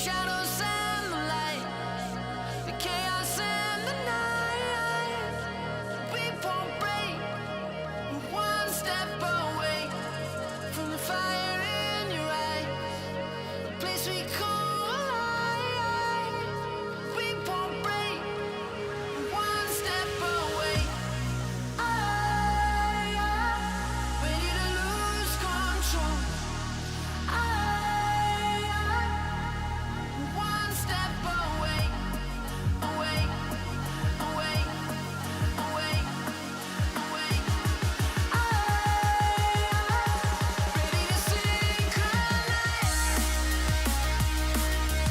shadows and the light, the chaos and the night. We won't break. We're one step away from the fire in your eyes, the place we call alive. We won't break. We're one step away. Ready to lose control. One step away, away, away, away, away. Ready to synchronize. Ready to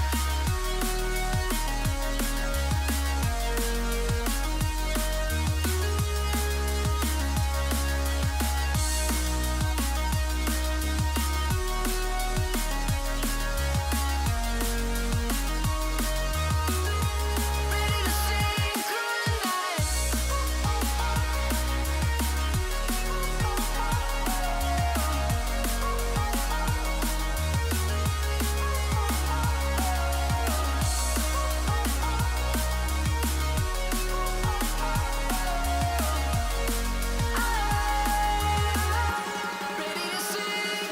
synchronize. Ready to synchronize.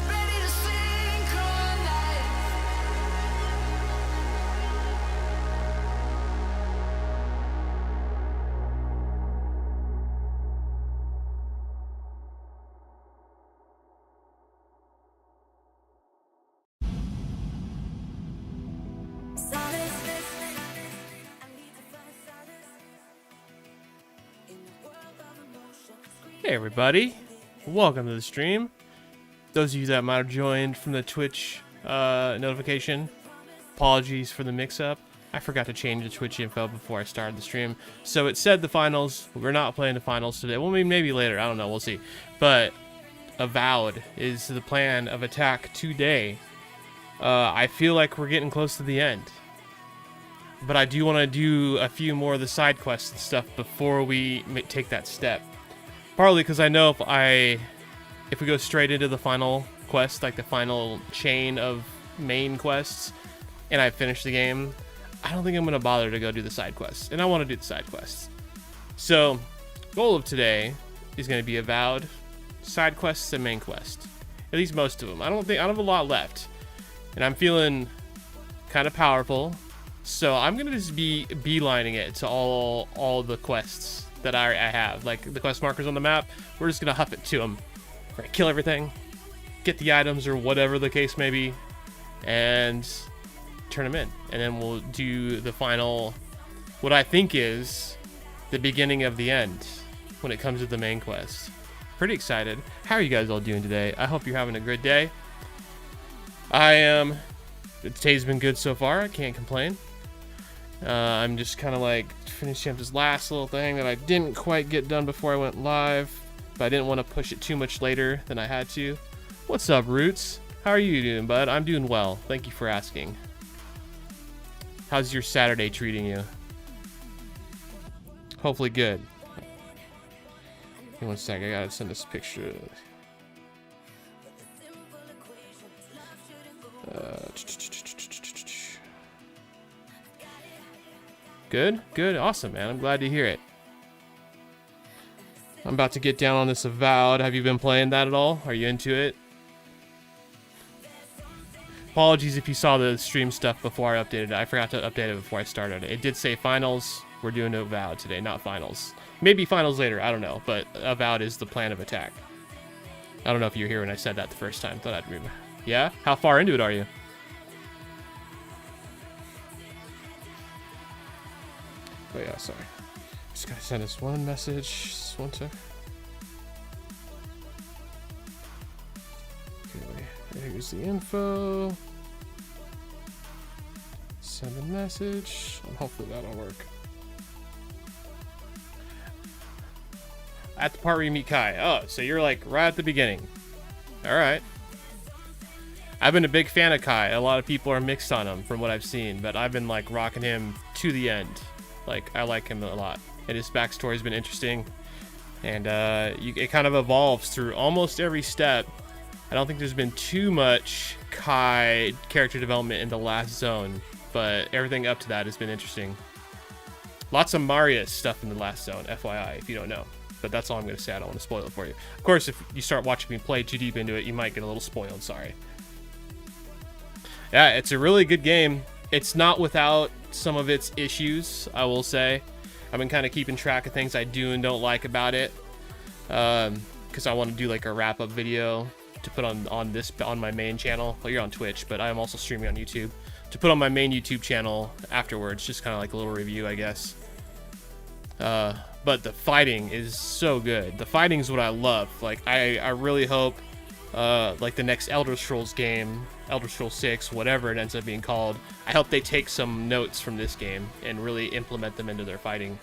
Ready to synchronize. Hey everybody, welcome to the stream. Those of you that might have joined from the Twitch notification, apologies for the mix-up. I forgot to change the Twitch info before I started the stream. So it said the finals. We're not playing the finals today. Well, maybe later. I don't know. We'll see. But Avowed is the plan of attack today. I feel like we're getting close to the end. But I do want to do a few more of the side quests and stuff before we take that step. Partly because I know if we go straight into the final quest, like the final chain of main quests, and I finish the game, I don't think I'm going to bother to go do the side quests. And I want to do the side quests. So, goal of today is going to be Avowed, side quests, and main quest. At least most of them. I don't have a lot left. And I'm feeling kind of powerful. So I'm going to just be beelining it to all the quests that I have. Like the quest markers on the map, we're just going to huff it to them. We're going to kill everything, get the items or whatever the case may be, and turn them in. And then we'll do the final, what I think is the beginning of the end when it comes to the main quest. Pretty excited. How are you guys all doing today? I hope you're having a good day. I am. Today's been good so far. I can't complain. I'm just kind of like finishing up this last little thing that I didn't quite get done before I went live, but I didn't want to push it too much later than I had to. What's up, Roots? How are you doing, bud? I'm doing well. Thank you for asking. How's your Saturday treating you? Hopefully good. Give me one sec. I gotta send this picture. Good, awesome, man. I'm glad to hear it. I'm about to get down on this Avowed. Have you been playing that at all? Are you into it? Apologies if you saw the stream stuff before I updated it. I forgot to update it before I started it. It did say finals. We're doing Avowed today, not finals. Maybe finals later, I don't know. But Avowed is the plan of attack. I don't know if you were here when I said that the first time. Thought I'd remember. Yeah? How far into it are you? Oh yeah, sorry. Just gotta send us one message. Just one sec. Okay, here's the info. Send a message. And hopefully that'll work. at the part where you meet Kai. Oh, so you're like right at the beginning. All right. I've been a big fan of Kai. A lot of people are mixed on him from what I've seen, but I've been like rocking him to the end. Like, I like him a lot, and his backstory has been interesting, and it kind of evolves through almost every step. I don't think there's been too much Kai character development in the last zone, but everything up to that has been interesting. Lots of Marius stuff in the last zone, FYI, if you don't know. But that's all I'm going to say. I don't want to spoil it for you. Of course, if you start watching me play too deep into it, you might get a little spoiled. Sorry. Yeah, it's a really good game. It's not without some of its issues, I will say. I've been kind of keeping track of things I do and don't like about it. Because I want to do like a wrap-up video to put on my main channel. Well, you're on Twitch, but I'm also streaming on YouTube. To put on my main YouTube channel afterwards, just kind of like a little review, I guess. But the fighting is so good. The fighting is what I love. Like, I really hope, like the next Elder Scrolls game, Elder Scrolls 6, whatever it ends up being called, I hope they take some notes from this game and really implement them into their fighting.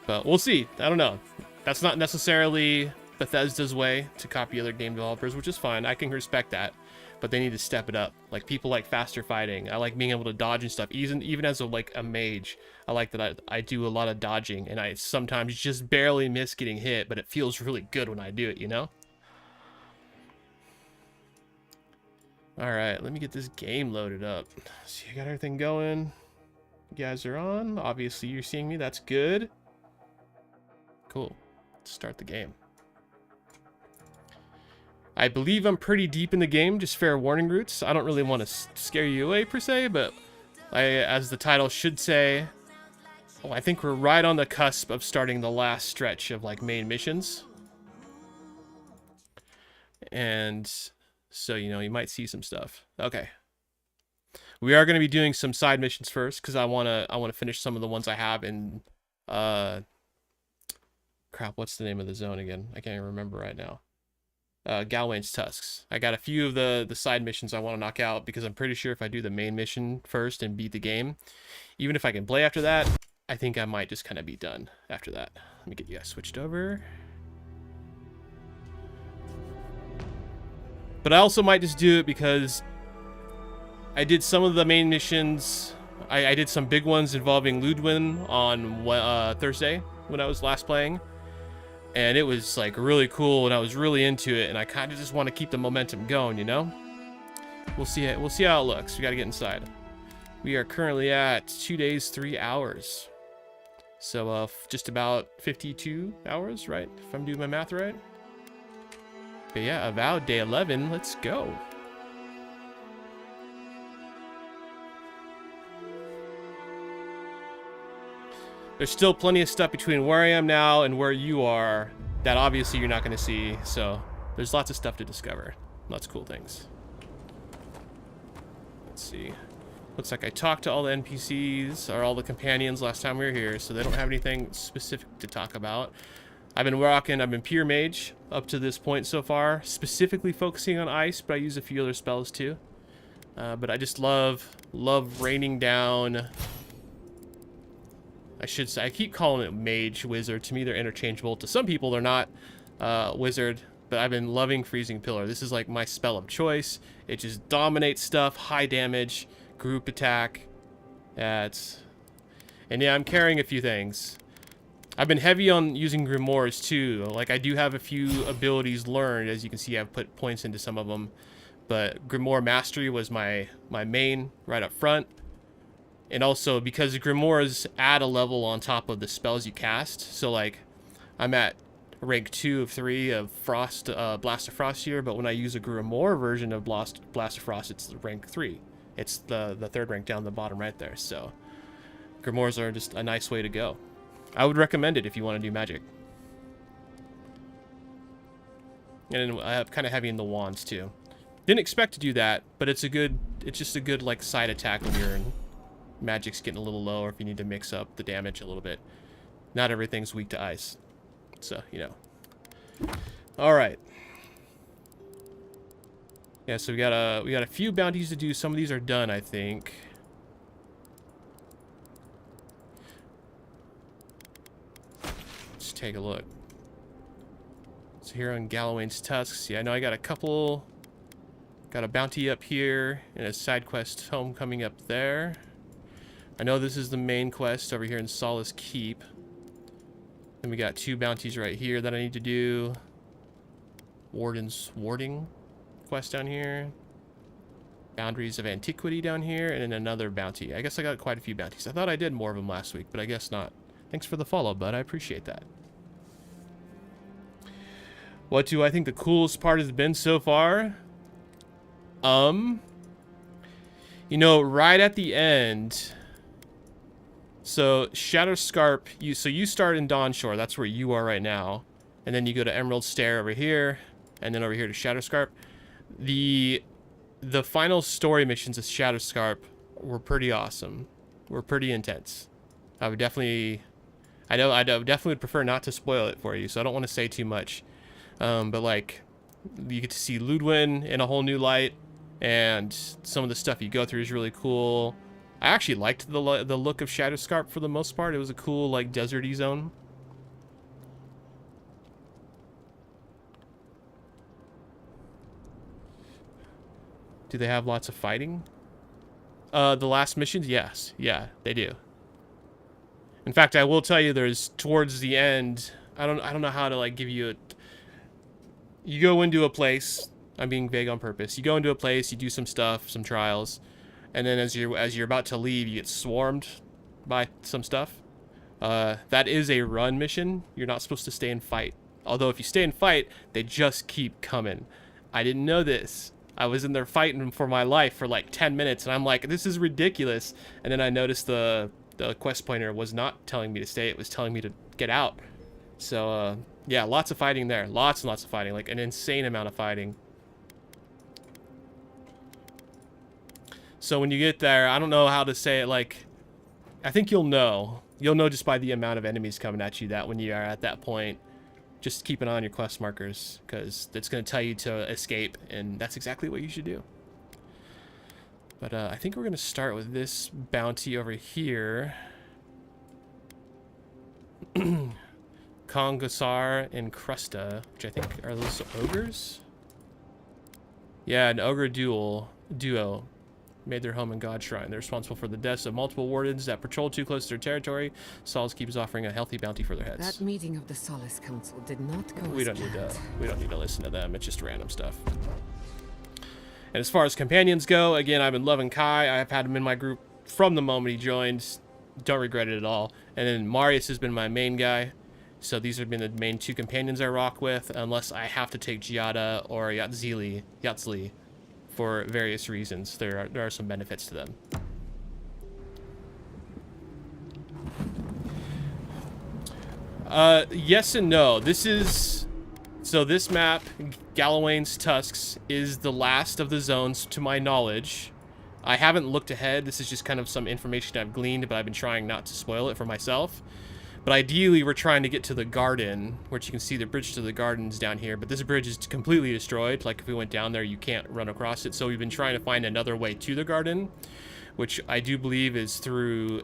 But we'll see. I don't know. That's not necessarily Bethesda's way to copy other game developers, which is fine. I can respect that. But they need to step it up. Like, people like faster fighting. I like being able to dodge and stuff. Even as a mage, I like that I do a lot of dodging, and I sometimes just barely miss getting hit, but it feels really good when I do it, you know? Alright, let me get this game loaded up. So you got everything going. You guys are on. Obviously, you're seeing me. That's good. Cool. Let's start the game. I believe I'm pretty deep in the game, just fair warning, Roots. I don't really want to scare you away, per se, but as the title should say, I think we're right on the cusp of starting the last stretch of, like, main missions. And so, you know, you might see some stuff. Okay. We are going to be doing some side missions first, because I want to finish some of the ones I have in, crap, what's the name of the zone again? I can't even remember right now. Galawains Tusks. I got a few of the side missions I want to knock out, because I'm pretty sure if I do the main mission first and beat the game, even if I can play after that, I think I might just kind of be done after that. Let me get you guys switched over. But I also might just do it because I did some of the main missions. I did some big ones involving Ludwin on Thursday when I was last playing. And it was like really cool, and I was really into it, and I kind of just want to keep the momentum going, you know? We'll see how it looks. We got to get inside. We are currently at 2 days, 3 hours. So just about 52 hours, right? If I'm doing my math right. But yeah, Avowed day 11. Let's go. There's still plenty of stuff between where I am now and where you are that obviously you're not going to see. So there's lots of stuff to discover. Lots of cool things. Let's see. Looks like I talked to all the NPCs or all the companions last time we were here, so they don't have anything specific to talk about. I've been pure mage up to this point so far, specifically focusing on ice, but I use a few other spells too. But I just love raining down. I should say, I keep calling it mage, wizard. To me, they're interchangeable. To some people, they're not wizard, but I've been loving Freezing Pillar. This is like my spell of choice. It just dominates stuff, high damage, group attack. And yeah, I'm carrying a few things. I've been heavy on using grimoires too. Like, I do have a few abilities learned. As you can see, I've put points into some of them. But Grimoire Mastery was my main right up front. And also, because the grimoires add a level on top of the spells you cast. So, like, I'm at rank 2 of 3 of Blast of Frost here, but when I use a grimoire version of Blast of Frost, it's rank 3. It's the third rank down the bottom right there. So, grimoires are just a nice way to go. I would recommend it if you want to do magic. And then I have kind of heavy in the wands too. Didn't expect to do that, but it's just a good like side attack when your magic's getting a little low, or if you need to mix up the damage a little bit. Not everything's weak to ice, so you know. All right. Yeah, so we got a few bounties to do. Some of these are done, I think. take a look. So here on Galawains Tusks, yeah, I know I got a couple. Got a bounty up here and a side quest homecoming up there. I know this is the main quest over here in Solace Keep. Then we got 2 bounties right here that I need to do. Warden's Warding quest down here. Boundaries of Antiquity down here, and then another bounty. I guess I got quite a few bounties. I thought I did more of them last week, but I guess not. Thanks for the follow, bud. I appreciate that. What do I think the coolest part has been so far? You know, right at the end. So Shadow Scarp, you start in Dawnshore. That's where you are right now, and then you go to Emerald Stair over here, and then over here to Shadow Scarp. The final story missions of Shadow Scarp were pretty awesome. Were pretty intense. I would definitely prefer not to spoil it for you, so I don't want to say too much. But like, you get to see Ludwin in a whole new light, and some of the stuff you go through is really cool. I actually liked the look of Shadow Scarp for the most part. It was a cool, like, deserty zone. Do they have lots of fighting? The last missions? Yes. Yeah, they do. In fact, I will tell you, there's towards the end, I don't know how to like give you a. You go into a place. I'm being vague on purpose. You go into a place, you do some stuff, some trials, and then as you're about to leave, you get swarmed by some stuff. That is a run mission. You're not supposed to stay and fight. Although if you stay and fight, they just keep coming. I didn't know this. I was in there fighting for my life for like 10 minutes, and I'm like, this is ridiculous. And then I noticed the quest pointer was not telling me to stay. It was telling me to get out. So, yeah, lots of fighting there. Lots and lots of fighting. Like, an insane amount of fighting. So when you get there, I don't know how to say it, like, I think you'll know. You'll know just by the amount of enemies coming at you that when you are at that point, just keep an eye on your quest markers, because it's going to tell you to escape, and that's exactly what you should do. But I think we're going to start with this bounty over here. Kongasar and Krusta, which I think are those ogres? Yeah, an ogre duo made their home in God's Shrine. They're responsible for the deaths of multiple wardens that patrol too close to their territory. Solace keeps offering a healthy bounty for their heads. That meeting of the Solace Council did not go We as don't need planned. to listen to them. It's just random stuff. And as far as companions go, again, I've been loving Kai. I've had him in my group from the moment he joined. Don't regret it at all. And then Marius has been my main guy. So these have been the main 2 companions I rock with, unless I have to take Giada or Yatzli for various reasons. There are some benefits to them. Yes and no. This map, Galawains Tusks, is the last of the zones to my knowledge. I haven't looked ahead. This is just kind of some information I've gleaned, but I've been trying not to spoil it for myself. But ideally, we're trying to get to the garden, which you can see the bridge to the gardens down here. But this bridge is completely destroyed. Like, if we went down there, you can't run across it. So we've been trying to find another way to the garden, which I do believe is through,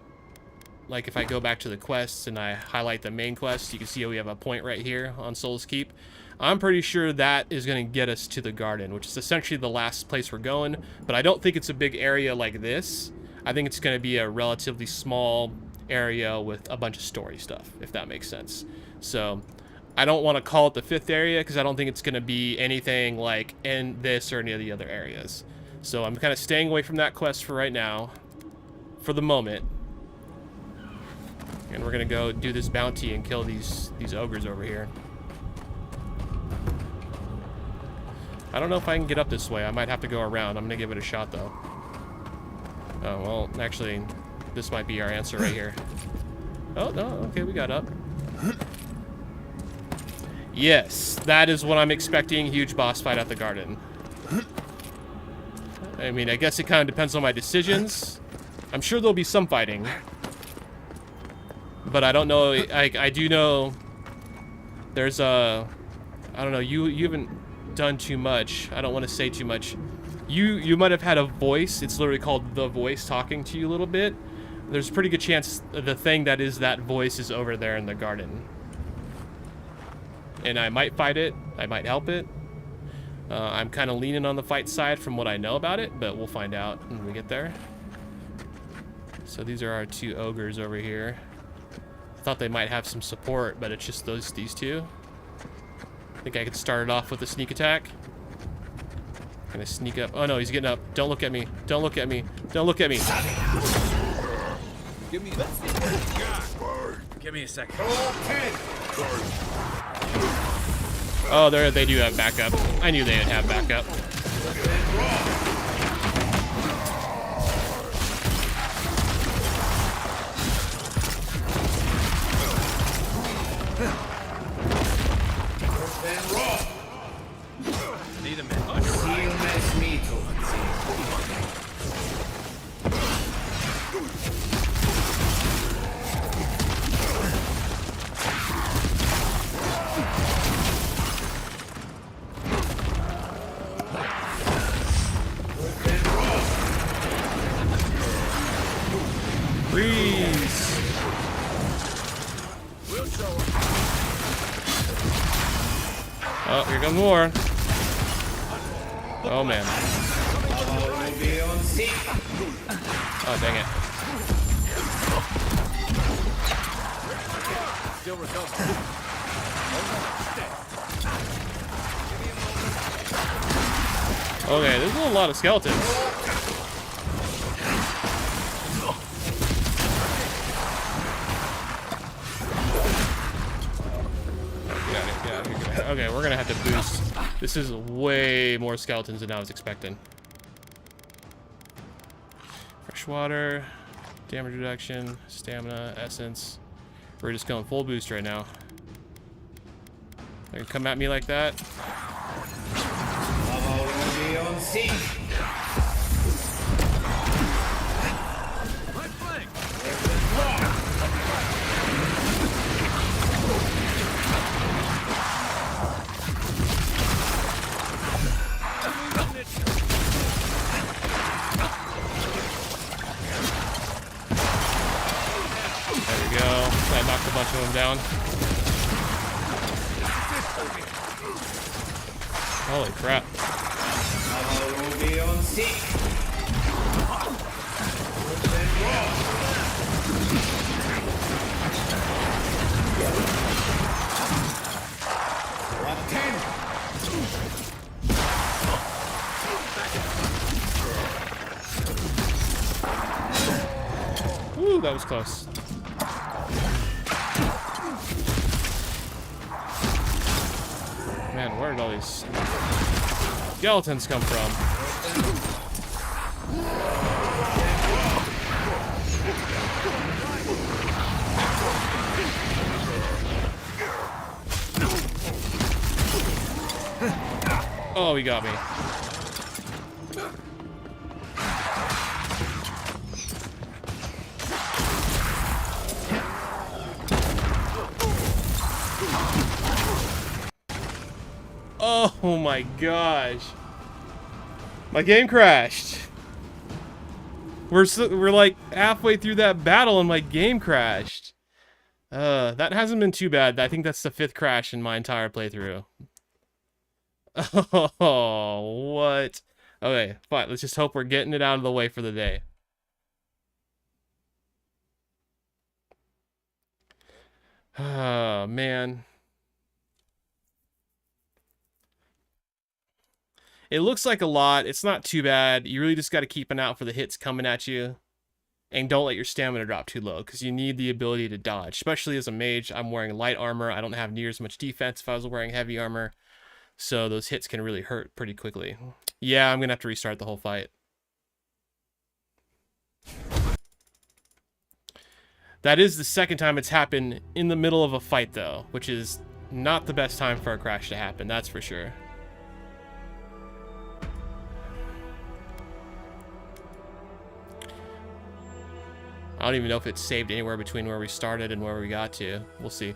like, if I go back to the quests and I highlight the main quest, you can see we have a point right here on Soul's Keep. I'm pretty sure that is going to get us to the garden, which is essentially the last place we're going. But I don't think it's a big area like this. I think it's going to be a relatively small area with a bunch of story stuff, if that makes sense. So I don't want to call it the 5th area, because I don't think it's going to be anything like in this or any of the other areas. So I'm kind of staying away from that quest for right now, for the moment. And we're going to go do this bounty and kill these ogres over here. I don't know if I can get up this way. I might have to go around. I'm going to give it a shot, though. Oh, well, actually, this might be our answer right here. Oh, no, okay, we got up. Yes, that is what I'm expecting. Huge boss fight at the garden. I mean, I guess it kind of depends on my decisions. I'm sure there'll be some fighting. But I don't know. I do know there's a... I don't know, you haven't done too much. I don't want to say too much. You might have had a voice. It's literally called the voice talking to you a little bit. There's a pretty good chance the thing that is that voice is over there in the garden. and I might fight it. I might help it. I'm kind of leaning on the fight side from what I know about it, but we'll find out when we get there. So these are our 2 ogres over here. I thought they might have some support, but it's just these 2. I think I could start it off with a sneak attack. Gonna sneak up. Oh no, he's getting up. Don't look at me. Don't look at me. Don't look at me. Give me a second. Oh, they do have backup. I knew they'd have backup. Need a minute. Freeze! Oh, here comes more. Oh man. Oh dang it. Still recovering. Okay, there's a lot of skeletons. Okay, we're gonna have to boost. This is way more skeletons than I was expecting. Fresh water, damage reduction, stamina, essence. We're just going full boost right now. They can come at me like that. There we go. I knocked a bunch of them down. Holy crap. Woo, that was close. Man, where did all these skeletons come from? Oh, he got me. Oh my gosh. My game crashed. We're like halfway through that battle and my game crashed. That hasn't been too bad. I think that's the 5th crash in my entire playthrough. Oh, what? Okay, fine. Let's just hope we're getting it out of the way for the day. Oh, man. It looks like a lot. It's not too bad. You really just got to keep an eye out for the hits coming at you. And don't let your stamina drop too low, because you need the ability to dodge. Especially as a mage, I'm wearing light armor. I don't have near as much defense if I was wearing heavy armor. So those hits can really hurt pretty quickly. Yeah, I'm going to have to restart the whole fight. That is the second time it's happened in the middle of a fight, though, which is not the best time for a crash to happen, that's for sure. I don't even know if it's saved anywhere between where we started and where we got to. We'll see.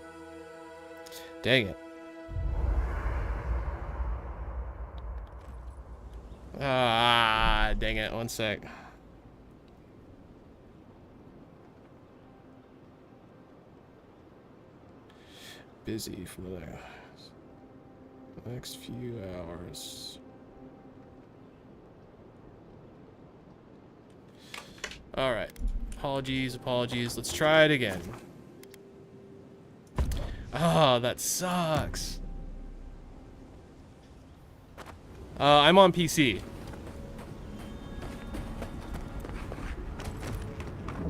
Dang it. Ah, dang it. One sec. Busy from there. Next few hours. Alright. Apologies. Let's try it again. Oh, that sucks. I'm on PC.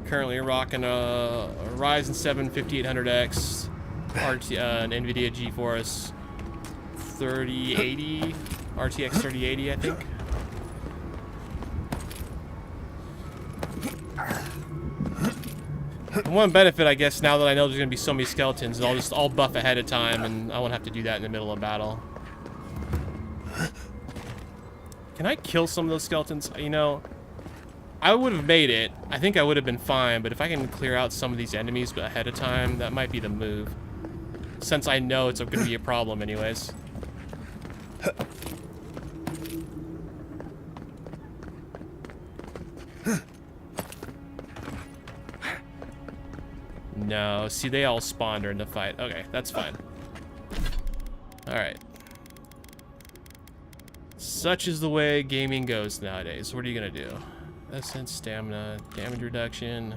Currently rocking a Ryzen 7 5800X, an NVIDIA GeForce 3080, RTX 3080, I think. One benefit, I guess, now that I know there's gonna be so many skeletons, is I'll buff ahead of time, and I won't have to do that in the middle of battle. Can I kill some of those skeletons? You know, I would have made it. I think I would have been fine, but if I can clear out some of these enemies ahead of time, that might be the move. Since I know it's going to be a problem anyways. No, see, they all spawned during the fight. Okay, that's fine. Alright. Such is the way gaming goes nowadays. What are you gonna do? Essence, stamina, damage reduction,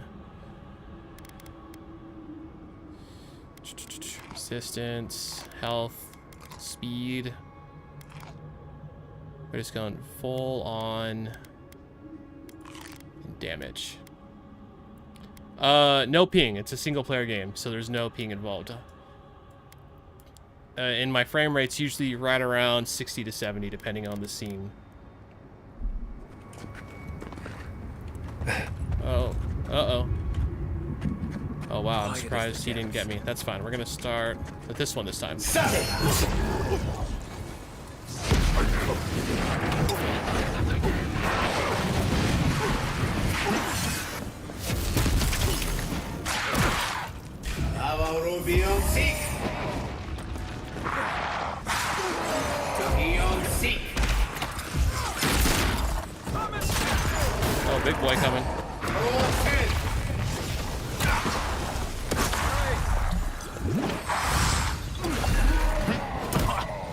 resistance, health, speed. We're just going full on damage. No ping. It's a single player game, so there's no ping involved. And my frame rate's usually right around 60 to 70, depending on the scene. Oh, uh-oh. Oh, wow, I'm surprised he didn't get me. That's fine. We're gonna start with this one this time. Oh, big boy coming.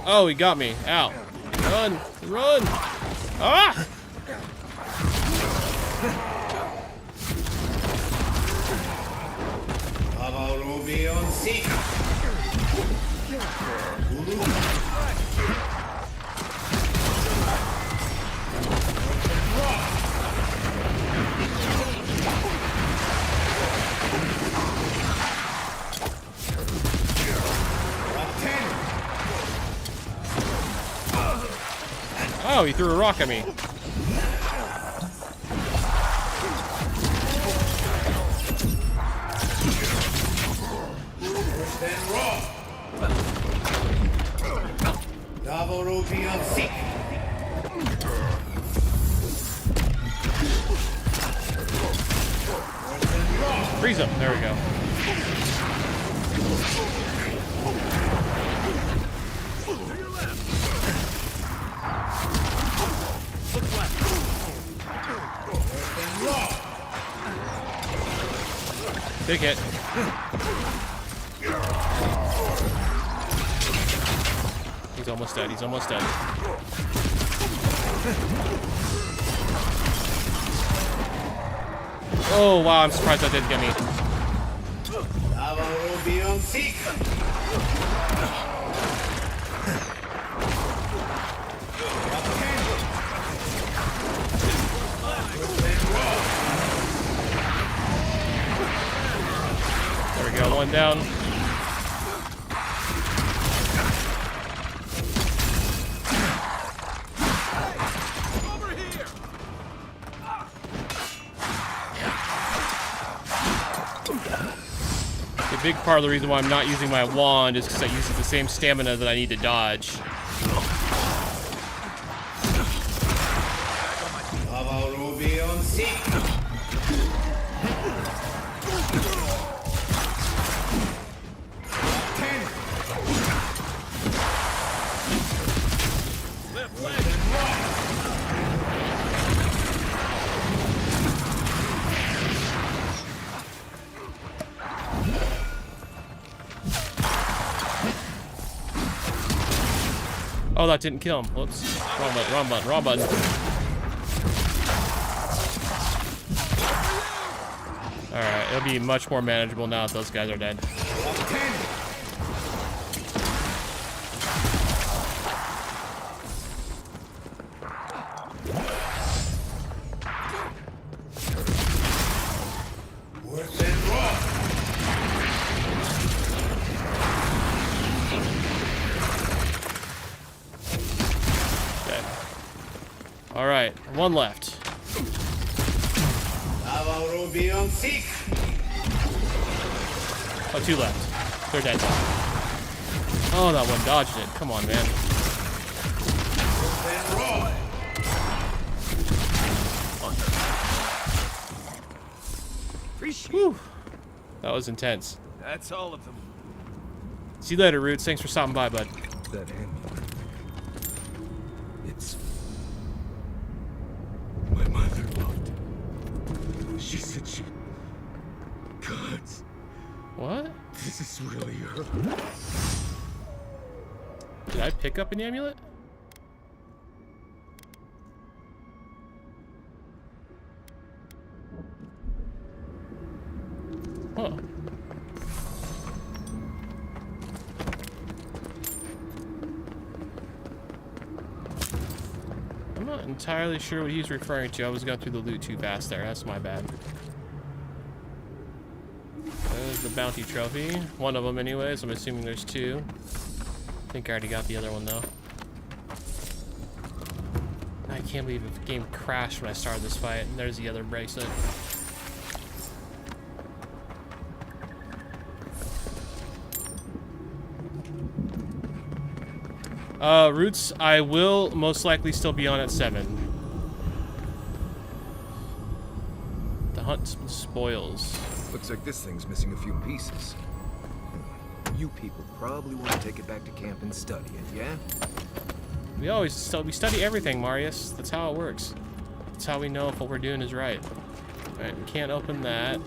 Oh, he got me. Ow. Run! Run! Ah! Oh, he threw a rock at me. Freeze him. There we go. Big hit. He's almost dead. He's almost dead. Oh, wow. I'm surprised that didn't get me. There we go. One down. A big part of the reason why I'm not using my wand is because it uses the same stamina that I need to dodge. Oh, that didn't kill him. Whoops. Wrong button, wrong button, wrong button. Alright, it'll be much more manageable now that those guys are dead. Alright, one left. Oh, two left. They're dead. Oh, that one dodged it. Come on, man. Whew. That was intense. That's all of them. See you later, Roots. Thanks for stopping by, bud. That amulet. It's... My mother loved it. She said she... God, What? this is really her. Did I pick up an amulet? Huh. I'm not entirely sure what he's referring to. I was going through the loot too fast there. That's my bad. There's the bounty trophy. One of them anyways. I'm assuming there's two. I think I already got the other one though. I can't believe the game crashed when I started this fight. And there's the other bracelet. Roots, I will most likely still be on at 7. The hunt spoils. Looks like this thing's missing a few pieces. You people probably want to take it back to camp and study it, yeah? We study everything, Marius. That's how it works. That's how we know if what we're doing is right. Alright, we can't open that.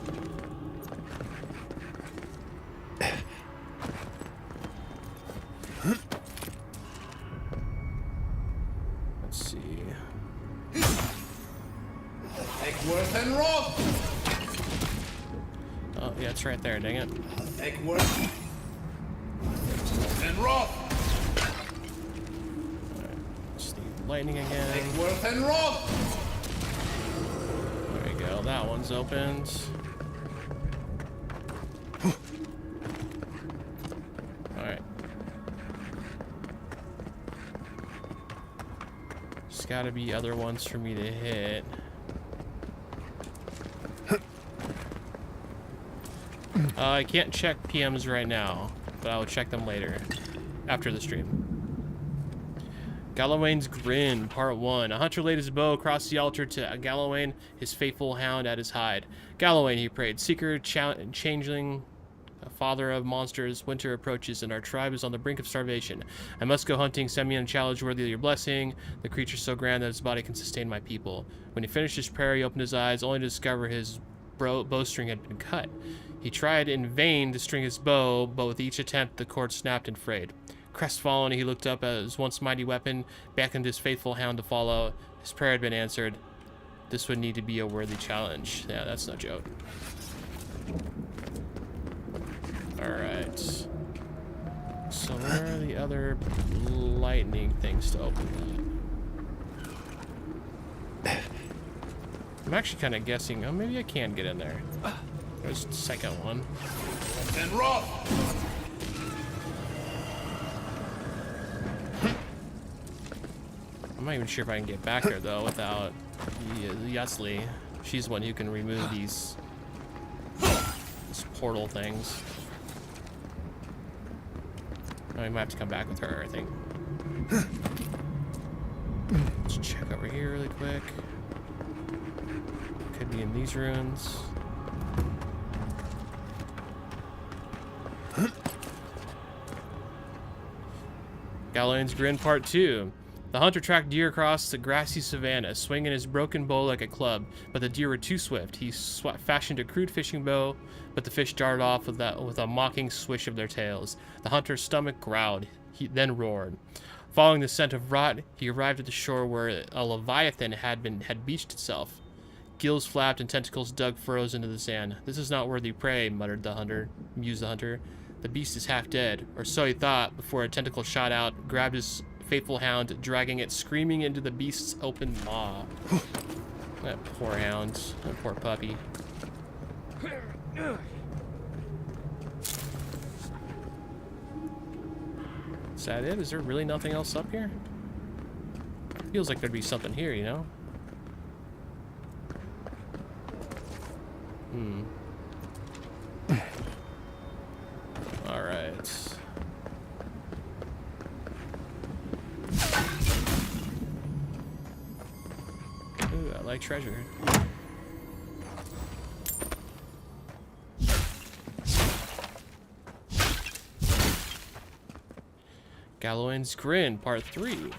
Let's see. Eckworth and Roth! Oh, yeah, it's right there, dang it. Eckworth and Roth! Just the lightning again. Eckworth and Roth! There we go, that one's opened. Alright. There's gotta be other ones for me to hit. I can't check PMs right now, but I will check them later, after the stream. Galawain's Grin, Part 1. A hunter laid his bow across the altar to a Galawain, his faithful hound at his hide. Galawain, he prayed, seeker, changeling, father of monsters, winter approaches, and our tribe is on the brink of starvation. I must go hunting, send me on a challenge worthy of your blessing. The creature so grand that his body can sustain my people. When he finished his prayer, he opened his eyes, only to discover his bowstring had been cut. He tried in vain to string his bow, but with each attempt the cord snapped and frayed. Crestfallen, he looked up at his once mighty weapon, beckoned his faithful hound to follow. His prayer had been answered. This would need to be a worthy challenge. Yeah, that's no joke. Alright. So where are the other lightning things to open that? I'm actually kind of guessing, oh, maybe I can get in there. There's the second one. And Roth! I'm not even sure if I can get back there though without Yusli. She's the one who can remove these portal things. Oh, we might have to come back with her, I think. Let's check over here really quick. Could be in these ruins. Galawain's Grin Part 2. The hunter tracked deer across the grassy savanna, swinging his broken bow like a club, but the deer were too swift. He fashioned a crude fishing bow, but the fish darted off with a mocking swish of their tails. The hunter's stomach growled. He then roared. Following the scent of rot, he arrived at the shore where a leviathan had beached itself. Gills flapped and tentacles dug furrows into the sand. "This is not worthy prey," mused the hunter. "The beast is half dead," or so he thought, before a tentacle shot out, grabbed his faithful hound, dragging it screaming into the beast's open maw. That poor hound. That poor puppy. Is that it? Is there really nothing else up here? Feels like there'd be something here, you know? Alright. Ooh, I like treasure. Galawains Grin, Part 3.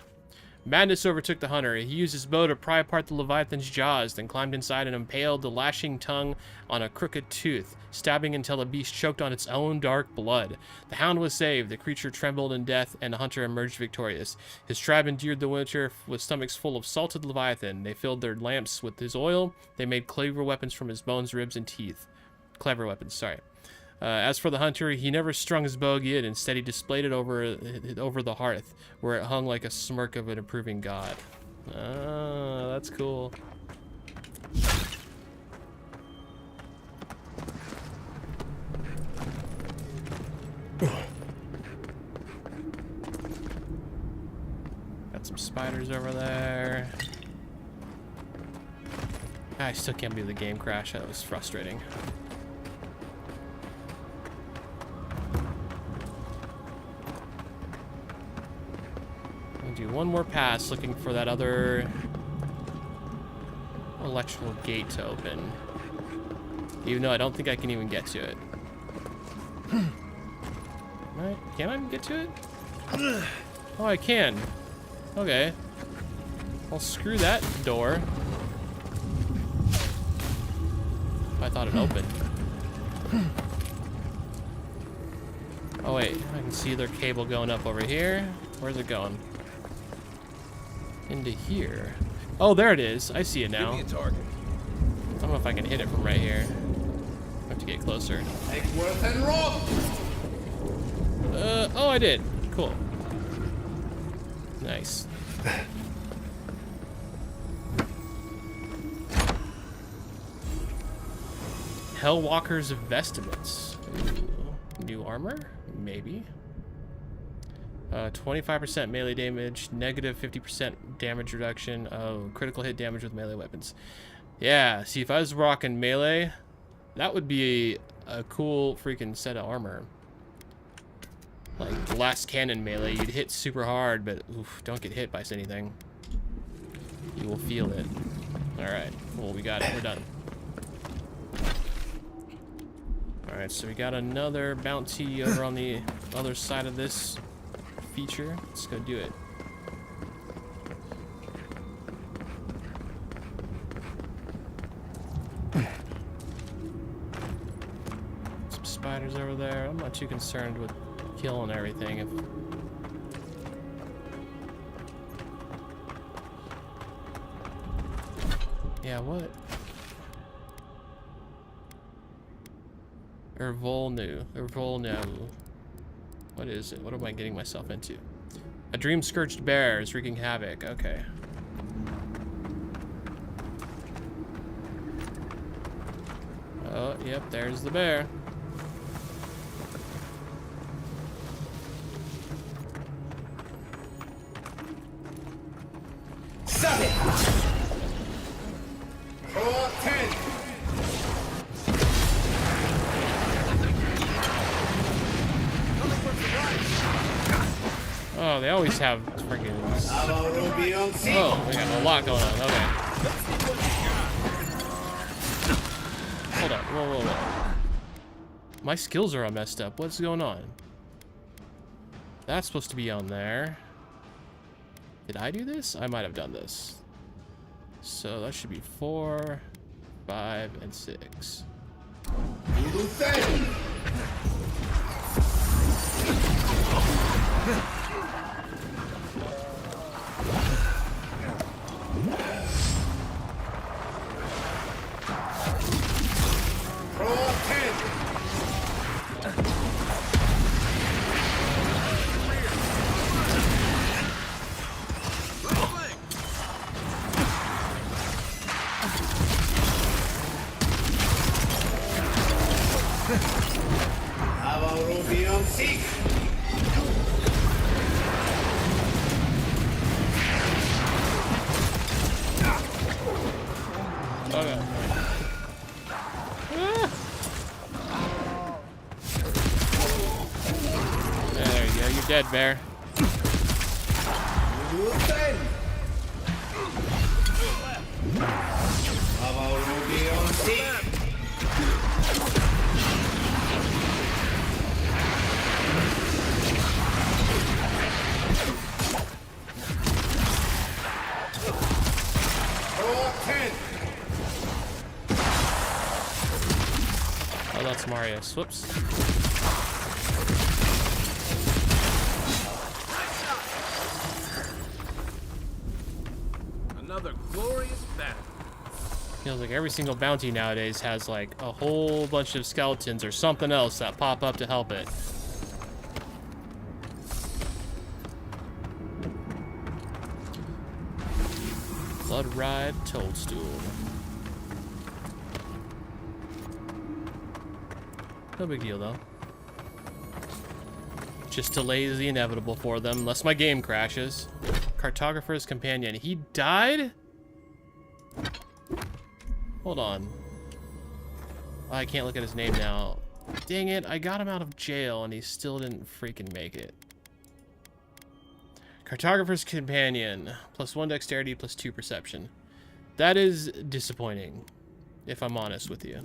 Madness overtook the hunter. He used his bow to pry apart the Leviathan's jaws, then climbed inside and impaled the lashing tongue on a crooked tooth, stabbing until the beast choked on its own dark blood. The hound was saved, the creature trembled in death, and the hunter emerged victorious. His tribe endured the winter with stomachs full of salted Leviathan. They filled their lamps with his oil. They made clever weapons from his bones, ribs, and teeth. Clever weapons, sorry. As for the hunter, he never strung his bow again. Instead, he displayed it over the hearth, where it hung like a smirk of an approving god. Ah, that's cool. Got some spiders over there. I still can't believe the game crashed. That was frustrating. Do one more pass looking for that other electrical gate to open. Even though I don't think I can even get to it. Right? Can I get to it? Oh, I can. Okay. I'll screw that door. I thought it opened. Oh wait, I can see their cable going up over here. Where's it going? Into here. Oh, there it is. I see it now. Give me a target. I don't know if I can hit it from right here. I have to get closer. Take worth and rob. Oh, I did. Cool. Nice. Hellwalker's vestments. Ooh. New armor? Maybe. 25% melee damage, negative 50% damage reduction. Oh, critical hit damage with melee weapons. Yeah, see, if I was rocking melee, that would be a cool freaking set of armor. Like the last cannon melee, you'd hit super hard, but oof, don't get hit by anything. You will feel it. Alright, cool, we got it, we're done. Alright, so we got another bounty over on the other side of this feature. Let's go do it. Some spiders over there. I'm not too concerned with killing everything. Yeah, what? Ervolnu. What is it? What am I getting myself into? A dream-scourged bear is wreaking havoc. Okay. Oh, yep, there's the bear. Stop it! 4-10. Oh, they always have freaking. Oh, we got a lot going on. Okay. Hold on. Whoa. My skills are all messed up. What's going on? That's supposed to be on there. Did I do this? I might have done this. So that should be 4, 5, and 6. Avowed be on seek. Okay. There you go. You're dead, bear. Luthen. Avowed be on seek. Oh, that's Marius. Whoops. Another glorious battle. Feels like every single bounty nowadays has like a whole bunch of skeletons or something else that pop up to help it. Blood Ride Toadstool. No big deal though. Just delays the inevitable for them, unless my game crashes. Cartographer's Companion. He died? Hold on. Oh, I can't look at his name now. Dang it, I got him out of jail and he still didn't freaking make it. Cartographer's Companion. +1 dexterity, +2 perception. That is disappointing, if I'm honest with you.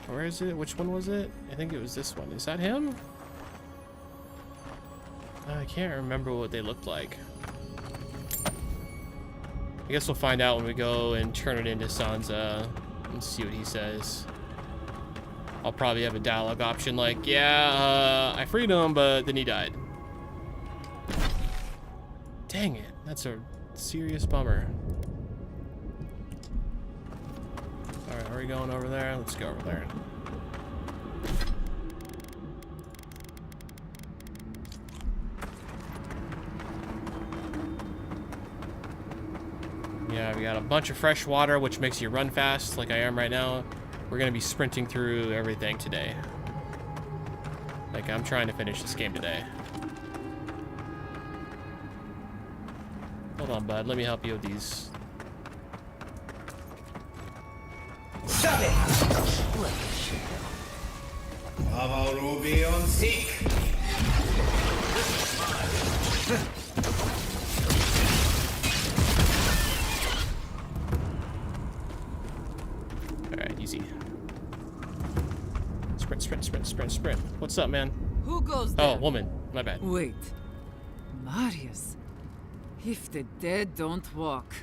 Where is it? Which one was it? I think it was this one. Is that him? I can't remember what they looked like. I guess we'll find out when we go and turn it into Sansa and see what he says. I'll probably have a dialogue option like, yeah, I freed him, but then he died. Dang it. That's a serious bummer. Alright, are we going over there? Let's go over there. Yeah, we got a bunch of fresh water, which makes you run fast, like I am right now. We're gonna be sprinting through everything today. Like, I'm trying to finish this game today. Hold on, bud. Let me help you with these. Stop it! Avowed be on seek. Alright, easy. Sprint, sprint, sprint, sprint, sprint. What's up, man? Who goes there? Oh, woman. My bad. Wait. Marius. If the dead don't walk.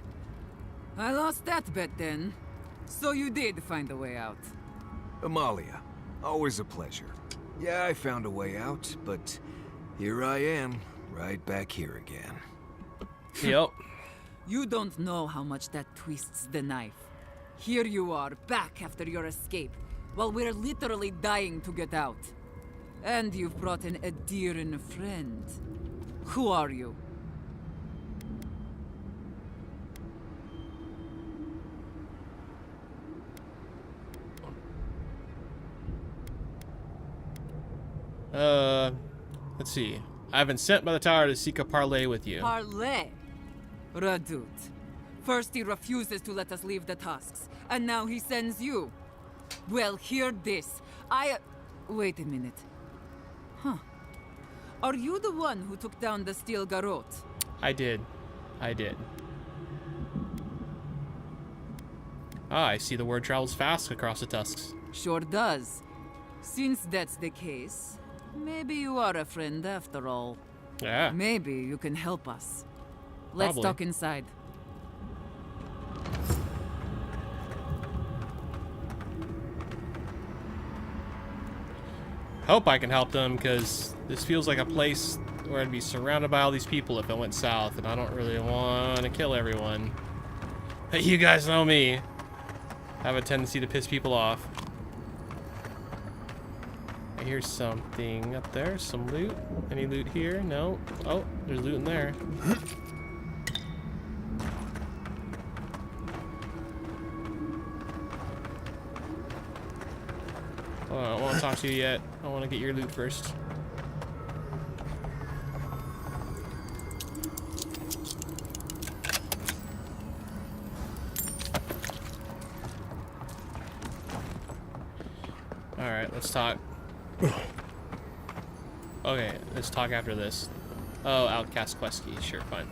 I lost that bet then. So you did find a way out. Amalia, always a pleasure. Yeah, I found a way out, but here I am, right back here again. Yep. You don't know how much that twists the knife. Here you are, back after your escape, while we're literally dying to get out. And you've brought in a dear and a friend. Who are you? Let's see. I've been sent by the tower to seek a parley with you. Parley? Radut. First he refuses to let us leave the Tusks, and now he sends you. Well, hear this. Wait a minute. Huh. Are you the one who took down the steel garrote? I did. I did. Ah, I see the word travels fast across the Tusks. Sure does. Since that's the case, maybe you are a friend after all. Yeah. Maybe you can help us. Let's Probably. talk inside. Hope I can help them, because this feels like a place where I'd be surrounded by all these people if I went south, and I don't really want to kill everyone. Hey, you guys know me. I have a tendency to piss people off. I hear something up there. Some loot. Any loot here? No. Oh, there's loot in there. Well, I don't want to talk to you yet. I want to get your loot first. Alright, let's talk. Okay, let's talk after this. Oh, Outcast quest key. Sure, fine.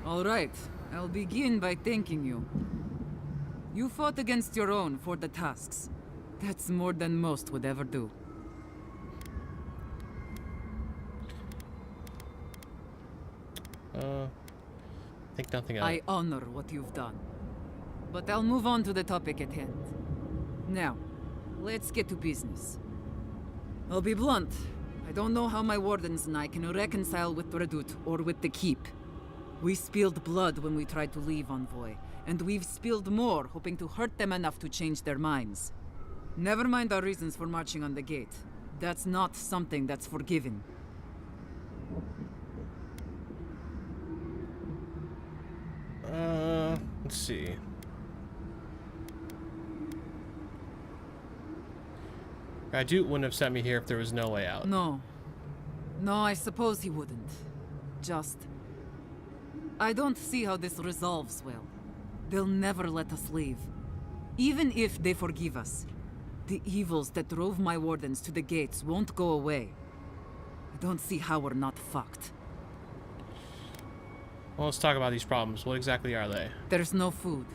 All right, I'll begin by thanking you. You fought against your own for the Tusks. That's more than most would ever do. Think nothing of I it. honor what you've done. But I'll move on to the topic at hand. Now, let's get to business. I'll be blunt. I don't know how my wardens and I can reconcile with Redoute or with the Keep. We spilled blood when we tried to leave Envoy, and we've spilled more hoping to hurt them enough to change their minds. Never mind our reasons for marching on the gate. That's not something that's forgiven. Let's see. Redoute wouldn't have sent me here if there was no way out. No. No, I suppose he wouldn't. Just... I don't see how this resolves well. They'll never let us leave. Even if they forgive us, the evils that drove my wardens to the gates won't go away. I don't see how we're not fucked. Well, let's talk about these problems. What exactly are they? There's no food.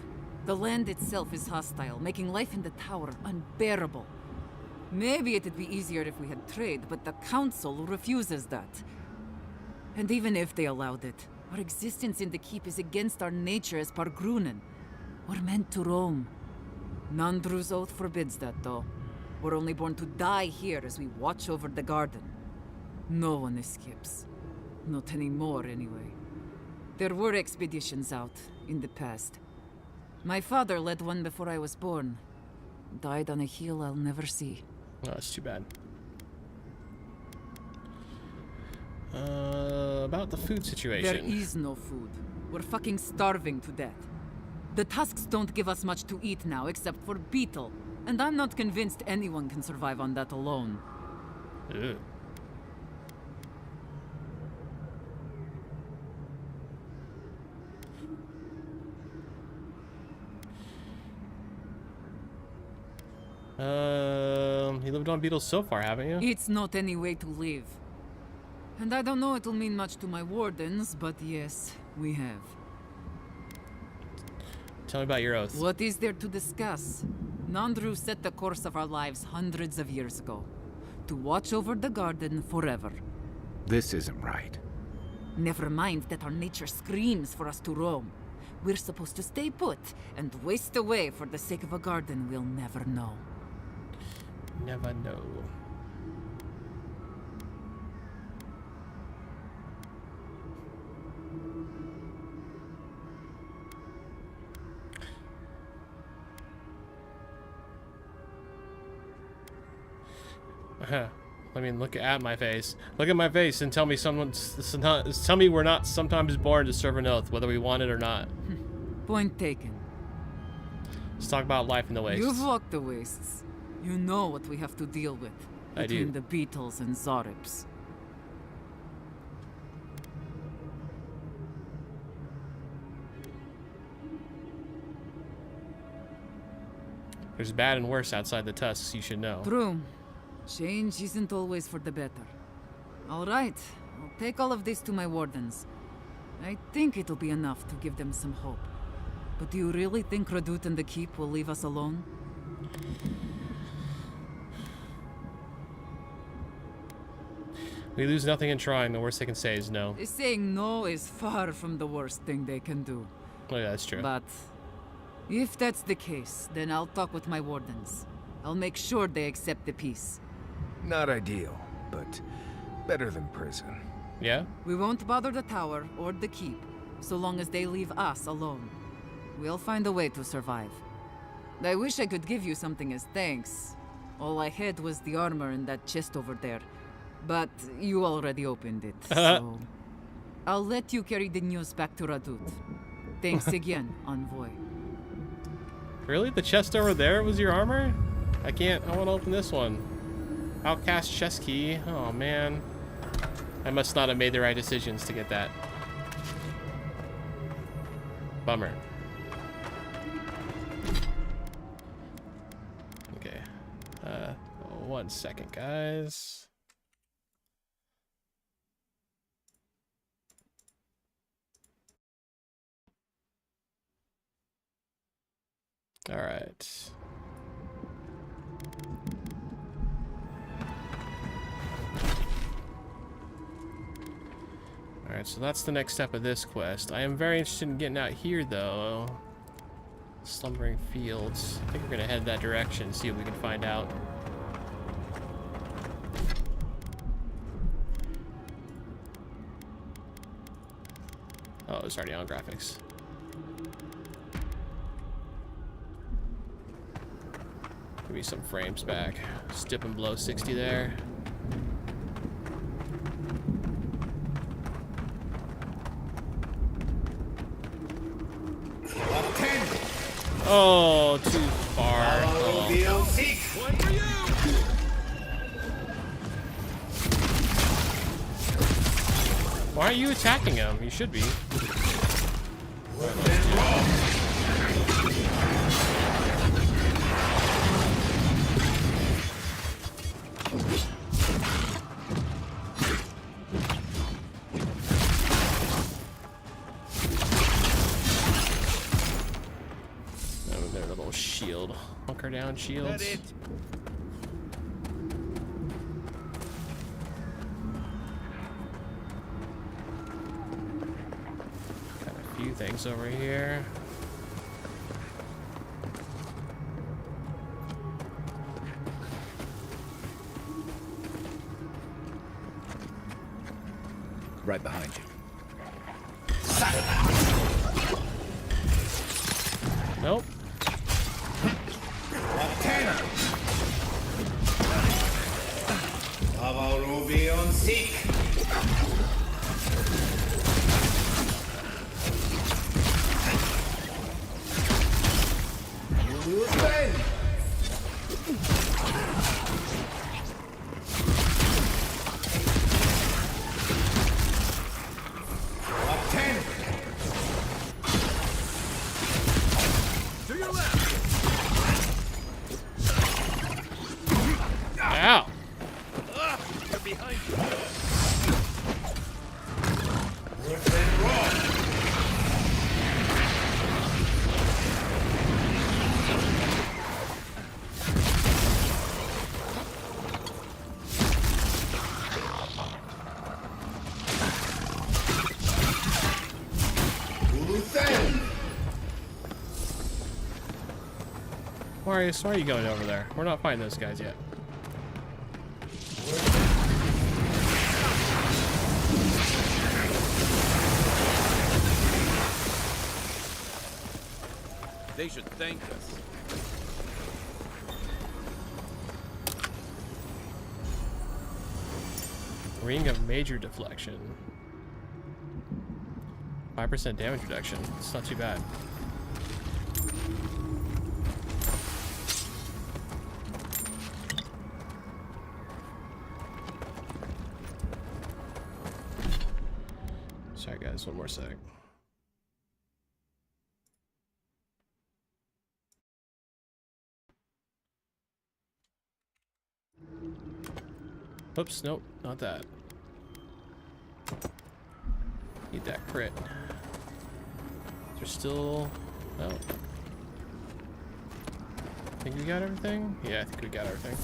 The land itself is hostile, making life in the tower unbearable. Maybe it'd be easier if we had trade, but the council refuses that. And even if they allowed it, our existence in the keep is against our nature as Pargrunen. We're meant to roam. Nandru's oath forbids that, though. We're only born to die here as we watch over the garden. No one escapes. Not anymore, anyway. There were expeditions out, in the past. My father led one before I was born. Died on a hill I'll never see. Oh, that's too bad. About the food situation. There is no food. We're fucking starving to death. The Tusks don't give us much to eat now, except for beetle. And I'm not convinced anyone can survive on that alone. Ew. You lived on beetles so far, haven't you? It's not any way to live. And I don't know it'll mean much to my wardens, but yes, we have. Tell me about your oath. What is there to discuss? Nandru set the course of our lives hundreds of years ago. To watch over the garden forever. This isn't right. Never mind that our nature screams for us to roam. We're supposed to stay put and waste away for the sake of a garden we'll never know. Never know. I mean, look at my face. Look at my face and tell me tell me we're not sometimes born to serve an oath, whether we want it or not. Point taken. Let's talk about life in the wastes. You've walked the wastes. You know what we have to deal with. I do. Between the beetles and Zarips. There's bad and worse outside the Tusks, you should know. True. Change isn't always for the better. All right. I'll take all of this to my wardens. I think it'll be enough to give them some hope. But do you really think Redoute and the Keep will leave us alone? We lose nothing in trying. The worst they can say is no. Saying no is far from the worst thing they can do. Oh, yeah, that's true. But if that's the case, then I'll talk with my wardens. I'll make sure they accept the peace. Not ideal, but better than prison. Yeah? We won't bother the tower or the keep, so long as they leave us alone. We'll find a way to survive. I wish I could give you something as thanks. All I had was the armor in that chest over there. But you already opened it, so... I'll let you carry the news back to Redoute. Thanks again, Envoy. Really? The chest over there was your armor? I can't. I want to open this one. Outcast chest key. Oh, man. I must not have made the right decisions to get that. Bummer. Okay. 1 second, guys. All right. Alright, so that's the next step of this quest. I am very interested in getting out here, though. Slumbering Fields. I think we're going to head that direction, see what we can find out. Oh, it's already on graphics. Give me some frames back. Just dipping below 60 there. Oh, too far. Oh. One for you! Why aren't you attacking him? You should be. Their little shield. Hunker down shields. That it? Got a few things over here. Right behind you. Nope. Avowed Seek. To your left! Ow. They're behind you. Marius, why are you going over there? We're not fighting those guys yet. They should thank us. Ring of Major Deflection. 5% damage reduction. It's not too bad. Sorry guys, one more sec. Oops, nope, not that. Need that crit. There's still... Oh. Think we got everything? Yeah, I think we got everything.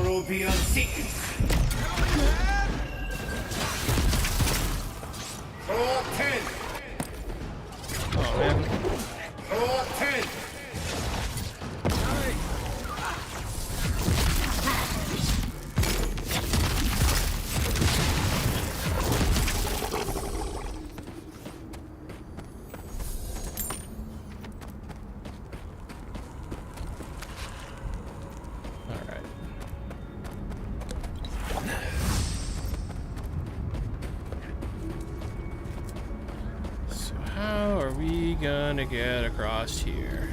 Avowed Seek. Floor 10. Oh man. Floor 10. gonna get across here?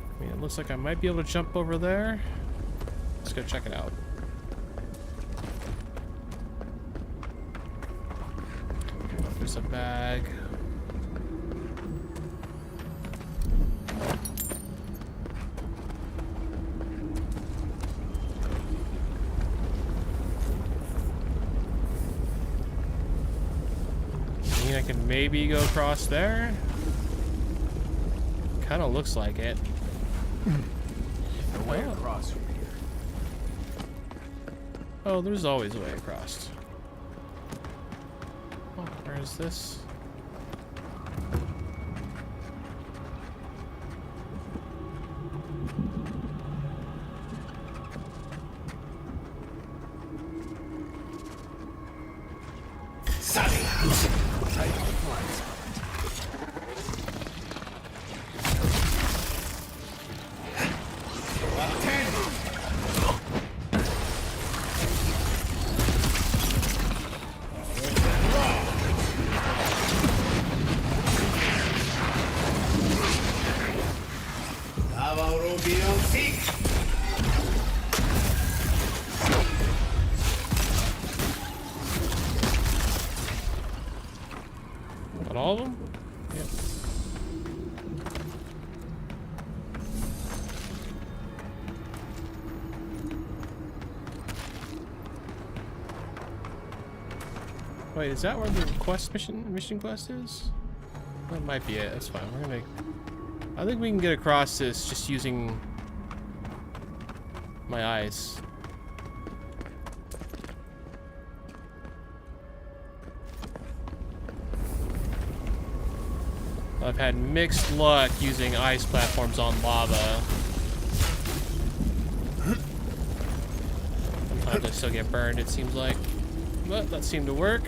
I mean, it looks like I might be able to jump over there. Let's go check it out. There's a bag. I can maybe go across there. Kind of looks like it. No way across from here. Oh, there's always a way across. Oh, where is this? Got all of them? Yep. Wait, is that where the quest mission quest is? That might be it. That's fine. We're gonna. I think we can get across this just using my eyes. I've had mixed luck using ice platforms on lava. Sometimes I still get burned, it seems like. But that seemed to work.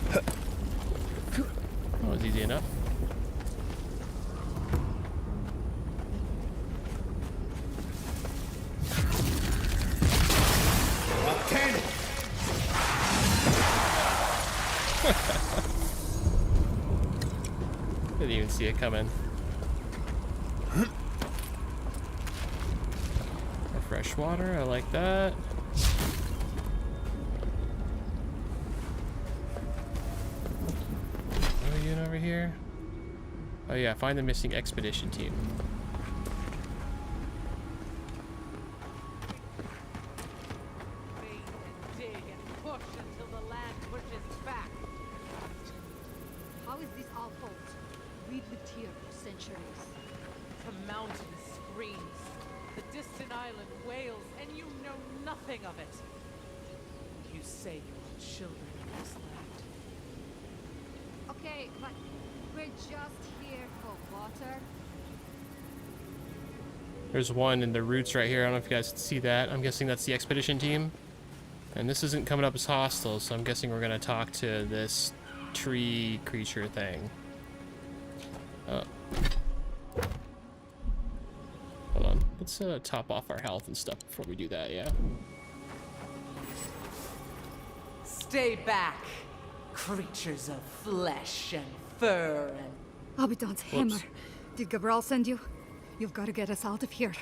That was easy enough. Didn't even see it coming. More fresh water, I like that. What are you doing over here? Oh yeah, find the missing expedition team. How is this our fault? We've lived here for centuries. The mountain screams, the distant island wails, and you know nothing of it. You say you're children of this land. Okay, but we're just here for water. There's one in the roots right here. I don't know if you guys can see that. I'm guessing that's the expedition team. And this isn't coming up as hostile, so I'm guessing we're gonna talk to this tree creature thing. Oh. Hold on. Let's top off our health and stuff before we do that, yeah? Stay back, creatures of flesh and fur and... Abidan's hammer. Did Gabriel send you? You've got to get us out of here.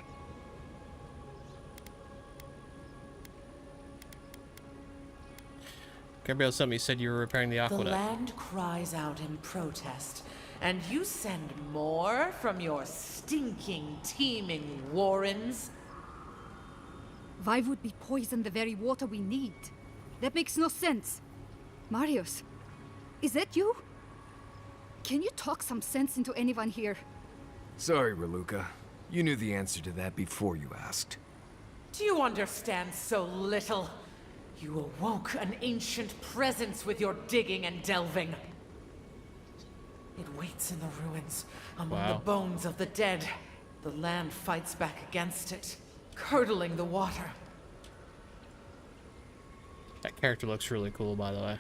Gabriel sent me, said you were repairing the The aqueduct. land cries out in protest, and you send more from your stinking, teeming warrens? Why would we poison the very water we need? That makes no sense. Marius, is that you? Can you talk some sense into anyone here? Sorry, Raluca. You knew the answer to that before you asked. Do you understand so little? You awoke an ancient presence with your digging and delving. It waits in the ruins, among the bones of the dead. The land fights back against it, curdling the water. That character looks really cool, by the way.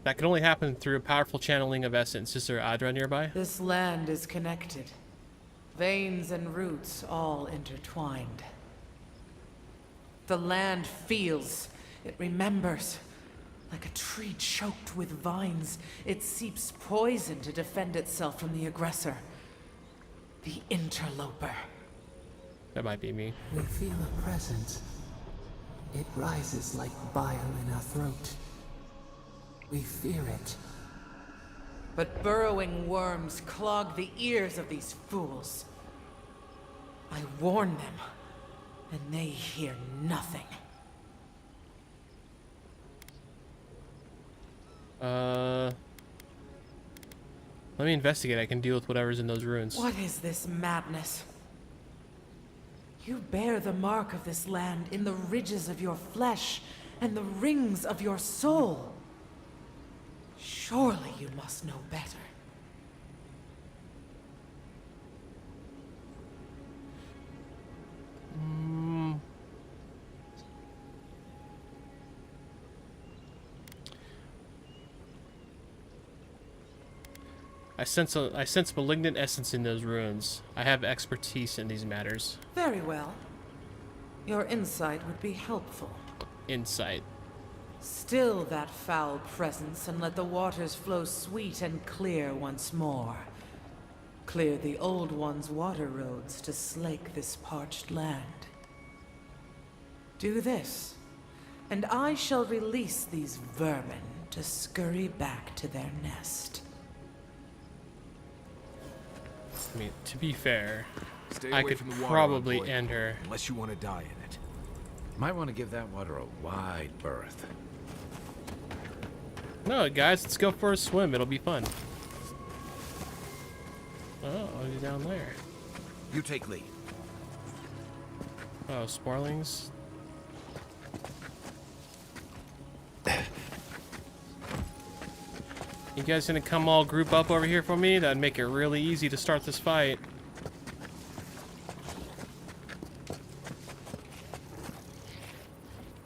That can only happen through a powerful channeling of essence. Is there Adra nearby? This land is connected. Veins and roots all intertwined. The land feels. It remembers. Like a tree choked with vines, it seeps poison to defend itself from the aggressor. The interloper. That might be me. We feel a presence. It rises like bile in our throat. We fear it. But burrowing worms clog the ears of these fools. I warn them, and they hear nothing. Let me investigate. I can deal with whatever's in those ruins. What is this madness? You bear the mark of this land in the ridges of your flesh and the rings of your soul. Surely you must know better. I sense malignant essence in those ruins. I have expertise in these matters. Very well. Your insight would be helpful. Insight. Still that foul presence and let the waters flow sweet and clear once more. Clear the old one's water roads to slake this parched land. Do this, and I shall release these vermin to scurry back to their nest. I mean, to be fair, Stay I away could from the water, probably boy, end her. unless you want to die in it. Might want to give that water a wide berth. No, guys, let's go for a swim. It'll be fun. Oh, he's down there. You take lead. Oh, Sparlings. You guys gonna come all group up over here for me? That'd make it really easy to start this fight.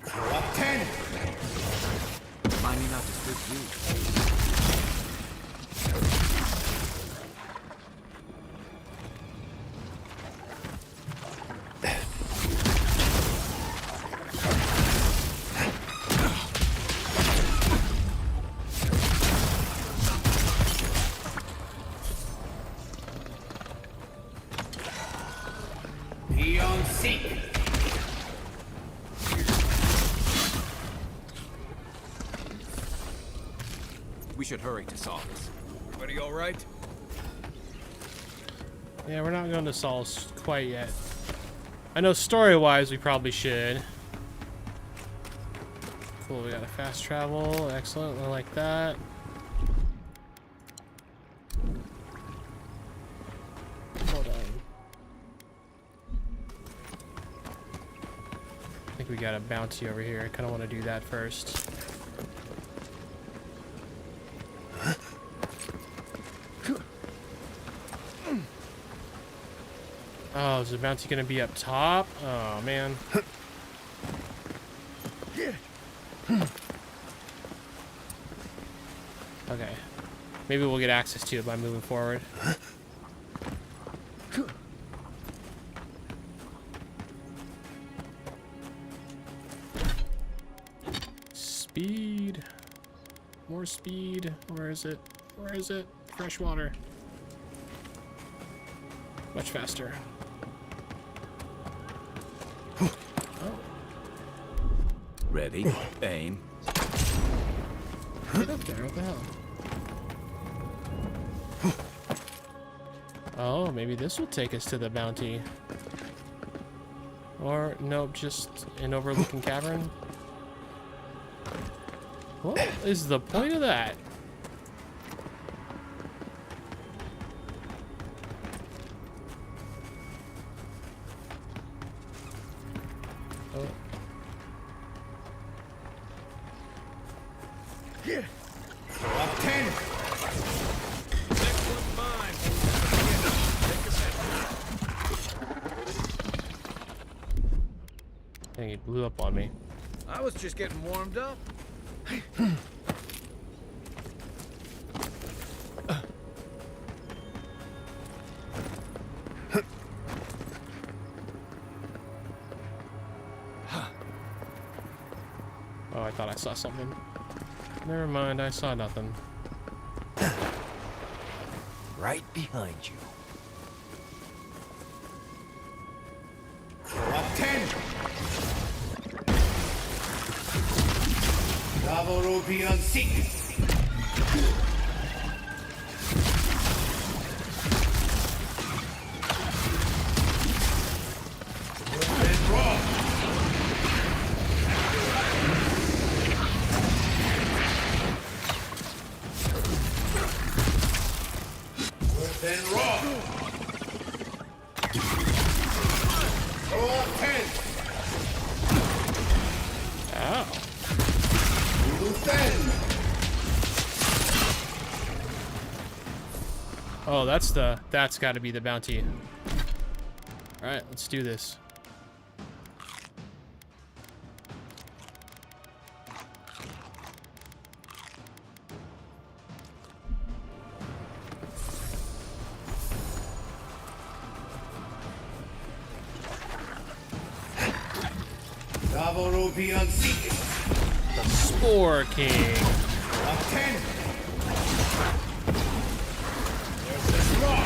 Up 10! Mind me not to split you. Beyond seek! We should hurry to solve this. Everybody all right? Yeah, we're not going to Sol's quite yet. I know story-wise we probably should. Cool, we got a fast travel. Excellent, I like that. Hold on. I think we got a bounty over here. I kind of want to do that first. Oh, is the bounty gonna be up top? Oh man. Okay. Maybe we'll get access to it by moving forward. Speed. More speed. Where is it? Where is it? Fresh water. Much faster. Ready, aim. Get up there, what the hell? Oh, maybe this will take us to the bounty. Or, nope, just an overlooking cavern. What is the point of that? Oh. Up 10! Next one's mine. Dang, it blew up on me. I was just getting warmed up. thought I saw something. Never mind, I saw nothing. Right behind you. Up 10! Galawains Tusks! Then raw. Go up 10. Ow. Loose end. Oh, that's got to be the bounty. All right, let's do this. Galawains Tusks. The Spore King. Up 10. There's this raw.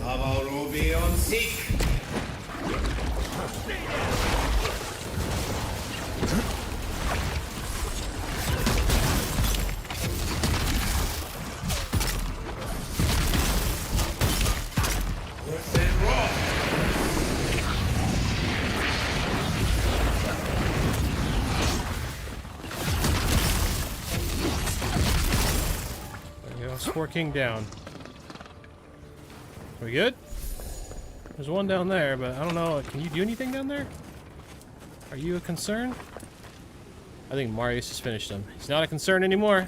Galawains Tusks. Then raw. There you go, Spore King down. We good? There's one down there, but I don't know. Can you do anything down there? Are you a concern? I think Marius has finished him. He's not a concern anymore.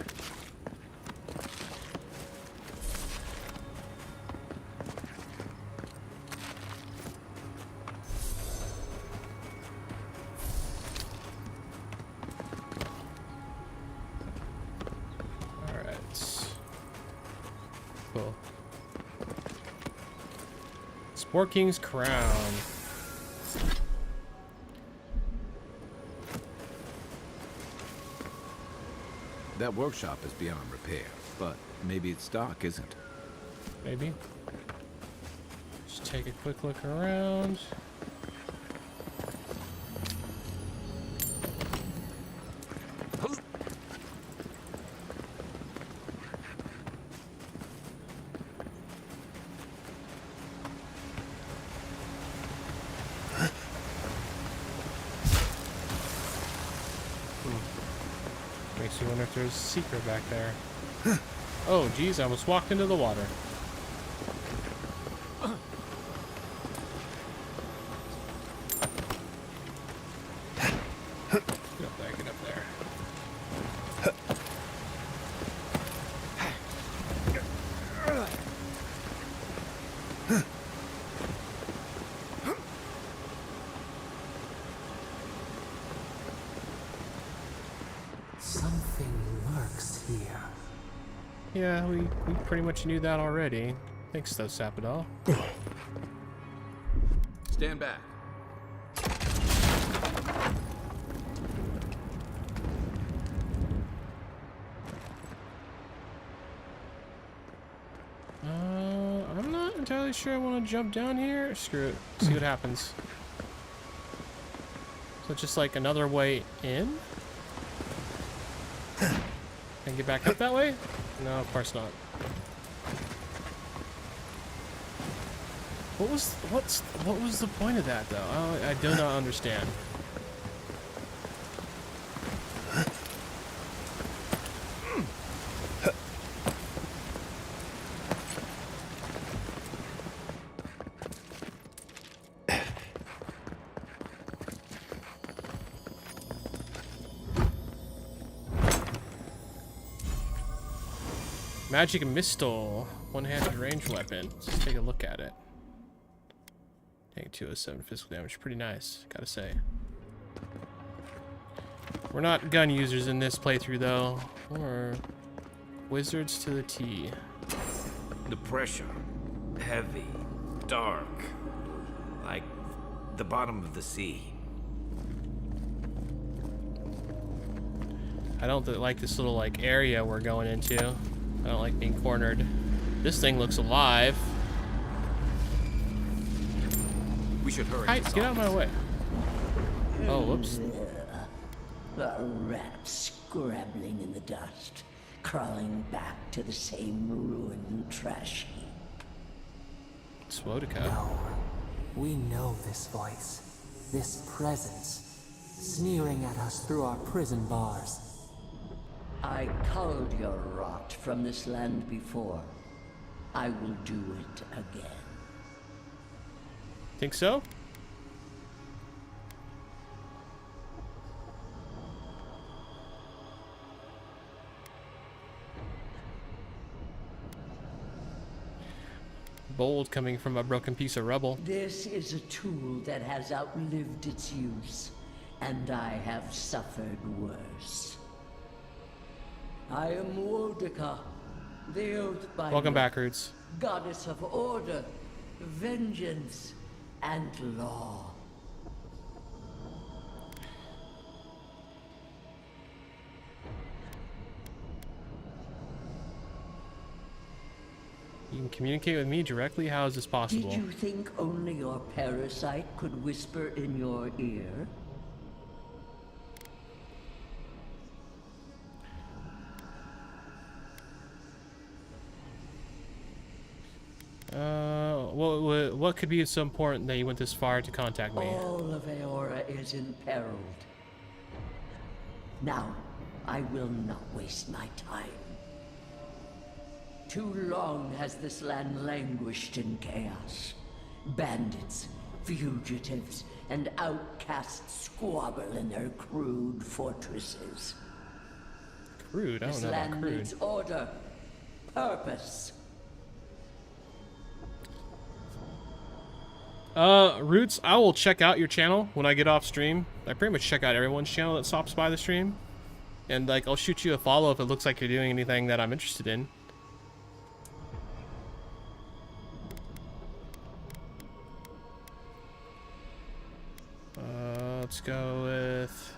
Alright. Cool. Spore King's crown. That workshop is beyond repair, but maybe its stock isn't. Maybe. Just take a quick look around. Makes you wonder if there's a secret back there. Oh, geez, I almost walked into the water. Get up there, get up there. Something lurks here. Yeah, we pretty much knew that already. Thanks, though, Sapadal. Stand back. I'm not entirely sure I want to jump down here. Screw it. See what happens. So just like another way in? And get back up that way? No, of course not. What was the point of that though? I do not understand. Magic Mistol. One-handed ranged weapon. Let's just take a look at it. Take 207 physical damage. Pretty nice, gotta say. We're not gun users in this playthrough, though. We're wizards to the T. The pressure. Heavy. Dark. Like the bottom of the sea. I don't like this little like area we're going into. I don't like being cornered. This thing looks alive. We should hurry. Heights, get out of my way. Oh, whoops. A rat scrabbling in the dust, crawling back to the same ruined trash heap. Swodica. No, we know this voice, this presence, sneering at us through our prison bars. I culled your rot from this land before. I will do it again. Think so? Bold coming from a broken piece of rubble. This is a tool that has outlived its use, and I have suffered worse. I am Wodica, the Oathbinder. Welcome back, Roots. Goddess of order, vengeance, and law. You can communicate with me directly. How is this possible? Did you think only your parasite could whisper in your ear? What could be so important that you went this far to contact me? All of Eora is imperiled. Now, I will not waste my time. Too long has this land languished in chaos. Bandits, fugitives, and outcasts squabble in their crude fortresses. Crude? I don't This know about land crude. needs order, purpose. Roots, I will check out your channel when I get off stream. I pretty much check out everyone's channel that stops by the stream. And, like, I'll shoot you a follow if it looks like you're doing anything that I'm interested in. Let's go with...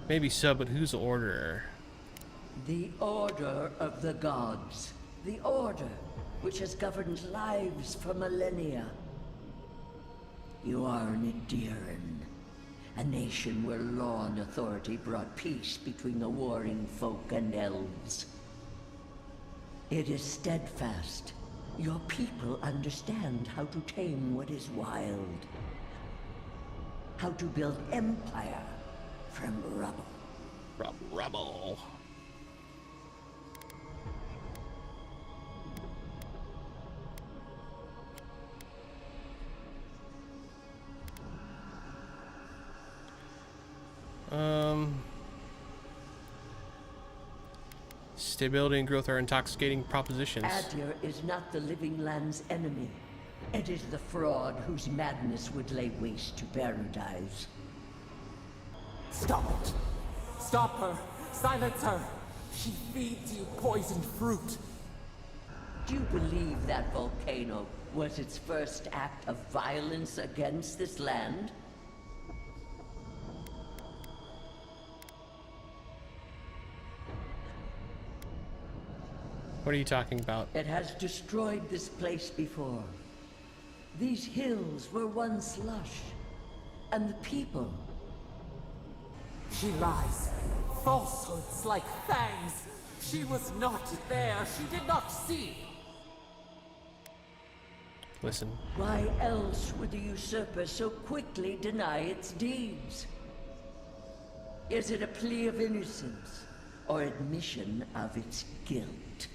Maybe so, but who's order? The Order of the Gods. The Order, which has governed lives for millennia. You are an Ediran, a nation where law and authority brought peace between the warring folk and elves. It is steadfast. Your people understand how to tame what is wild. How to build empire from rubble. Rubble. Stability and growth are intoxicating propositions. Adir is not the living land's enemy. It is the fraud whose madness would lay waste to paradise. Stop it! Stop her! Silence her! She feeds you poisoned fruit! Do you believe that volcano was its first act of violence against this land? What are you talking about? It has destroyed this place before. These hills were once lush, and the people. She lies. Falsehoods like fangs. She was not there. She did not see. Listen. Why else would the usurper so quickly deny its deeds? Is it a plea of innocence, or admission of its guilt?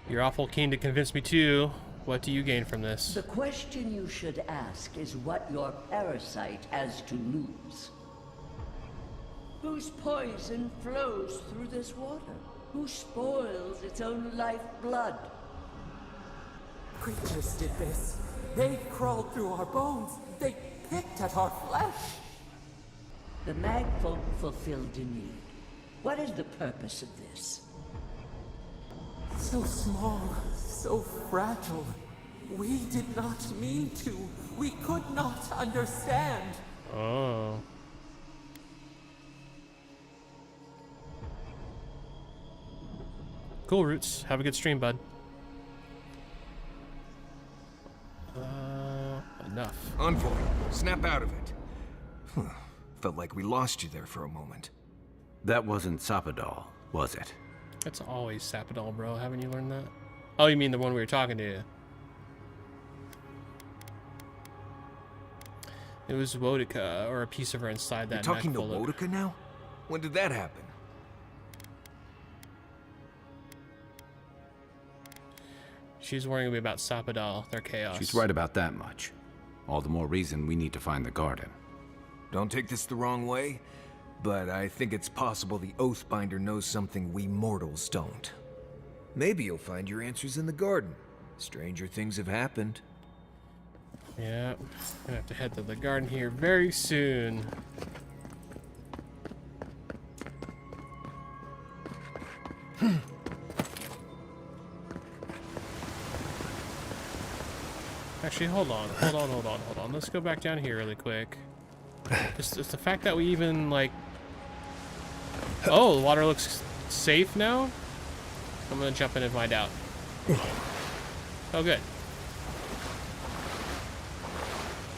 You're awful keen to convince me too. What do you gain from this? The question you should ask is what your parasite has to lose. Whose poison flows through this water? Who spoils its own lifeblood? Creatures did this. They crawled through our bones. They picked at our flesh. The Magfolk fulfilled a need. What is the purpose of this? So small, so fragile. We did not mean to. We could not understand. Oh. Cool, Roots. Have a good stream, bud. Enough. Envoy, snap out of it. Felt like we lost you there for a moment. That wasn't Sapadal, was it? That's always Sapadal, bro. Haven't you learned that? Oh, you mean the one we were talking to? It was Wodica, or a piece of her inside that. You're talking to Magfolk. Wodica now? When did that happen? She's worrying me about Sapadal, their chaos. She's right about that much. All the more reason we need to find the garden. Don't take this the wrong way, but I think it's possible the Oathbinder knows something we mortals don't. Maybe you'll find your answers in the garden. Stranger things have happened. Yeah, gonna have to head to the garden here very soon. Actually, hold on. Let's go back down here really quick. Just the fact that we even, like... Oh, the water looks safe now? I'm gonna jump in and find out. Oh, good.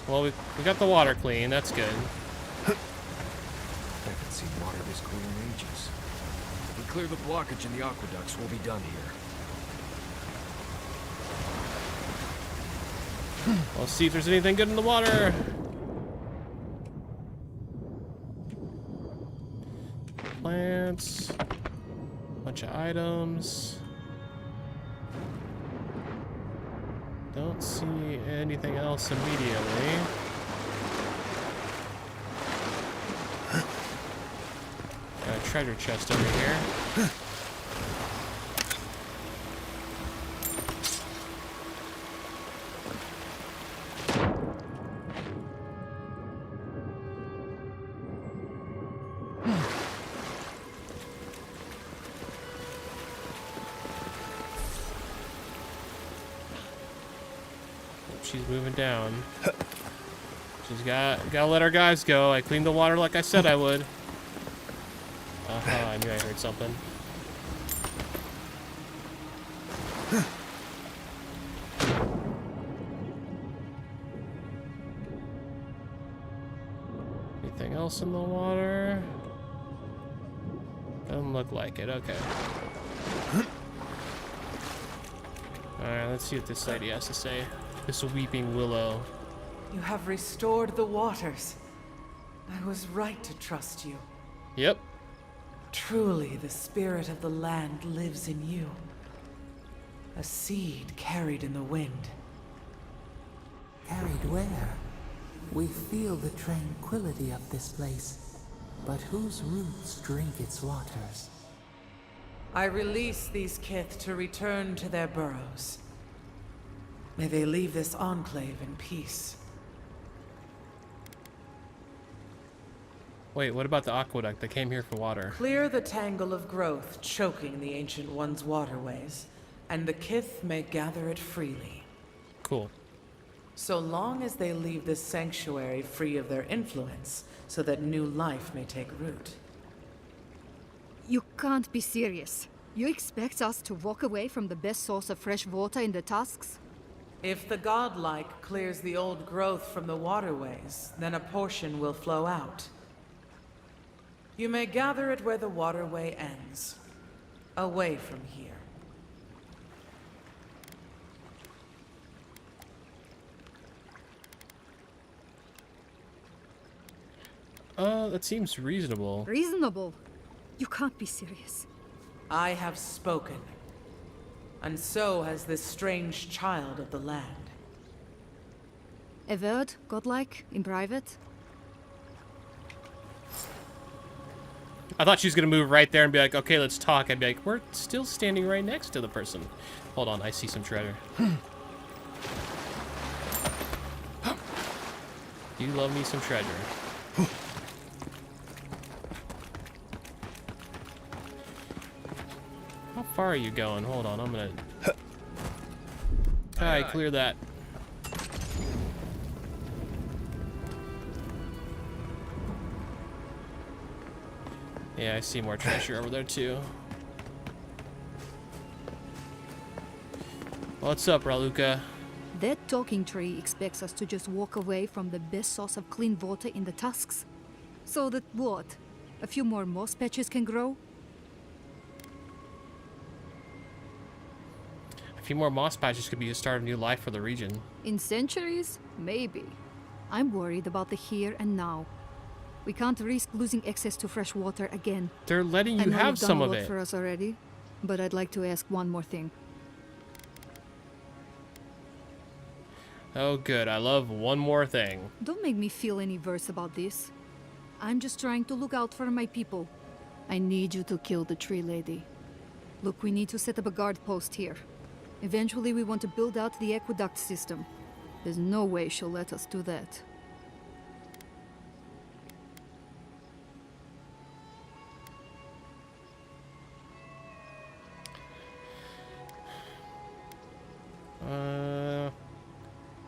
Well, we got the water clean. That's good. I haven't seen water this clear in ages. If we clear the blockage in the aqueducts, we'll be done here. Let's see if there's anything good in the water. Plants. Bunch of items. Don't see anything else immediately. Got a treasure chest over here. She's moving down. She's gotta let our guys go. I cleaned the water like I said I would. I knew I heard something. Anything else in the water? Doesn't look like it. Okay. Alright, let's see what this lady has to say. This weeping willow. You have restored the waters. I was right to trust you. Yep. Truly, the spirit of the land lives in you. A seed carried in the wind. Carried where? We feel the tranquility of this place, but whose roots drink its waters? I release these kith to return to their burrows. May they leave this enclave in peace. Wait, what about the aqueduct that came here for water? Clear the tangle of growth choking the Ancient One's waterways, and the kith may gather it freely. Cool. So long as they leave this sanctuary free of their influence, so that new life may take root. You can't be serious. You expect us to walk away from the best source of fresh water in the Tusks? If the godlike clears the old growth from the waterways, then a portion will flow out. You may gather it where the waterway ends, away from here. That seems reasonable. Reasonable? You can't be serious. I have spoken. And so has this strange child of the land. Avowed, godlike, in private. I thought she was gonna move right there and be like, okay, let's talk. I'd be like, we're still standing right next to the person. Hold on, I see some treasure. You love me some treasure. How far are you going? Hold on, I'm gonna... Alright, clear that. Yeah, I see more treasure over there too. What's up, Raluca? That talking tree expects us to just walk away from the best source of clean water in the Tusks. So that what? A few more moss patches can grow? A few more moss patches could be the start of new life for the region. In centuries? Maybe. I'm worried about the here and now. We can't risk losing access to fresh water again. They're letting I you know have you've done some a of lot it. for us already, but I'd like to ask one more thing. Oh good, I love one more thing. Don't make me feel any worse about this. I'm just trying to look out for my people. I need you to kill the tree lady. Look, we need to set up a guard post here. Eventually we want to build out the aqueduct system. There's no way she'll let us do that.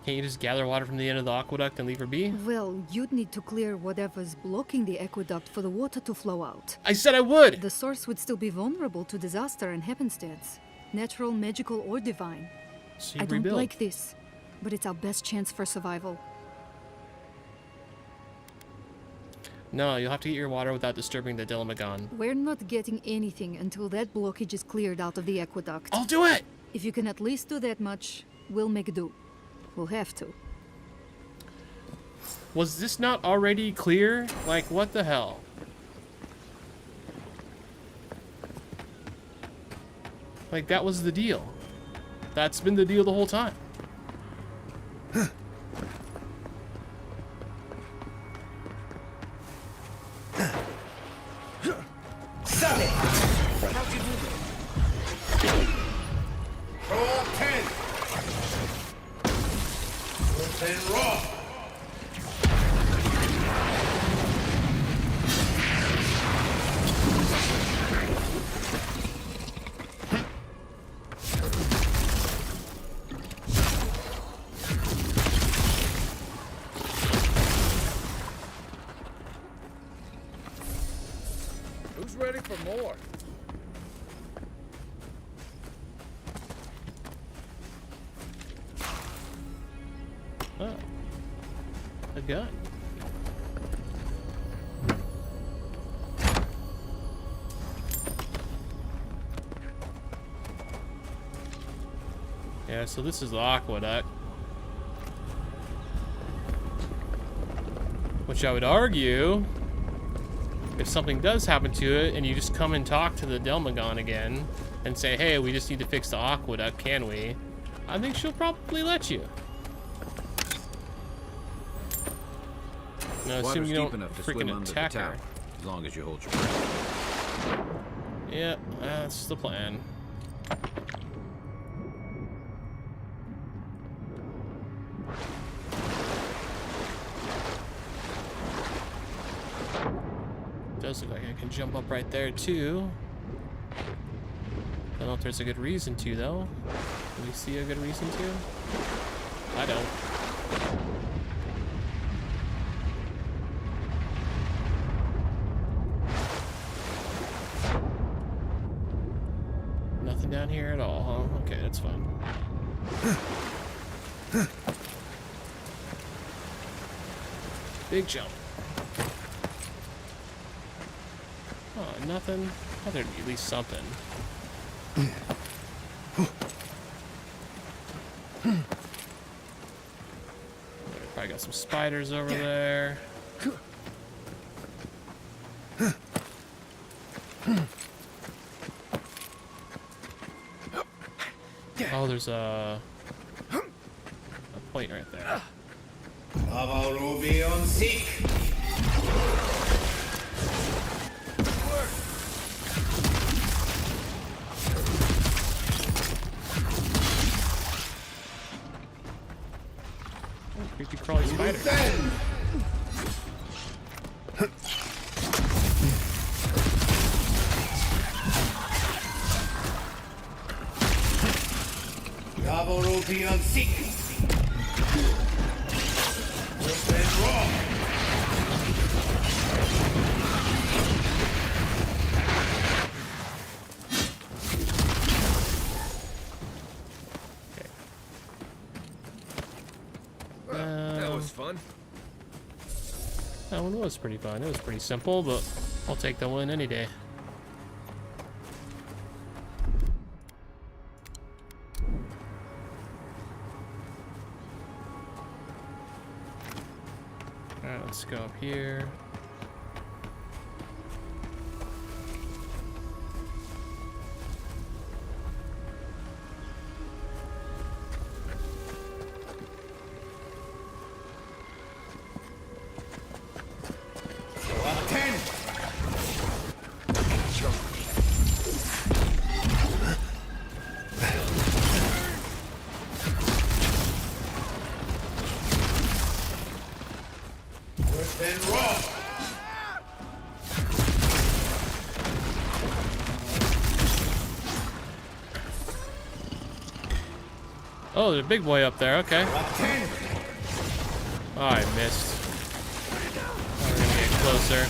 Can't you just gather water from the end of the aqueduct and leave her be? Well, you'd need to clear whatever's blocking the aqueduct for the water to flow out. I said I would! The source would still be vulnerable to disaster and happenstance. Natural, magical, or divine. So you I don't rebuild. like this, but it's our best chance for survival. No, you'll have to get your water without disturbing the Dilmagon. We're not getting anything until that blockage is cleared out of the aqueduct. I'll do it! If you can at least do that much, we'll make do. We'll have to. Was this not already clear? Like, what the hell? Like, that was the deal. That's been the deal the whole time. Roll 10. And raw. Who's ready for more? Oh. A gun. Yeah, so this is the aqueduct. Which I would argue, if something does happen to it and you just come and talk to the Delmagon again and say, hey, we just need to fix the aqueduct, can we? I think she'll probably let you. No, assume Water's you deep don't enough to swim freaking under the attack tower, her. as long as you hold your breath. Yeah, that's the plan. Does look like I can jump up right there too. Don't know if there's a good reason to though. Do we see a good reason to? I don't. Nothing down here at all, huh? Okay, that's fine. Big jump. Oh, nothing. Oh, there'd be at least something. Probably got some spiders over there. Oh, there's a point right there. Oh, creepy crawly spider. That was fun. That one was pretty fun. It was pretty simple, but I'll take the win any day. Alright, let's go up here. Oh, there's a big boy up there. Okay. Oh, I missed. Oh, we're gonna get closer.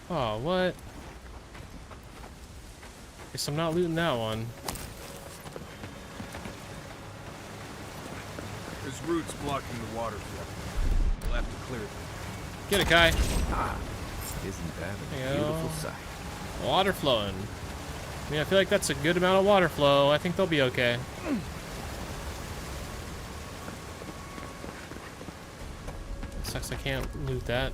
Oh, what? Guess I'm not looting that one. There's roots blocking the water flow. We'll have to clear them. Get it, Kai. Ah, isn't that a There you beautiful go. sight? Water flowing. I mean, I feel like that's a good amount of water flow. I think they'll be okay. Sucks I can't loot that.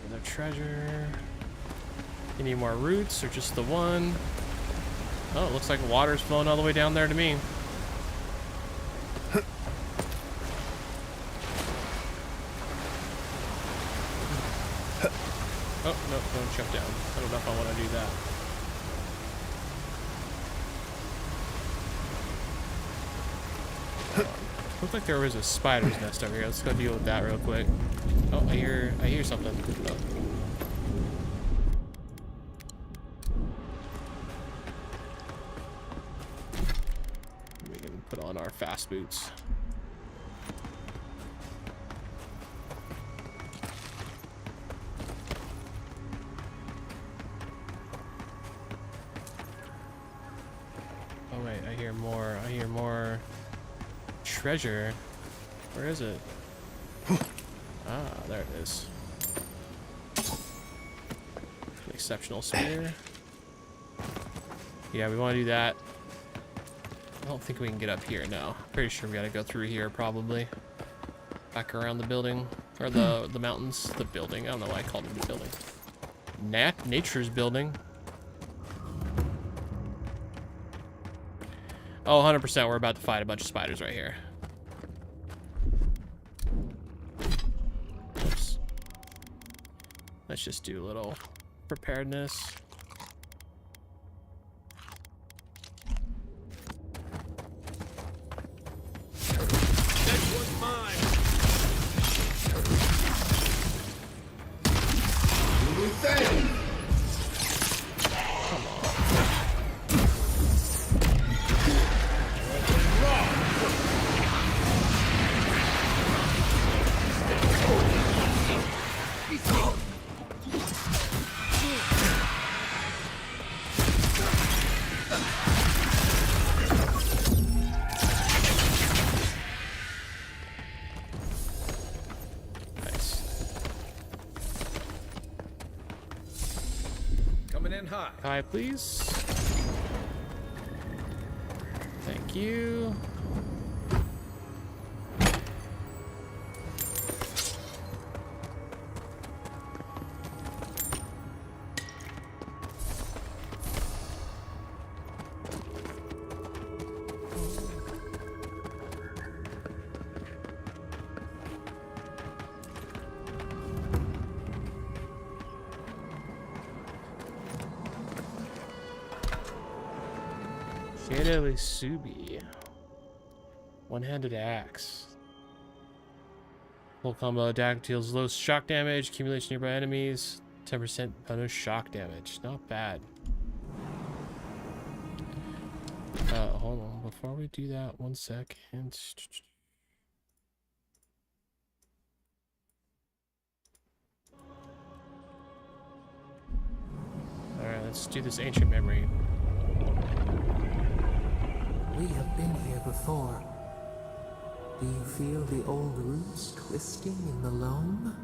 Another treasure. You need more roots or just the one? Oh, it looks like water's flowing all the way down there to me. Oh, no, don't jump down. I don't know if I want to do that. Looked like there was a spider's nest over here. Let's go deal with that real quick. Oh, I hear something. Oh. We can put on our fast boots. Oh wait, I hear more. I hear more treasure. Where is it? Ah, there it is. An exceptional spear. Yeah, we want to do that. I don't think we can get up here now. Pretty sure we got to go through here probably. Back around the building. Or the mountains. The building. I don't know why I called it the building. Nature's building. Oh, 100% we're about to fight a bunch of spiders right here. Oops. Let's just do a little preparedness. Next one's mine. high. Hi, please. Thank you. Shadowly Subi. One-handed axe. Full combo attack deals low shock damage, accumulation nearby enemies, 10% bonus shock damage. Not bad. Hold on. Before we do that, 1 second. Alright, let's do this ancient memory. We have been here before. Do you feel the old roots twisting in the loam?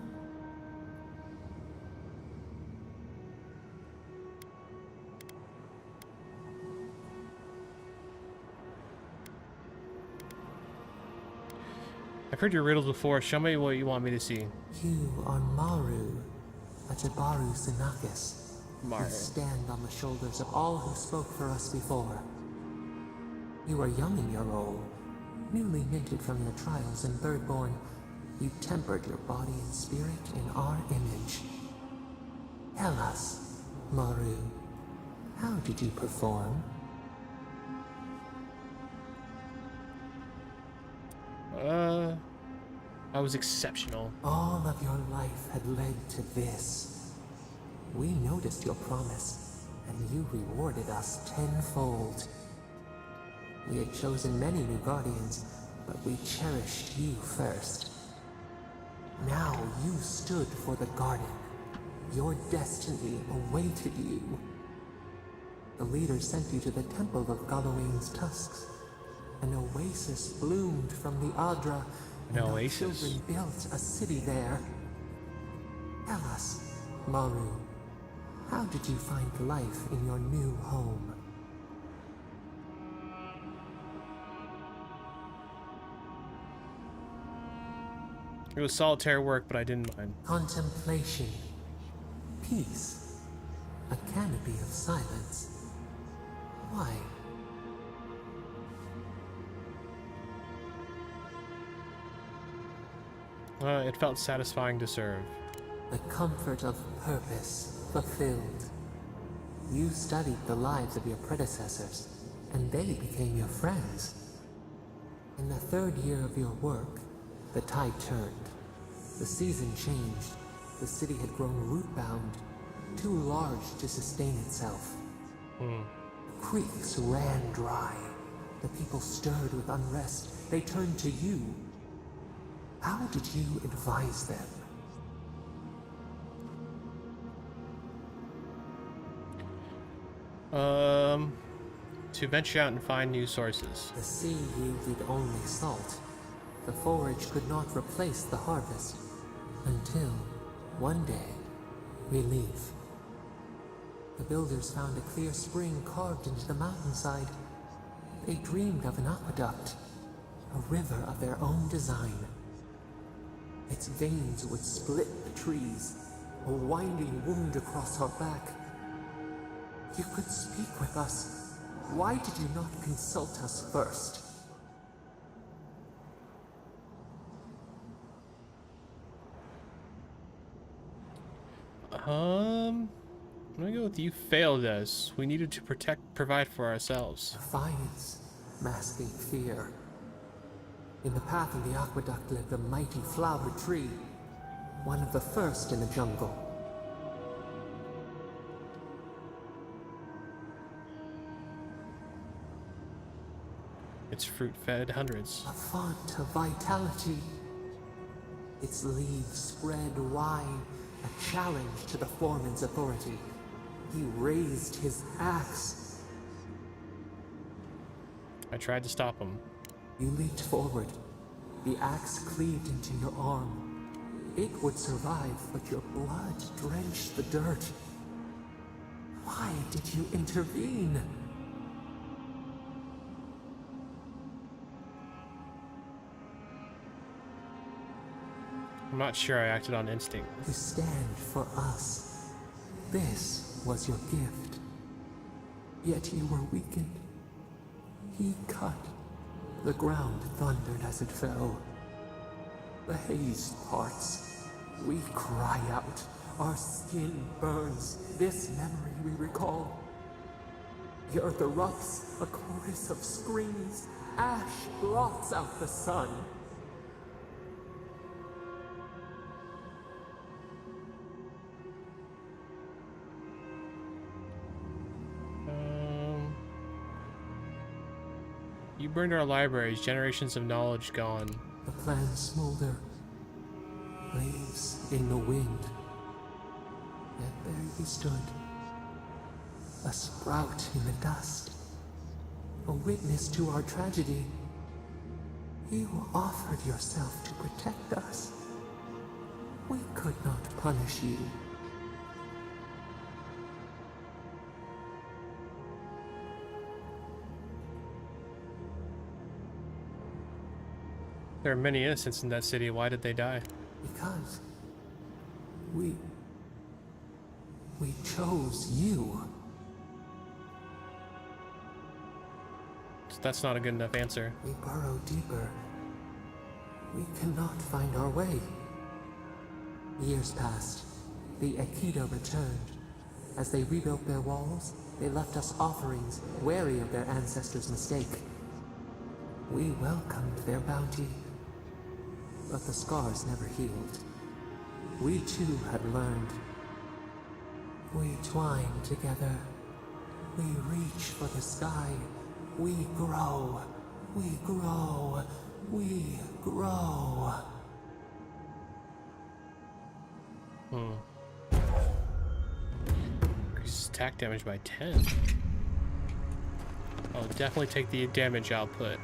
I've heard your riddles before. Show me what you want me to see. You are Maru, a Jabaru Sinakis. Maru. You stand on the shoulders of all who spoke for us before. You are young in your role, newly minted from your trials in Thirdborn. You tempered your body and spirit in our image. Tell us, Maru, how did you perform? I was exceptional. All of your life had led to this. We noticed your promise, and you rewarded us tenfold. We had chosen many new guardians, but we cherished you first. Now you stood for the garden. Your destiny awaited you. The leader sent you to the temple of Galawains Tusks. An oasis bloomed from the Adra, and our children built a city there. Tell us, Maru, how did you find life in your new home? It was solitary work, but I didn't mind. Contemplation. Peace. A canopy of silence. Why? It felt satisfying to serve. The comfort of purpose fulfilled. You studied the lives of your predecessors, and they became your friends. In the third year of your work, the tide turned. The season changed. The city had grown root-bound, too large to sustain itself. The creeks ran dry. The people stirred with unrest. They turned to you. How did you advise them? To venture out and find new sources. The sea yielded only salt. The forage could not replace the harvest. Until, one day, relief. The builders found a clear spring carved into the mountainside. They dreamed of an aqueduct, a river of their own design. Its veins would split the trees, a winding wound across our back. You could speak with us. Why did you not consult us first? I'm gonna go with you failed us. We needed to provide for ourselves. Defiance, masking fear. In the path of the aqueduct lived a mighty flower tree, one of the first in the jungle. Its fruit fed hundreds. A font of vitality. Its leaves spread wide, a challenge to the foreman's authority. He raised his axe. I tried to stop him. You leaped forward. The axe cleaved into your arm. It would survive, but your blood drenched the dirt. Why Why did you intervene? I'm not sure I acted on instinct. To stand for us. This was your gift. Yet you were weakened. He cut. The ground thundered as it fell. The haze parts. We cry out. Our skin burns. This memory we recall. The earth erupts. A chorus of screams. Ash blots out the sun. You burned our libraries, generations of knowledge gone. The plans smolder. Leaves in the wind. Yet there you stood. A sprout in the dust. A witness to our tragedy. You offered yourself to protect us. We could not punish you. There are many innocents in that city. Why did they die? Because we chose you. So that's not a good enough answer. We burrow deeper. We cannot find our way. Years passed. The Aikido returned. As they rebuilt their walls, they left us offerings, wary of their ancestors' mistake. We welcomed their bounty. But the scars never healed. We too had learned. We twine together. We reach for the sky. We grow. We grow. We grow. Increases attack damage by 10. I'll definitely take the damage output.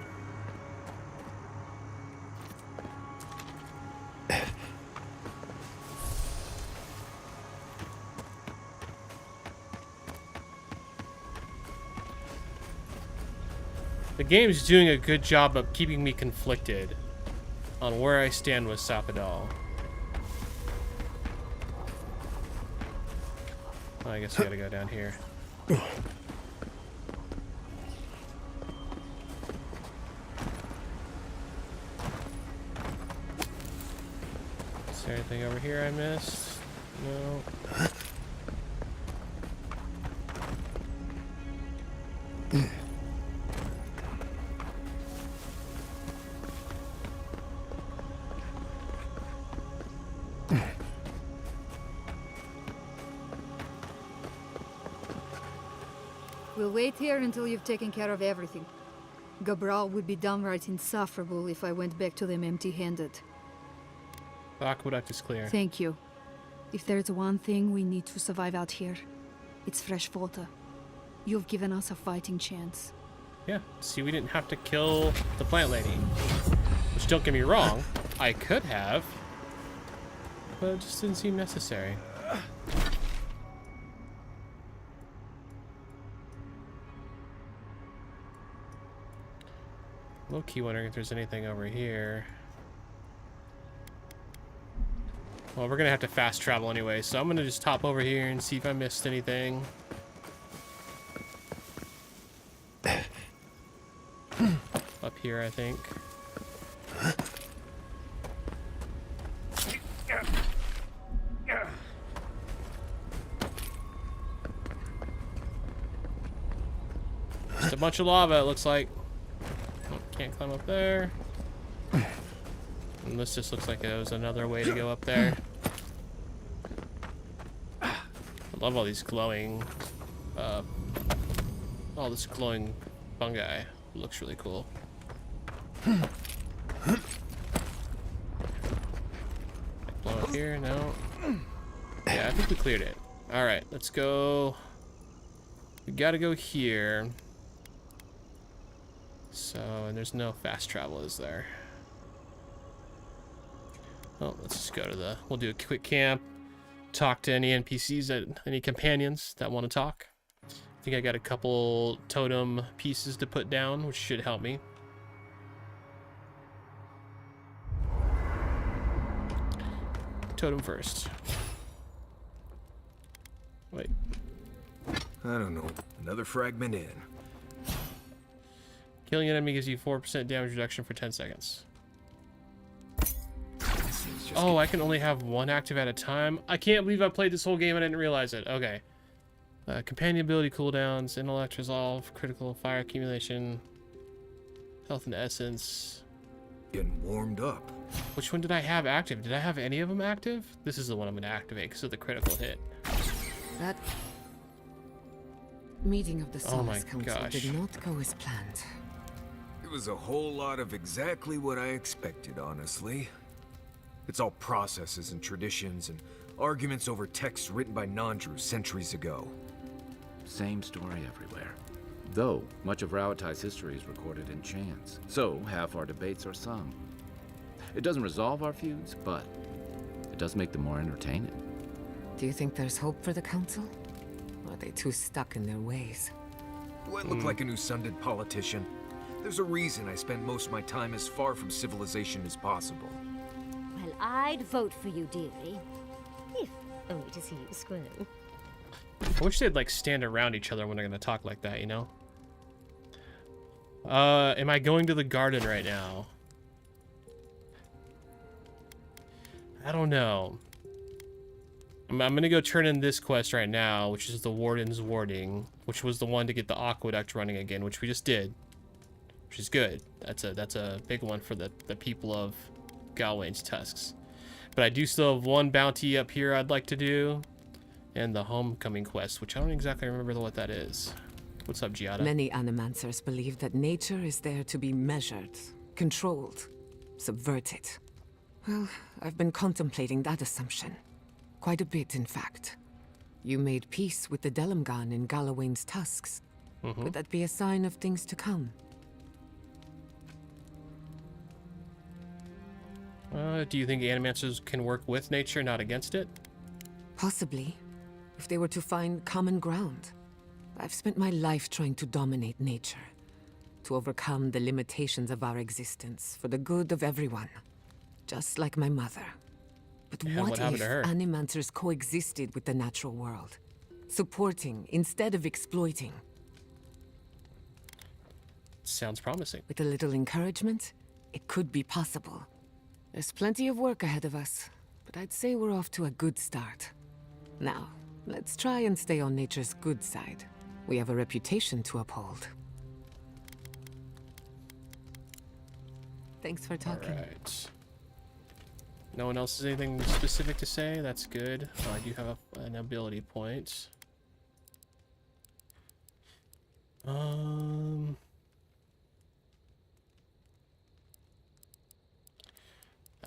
The game's doing a good job of keeping me conflicted on where I stand with Sapadal. I guess we gotta go down here. Is there anything over here I missed? No. We'll wait here until you've taken care of everything. Gabral would be downright insufferable if I went back to them empty-handed. The aqueduct is clear. Thank you. If there's one thing we need to survive out here, it's fresh water. You've given us a fighting chance. Yeah, see, we didn't have to kill the plant lady. Which, don't get me wrong, I could have. But it just didn't seem necessary. Low-key wondering if there's anything over here. Well, we're gonna have to fast travel anyway, so I'm gonna just hop over here and see if I missed anything. Up here, I think. Just a bunch of lava, it looks like. Can't climb up there. And this just looks like it was another way to go up there. I love all these glowing, all this glowing fungi. It looks really cool. Blow up here? No. Yeah, I think we cleared it. All right, let's go. We gotta go here. So, and there's no fast travel, is there? Well, let's just go to the... We'll do a quick camp. Talk to any NPCs, any companions that want to talk. I think I got a couple totem pieces to put down, which should help me. Totem first. Wait. I don't know. Another fragment in. Killing an enemy gives you 4% damage reduction for 10 seconds. Oh, I can only have one active at a time. I can't believe I played this whole game and I didn't realize it. Okay. Companion ability cooldowns, intellect resolve, critical fire accumulation, health and essence. Getting warmed up. Which one did I have active? Did I have any of them active? This is the one I'm going to activate because of the critical hit. That meeting of the Oh my Solace Council gosh. did not go as planned. It was a whole lot of exactly what I expected, honestly. It's all processes and traditions and arguments over texts written by non-Drew centuries ago. Same story everywhere. Though, much of Rauatai's history is recorded in chants, so half our debates are sung. It doesn't resolve our feuds, but it does make them more entertaining. Do you think there's hope for the Council? Or are they too stuck in their ways? Do I look like an Usundid politician? There's a reason I spend most of my time as far from civilization as possible. Well, I'd vote for you, dearie. If only to see you squirm. I wish they'd like stand around each other when they're going to talk like that, you know? Am I going to the garden right now? I don't know. I'm gonna go turn in this quest right now, which is the Warden's Warding, which was the one to get the aqueduct running again, which we just did, which is good. That's a big one for the people of Galawains Tusks. But I do still have one bounty up here I'd like to do, and the Homecoming quest, which I don't exactly remember what that is. What's up, Giada? Many animancers believe that nature is there to be measured, controlled, subverted. Well, I've been contemplating that assumption. Quite a bit, in fact. You made peace with the Delimgan in Galawains Tusks. Could that be a sign of things to come? Do you think animancers can work with nature, not against it? Possibly, if they were to find common ground. I've spent my life trying to dominate nature, to overcome the limitations of our existence for the good of everyone. Just like my mother. But Yeah, what what happened if to her? animancers coexisted with the natural world? Supporting instead of exploiting. Sounds promising. With a little encouragement, it could be possible. There's plenty of work ahead of us, but I'd say we're off to a good start. Now, let's try and stay on nature's good side. We have a reputation to uphold. Thanks for talking. Alright. No one else has anything specific to say? That's good. Oh, I do have an ability point. I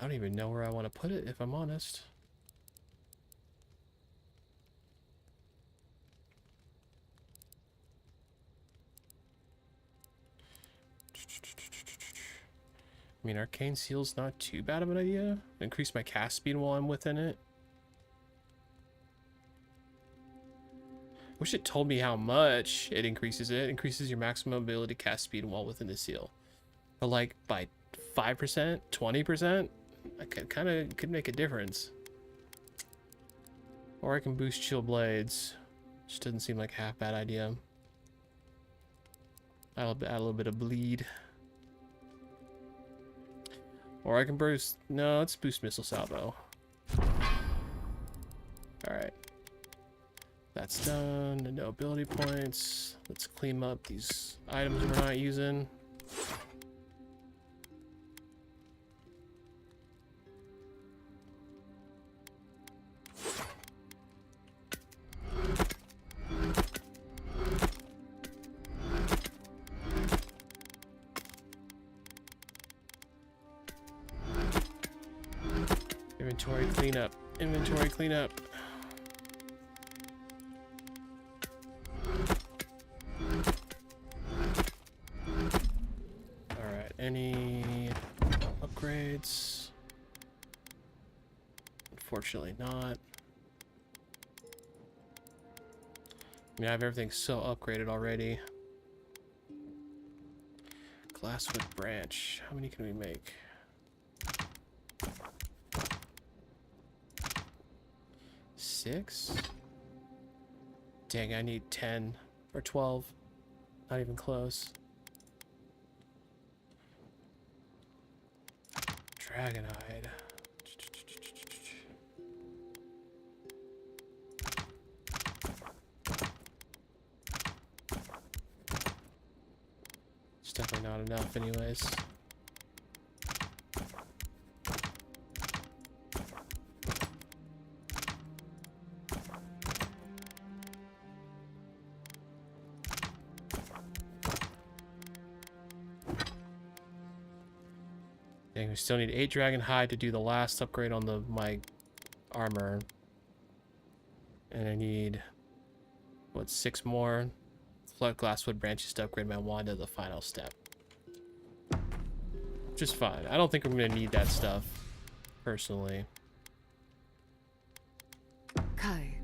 don't even know where I want to put it, if I'm honest. I mean, Arcane Seal's not too bad of an idea. Increase my cast speed while I'm within it. Wish it told me how much it increases it. It increases your maximum ability to cast speed while within the seal. But like by 5%, 20%, I could make a difference. Or I can boost chill blades. Which doesn't seem like a half bad idea. Add a little bit of bleed. Or I can boost... No, let's boost missile salvo. Alright. That's done. No ability points. Let's clean up these items we're not using. Inventory cleanup. Inventory cleanup. Alright, any upgrades? Unfortunately not. Yeah, I have everything so upgraded already. Glasswood branch. How many can we make? 6? Dang, I need 10 or 12. Not even close. Dragonhide. It's definitely not enough anyways. Dang, we still need 8 dragon hide to do the last upgrade on my armor. And I need, what, 6 more glasswood branches to upgrade my wand to the final step. Which is fine. I don't think I'm going to need that stuff, personally. Kai,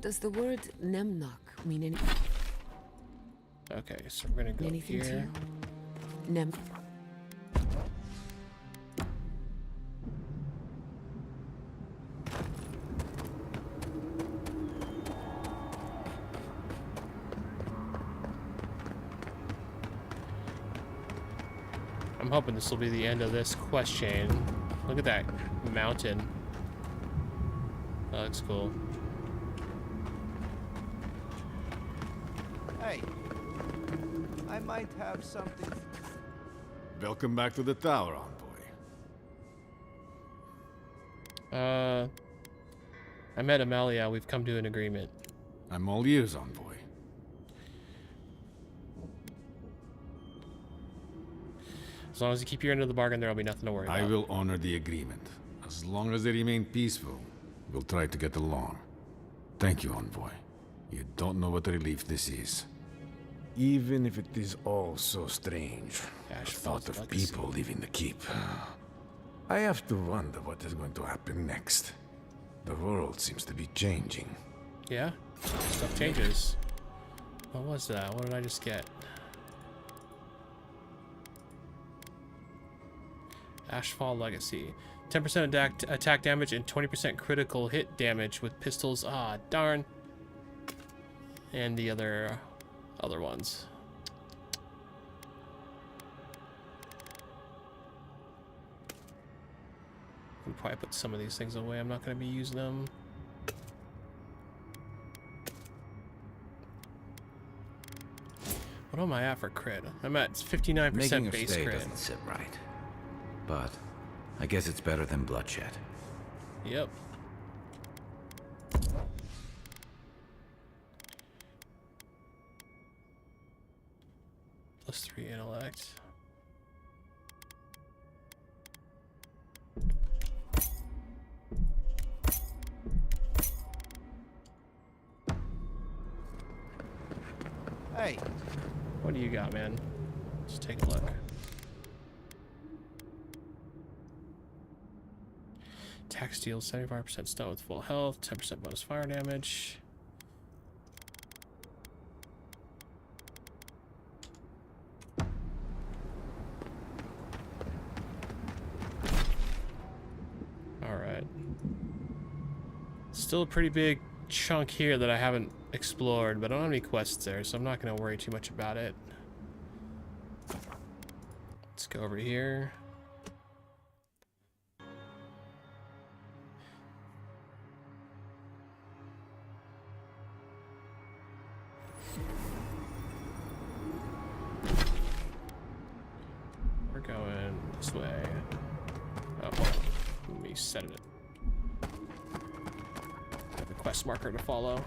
does the word Nemnok mean anything? Okay, so we're going to go here. Nem. I'm hoping this will be the end of this quest chain. Look at that mountain. That looks cool. Hey, I might have something. Welcome back to the tower, envoy. I met Amalia. We've come to an agreement. I'm all ears, envoy. As long as you keep your end of the bargain, there'll be nothing to worry about. I will honor the agreement. As long as they remain peaceful, we'll try to get along. Thank you, envoy. You don't know what a relief this is. Even if it is all so strange, the thought of people leaving the keep. I have to wonder what is going to happen next. The world seems to be changing. Yeah? Stuff changes. What was that? What did I just get? Ashfall Legacy. 10% attack damage and 20% critical hit damage with pistols. Ah, darn. And the other ones. I'll probably put some of these things away. I'm not going to be using them. What am I at for crit? I'm at 59% Making her base stay crit. doesn't sit right. But I guess it's better than bloodshed. Yep. +3 intellect. Hey. What do you got, man? Let's take a look. Attack steals 75% stun with full health, 10% bonus fire damage. Alright. Still a pretty big chunk here that I haven't explored, but I don't have any quests there, so I'm not going to worry too much about it. Let's go over here. We're going this way. Oh, let me set it. Have a quest marker to follow.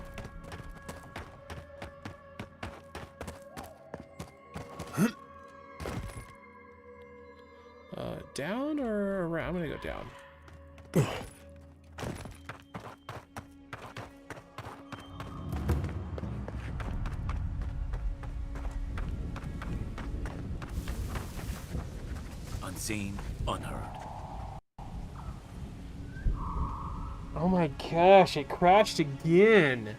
Down or around? I'm gonna go down. Unseen, unheard. Oh my gosh, it crashed again.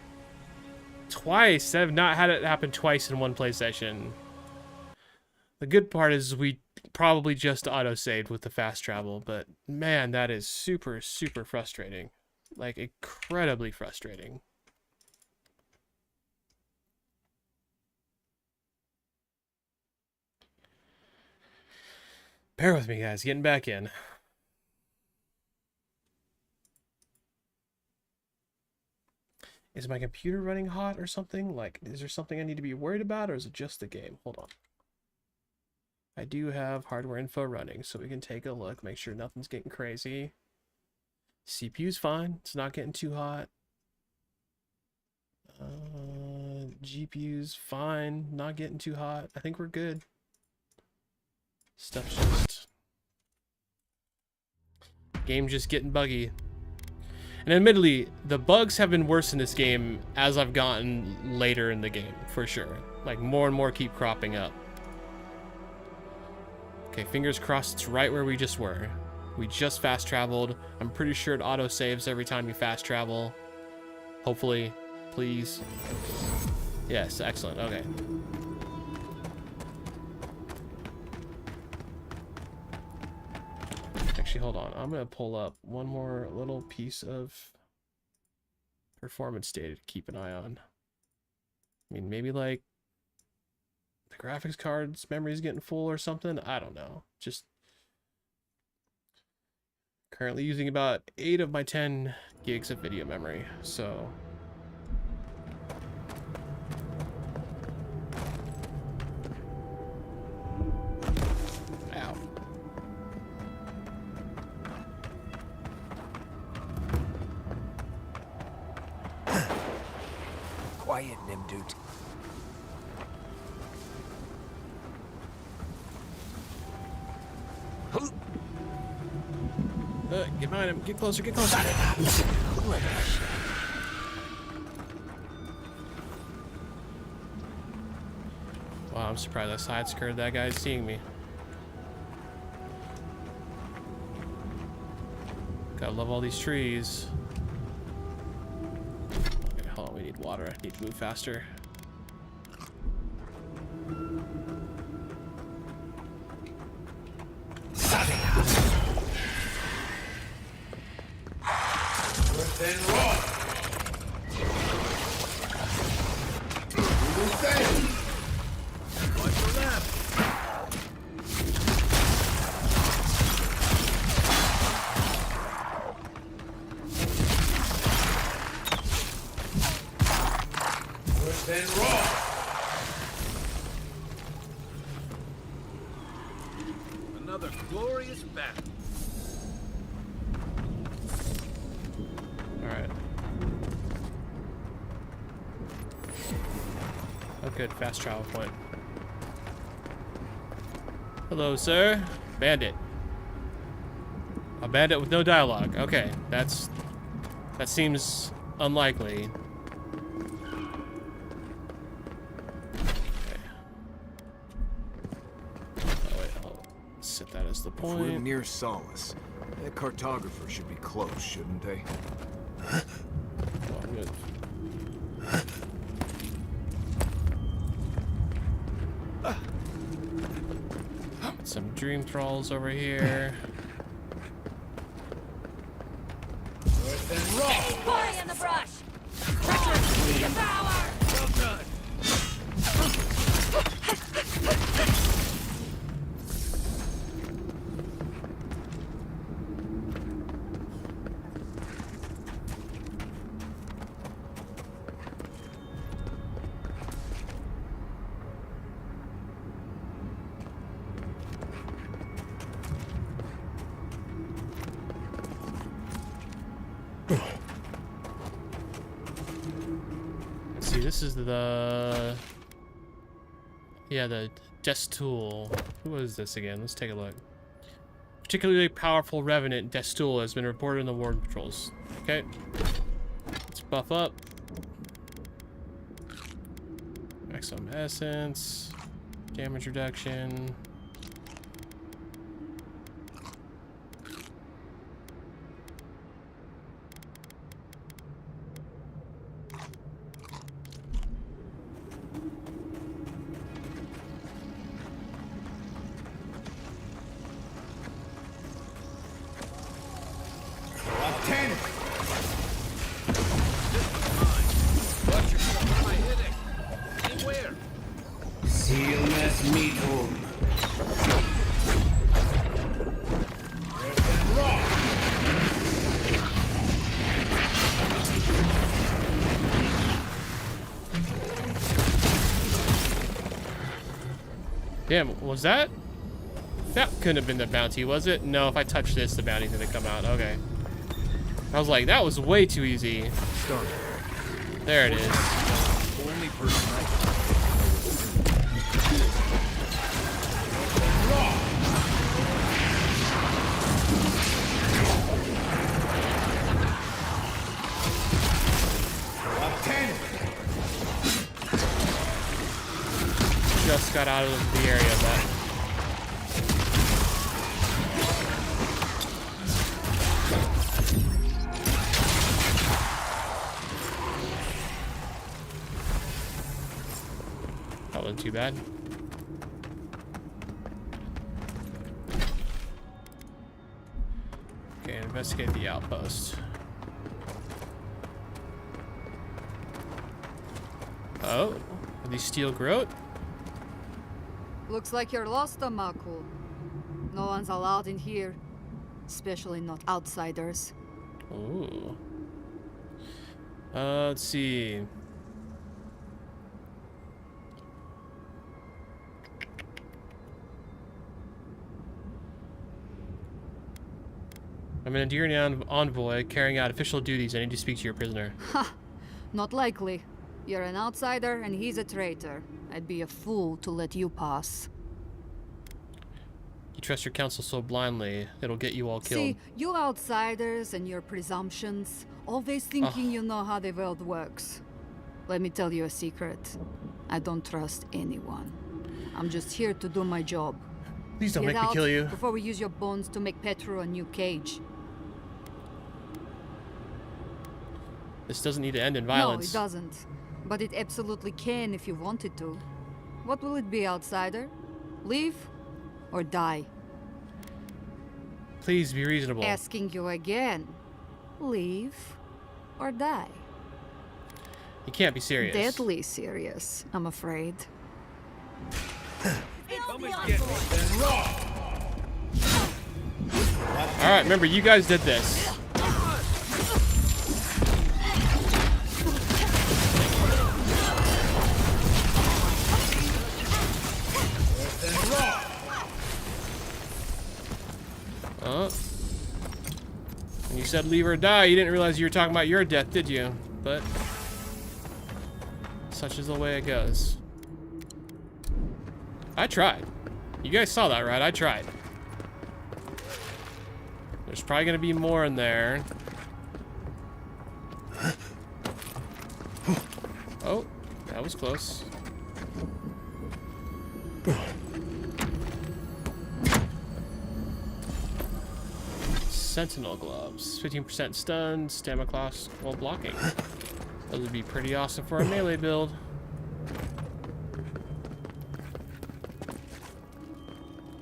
Twice. I've not had it happen twice in one play session. The good part is we probably just auto-saved with the fast travel, but man, that is super, super frustrating. Like, incredibly frustrating. Bear with me, guys. Getting back in. Is my computer running hot or something? Like, is there something I need to be worried about, or is it just the game? Hold on. I do have hardware info running, so we can take a look, make sure nothing's getting crazy. CPU's fine. It's not getting too hot. GPU's fine. Not getting too hot. I think we're good. Stuff's just... Game just getting buggy. And admittedly, the bugs have been worse in this game as I've gotten later in the game, for sure. Like, more and more keep cropping up. Okay, fingers crossed it's right where we just were. We just fast traveled. I'm pretty sure it auto-saves every time you fast travel. Hopefully. Please. Yes, excellent. Okay. Actually, hold on. I'm going to pull up one more little piece of performance data to keep an eye on. I mean, maybe like the graphics card's memory is getting full or something. I don't know. Just currently using about 8 of my 10 gigs of video memory. So Quiet, Nimdut. Get behind him. Get closer. Get closer. Wow, I'm surprised I side skirted that guy seeing me. Gotta love all these trees. Okay, hold on, we need water. I need to move faster. Another glorious battle. Alright. Oh good, fast travel point. Hello, sir. Bandit. A bandit with no dialogue. Okay, that seems unlikely. Okay. Oh wait, I'll set that as the If we're point. near Solace, that cartographer should be close, shouldn't they? Oh, I'm good. Some dream thralls over here. Body in the brush! Devour! Well done. Let's see, this is the... Yeah, the Destool. Who was this again? Let's take a look. Particularly powerful Revenant Destool has been reported in the Warden Patrols. Okay. Let's buff up. Maximum Essence. Damage reduction. Damn, was that? That couldn't have been the bounty, was it? No, if I touch this, the bounty's gonna come out. Okay. I was like, that was way too easy. There it is. Only person I Just got out of the area of that. That wasn't too bad. Okay, investigate the outpost. Oh, are these steel groat? Looks like you're lost, Amaku. No one's allowed in here. Especially not outsiders. Ooh. Let's see. I'm an enduring envoy carrying out official duties. I need to speak to your prisoner. Ha! Not likely. You're an outsider and he's a traitor. I'd be a fool to let you pass. You trust your counsel so blindly, it'll get you all killed. See, you outsiders and your presumptions, always thinking you know how the world works. Let me tell you a secret. I don't trust anyone. I'm just here to do my job. Please don't Get make me out kill you. before we use your bones to make Petru a new cage. This doesn't need to end in violence. No, it doesn't. But it absolutely can if you wanted to. What will it be, outsider? Leave or die? Please be reasonable. Asking you again. Leave or die? You can't be serious. Deadly serious, I'm afraid. Alright, remember, you guys did this. When you said leave or die, you didn't realize you were talking about your death, did you? But such is the way it goes. I tried. You guys saw that, right? I tried. There's probably gonna be more in there. Oh, that was close. Sentinel gloves. 15% stun, stamina class while blocking. Those would be pretty awesome for a melee build.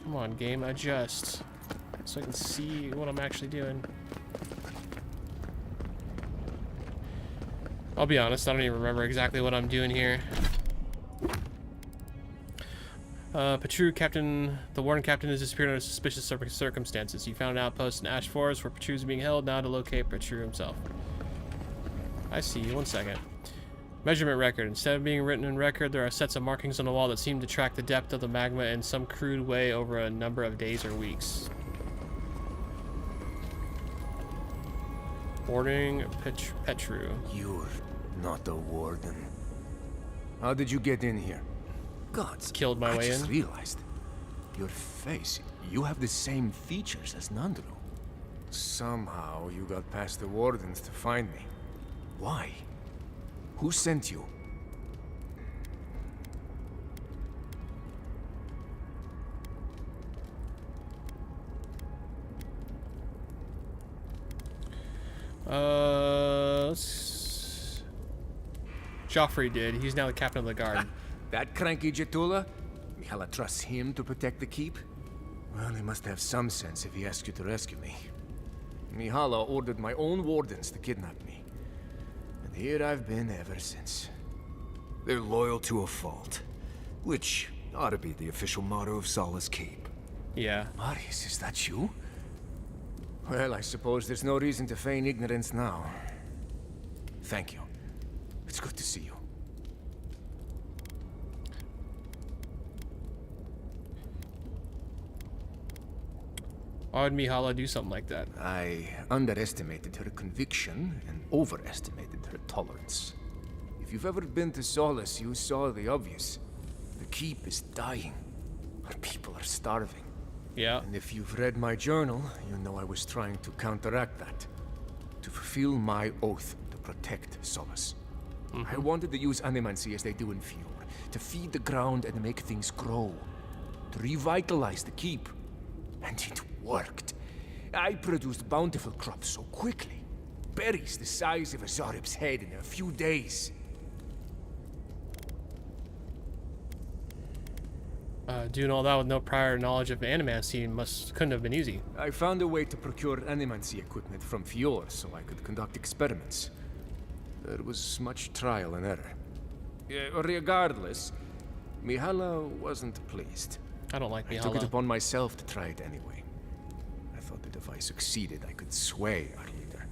Come on, game, adjust. So I can see what I'm actually doing. I'll be honest, I don't even remember exactly what I'm doing here. Petru Captain, the Warden Captain has disappeared under suspicious circumstances. You found an outpost in Ash Forest where Petru is being held, now to locate Petru himself. I see you, 1 second. Measurement record. Instead of being written in record, there are sets of markings on the wall that seem to track the depth of the magma in some crude way over a number of days or weeks. Boarding Petru. You're not the warden. How did you get in here? Gods, killed my way in. I just realized. Your face, you have the same features as Nandru. Somehow you got past the wardens to find me. Why? Who sent you? Joffrey did. He's now the captain of the guard. That cranky Jetula? Mihala trusts him to protect the keep? Well, he must have some sense if he asked you to rescue me. Mihala ordered my own wardens to kidnap me. And here I've been ever since. They're loyal to a fault. Which ought to be the official motto of Solace Keep. Yeah. Marius, is that you? Well, I suppose there's no reason to feign ignorance now. Thank you. It's good to see you. Why would Mihala do something like that? I underestimated her conviction and overestimated her tolerance. If you've ever been to Solace, you saw the obvious. The keep is dying. Our people are starving. Yeah. And if you've read my journal, you know I was trying to counteract that. To fulfill my oath to protect Solace. I wanted to use animancy as they do in Fjord. To feed the ground and make things grow. To revitalize the keep. And it worked. I produced bountiful crops so quickly. Berries the size of a Zarib's head in a few days. Doing all that with no prior knowledge of animancy couldn't have been easy. I found a way to procure animancy equipment from Fjord so I could conduct experiments. There was much trial and error. Regardless, Mihala wasn't pleased. I don't like Mihala. I took it upon myself to try it anyway. I thought that if I succeeded, I could sway our leader.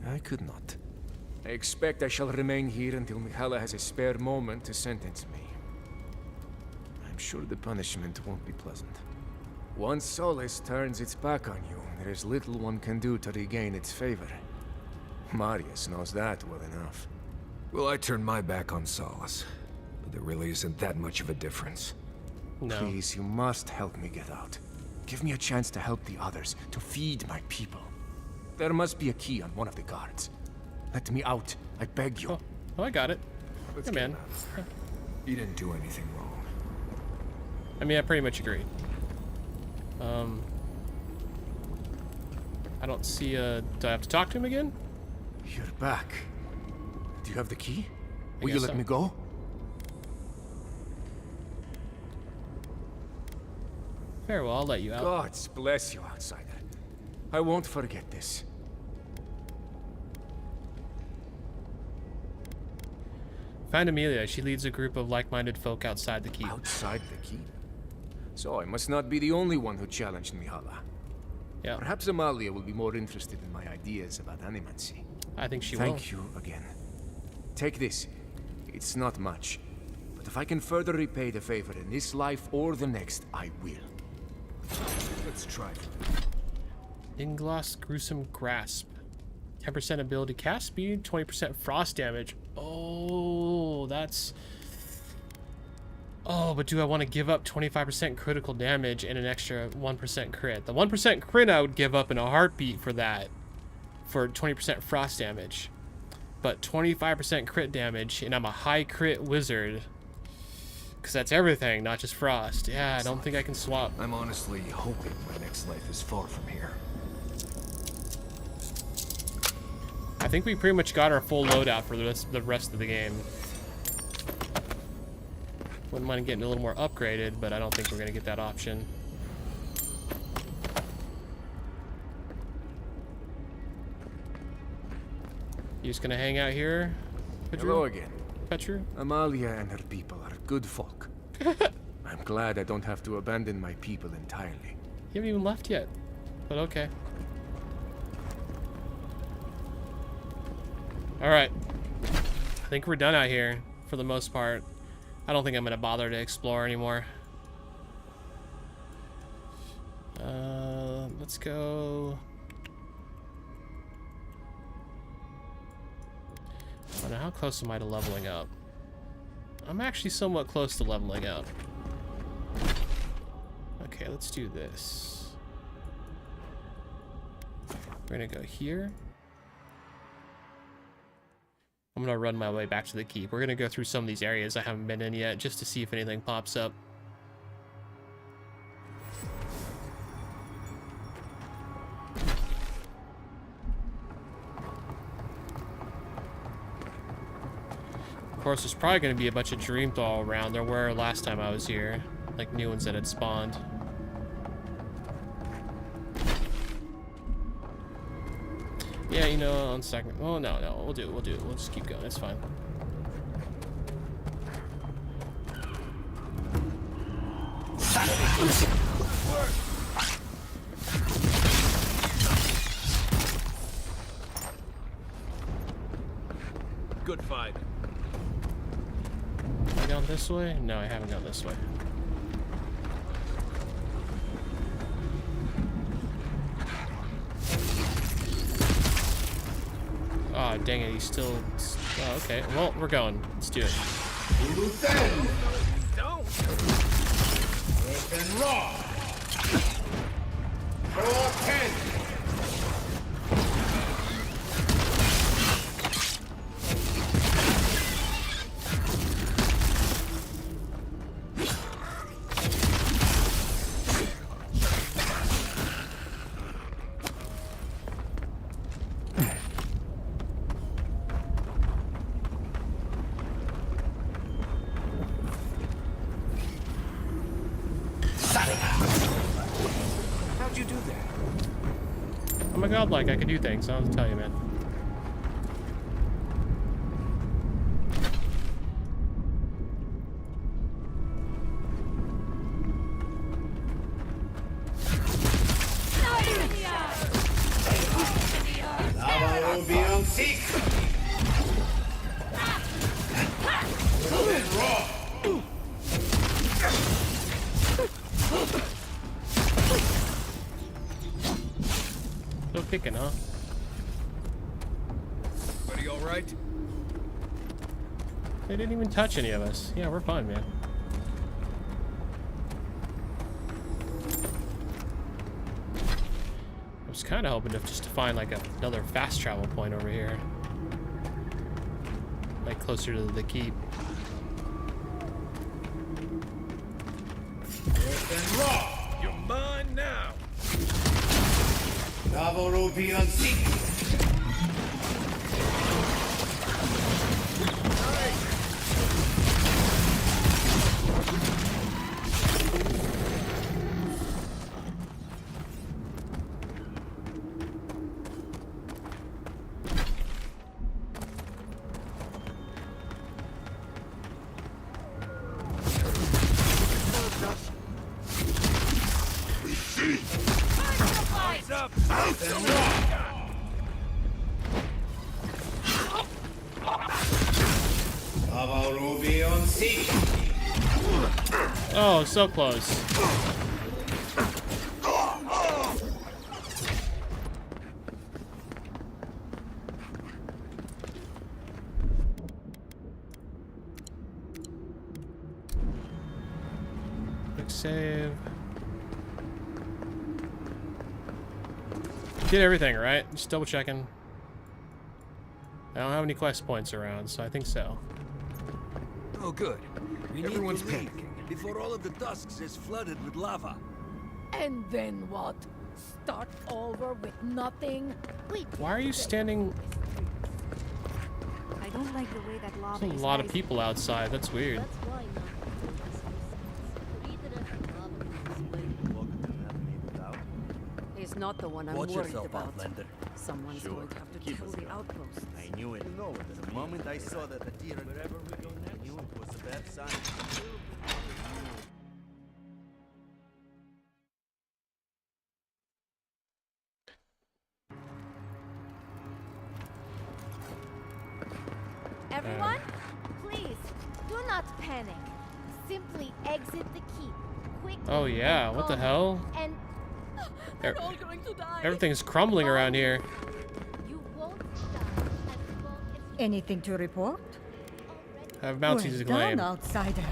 I could not. I expect I shall remain here until Mihala has a spare moment to sentence me. I'm sure the punishment won't be pleasant. Once Solace turns its back on you, there is little one can do to regain its favor. Marius knows that well enough. Well, I turned my back on Solace, but there really isn't that much of a difference. No. Please, you must help me get out. Give me a chance to help the others, to feed my people. There must be a key on one of the guards. Let me out, I beg you. Oh, I got it. Let's Hey, get man. him out of there. You didn't do anything wrong. I mean, I pretty much agree. I don't see, do I have to talk to him again? You're back. Do you have the key? I Will you guess let so. me go? Very well, I'll let you out. Gods bless you, outsider. I won't forget this. Find Amelia. She leads a group of like-minded folk outside the keep. Outside the keep? So I must not be the only one who challenged Mihala. Yeah. Perhaps Amalia will be more interested in my ideas about animancy. I think she will. Thank you again. Take this. It's not much. But if I can further repay the favor in this life or the next, I will. Let's try it. Ingloss Gruesome Grasp. 10% ability cast speed, 20% frost damage. Oh, that's... Oh, but do I want to give up 25% critical damage and an extra 1% crit? The 1% crit I would give up in a heartbeat for that. For 20% frost damage. But 25% crit damage, and I'm a high crit wizard. Because that's everything, not just frost. Yeah, I don't think I can swap. I'm honestly hoping my next life is far from here. I think we pretty much got our full loadout for the rest of the game. Wouldn't mind getting a little more upgraded, but I don't think we're going to get that option. You just going to hang out here? Pedro? Hello again. Petru? Amalia and her people are good folk. I'm glad I don't have to abandon my people entirely. You haven't even left yet, but okay. Alright. I think we're done out here, for the most part. I don't think I'm gonna bother to explore anymore. Let's go... I don't know, how close am I to leveling up? I'm actually somewhat close to leveling up. Okay, let's do this. We're gonna go here. I'm gonna run my way back to the keep. We're gonna go through some of these areas I haven't been in yet, just to see if anything pops up. Of course, there's probably gonna be a bunch of Dreamthal around. There were last time I was here, like new ones that had spawned. Yeah, you know, on second. Oh no, we'll do it. We'll just keep going. It's fine. Good fight. Have I gone this way? No, I haven't gone this way. Oh, dang it, he's still... Oh, okay. Well, we're going. Let's do it. Don't. Open raw. For 10. How'd you do that? I'm a godlike. I can do things. I'll tell you, man. Still kicking, huh? Everybody all right? They didn't even touch any of us. Yeah, we're fine, man. I was kind of hoping just to find like another fast travel point over here, like closer to the keep. You're mine now. Navarro beyond seek. Oh, so close. Quick save. Did everything, right? Just double checking. I don't have any quest points around, so I think so. Oh, good. Everyone's panicking. Before all of the Tusks is flooded with lava. And then what? Start over with nothing? Wait. Why are you standing? I don't like the way that lava There's a lot of people outside. That's weird. He's not the one I'm Watch worried yourself, about. Outlander. Someone's Sure. going to have to Keep kill us the going. outposts. I knew it. You know it. The moment I saw that the deer wherever we go next, I knew it was a bad sign. Everyone, please, do not panic. Simply exit the keep quickly. Oh yeah, what the hell? And We're all going to die. Everything's crumbling around here. you won't die as long as Anything to report? I have bounties to claim. Done, outsider.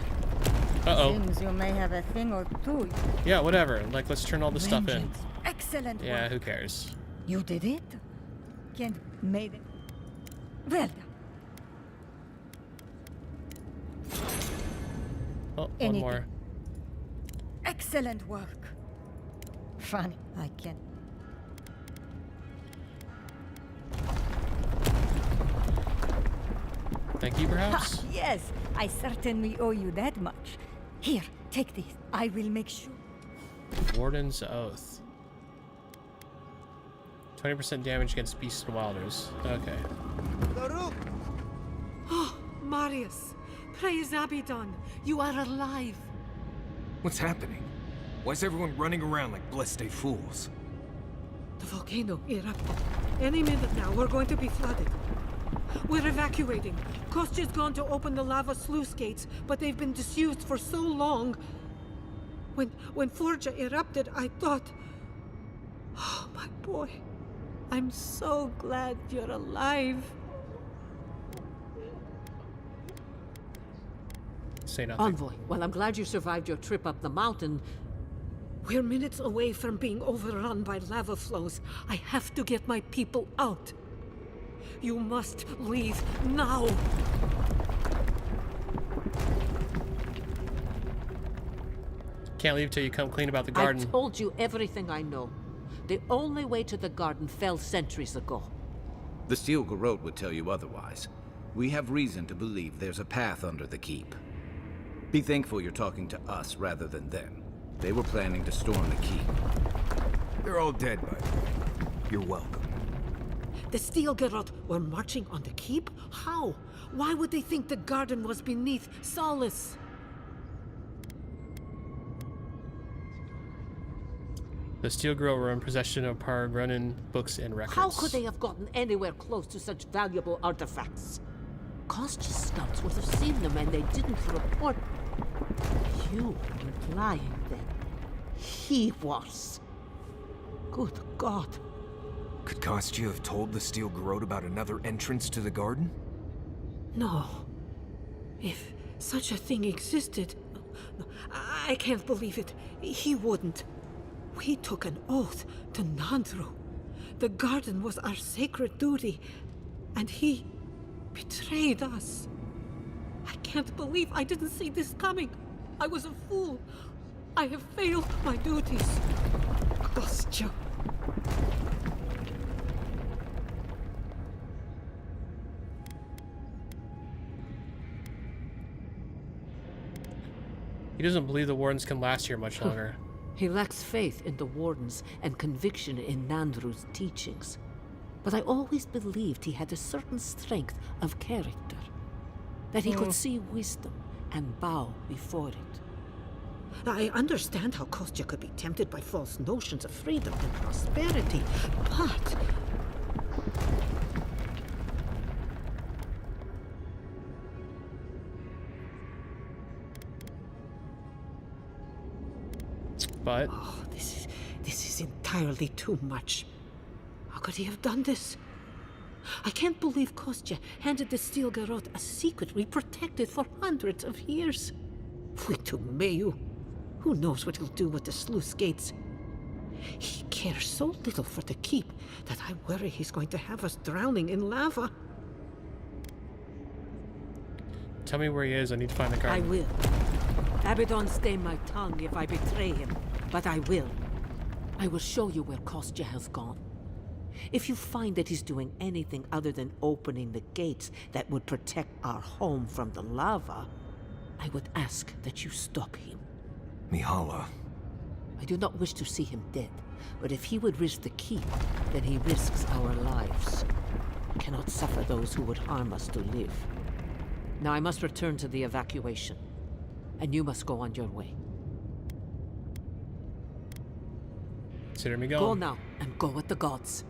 Uh-oh. Seems you may have a thing or two. Yeah, whatever. Like, let's turn all this stuff in. Vengeance. Excellent Yeah, work. who cares? You did it? Can made it. Well done. Oh, one Anything. more. Excellent work. Funny, I can. Thank you, perhaps? Yes, I certainly owe you that much. Here, take this. I will make sure. Warden's Oath. 20% damage against beasts and wilders. Okay. Oh, Marius, praise Abaddon, you are alive. What's happening? Why is everyone running around like blessed fools? The volcano erupted. Any minute now, we're going to be flooded. We're evacuating. Kostya's gone to open the lava sluice gates, but they've been disused for so long. When Forja erupted, I thought... Oh, my boy. I'm so glad you're alive. say nothing. Envoy, well, I'm glad you survived your trip up the mountain. We're minutes away from being overrun by lava flows. I have to get my people out. You must leave now. Can't leave till you come clean about the garden. I told you everything I know. The only way to the garden fell centuries ago. The Steel Garrote would tell you otherwise. We have reason to believe there's a path under the keep. Be thankful you're talking to us rather than them. They were planning to storm the keep. They're all dead, by the way. You're welcome. The Steel Garrote were marching on the keep? How? Why would they think the garden was beneath Solace? The Steel Girl were in possession of Par Grunin books and records. How could they have gotten anywhere close to such valuable artifacts? Kostya's scouts would have seen them and they didn't report. You were lying then. He was. Good God. Could Kostya have told the Steel Garrote about another entrance to the garden? No. If such a thing existed, I can't believe it. He wouldn't. We took an oath to Nandru. The garden was our sacred duty, and he betrayed us. I can't believe I didn't see this coming. I was a fool. I have failed my duties. Kostya. He doesn't believe the Wardens can last here much longer. He lacks faith in the Wardens and conviction in Nandru's teachings. But I always believed he had a certain strength of character. That he could see wisdom and bow before it. I understand how Kostya could be tempted by false notions of freedom and prosperity, but... But... Oh, this is entirely too much. How could he have done this? I can't believe Kostya handed the Steel Garrote a secret we protected for hundreds of years. Mayu. Who knows what he'll do with the sluice gates? He cares so little for the keep that I worry he's going to have us drowning in lava. Tell me where he is. I need to find the garden. I will. Abaddon stay my tongue if I betray him, but I will. I will show you where Kostya has gone. If you find that he's doing anything other than opening the gates that would protect our home from the lava, I would ask that you stop him. Mihala. I do not wish to see him dead, but if he would risk the keep, then he risks our lives. I cannot suffer those who would harm us to live. Now I must return to the evacuation, and you must go on your way. Consider me going. Go now, and go with the gods.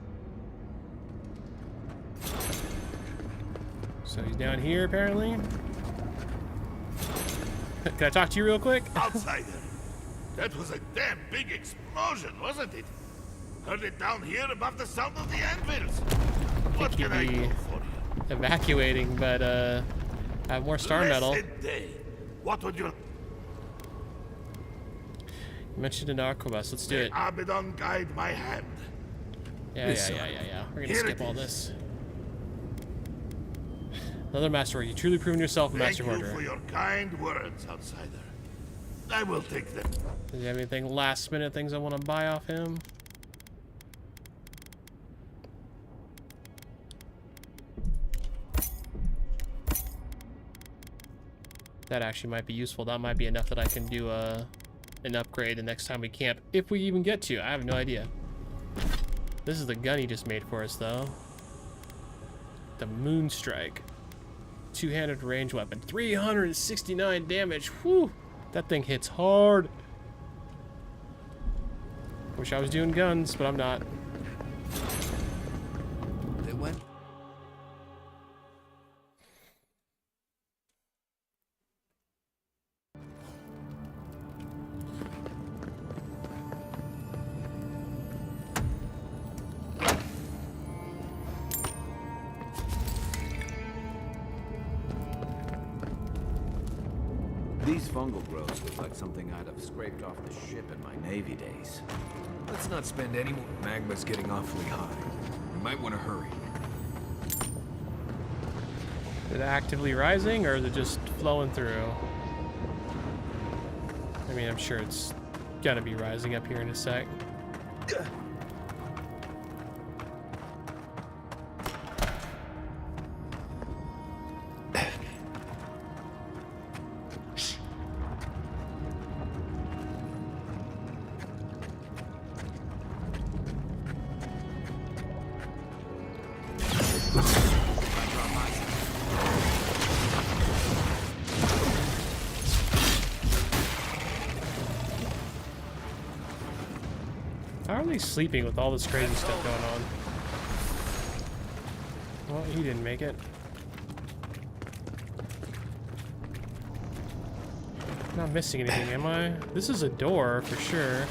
So he's down here, apparently. Can I talk to you real quick? Outsider. That was a damn big explosion, wasn't it? Heard it down here above the sound of the anvils. What can I do for you? Evacuating, but I have more star metal. Day. What would you... You mentioned an arquebus. Let's do it. Abaddon guide my hand. Yeah. We're gonna skip all this. Another masterwork. You truly proven yourself a master Thank hoarder. you for your kind words, outsider. I will take them. Does he have anything last minute things I want to buy off him? That actually might be useful. That might be enough that I can do an upgrade the next time we camp, if we even get to. I have no idea. This is the gun he just made for us, though. The Moonstrike. Two-handed range weapon. 369 damage. Whew. That thing hits hard. Wish I was doing guns, but I'm not. They went. These fungal growths look like something I'd have scraped off the ship in my Navy days. Let's not spend any more. Magma's getting awfully high. We might want to hurry. Is it actively rising, or is it just flowing through? I mean, I'm sure it's gotta be rising up here in a sec. How are they sleeping with all this crazy stuff going on? Well, he didn't make it. Not missing anything, am I? This is a door for sure.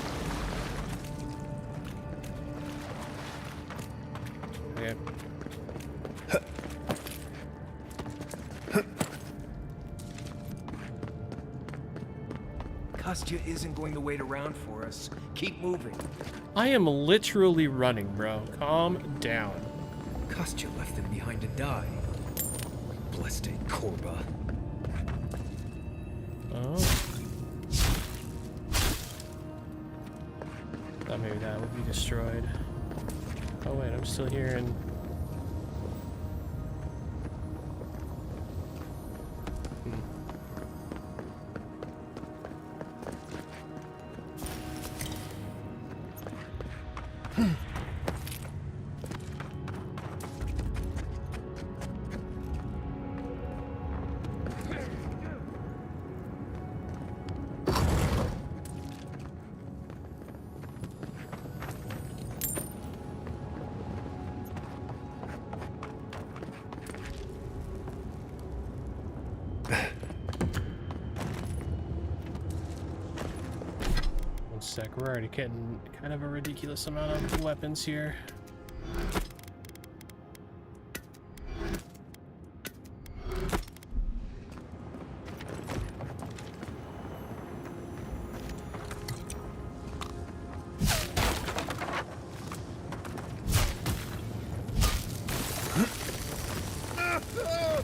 Okay. Kostya isn't going to wait around for us. Keep moving. I am literally running, bro. Calm down. Kostya left them behind to die. Blessed Korba. Oh. Thought maybe that would be destroyed. Oh wait, I'm still hearing. Sec. We're already getting kind of a ridiculous amount of weapons here.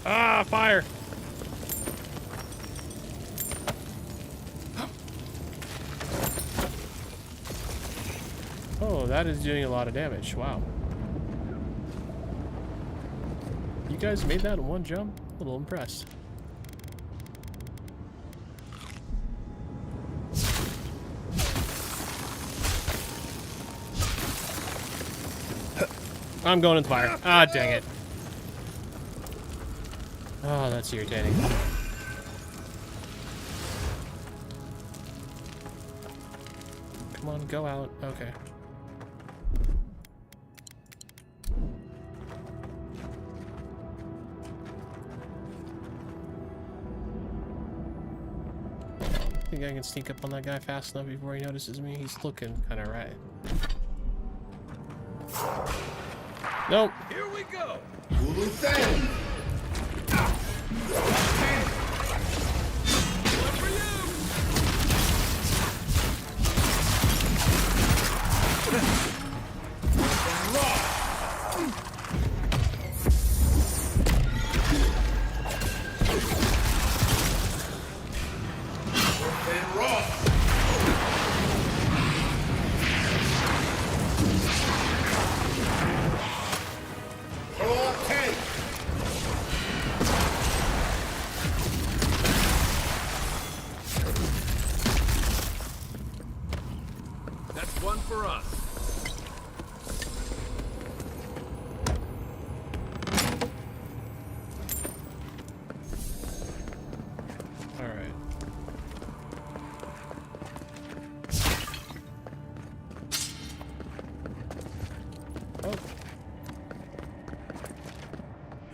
Ah, fire! Oh, that is doing a lot of damage. Wow. You guys made that in one jump? A little impressed. I'm going in the fire. Ah, dang it. Oh, that's irritating. Come on, go out. Okay. Think I can sneak up on that guy fast enough before he notices me? He's looking kind of right. Nope. Here we go.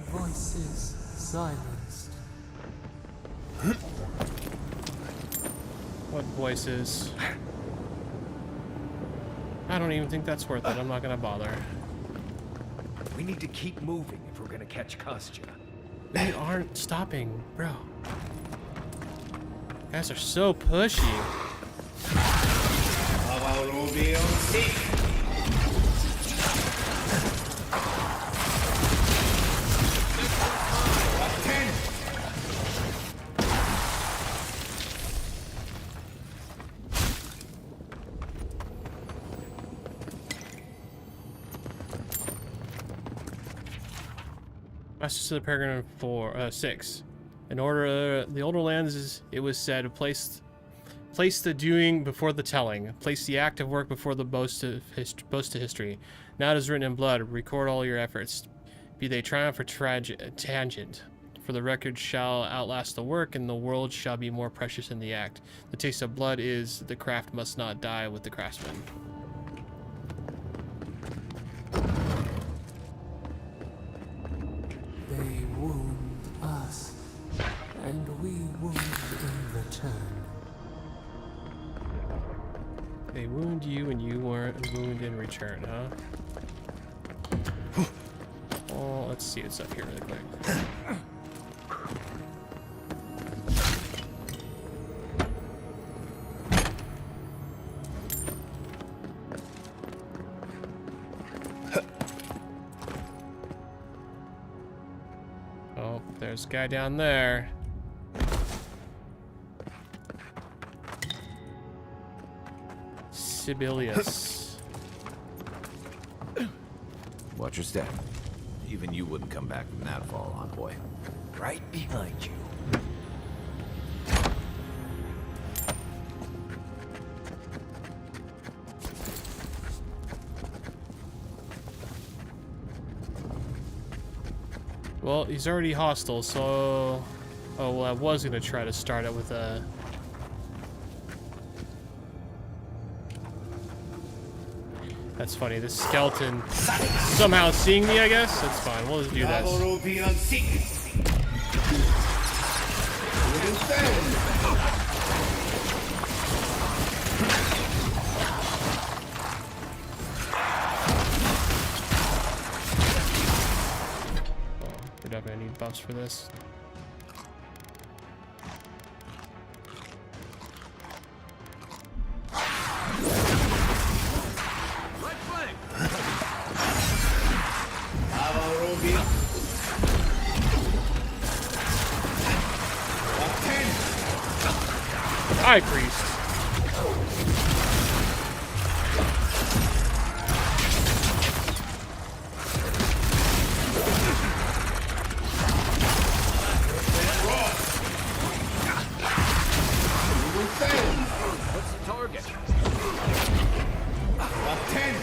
Voices silenced. What voices? I don't even think that's worth it. I'm not gonna bother. We need to keep moving if we're gonna catch Kostya. They aren't stopping, bro. Guys are so pushy. Masters of the Peregrine 6. In order, the older lands, it was said, place the doing before the telling. Place the act of work before the boast to history. Now it is written in blood. Record all your efforts, be they triumph or tangent. For the record shall outlast the work, and the world shall be more precious in the act. The taste of blood is the craft must not die with the craftsman. They wound us, and we wound in return. They wound you, and you weren't wounded in return, huh? Well, let's see what's up here really quick. Oh, there's a guy down there. Sibelius. Watch your step. Even you wouldn't come back from that fall, Envoy. Right behind you. Well, he's already hostile, so... Oh, well, I was going to try to start it with a... That's funny, this skeleton somehow seeing me, I guess? That's fine, we'll just do that. We're definitely gonna need buffs for this. High Priest. What's the target? 10.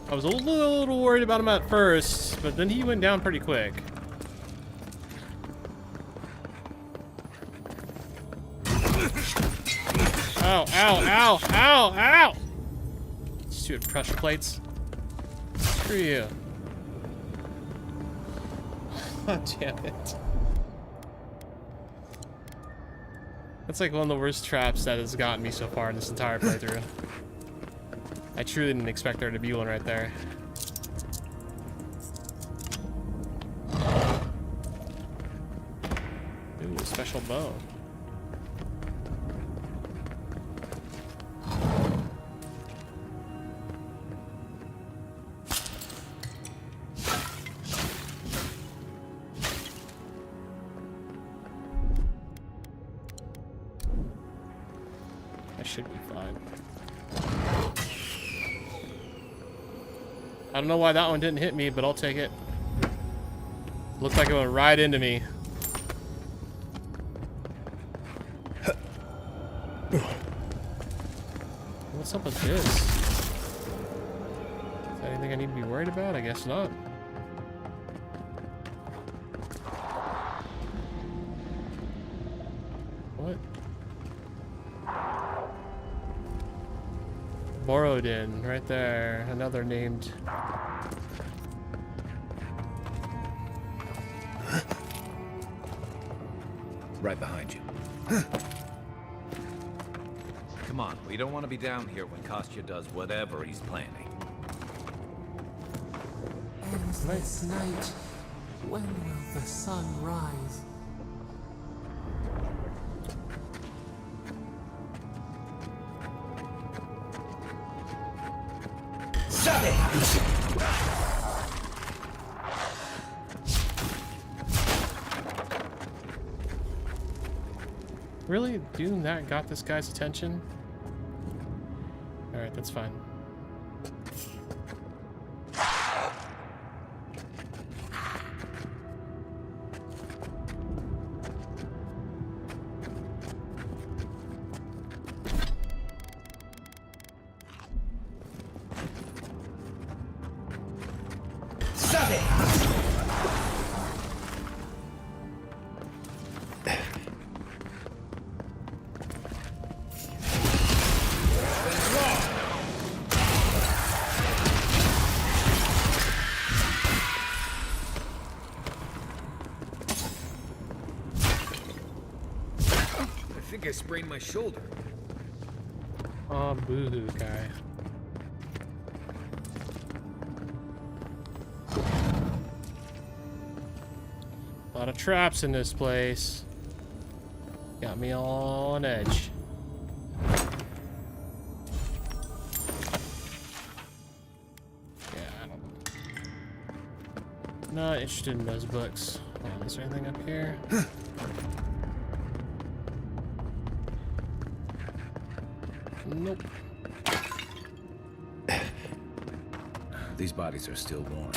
I was a little worried about him at first, but then he went down pretty quick. Ow, ow, ow, ow, ow! Stupid pressure plates. Screw you. God damn it. That's like one of the worst traps that has gotten me so far in this entire playthrough. I truly didn't expect there to be one right there. Ooh, a special bow. I should be fine. I don't know why that one didn't hit me, but I'll take it. Looked like it went right into me. What's up with this? Is that anything I need to be worried about? I guess not. What? Borodin, right there. Another named. Right behind you. Come on, we don't want to be down here when Kostya does whatever he's planning. Endless night. When will the sun rise? Really? Doing that got this guy's attention? Alright, that's fine. I think I sprained my shoulder. Oh, boo-hoo, guy. A lot of traps in this place. Got me all on edge. Yeah, I don't... Not interested in those books. Oh, is there anything up here? Nope. These bodies are still warm.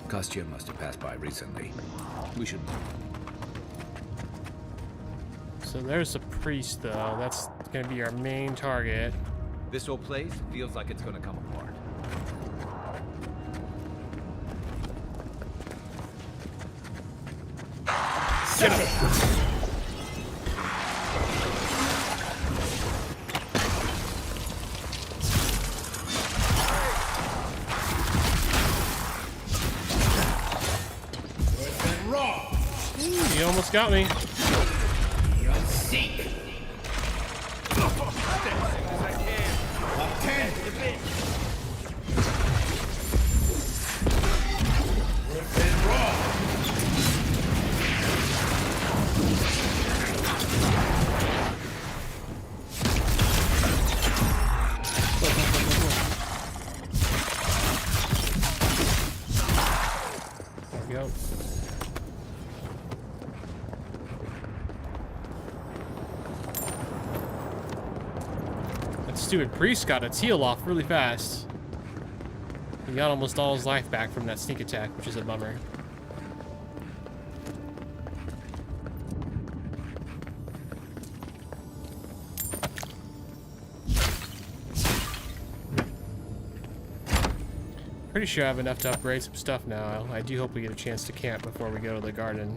Kostya must have passed by recently. We should move. So there's a priest, though. That's gonna be our main target. This whole place feels like it's gonna come apart. Get him! He almost got me. You'll sink. There we go. Stupid priest got its heal off really fast. He got almost all his life back from that sneak attack, which is a bummer. Pretty sure I have enough to upgrade some stuff now. I do hope we get a chance to camp before we go to the garden.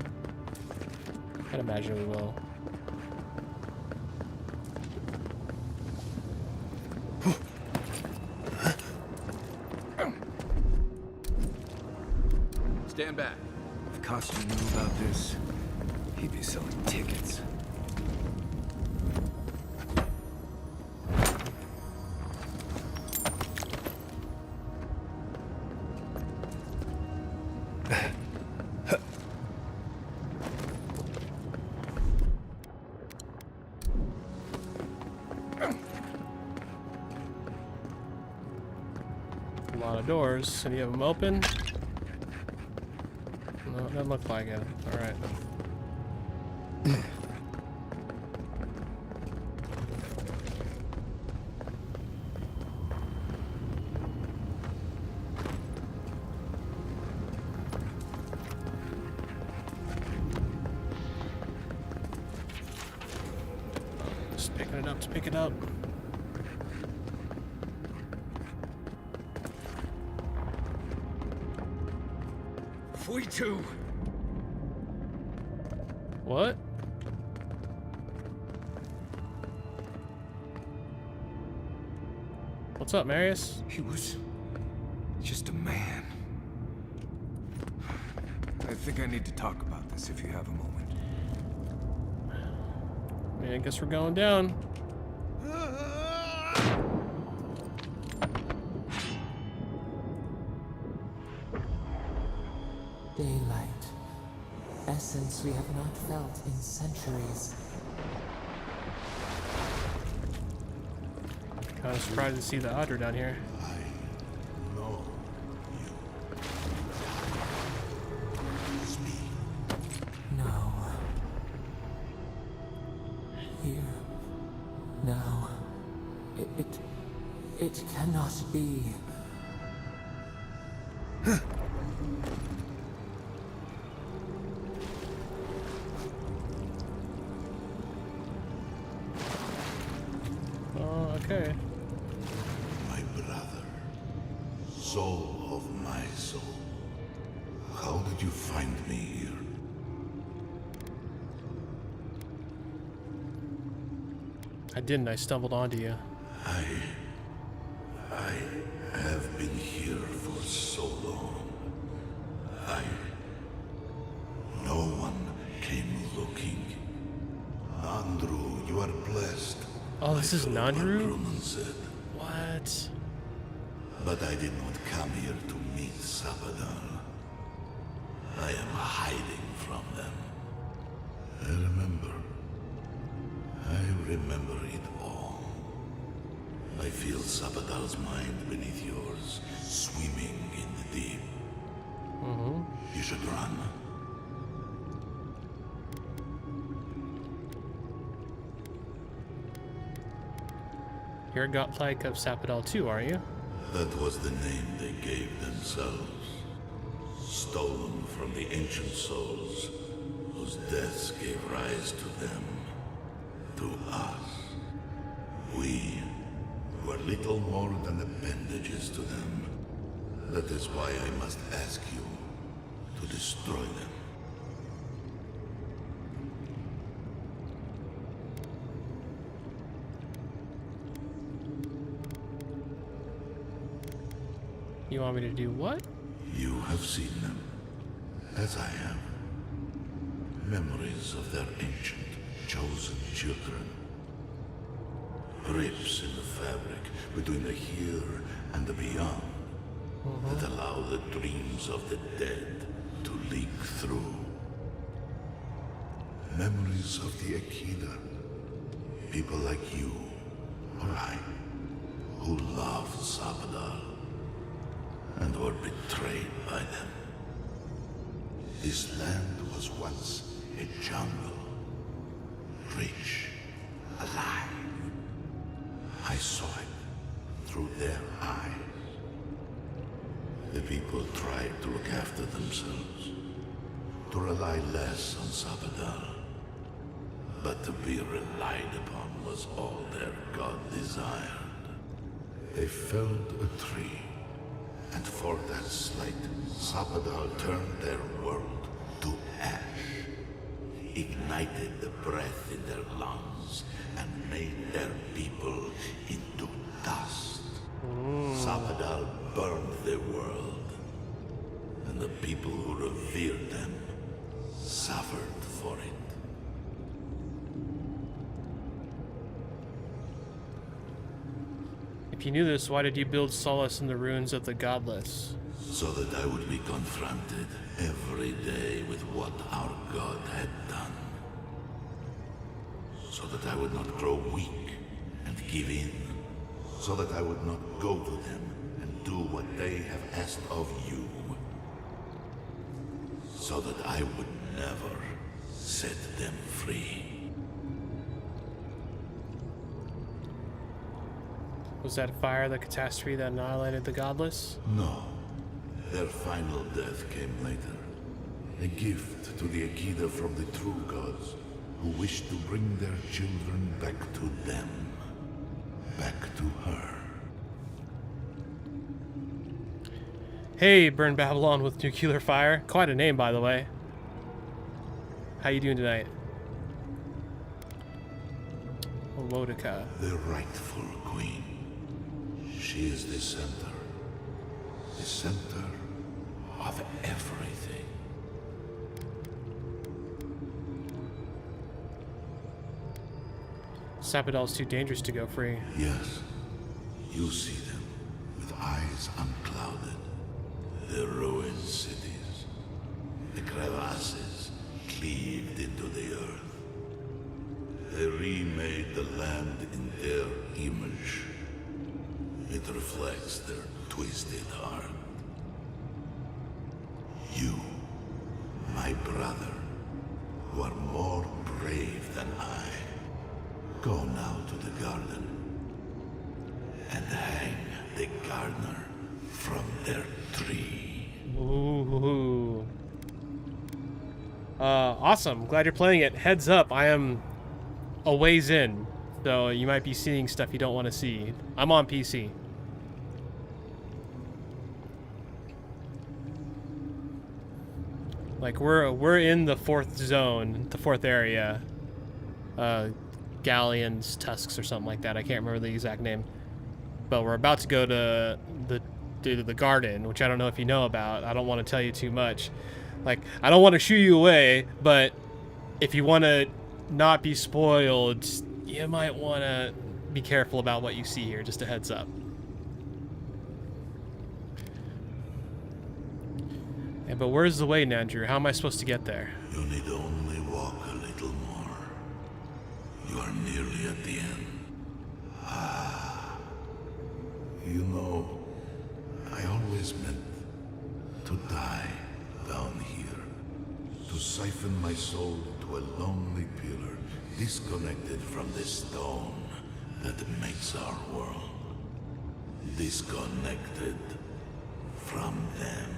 I'd imagine we will. Stand back. If Kostya knew about this, he'd be selling tickets. A lot of doors. Any of them open? No, it doesn't look like it. Alright. pick it up. We too. What? What's up, Marius? He was just a man. I think I need to talk about this if you have a moment. Yeah, I guess we're going down. Daylight. Essence we have not felt in centuries. Kind of surprised to see the otter down here. No. No. Here. Now. It cannot be. Oh, okay. My brother, soul of my soul. How did you find me here? I didn't. I stumbled onto you. I have been here for so long. No one came looking. Andrew, you are blessed. Oh, this is Nandru? Grumman said. What? But I did not come here to meet Sabadal. I am hiding from them. I remember it all. I feel Sabadal's mind beneath yours, swimming in the deep. You should run. You're a godlike of Sapadal too, are you? That was the name they gave themselves. Stolen from the ancient souls, whose deaths gave rise to them. To us. We were little more than appendages to them. That is why I must ask you to destroy them. You want me to do what? You have seen them, as I have. Memories of their ancient, chosen children. Rips in the fabric between the here and the beyond that allow the dreams of the dead to leak through. Memories of the Akida. People like you, or I, who loved Sabadal and were betrayed by them. This land was once a jungle, rich, alive. I saw it through their eyes. The people tried to look after themselves, to rely less on Sabadal. But to be relied upon was all their god desired. They felled a tree, and for that slight, Sabadal turned their world to ash, ignited the breath in their lungs, and made their people into dust. Sabadal burned their world, and the people who revered them suffered for it. If you knew this, why did you build solace in the ruins of the godless? So that I would be confronted every day with what our god had done. So that I would not grow weak and give in. So that I would not go to them and do what they have asked of you. So that I would never set them free. Was that fire the catastrophe that annihilated the godless? No. Their final death came later. A gift to the Akida from the true gods, who wished to bring their children back to them. back to her. Hey, Burn Babylon with Nuclear Fire. Quite a name, by the way. How you doing tonight? Wodika. The rightful queen. She is the center of everything. Sapodal's too dangerous to go free. Yes, you see them with eyes unclouded. The ruined cities, the crevasses cleaved into the earth. They remade the land in their image. It reflects their twisted heart. You, my brother, who are more brave than I, go now to the garden and hang the gardener from their tree. Ooh. Awesome. Glad you're playing it. Heads up, I am a ways in, so you might be seeing stuff you don't want to see. I'm on PC. Like we're in the fourth zone, the fourth area. Galawains Tusks or something like that. I can't remember the exact name. But we're about to go to the garden, which I don't know if you know about. I don't want to tell you too much. Like, I don't want to shoo you away, but if you want to not be spoiled, you might want to be careful about what you see here. Just a heads up. Yeah, but where's the way, Nandrew? How am I supposed to get there? You need only walk a little more. You are nearly at the end. You know, I always meant to die down here. To siphon my soul to a lonely pillar, disconnected from the stone that makes our world. Disconnected from them.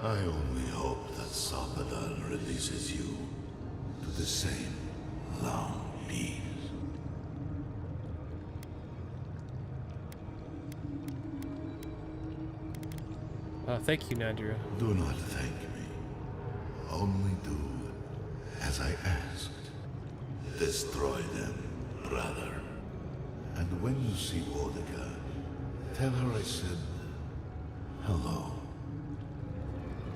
I only hope that Sapodal releases you to the same long peace. Thank you, Nandrew. Do not thank me. Only do as I asked. Destroy them, brother. And when you see Wodika, tell her I said hello.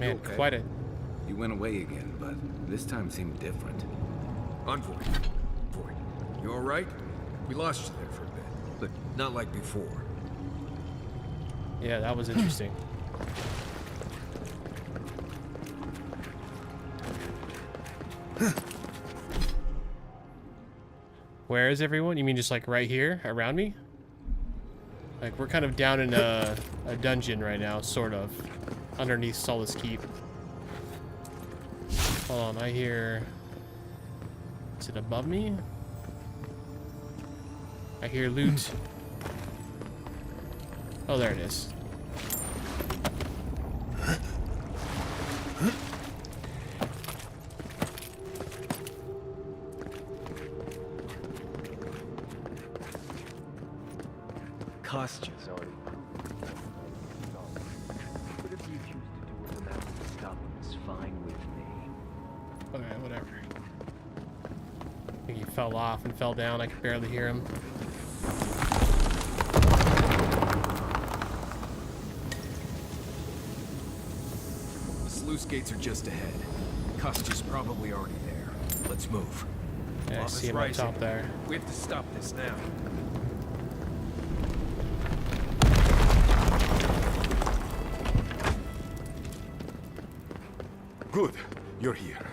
Man, Okay. quite a... You went away again, but this time seemed different. Envoy. Envoy. You alright? We lost you there for a bit, but not like before. Yeah, that was interesting. Where is everyone? You mean just like right here, around me? Like we're kind of down in a dungeon right now, sort of, underneath Solace Keep. Hold on, I hear... Is it above me? I hear loot. Oh, there it is. Costumes already. Whatever you choose to do with the map to stop him is fine with me. Okay, whatever. I think he fell off and fell down. I could barely hear him. The sluice gates are just ahead. Costa's probably already there. Let's move. Yeah, I see him up top there. We have to stop this now. Good. You're here.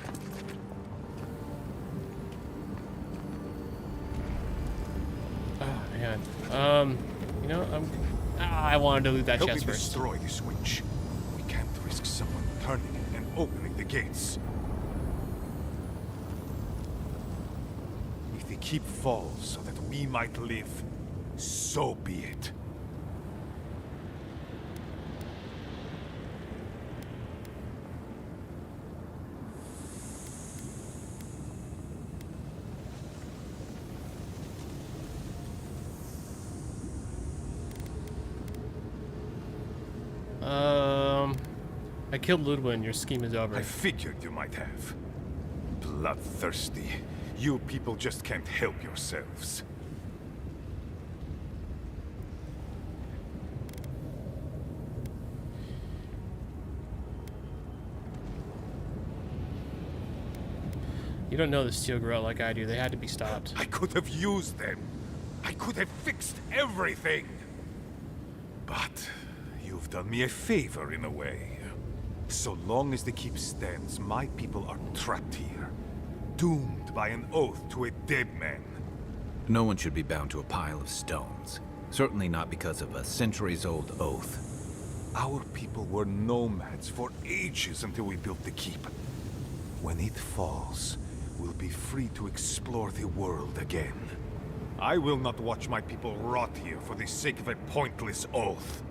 Oh man. You know, I wanted to loot that Help chest me first. destroy this witch. We can't risk someone turning it and opening the gates. If the keep falls so that we might live, so be it. I killed Ludwig. Your scheme is over. I figured you might have. Bloodthirsty. You people just can't help yourselves. You don't know the steel grill like I do. They had to be stopped. I could have used them. I could have fixed everything. But you've done me a favor in a way. So long as the keep stands, my people are trapped here. Doomed by an oath to a dead man. No one should be bound to a pile of stones. Certainly not because of a centuries-old oath. Our people were nomads for ages until we built the keep. When it falls, we'll be free to explore the world again. I will not watch my people rot here for the sake of a pointless oath.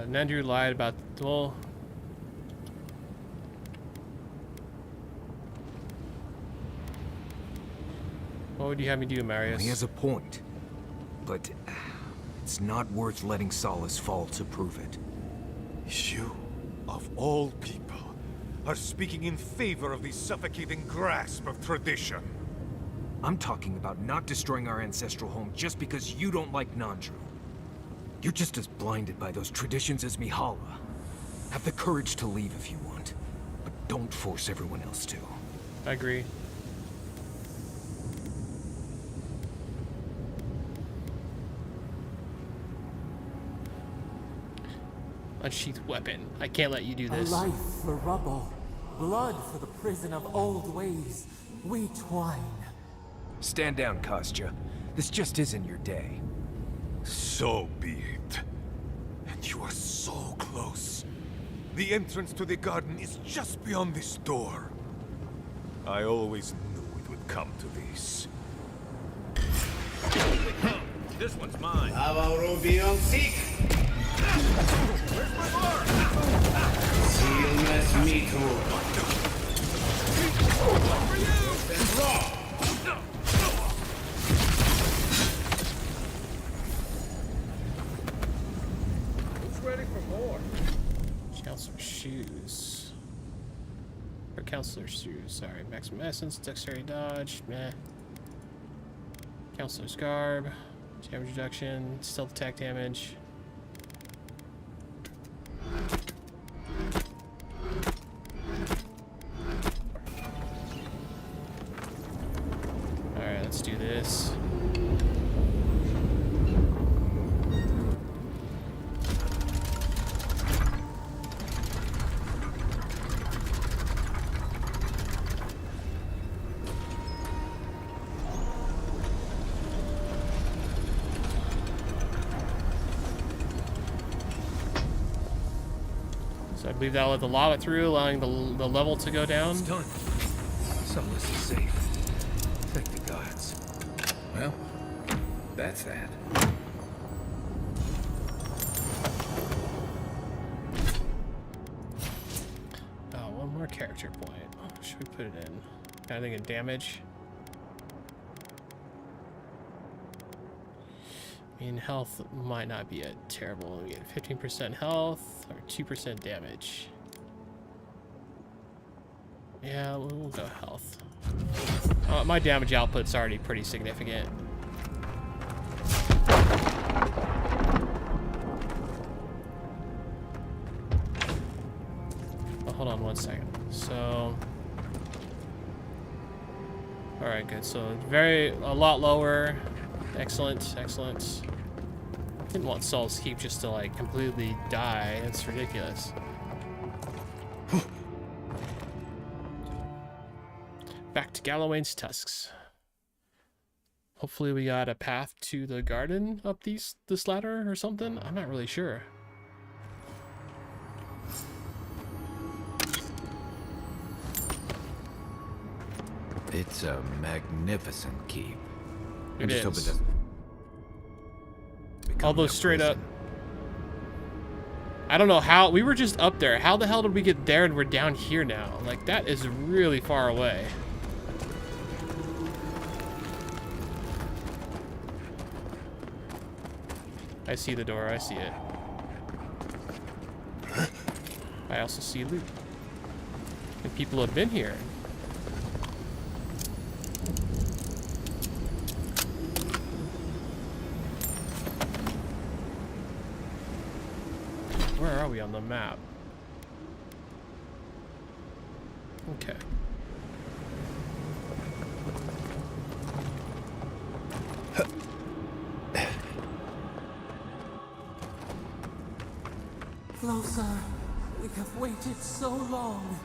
Nandru lied about the well. What would you have me do, Marius? He has a point, but it's not worth letting Solace fall to prove it. You, of all people, are speaking in favor of the suffocating grasp of tradition. I'm talking about not destroying our ancestral home just because you don't like Nandru. You're just as blinded by those traditions as Mihala. Have the courage to leave if you want, but don't force everyone else to. I agree. Unsheath weapon. I can't let you do this. A life for rubble, blood for the prison of old ways. We twine. Stand down, Kostya. This just isn't your day. So be it. And you are so close. The entrance to the garden is just beyond this door. I always knew it would come to this. This one's mine. Avowed seek. Where's my bar? Sealness me too. For you! Ready for more. Counselor's shoes. Or counselor's shoes, sorry. Maximum essence, dexterity dodge, meh. Counselor's garb, damage reduction, stealth attack damage. Alright, let's do this. So I believe that'll let the lava through, allowing the level to go down. It's done. Solace is safe. Thank the gods. Well, that's that. Oh, one more character point. Should we put it in? I think in damage. I mean, health might not be a terrible. We get 15% health or 2% damage. Yeah, we'll go health. My damage output's already pretty significant. Oh, hold on one second. So, all right, good. So a lot lower. Excellent, excellent. Didn't want Saul's Keep just to like completely die. It's ridiculous. Back to Galawains Tusks. Hopefully we got a path to the garden up this ladder or something. I'm not really sure. It's a magnificent keep. It is. Hope it doesn't become Although their straight up, prison. I don't know how we were just up there. How the hell did we get there and we're down here now? Like that is really far away. I see the door. I see it. I also see loot. And people have been here. Where are we on the map? Okay. Closer. We have waited so long.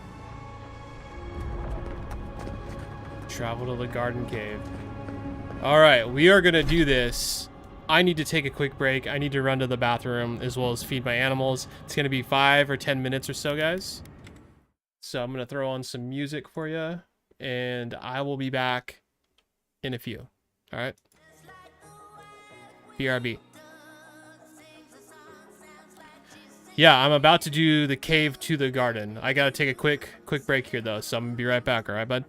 Travel to the garden cave. Alright, we are gonna do this. I need to take a quick break. I need to run to the bathroom as well as feed my animals. It's gonna be 5 or 10 minutes or so, guys. So I'm gonna throw on some music for you, and I will be back in a few. Alright? BRB. Yeah, I'm about to do the cave to the garden. I gotta take a quick break here though, so I'm gonna be right back, alright, bud?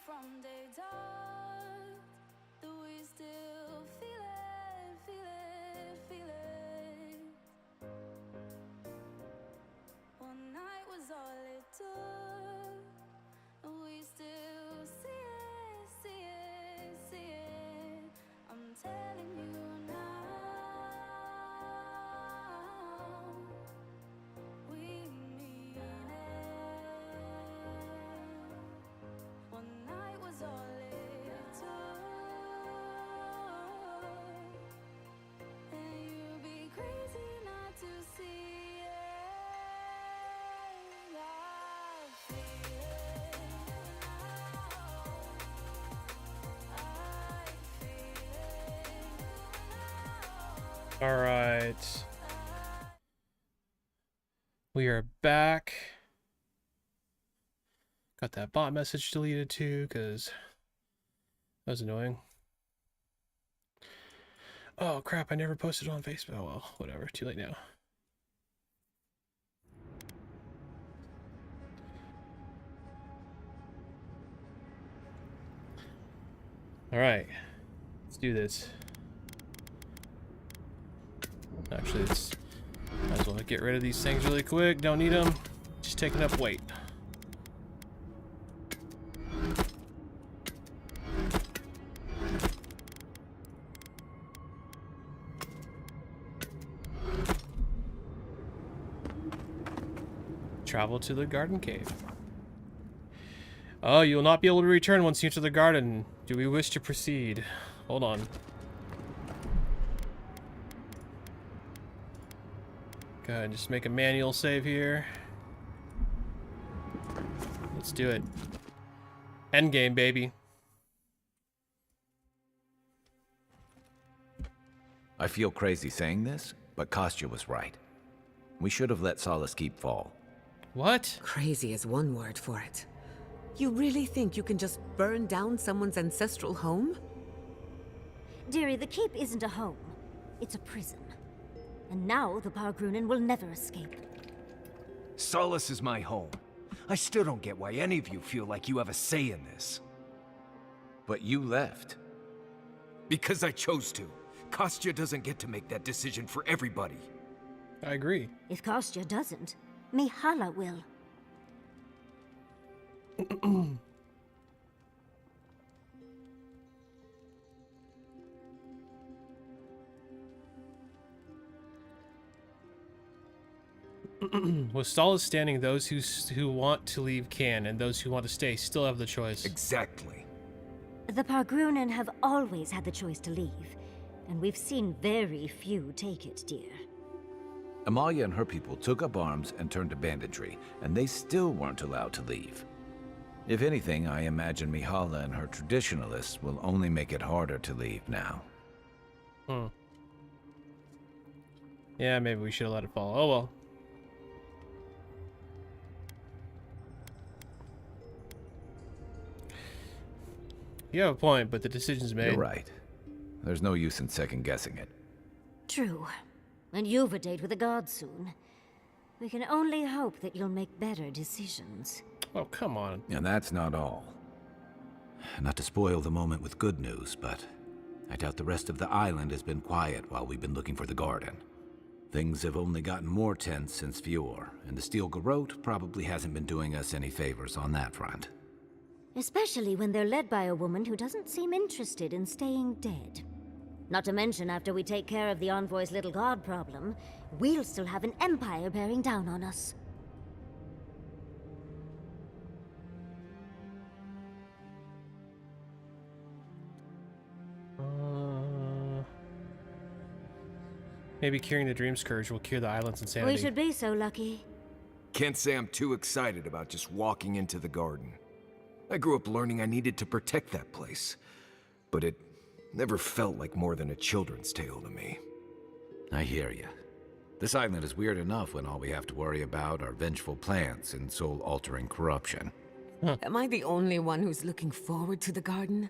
from day dawn, that we still feel it, feel it, feel it. One night was all it took, and we still see it, see it, see it. I'm telling you now, we mean it. One night was all it took, and you'd be crazy not to see it. I feel it now. I feel it now. All right. We are back. Got that bot message deleted too, because that was annoying. Oh crap, I never posted on Facebook. Oh well, whatever, too late now. Alright, let's do this. Actually, let's might as well get rid of these things really quick. Don't need them. Just taking up weight. Travel to the garden cave. Oh, you will not be able to return once you enter the garden. Do we wish to proceed? Hold on. Go ahead and just make a manual save here. Let's do it. Endgame, baby. I feel crazy saying this, but Kostya was right. We should have let Solace keep fall. What? Crazy is one word for it. You really think you can just burn down someone's ancestral home? Dearie, the keep isn't a home. It's a prison. And now the Pargrunen will never escape. Solace is my home. I still don't get why any of you feel like you have a say in this. But you left. Because I chose to. Kostya doesn't get to make that decision for everybody. I agree. If Kostya doesn't, Mihala will. With Solace standing, those who want to leave can, and those who want to stay still have the choice. Exactly. The Pargrunen have always had the choice to leave, and we've seen very few take it, dear. Amalia and her people took up arms and turned to banditry, and they still weren't allowed to leave. If anything, I imagine Mihala and her traditionalists will only make it harder to leave now. Yeah, maybe we should have let it fall. Oh well. You have a point, but the decision's made. You're right. There's no use in second-guessing it. True. And you've a date with the gods soon. We can only hope that you'll make better decisions. Oh, come on. And that's not all. Not to spoil the moment with good news, but I doubt the rest of the island has been quiet while we've been looking for the garden. Things have only gotten more tense since Fior, and the Steel Garrote probably hasn't been doing us any favors on that front. Especially when they're led by a woman who doesn't seem interested in staying dead. Not to mention, after we take care of the Envoy's little god problem, we'll still have an empire bearing down on us. Maybe curing the dream scourge will cure the island's insanity. We should be so lucky. Can't say I'm too excited about just walking into the garden. I grew up learning I needed to protect that place, but it never felt like more than a children's tale to me. I hear you. This island is weird enough when all we have to worry about are vengeful plans and soul-altering corruption. Am I the only one who's looking forward to the garden?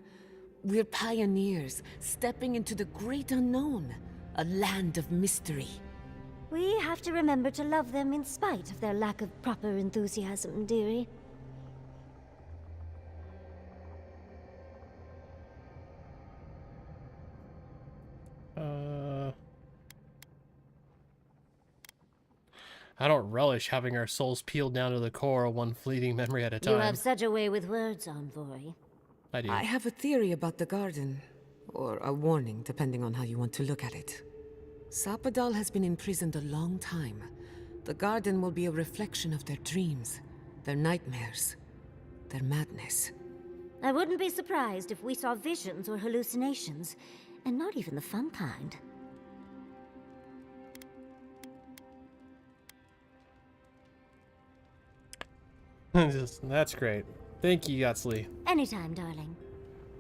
We're pioneers, stepping into the great unknown, a land of mystery. We have to remember to love them in spite of their lack of proper enthusiasm, dearie. I don't relish having our souls peeled down to the core, one fleeting memory at a time. You have such a way with words, Envoy. I do. I have a theory about the garden. Or a warning, depending on how you want to look at it. Sapadal has been imprisoned a long time. The garden will be a reflection of their dreams, their nightmares, their madness. I wouldn't be surprised if we saw visions or hallucinations, and not even the fun kind. That's great. Thank you, Yatsli. Anytime, darling.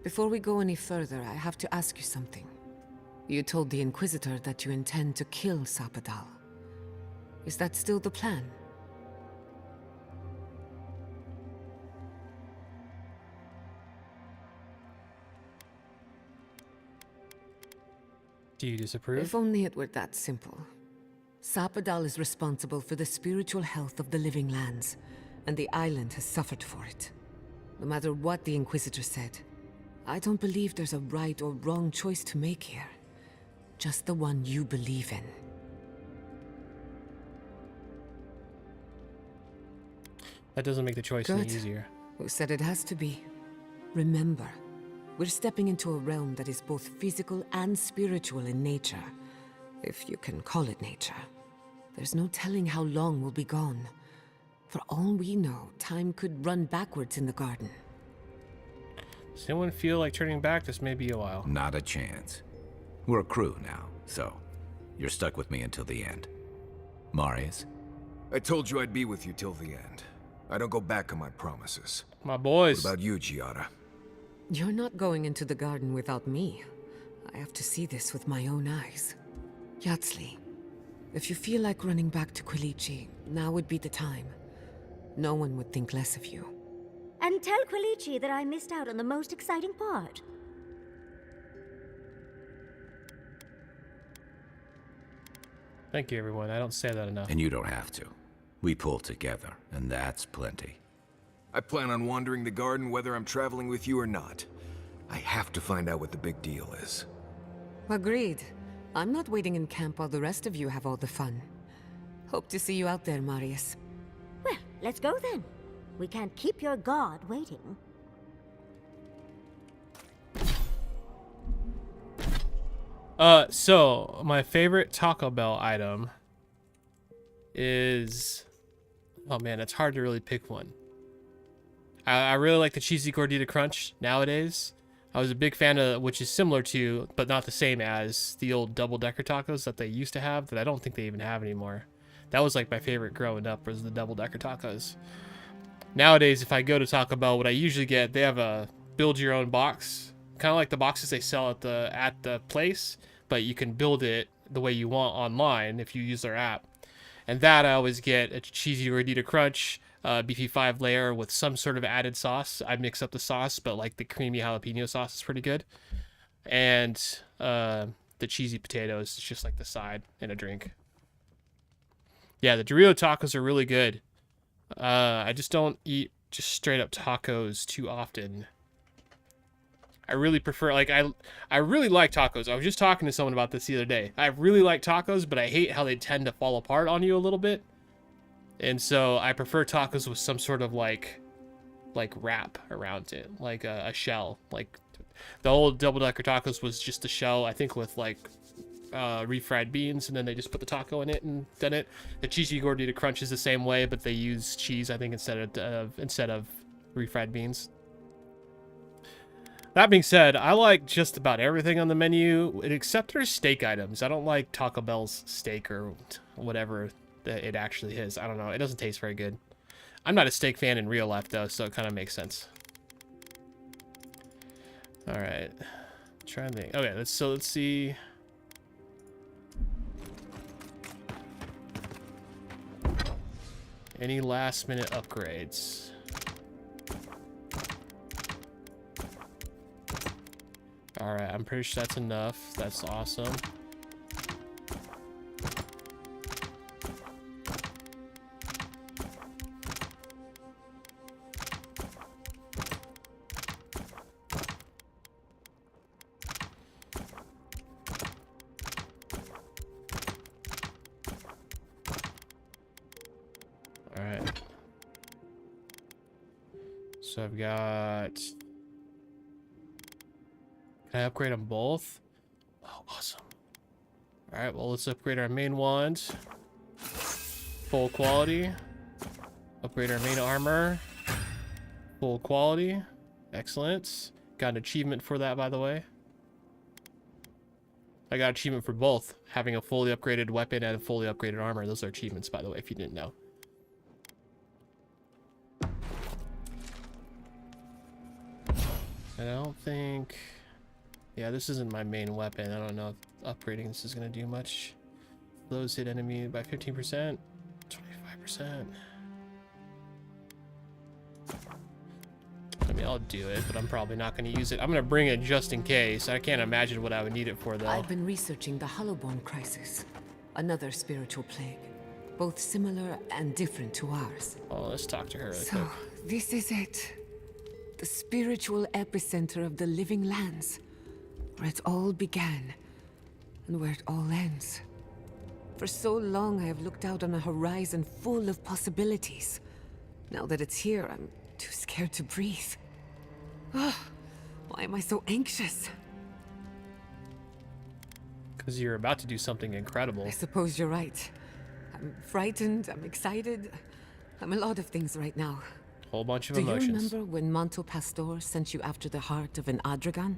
Before we go any further, I have to ask you something. You told the Inquisitor that you intend to kill Sapadal. Is that still the plan? Do you disapprove? If only it were that simple. Sapadal is responsible for the spiritual health of the living lands, and the island has suffered for it. No matter what the Inquisitor said, I don't believe there's a right or wrong choice to make here. Just the one you believe in. That doesn't make the choice any easier. Who said it has to be? Remember, we're stepping into a realm that is both physical and spiritual in nature. If you can call it nature. There's no telling how long we'll be gone. For all we know, time could run backwards in the garden. Does anyone feel like turning back? This may be a while. Not a chance. We're a crew now, so you're stuck with me until the end. Marius? I told you I'd be with you till the end. I don't go back on my promises. My boys. What about you, Giada? You're not going into the garden without me. I have to see this with my own eyes. Yatsli, if you feel like running back to Quilici, now would be the time. No one would think less of you. And tell Quilici that I missed out on the most exciting part. Thank you, everyone. I don't say that enough. And you don't have to. We pull together, and that's plenty. I plan on wandering the garden whether I'm traveling with you or not. I have to find out what the big deal is. Agreed. I'm not waiting in camp while the rest of you have all the fun. Hope to see you out there, Marius. Well, let's go then. We can't keep your god waiting. So my favorite Taco Bell item is, oh man, it's hard to really pick one. I really like the cheesy gordita crunch nowadays. I was a big fan of, which is similar to, but not the same as, the old double-decker tacos that they used to have that I don't think they even have anymore. That was like my favorite growing up, was the double-decker tacos. Nowadays, if I go to Taco Bell, what I usually get, they have a build-your-own box, kind of like the boxes they sell at the place, but you can build it the way you want online if you use their app. And that I always get a cheesy gordita crunch, beefy 5-layer with some sort of added sauce. I mix up the sauce, but like the creamy jalapeno sauce is pretty good. And the cheesy potatoes is just like the side and a drink. Yeah, the Dorito tacos are really good. I just don't eat just straight up tacos too often. I really prefer, like, I really like tacos. I was just talking to someone about this the other day. I really like tacos, but I hate how they tend to fall apart on you a little bit. And so I prefer tacos with some sort of like wrap around it, like a shell. Like the old double-decker tacos was just a shell, I think, with like refried beans, and then they just put the taco in it and done it. The cheesy gordita crunch is the same way, but they use cheese, I think, instead of refried beans. That being said, I like just about everything on the menu, except their steak items. I don't like Taco Bell's steak or whatever it actually is. I don't know. It doesn't taste very good. I'm not a steak fan in real life, though, so it kind of makes sense. All right. Try to think. Okay, let's see. Any last-minute upgrades? Alright, I'm pretty sure that's enough. That's awesome. So I've got... Can I upgrade them both? Oh, awesome. Alright, well, let's upgrade our main wand. Full quality. Upgrade our main armor. Full quality. Excellent. Got an achievement for that, by the way. I got achievement for both. Having a fully upgraded weapon and a fully upgraded armor. Those are achievements, by the way, if you didn't know. I don't think... Yeah, this isn't my main weapon. I don't know if upgrading this is going to do much. Blows hit enemy by 15%. 25%. I mean, I'll do it, but I'm probably not going to use it. I'm going to bring it just in case. I can't imagine what I would need it for, though. I've been researching the Hollowborn crisis. Another spiritual plague. Both similar and different to ours. Oh, let's talk to her really So, quick. this is it. The spiritual epicenter of the living lands. Where it all began. And where it all ends. For so long, I have looked out on a horizon full of possibilities. Now that it's here, I'm too scared to breathe. Oh, why am I so anxious? Because you're about to do something incredible. I suppose you're right. I'm frightened, I'm excited. I'm a lot of things right now. Whole bunch of Do emotions. you remember when Manto Pastor sent you after the heart of an Adragan?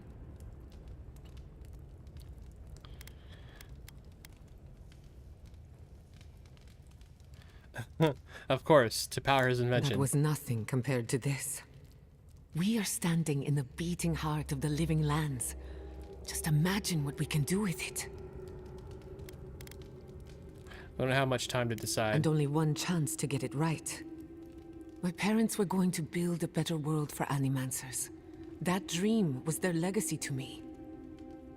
Of course, to power his invention. That was nothing compared to this. We are standing in the beating heart of the living lands. Just imagine what we can do with it. I don't have much time to decide. And only one chance to get it right. My parents were going to build a better world for Animancers. That dream was their legacy to me.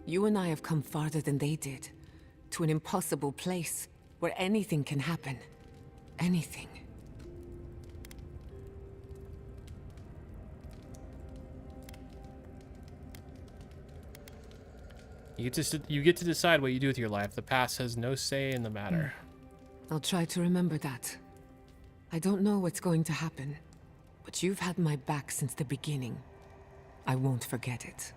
You and I have come farther than they did. To an impossible place where anything can happen. Anything. You get to decide what you do with your life. The past has no say in the matter. I'll try to remember that. I don't know what's going to happen, but you've had my back since the beginning. I won't forget it.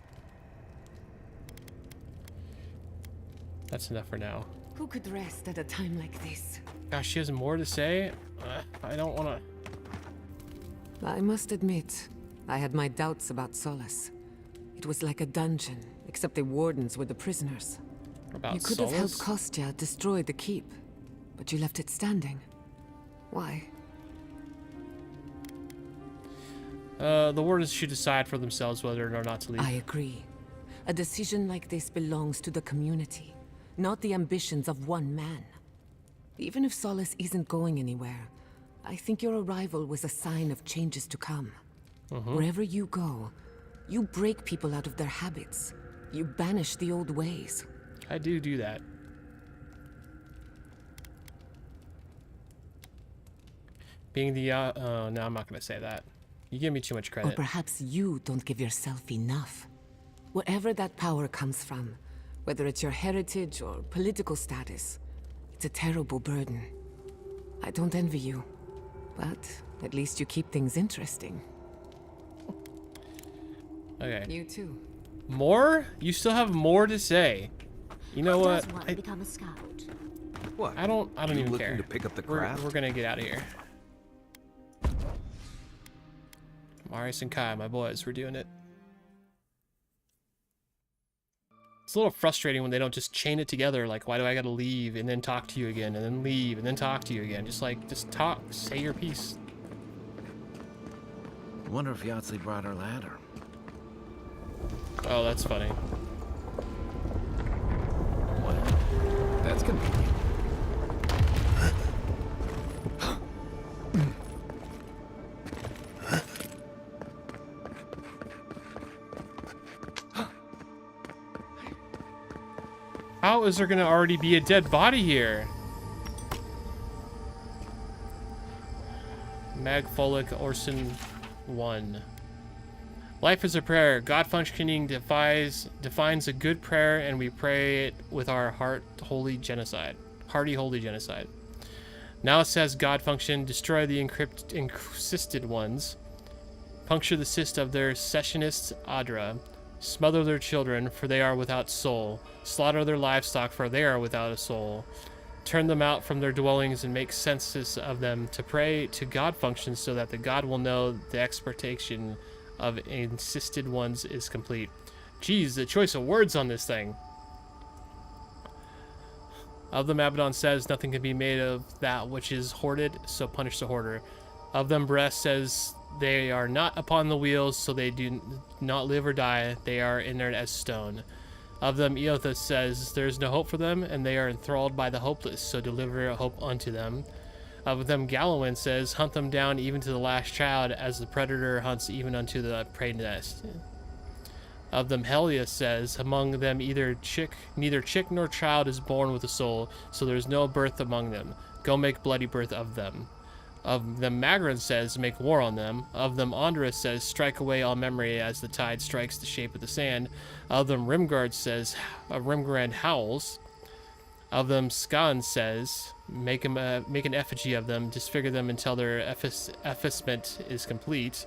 That's enough for now. Who could rest at a time like this? Gosh, she has more to say? I don't want to... I must admit, I had my doubts about Solace. It was like a dungeon, except the wardens were the prisoners. About You could Solace? have helped Kostya destroy the keep, but you left it standing. Why? The wardens should decide for themselves whether or not to leave. I agree. A decision like this belongs to the community, not the ambitions of one man. Even if Solace isn't going anywhere, I think your arrival was a sign of changes to come. Wherever you go, you break people out of their habits. You banish the old ways. I do that. Being the, no, I'm not going to say that. You give me too much Or credit. perhaps you don't give yourself enough. Wherever that power comes from, whether it's your heritage or political status, it's a terrible burden. I don't envy you, but at least you keep things interesting. Okay. You too. More? You still have more to say. You know what? Does one become a scout? What? I don't You even looking care. to pick up the We're craft? gonna get out of here. Marius and Kai, my boys, we're doing it. It's a little frustrating when they don't just chain it together. Like, why do I gotta leave and then talk to you again, and then leave and then talk to you again? Just talk, say your piece. Wonder if Yahtzee brought her ladder. Oh, that's funny. That's convenient. How is there gonna already be a dead body here? Magfolic Orson 1. Life is a prayer. God functioning defines a good prayer, and we pray it with our hearty holy genocide. Now it says God function, destroy the encrusted ones. Puncture the cyst of their sessionists Adra. Smother their children, for they are without soul. Slaughter their livestock, for they are without a soul. Turn them out from their dwellings and make census of them to pray to God functions so that the God will know the expectation of insisted ones is complete. Geez, the choice of words on this thing. Of them, Abaddon says, nothing can be made of that which is hoarded, so punish the hoarder. Of them, Breast says, they are not upon the wheels, so they do not live or die. They are inert as stone. Of them, Eothas says, there is no hope for them, and they are enthralled by the hopeless, so deliver hope unto them. Of them, Galawain says, hunt them down even to the last child, as the predator hunts even unto the prey nest. Of them, Helios says, among them neither chick nor child is born with a soul, so there is no birth among them. Go make bloody birth of them. Of them, Magron says, make war on them. Of them, Andras says, strike away all memory as the tide strikes the shape of the sand. Of them, Rimgard says, Rimgrand howls. Of them, Skan says, make an effigy of them, disfigure them until their effacement is complete.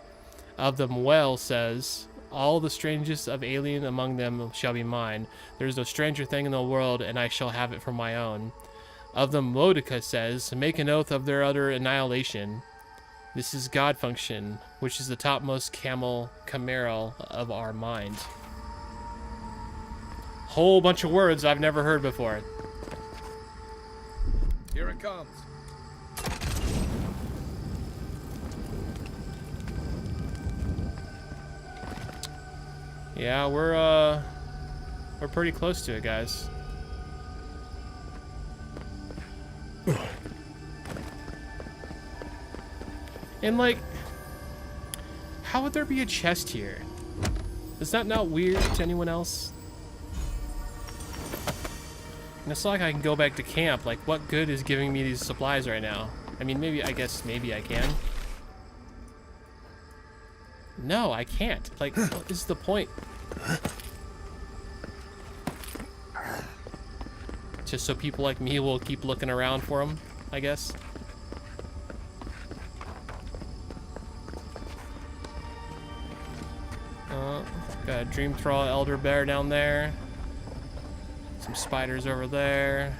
Of them, Well says, all the strangest of alien among them shall be mine. There is no stranger thing in the world, and I shall have it for my own. Of them, Modica says, make an oath of their utter annihilation. This is God function, which is the topmost chimeral of our mind. Whole bunch of words I've never heard before. Here it comes. Yeah, we're pretty close to it, guys. And like, how would there be a chest here? Is that not weird to anyone else? And it's not like I can go back to camp. Like, what good is giving me these supplies right now? I mean, maybe I can. No, I can't. Like, what is the point? Just so people like me will keep looking around for them, I guess. Got a Dream Thrall Elder Bear down there. Some spiders over there.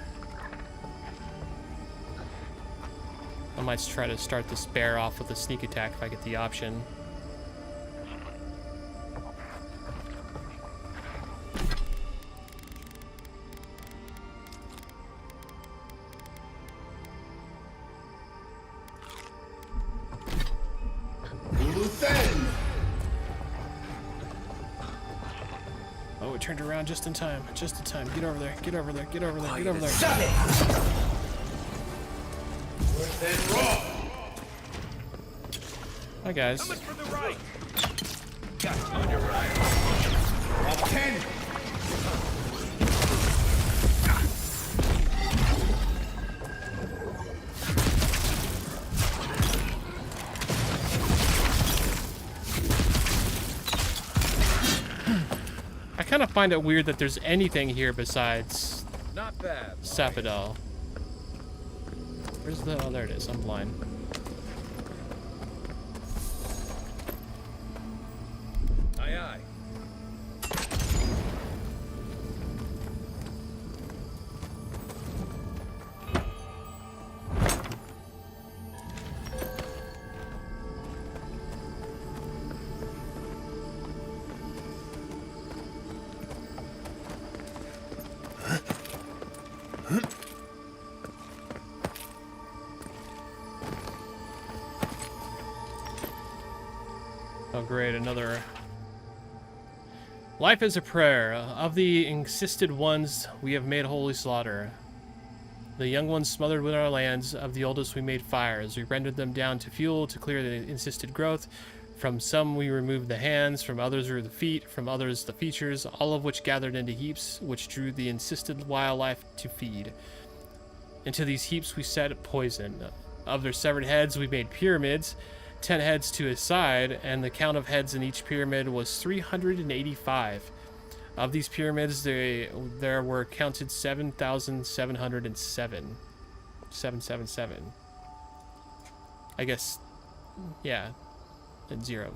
I might try to start this bear off with a sneak attack if I get the option. Oh, it turned around just in time. Just in time. Get over there. Get over there. Get over there. Get over there. Hi, guys. Coming for the right. Got on your right. Up 10. I kind of find it weird that there's anything here besides Not bad. Sappadal. Where's the... Oh, there it is. I'm blind. Aye, aye. Oh, great. Another... Life is a prayer. Of the insisted ones, we have made holy slaughter. The young ones smothered with our lands. Of the oldest, we made fires. We rendered them down to fuel to clear the insisted growth. From some, we removed the hands. From others, were the feet. From others, the features. All of which gathered into heaps, which drew the insisted wildlife to feed. Into these heaps, we set poison. Of their severed heads, we made pyramids. 10 heads to a side, and the count of heads in each pyramid was 385. Of these pyramids, there were counted 7,707. 777. I guess, yeah, and 0.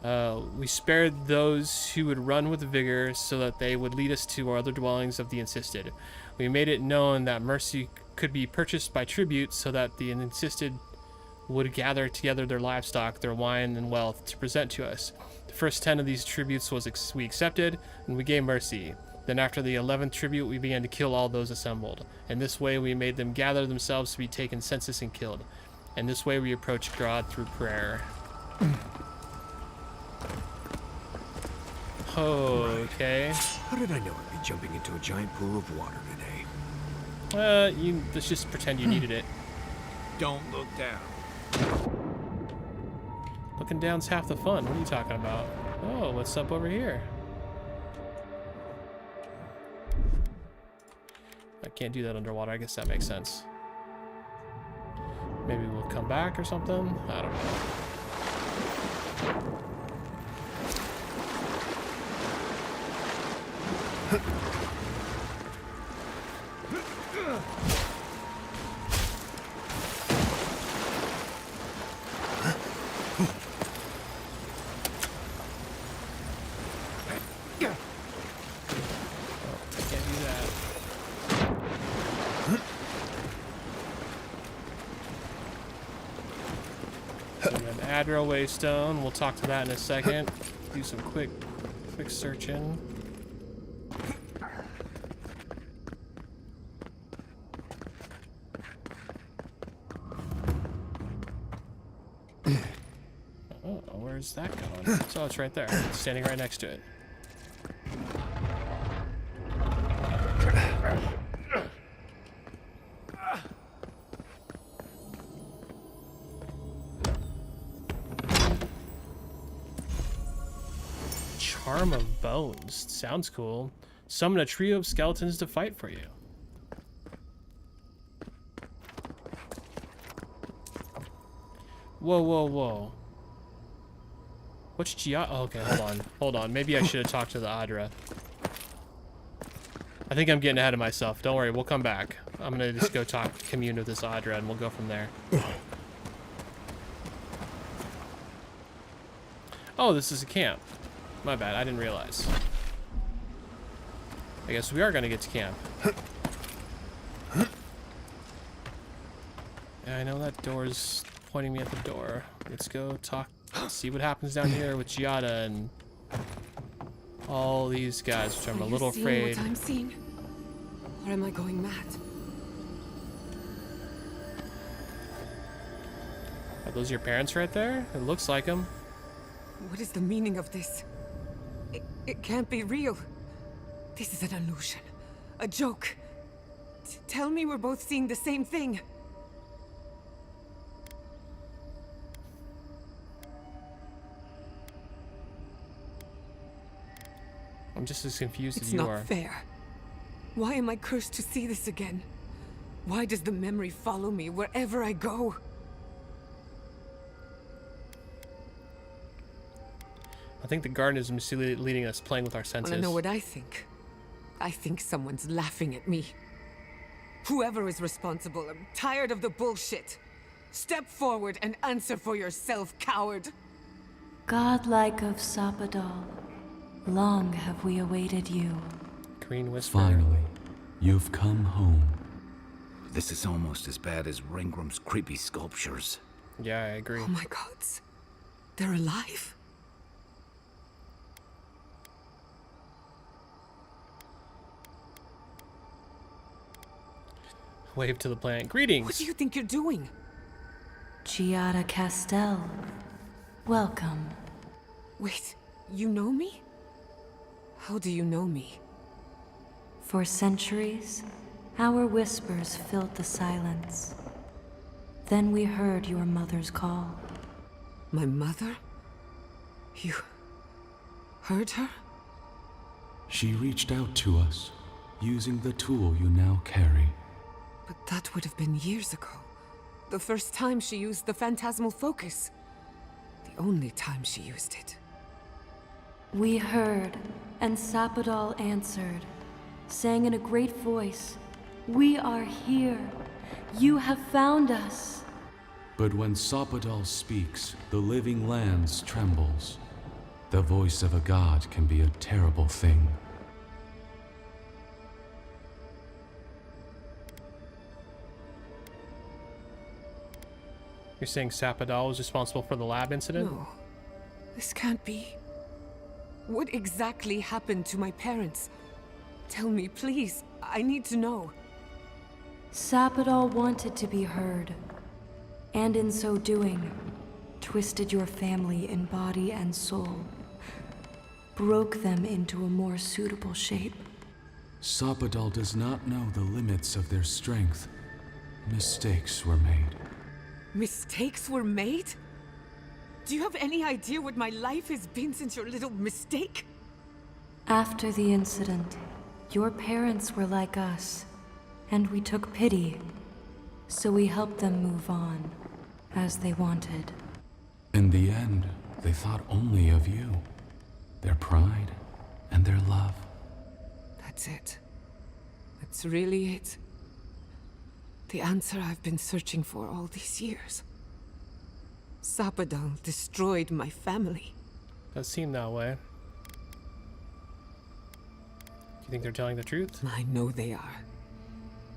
We spared those who would run with vigor so that they would lead us to our other dwellings of the insisted. We made it known that mercy could be purchased by tribute so that the insisted would gather together their livestock, their wine, and wealth to present to us. The first 10 of these tributes we accepted, and we gave mercy. Then after the 11th tribute, we began to kill all those assembled. In this way, we made them gather themselves to be taken census and killed. In this way, we approached God through prayer. Okay. How did I know I'd be jumping into a giant pool of water today? Let's just pretend you needed it. Don't look down. Looking down's half the fun. What are you talking about? Oh, what's up over here? I can't do that underwater. I guess that makes sense. Maybe we'll come back or something? I don't know. Railway stone. We'll talk to that in a second. Do some quick searching. Oh, where's that going? So it's right there. It's standing right next to it. Charm of Bones. Sounds cool. Summon a trio of skeletons to fight for you. Whoa, whoa, whoa. What's Gia? Oh, okay, hold on. Maybe I should have talked to the Adra. I think I'm getting ahead of myself. Don't worry, we'll come back. I'm gonna just go commune with this Adra and we'll go from there. Oh, this is a camp. My bad, I didn't realize. I guess we are gonna get to camp. Yeah, I know that door's pointing me at the door. Let's go talk, see what happens down here with Giada and all these guys, which I'm a little afraid. What I'm seeing? Or am I going mad? Are those your parents right there? It looks like them. What is the meaning of this? It can't be real. This is an illusion. A joke. Tell me we're both seeing the same thing. I'm just as confused as you are. It's not fair. Why am I cursed to see this again? Why does the memory follow me wherever I go? I think the garden is misleading us, playing with our senses. Wanna know what I think? I think someone's laughing at me. Whoever is responsible, I'm tired of the bullshit. Step forward and answer for yourself, coward. Godlike of Sapadal, long have we awaited you. Green Whisper. Finally, you've come home. This is almost as bad as Ringram's creepy sculptures. Yeah, I agree. Oh my gods. They're alive? Wave to the planet. Greetings! What do you think you're doing? Giada Castel, welcome. Wait, you know me? How do you know me? For centuries, our whispers filled the silence. Then we heard your mother's call. My mother? You heard her? She reached out to us, using the tool you now carry. But that would have been years ago. The first time she used the phantasmal focus. The only time she used it. We heard, and Sapadal answered, saying in a great voice, "We are here. You have found us." But when Sapadal speaks, the living lands trembles. The voice of a god can be a terrible thing. You're saying Sapadal was responsible for the lab incident? No. This can't be. What exactly happened to my parents? Tell me, please. I need to know. Sapadal wanted to be heard, and in so doing, twisted your family in body and soul, broke them into a more suitable shape. Sapadal does not know the limits of their strength. Mistakes were made. Mistakes were made? Do you have any idea what my life has been since your little mistake? After the incident, your parents were like us, and we took pity, so we helped them move on, as they wanted. In the end, they thought only of you, their pride, and their love. That's it. That's really it. The answer I've been searching for all these years. Sapadal destroyed my family. Does seem that way. Do you think they're telling the truth? I know they are.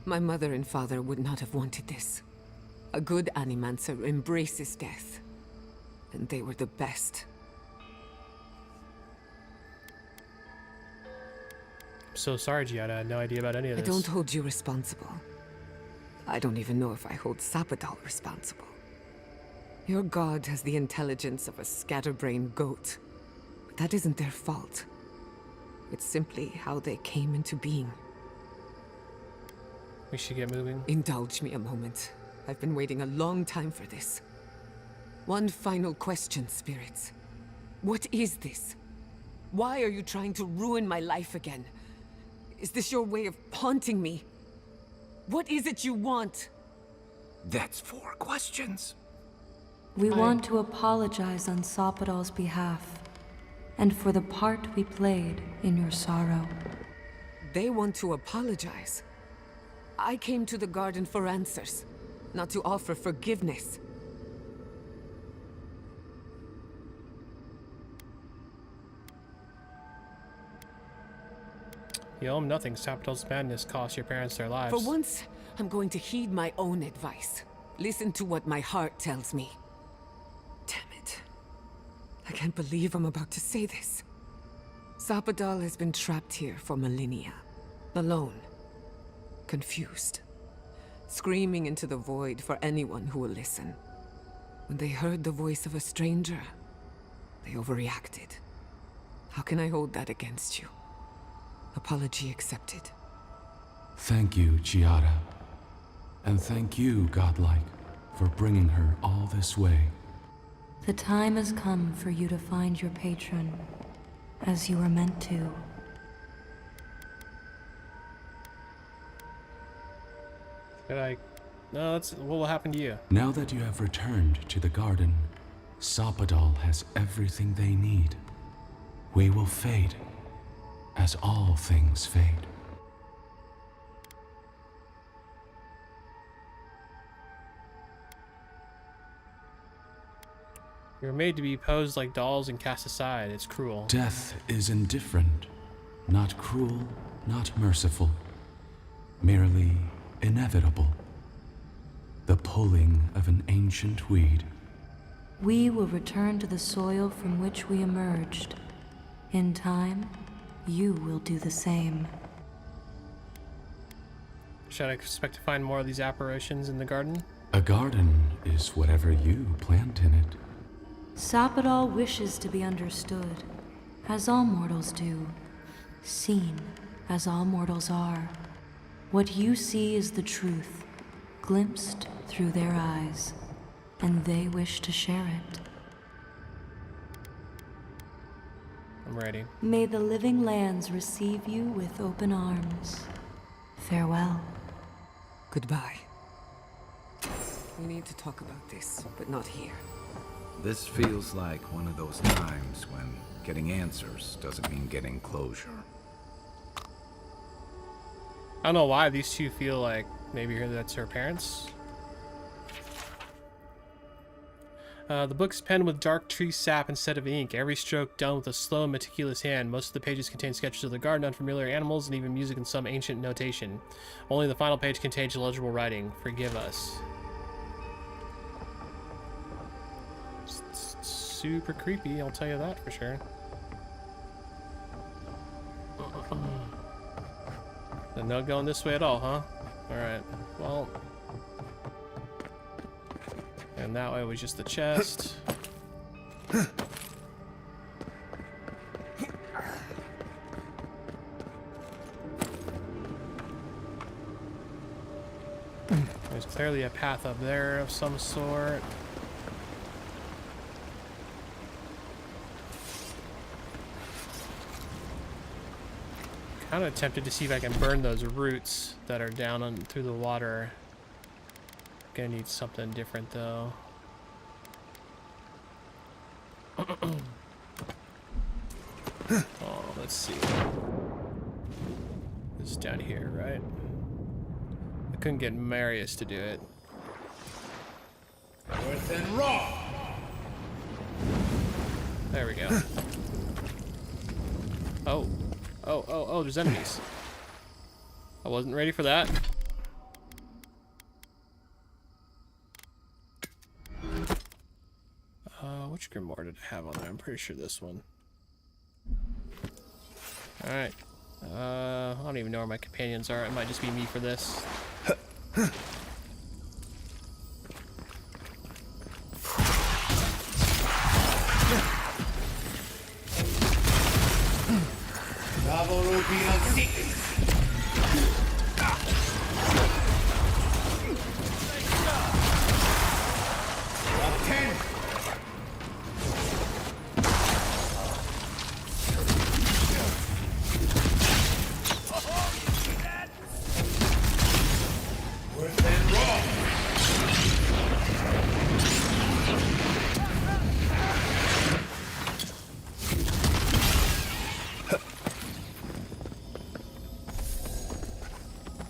My mother and father would not have wanted this. A good Animancer embraces death. And they were the best. I'm so sorry, Giada. I had no idea about any of this. I don't hold you responsible. I don't even know if I hold Sapadal responsible. Your god has the intelligence of a scatterbrained goat. But that isn't their fault. It's simply how they came into being. We should get moving. Indulge me a moment. I've been waiting a long time for this. One final question, spirits. What is this? Why are you trying to ruin my life again? Is this your way of haunting me? What is it you want? That's 4 questions. We want to apologize on Sapadal's behalf, and for the part we played in your sorrow. They want to apologize. I came to the garden for answers, not to offer forgiveness. You owe him nothing. Sapadal's madness cost your parents their lives. For once, I'm going to heed my own advice. Listen to what my heart tells me. Damn it. I can't believe I'm about to say this. Sapadal has been trapped here for millennia. Alone. Confused. Screaming into the void for anyone who will listen. When they heard the voice of a stranger, they overreacted. How can I hold that against you? Apology accepted. Thank you, Giada. And thank you, Godlike, for bringing her all this way. The time has come for you to find your patron, as you were meant to. No, what will happen to you? Now that you have returned to the garden, Sapadal has everything they need. We will fade, as all things fade. You're made to be posed like dolls and cast aside. It's cruel. Death is indifferent, not cruel, not merciful, merely inevitable. The pulling of an ancient weed. We will return to the soil from which we emerged. In time, you will do the same. Should I expect to find more of these apparitions in the garden? A garden is whatever you plant in it. Sapadal wishes to be understood, as all mortals do. Seen, as all mortals are. What you see is the truth, glimpsed through their eyes, and they wish to share it. I'm ready. May the living lands receive you with open arms. Farewell. Goodbye. We need to talk about this, but not here. This feels like one of those times when getting answers doesn't mean getting closure. I don't know why these two feel like maybe that's her parents. The book's penned with dark tree sap instead of ink, every stroke done with a slow and meticulous hand. Most of the pages contain sketches of the garden, unfamiliar animals, and even music and some ancient notation. Only the final page contains legible writing. Forgive us. It's super creepy, I'll tell you that for sure. And no going this way at all, huh? Alright, well... And that way was just the chest. There's clearly a path up there of some sort. Kind of tempted to see if I can burn those roots that are down on through the water. Gonna need something different though. Oh, let's see. This is down here, right? I couldn't get Marius to do it. Earth and raw. There we go. Oh, there's enemies. I wasn't ready for that. Which grimoire did I have on there? I'm pretty sure this one. Alright. I don't even know where my companions are. It might just be me for this.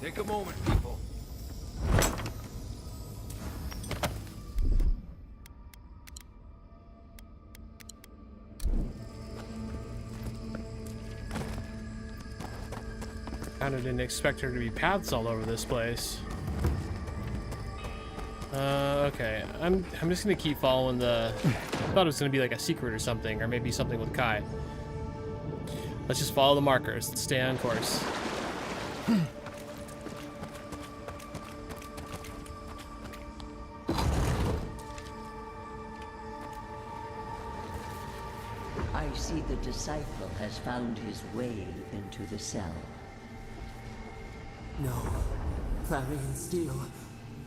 Take a moment, people. Kinda didn't expect there to be paths all over this place. Okay. I'm just gonna keep following the... I thought it was gonna be like a secret or something, or maybe something with Kai. Let's just follow the markers. Let's stay on course. I see the disciple has found his way into the cell. No. Clarion Steel.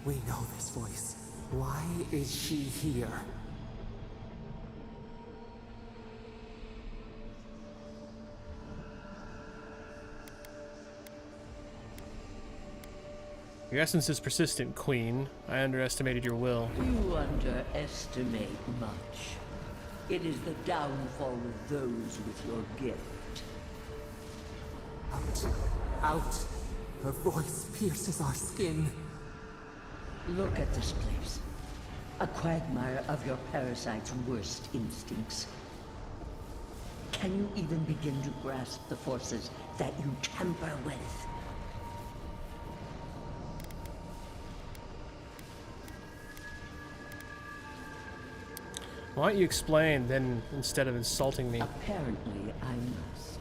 We know this voice. Why is she here? Your essence is persistent, Queen. I underestimated your will. You underestimate much. It is the downfall of those with your gift. Out. Out. Her voice pierces our skin. Look at this place. A quagmire of your parasite's worst instincts. Can you even begin to grasp the forces that you tamper with? Why don't you explain, then, instead of insulting me? Apparently, I must.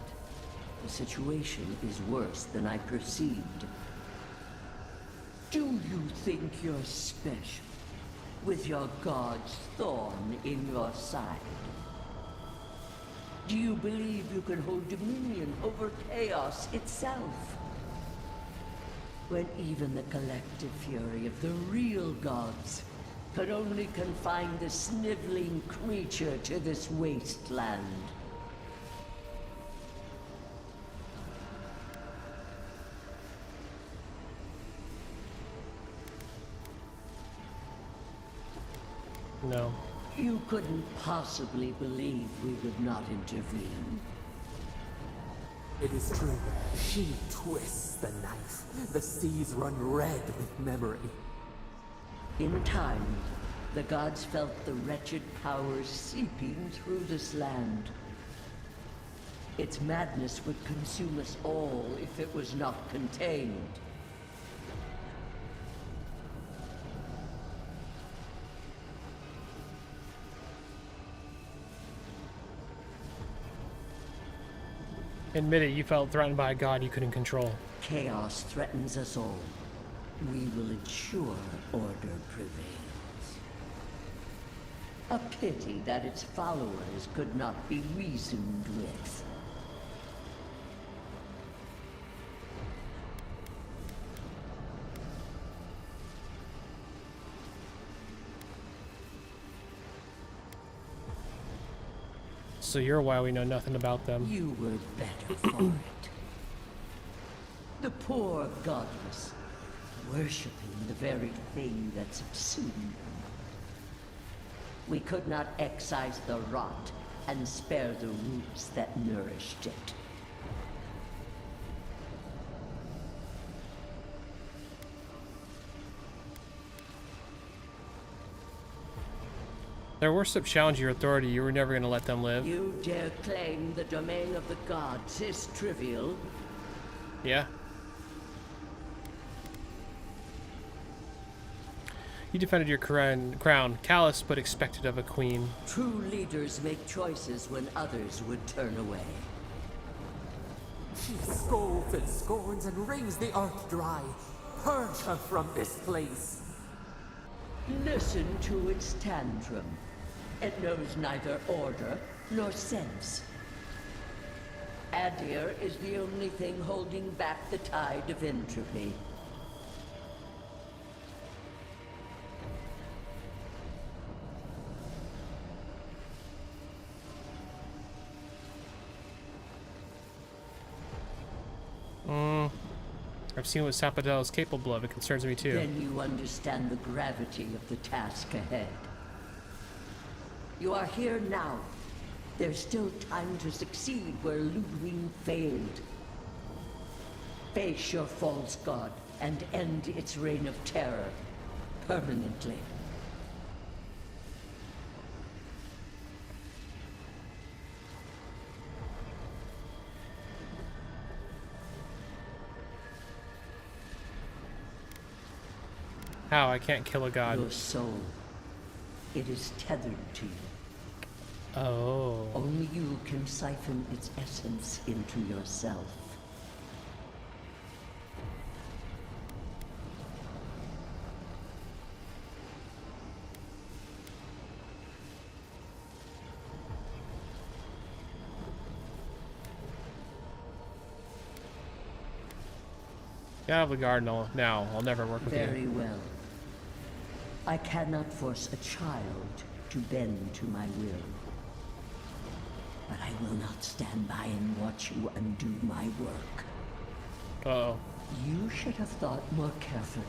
The situation is worse than I perceived. Do you think you're special, with your god's thorn in your side? Do you believe you can hold dominion over chaos itself? When even the collective fury of the real gods could only confine the sniveling creature to this wasteland. No. You couldn't possibly believe we would not intervene. It is true. She twists the knife. The seas run red with memory. In time, The gods felt the wretched powers seeping through this land. Its madness would consume us all if it was not contained. Admit it, you felt threatened by a god you couldn't control. Chaos threatens us all. We will ensure order prevails. A pity that its followers could not be reasoned with. So you're why we know nothing about them. You were better for it. The poor godless, worshipping the very thing that subsumed them. We could not excise the rot and spare the roots that nourished it. Their worship challenged your authority. You were never going to let them live. You dare claim the domain of the gods is trivial? Yeah. You defended your crown, callous but expected of a queen. True leaders make choices when others would turn away. She scolds and scorns and wrings the earth dry. Purge her from this place. Listen to its tantrum. It knows neither order nor sense. Adir is the only thing holding back the tide of entropy. I've seen what Sapadel is capable of. It concerns me too. Then you understand the gravity of the task ahead. You are here now. There's still time to succeed where Ludwig failed. Face your false god and end its reign of terror permanently. How? I can't kill a god. Your soul. It is tethered to you. Oh. Only you can siphon its essence into yourself. Get out of the garden now. I'll never work with you. Very well. I cannot force a child to bend to my will. But I will not stand by and watch you undo my work. Uh-oh. You should have thought more carefully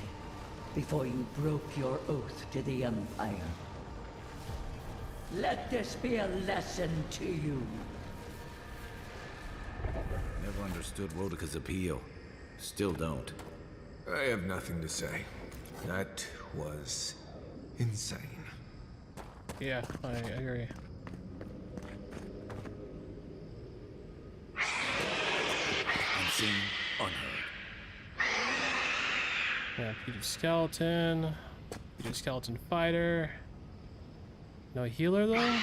before you broke your oath to the Empire. Let this be a lesson to you. Never understood Wodika's appeal. Still don't. I have nothing to say. That was insane. Yeah, I agree. Unseen, unheard. Yeah, Peter Skeleton. Peter Skeleton Fighter. No healer though?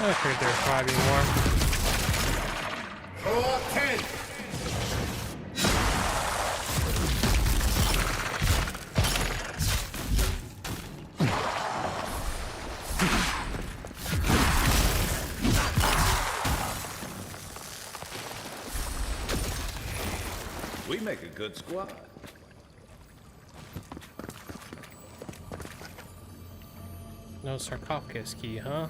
I figured there'd probably be more. We make a good squad. No sarcophagus key, huh?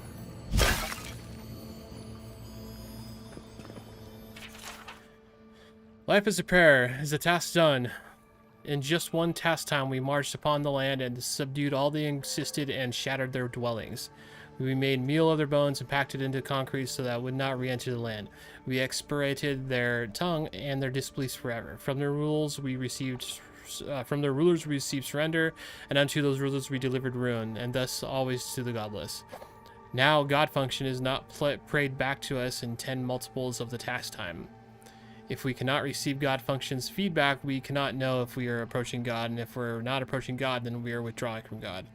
Life is a prayer. Is a task done? In just one task time, we marched upon the land and subdued all the insisted and shattered their dwellings. We made meal of their bones and packed it into concrete so that it would not re-enter the land. We expurgated their tongue and their disbeliefs forever. From their rulers we received surrender, and unto those rulers we delivered ruin, and thus always to the godless. Now God function is not prayed back to us in 10 multiples of the task time. If we cannot receive God function's feedback, we cannot know if we are approaching God, and if we're not approaching God, then we are withdrawing from God.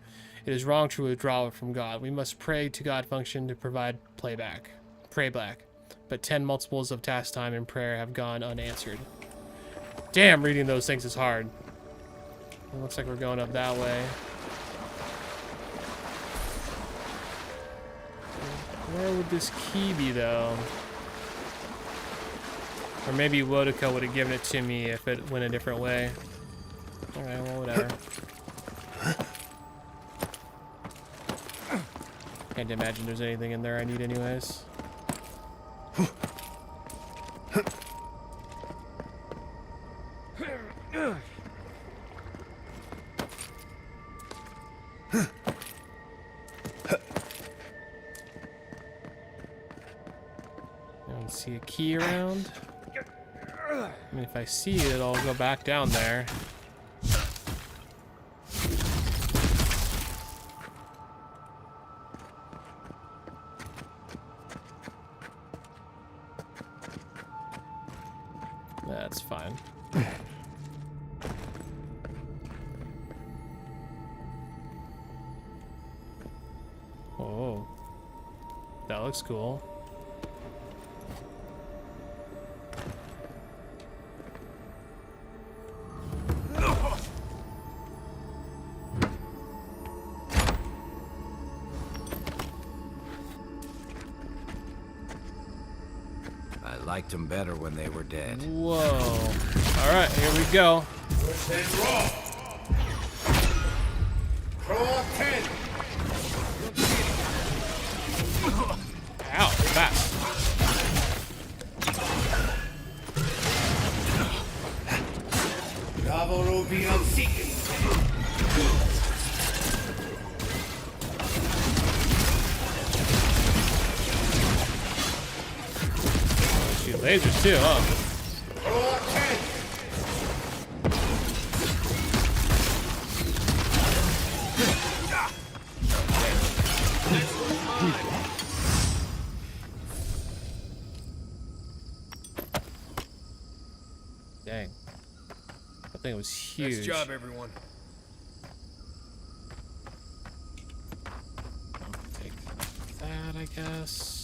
It is wrong to withdraw from God. We must pray to God function to provide pray back. But 10 multiples of task time and prayer have gone unanswered. Damn, reading those things is hard. It looks like we're going up that way. Where would this key be, though? Or maybe Wodaka would have given it to me if it went a different way. Alright, well, whatever. Can't imagine there's anything in there I need anyways. I don't see a key around. I mean, if I see it, I'll go back down there. That's fine. Oh, that looks cool. I liked them better when they were dead. Whoa. All right, here we go. Ow, fast. Shoot lasers too, huh? Dang. That thing was huge. Nice job, everyone. I'll take that, I guess.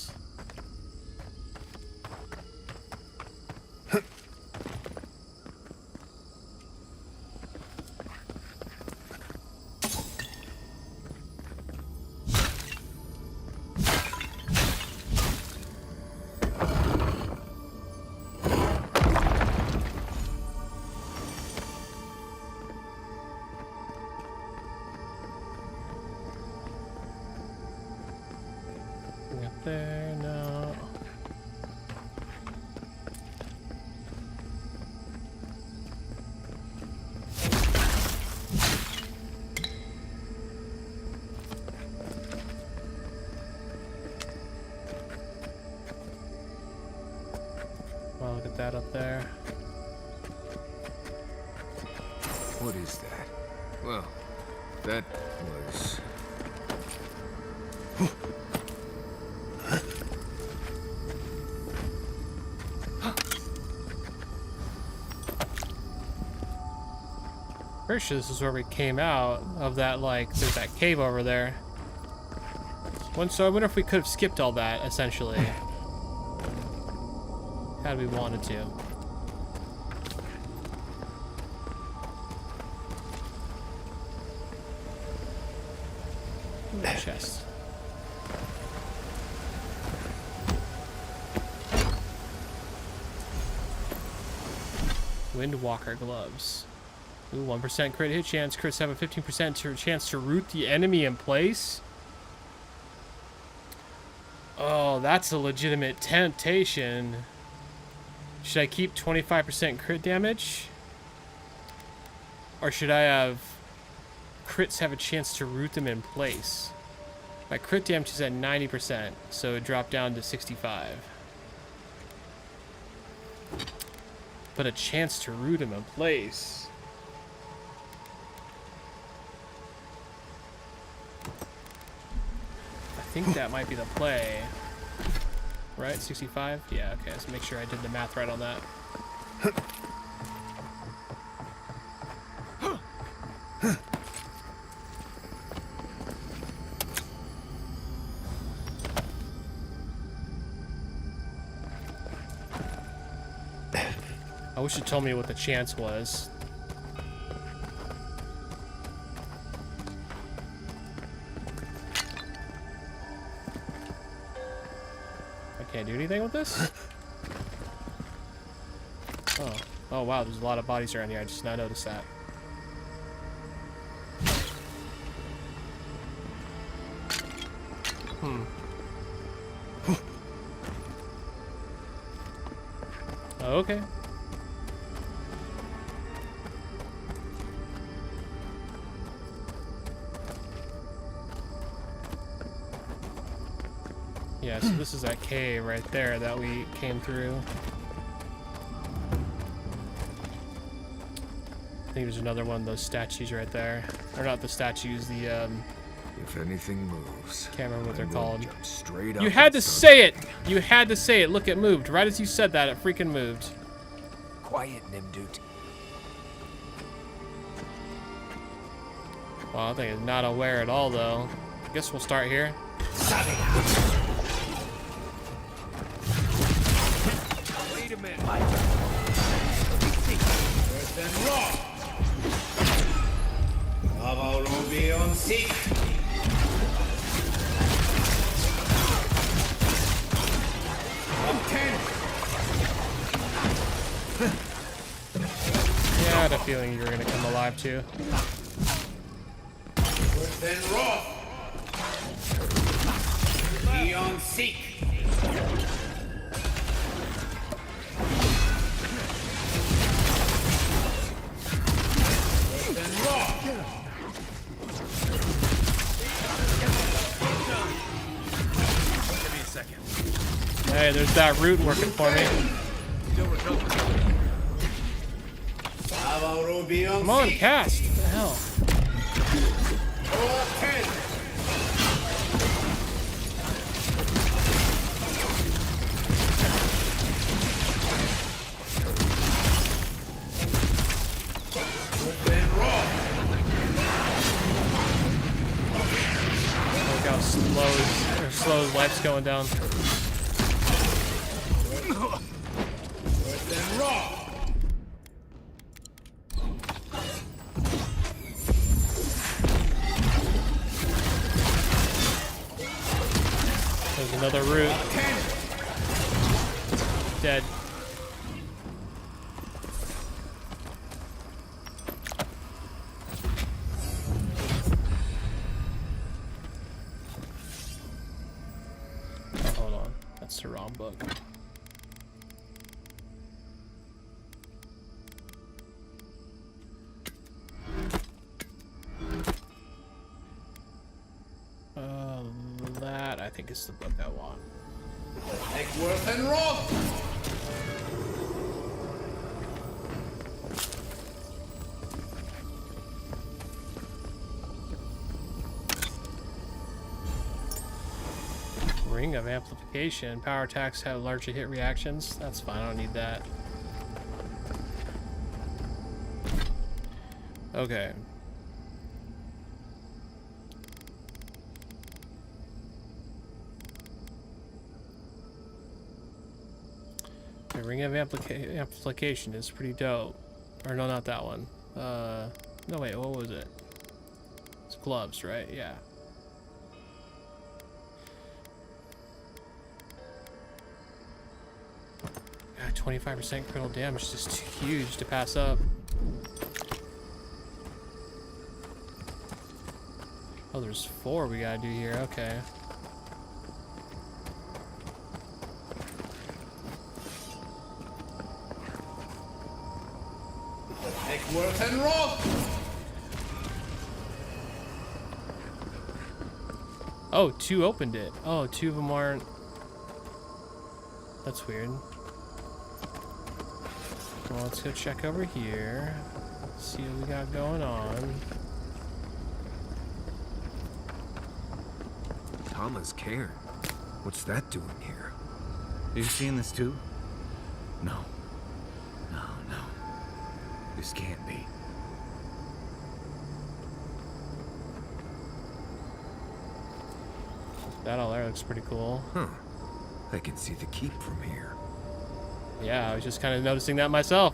There, no. Well, look at that up there. What is that? Well, that was... Pretty sure this is where we came out of that, like, there's that cave over there. So I wonder if we could have skipped all that, essentially. Had we wanted to. Chest. Windwalker gloves. Ooh, 1% crit hit chance. Crits have a 15% chance to root the enemy in place. Oh, that's a legitimate temptation. Should I keep 25% crit damage? Or should I have crits have a chance to root them in place? My crit damage is at 90%, so it dropped down to 65. But a chance to root them in place. I think that might be the play. Right? 65? Yeah, okay. Let's make sure I did the math right on that. I wish it told me what the chance was. I can't do anything with this? Oh. Oh wow, there's a lot of bodies around here. I just now noticed that. Hmm. Okay. Yeah, so this is that cave right there that we came through. I think there's another one of those statues right there. Or not the statues, the If anything moves, can't remember what they're I'm gonna called. jump straight You up had and to start- say it! You had to say it. Look, it moved. Right as you said that, it freaking moved. Quiet, Nimdut. Well, I think it's not aware at all, though. I guess we'll start here. Wait a minute. First and raw. Avowed will be on seek. Up 10. Yeah, I had a feeling you were gonna come alive too. First and raw. Be on seek. First and raw. Give me a second. Hey, there's that root working for me. Still recovering. Avowed will be on Come on, seek. cast. What the hell? Go up 10. Look how slow his life's going down. First and raw. There's another root. Dead. Oh, hold on. That's the wrong book. That I think is the book I want. Take worth and wrath. Ring of amplification. Power attacks have larger hit reactions. That's fine. I don't need that. Okay. The Ring of Amplification is pretty dope. Or no, not that one. No wait, what was it? It's gloves, right? Yeah. God, 25% critical damage is just too huge to pass up. Oh, there's 4 we gotta do here. Okay. Oh, 2 opened it. Oh, 2 of them aren't. That's weird. Well, let's go check over here. See what we got going on. Thomas Cairn. What's that doing here? Have you seen this too? No. No, no. This can't be. That all there looks pretty cool. Huh. I can see the keep from here. Yeah, I was just kind of noticing that myself.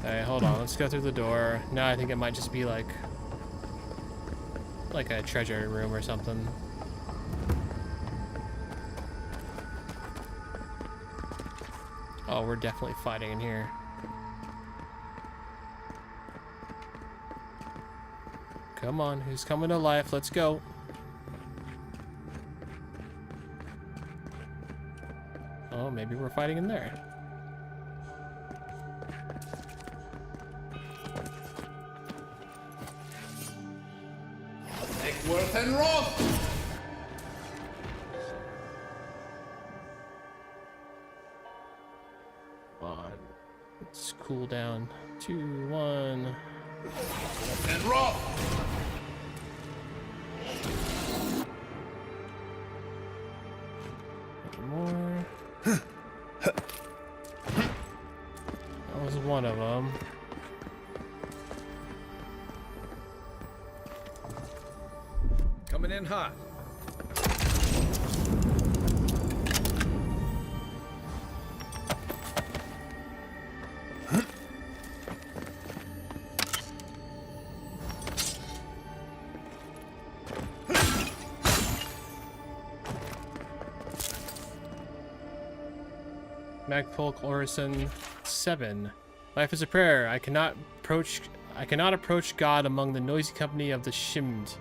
Hey, hold on. Let's go through the door. Now I think it might just be like a treasure room or something. Oh, we're definitely fighting in here. Come on, who's coming to life? Let's go. Oh, maybe we're fighting in there. Eckworth and Roth! Let's cool down. 2, 1. And Roth! More. That was one of them. Coming in hot. Magpulk Orison 7. Life is a prayer. I cannot approach God among the noisy company of the Shimd.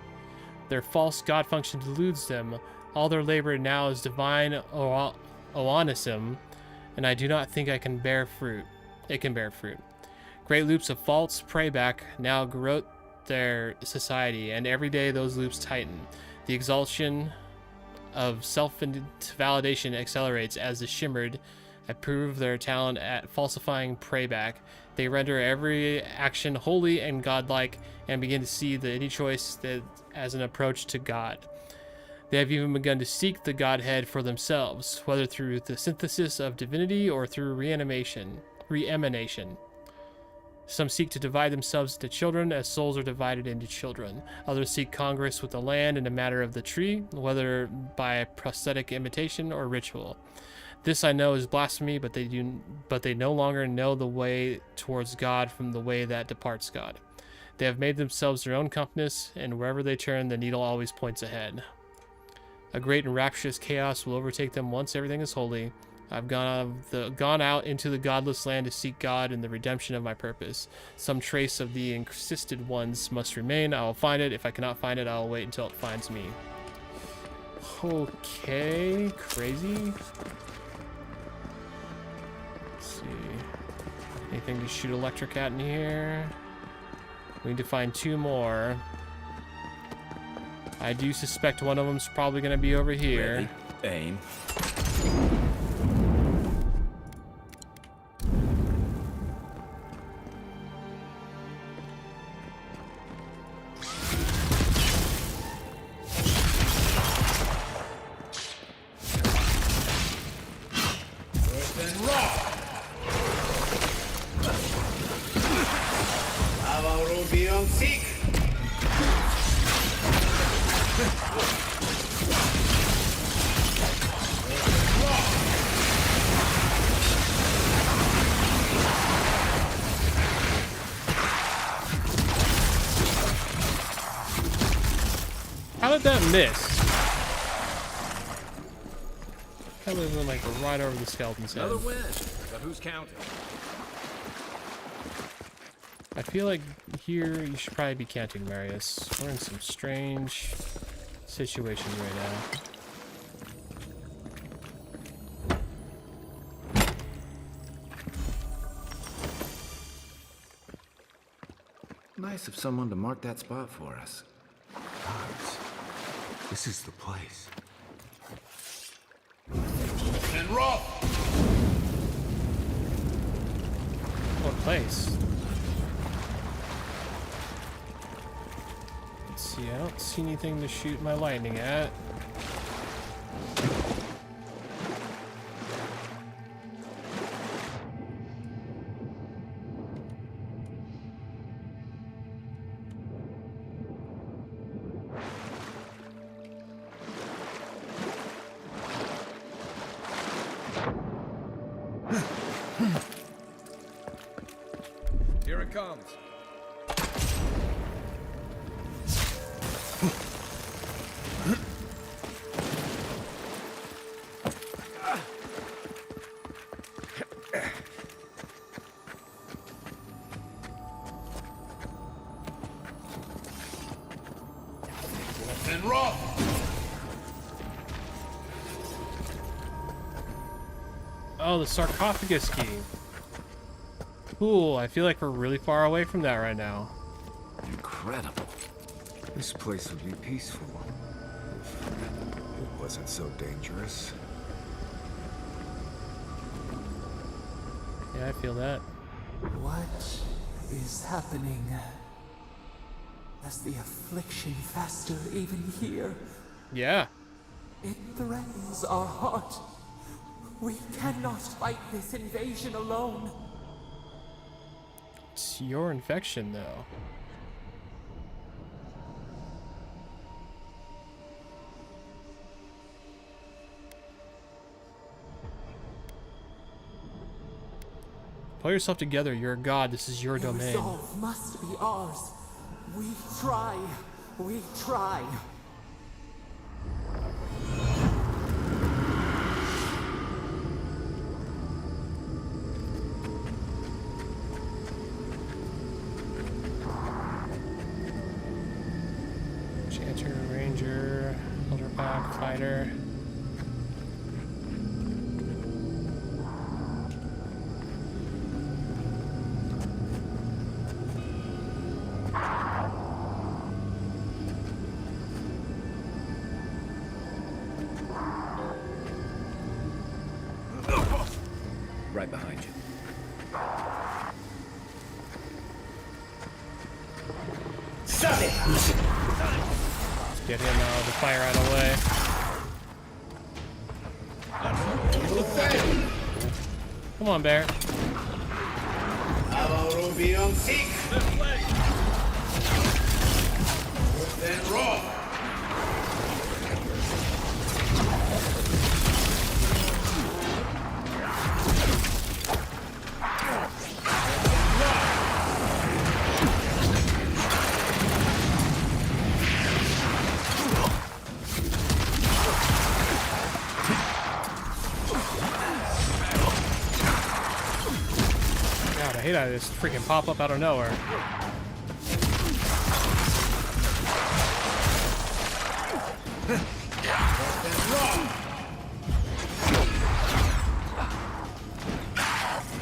Their false god function deludes them. All their labor now is divine oanism, and I do not think it can bear fruit. Great loops of false prayback now garrote their society, and every day those loops tighten. The exaltation of self-validation accelerates as the Shimmered approve their talent at falsifying prayback. They render every action holy and godlike and begin to see any choice as an approach to God. They have even begun to seek the Godhead for themselves, whether through the synthesis of divinity or through re-emanation. Some seek to divide themselves into children as souls are divided into children. Others seek congress with the land in a matter of the tree, whether by prosthetic imitation or ritual. This I know is blasphemy, but they no longer know the way towards God from the way that departs God. They have made themselves their own compass, and wherever they turn, the needle always points ahead. A great and rapturous chaos will overtake them once everything is holy. I've gone out into the godless land to seek God and the redemption of my purpose. Some trace of the encrusted ones must remain. I will find it. If I cannot find it, I will wait until it finds me. Okay, crazy. Anything to shoot electric at in here? We need to find 2 more. I do suspect one of them's probably going to be over here. Ready, aim. How did that miss? That would have went like right over the skeleton's head. Another win, but who's counting? I feel like here you should probably be counting, Marius. We're in some strange situation right now. nice of someone to mark that spot for us. Guards, this is the place. And roll! What place? Let's see, I don't see anything to shoot my lightning at. Here it comes. And roll! Oh, the sarcophagus key. Cool, I feel like we're really far away from that right now. Incredible. This place would be peaceful if it wasn't so dangerous. Yeah, I feel that. What is happening? Does the affliction fester even here? Yeah. It threatens our heart. We cannot fight this invasion alone. It's your infection, though. Pull yourself together. You're a god. This is your domain. Resolve must be ours. We try. We try. Chanter, ranger, elder pack, fighter. Right behind you. Stop it! Get him out of the fire right away. Come on, bear. Then roll! God, I hate how this freaking pop up out of nowhere.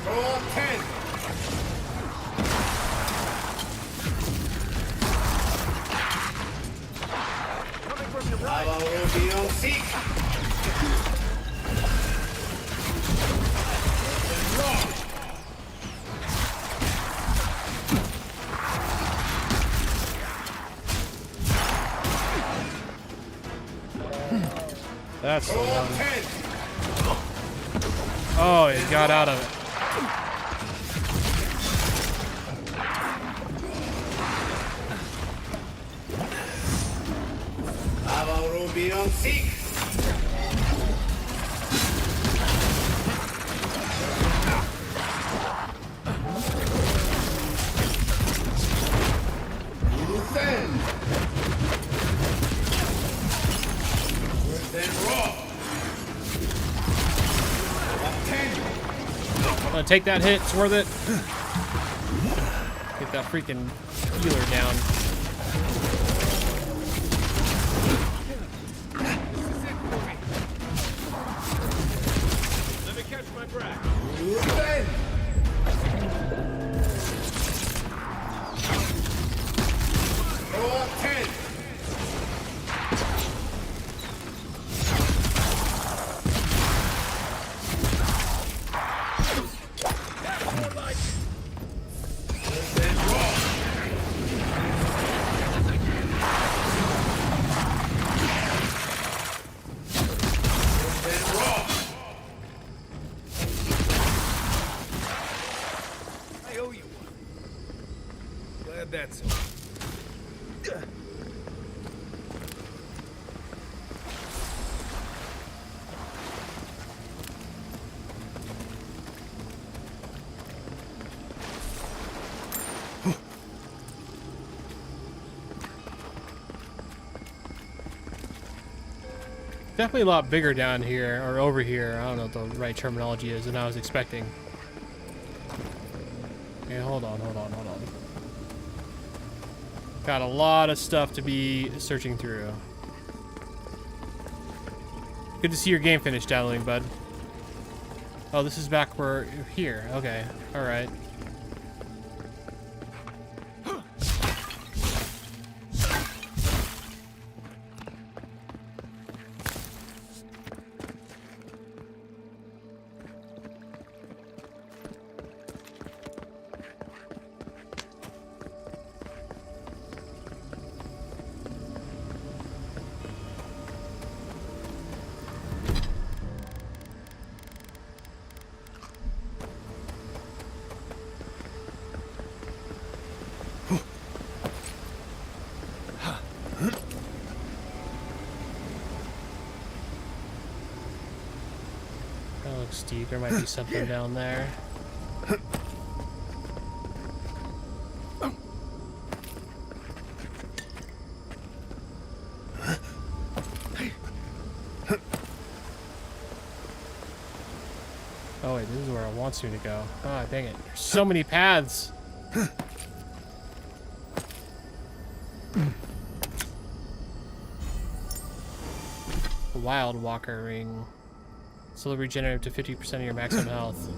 Roll 10! Coming from your right. That's the one. Oh, he got out of it. I'm gonna take that hit, it's worth it. Get that freaking healer down. Let me catch my breath. that's... Definitely a lot bigger down here, or over here. I don't know what the right terminology is than I was expecting. Okay, hold on. Got a lot of stuff to be searching through. Good to see your game finished, Dabbling, bud. Oh, this is back where... here. Okay. Alright. That looks steep. There might be something down there. Oh wait, this is where it wants me to go. Ah, dang it. There's so many paths. Wild Walker ring. Slowly regenerate to 50% of your maximum health.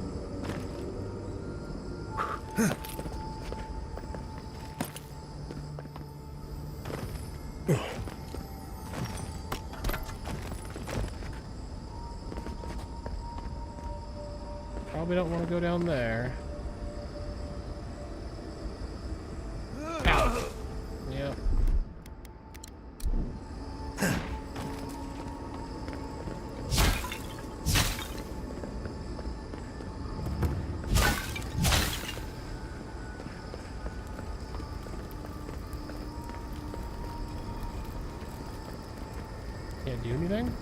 Probably don't want to go down there. Ow. Yep. Can't do anything?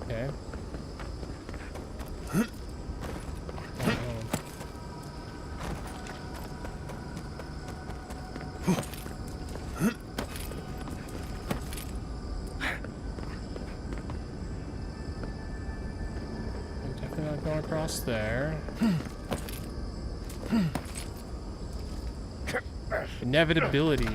Okay. I'm definitely not going across there. Inevitability.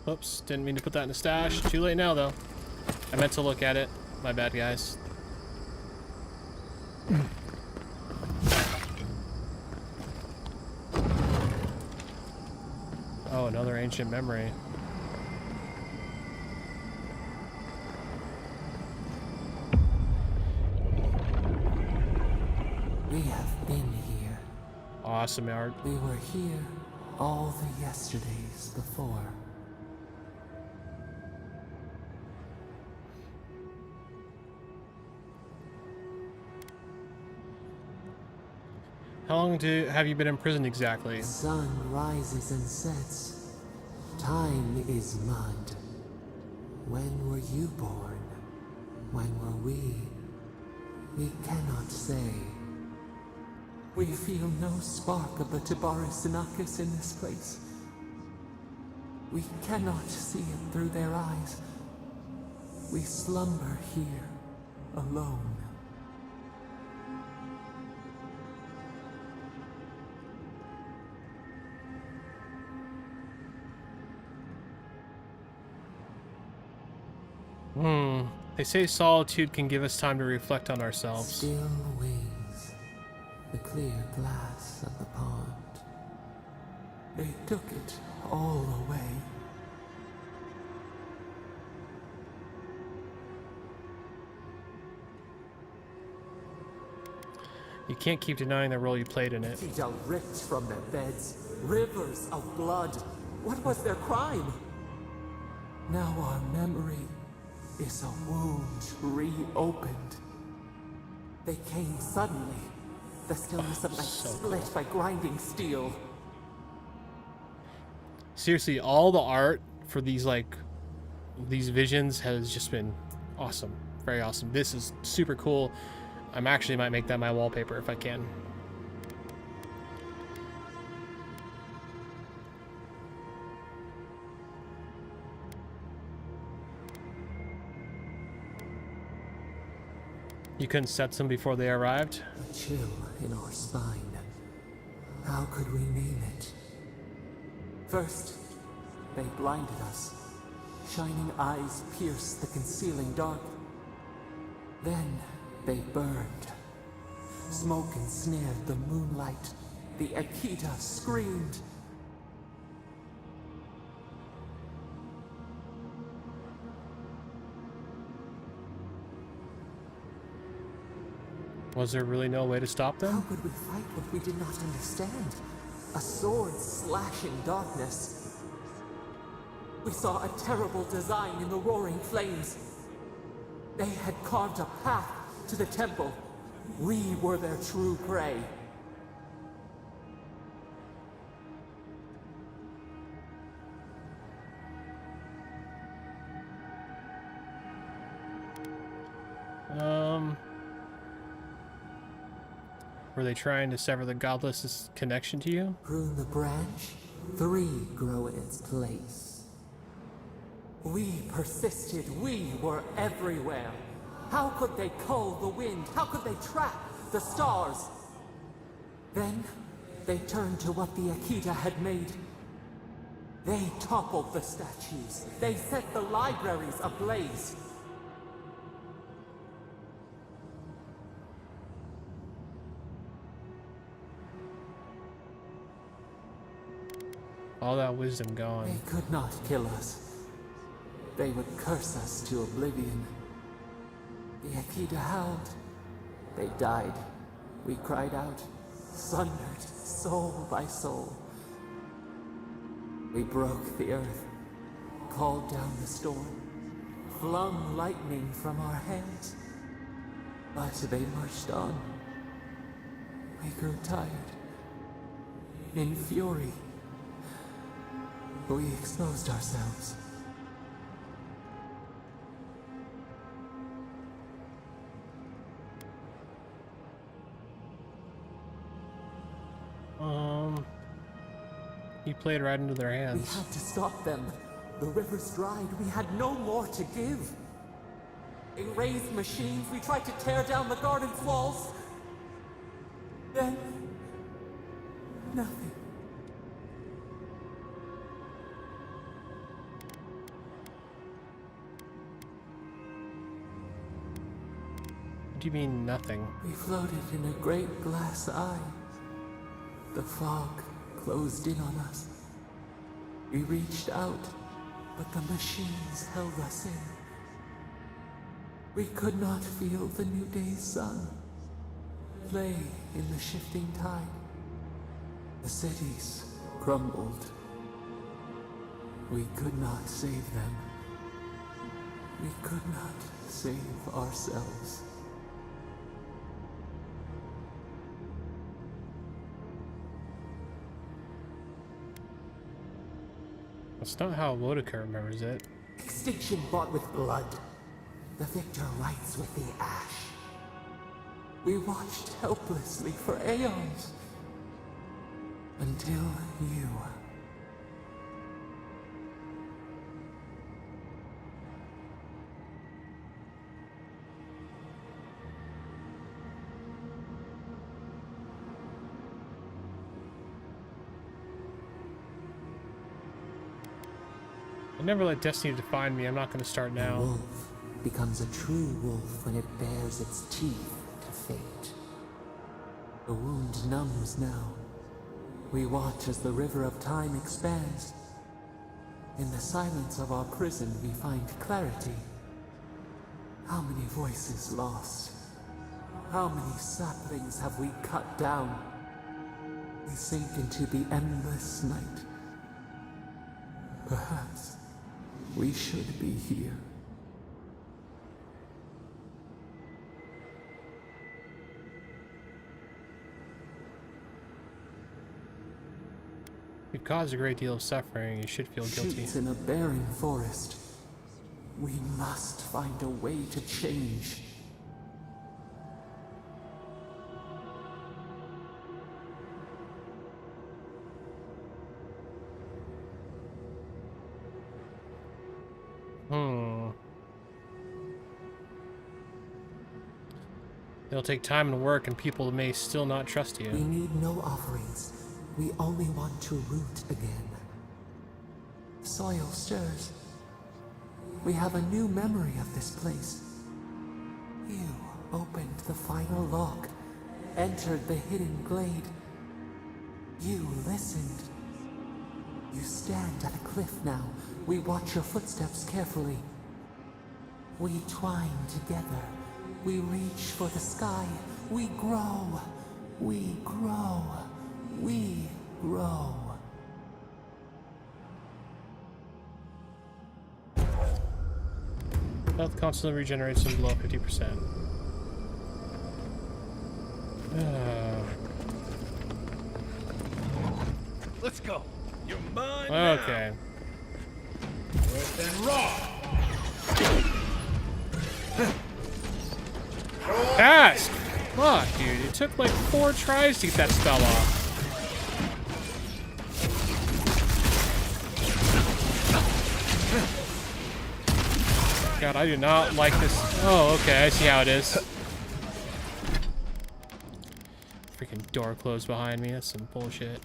Oops, didn't mean to put that in a stash. Too late now, though. I meant to look at it. My bad, guys. Oh, another ancient memory. We have been here. Awesome art. We were here all the yesterdays before. How long have you been in prison exactly? The sun rises and sets. Time is mud. When were you born? When were we? We cannot say. We feel no spark of the Tibaris Inachus in this place. We cannot see it through their eyes. We slumber here, alone. They say solitude can give us time to reflect on ourselves. Still wings, the clear glass of the pond. They took it all away. You can't keep denying the role you played in it. Tijal ripped from their beds, rivers of blood. What was their crime? Now our memory is a wound reopened. They came suddenly. The stillness of night split by grinding steel. Seriously, all the art for these these visions has just been awesome. Very awesome. This is super cool. I'm actually might make that my wallpaper if I can. You couldn't set them before they arrived? A chill in our spine. How could we name it? First, they blinded us. Shining eyes pierced the concealing dark. Then they burned. Smoke ensnared the moonlight. The Akita screamed. Was there really no way to stop them? How could we fight what we did not understand? A sword slashing darkness. We saw a terrible design in the roaring flames. They had carved a path to the temple. We were their true prey. Were they trying to sever the godless's connection to you? Prune the branch, 3 grow in its place. We persisted, we were everywhere. How could they cull the wind? How could they trap the stars? Then, they turned to what the Akita had made. They toppled the statues. They set the libraries ablaze. All that wisdom gone. They could not kill us. They would curse us to oblivion. The Akita howled. They died. We cried out, sundered soul by soul. We broke the earth, called down the storm, flung lightning from our hands. But they marched on. We grew tired. In fury, we exposed ourselves. You played right into their We hands. had to stop them. The rivers dried. We had no more to give. They raised machines. We tried to tear down the garden's walls. Then, nothing. What do you mean, nothing? We floated in a great glass eye. The fog closed in on us. We reached out, but the machines held us in. We could not feel the new day's sun play in the shifting tide. The cities crumbled. We could not save them. We could not save ourselves. That's not how Lodica remembers it. Extinction bought with blood. The victor writes with the ash. We watched helplessly for aeons. Until you. I never let destiny define me. I'm not going to start now. The wolf becomes a true wolf when it bares its teeth to fate. The wound numbs now. We watch as the river of time expands. In the silence of our prison, we find clarity. How many voices lost? How many saplings have we cut down? We sink into the endless night. Perhaps We should be here. You've caused a great deal of suffering. You should feel guilty. Shoots in a barren forest. We must find a way to change. It'll take time and work, and people may still not trust you. We need no offerings. We only want to root again. Soil stirs. We have a new memory of this place. You opened the final lock, entered the hidden glade. You listened. You stand at a cliff now. We watch your footsteps carefully. We twine together. We reach for the sky. We grow. We grow. We grow. Health constantly regenerates when below 50%. Let's go. You're mine Okay. Worse than raw. Task! Fuck, dude. It took like 4 tries to get that spell off. God, I do not like this. Oh, okay. I see how it is. Freaking door closed behind me. That's some bullshit.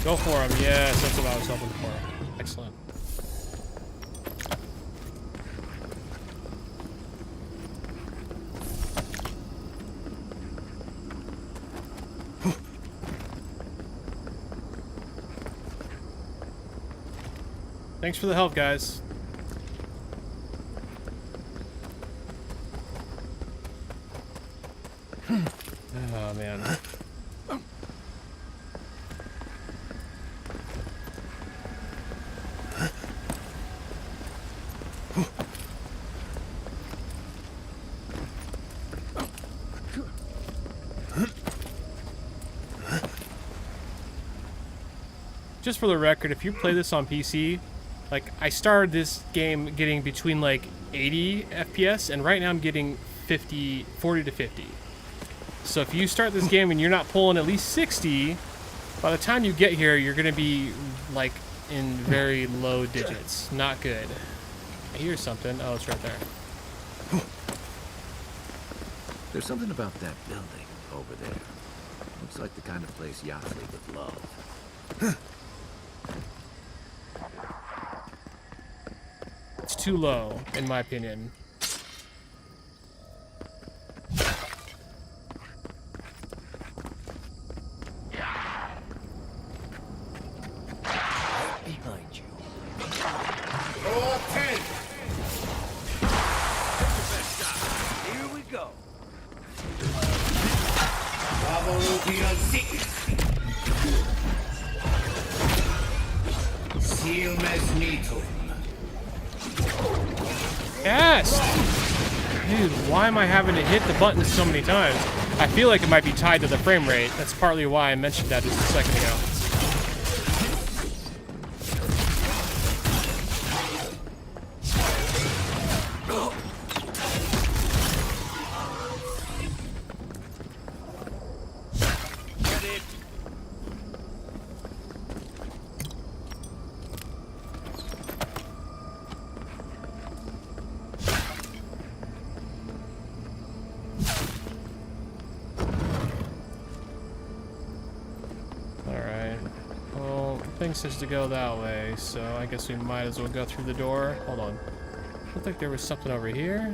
Go for him. Yes, that's what I was hoping for. Excellent. Thanks for the help, guys. Oh, man. Just for the record, if you play this on PC, like, I started this game getting between like 80 FPS, and right now I'm getting 40 to 50. So if you start this game and you're not pulling at least 60, by the time you get here, you're gonna be like in very low digits. Not good. I hear something. Oh, it's right there. There's something about that building over there. Looks like the kind of place Yasli would love. It's too low, in my opinion. Behind you. Roll 10. Here we go. Bravo Rubion 6. Seal Mesnito. Yes! Dude, why am I having to hit the button so many times? I feel like it might be tied to the frame rate. That's partly why I mentioned that just a second ago. Says to go that way, so I guess we might as well go through the door. Hold on. Looked like there was something over here.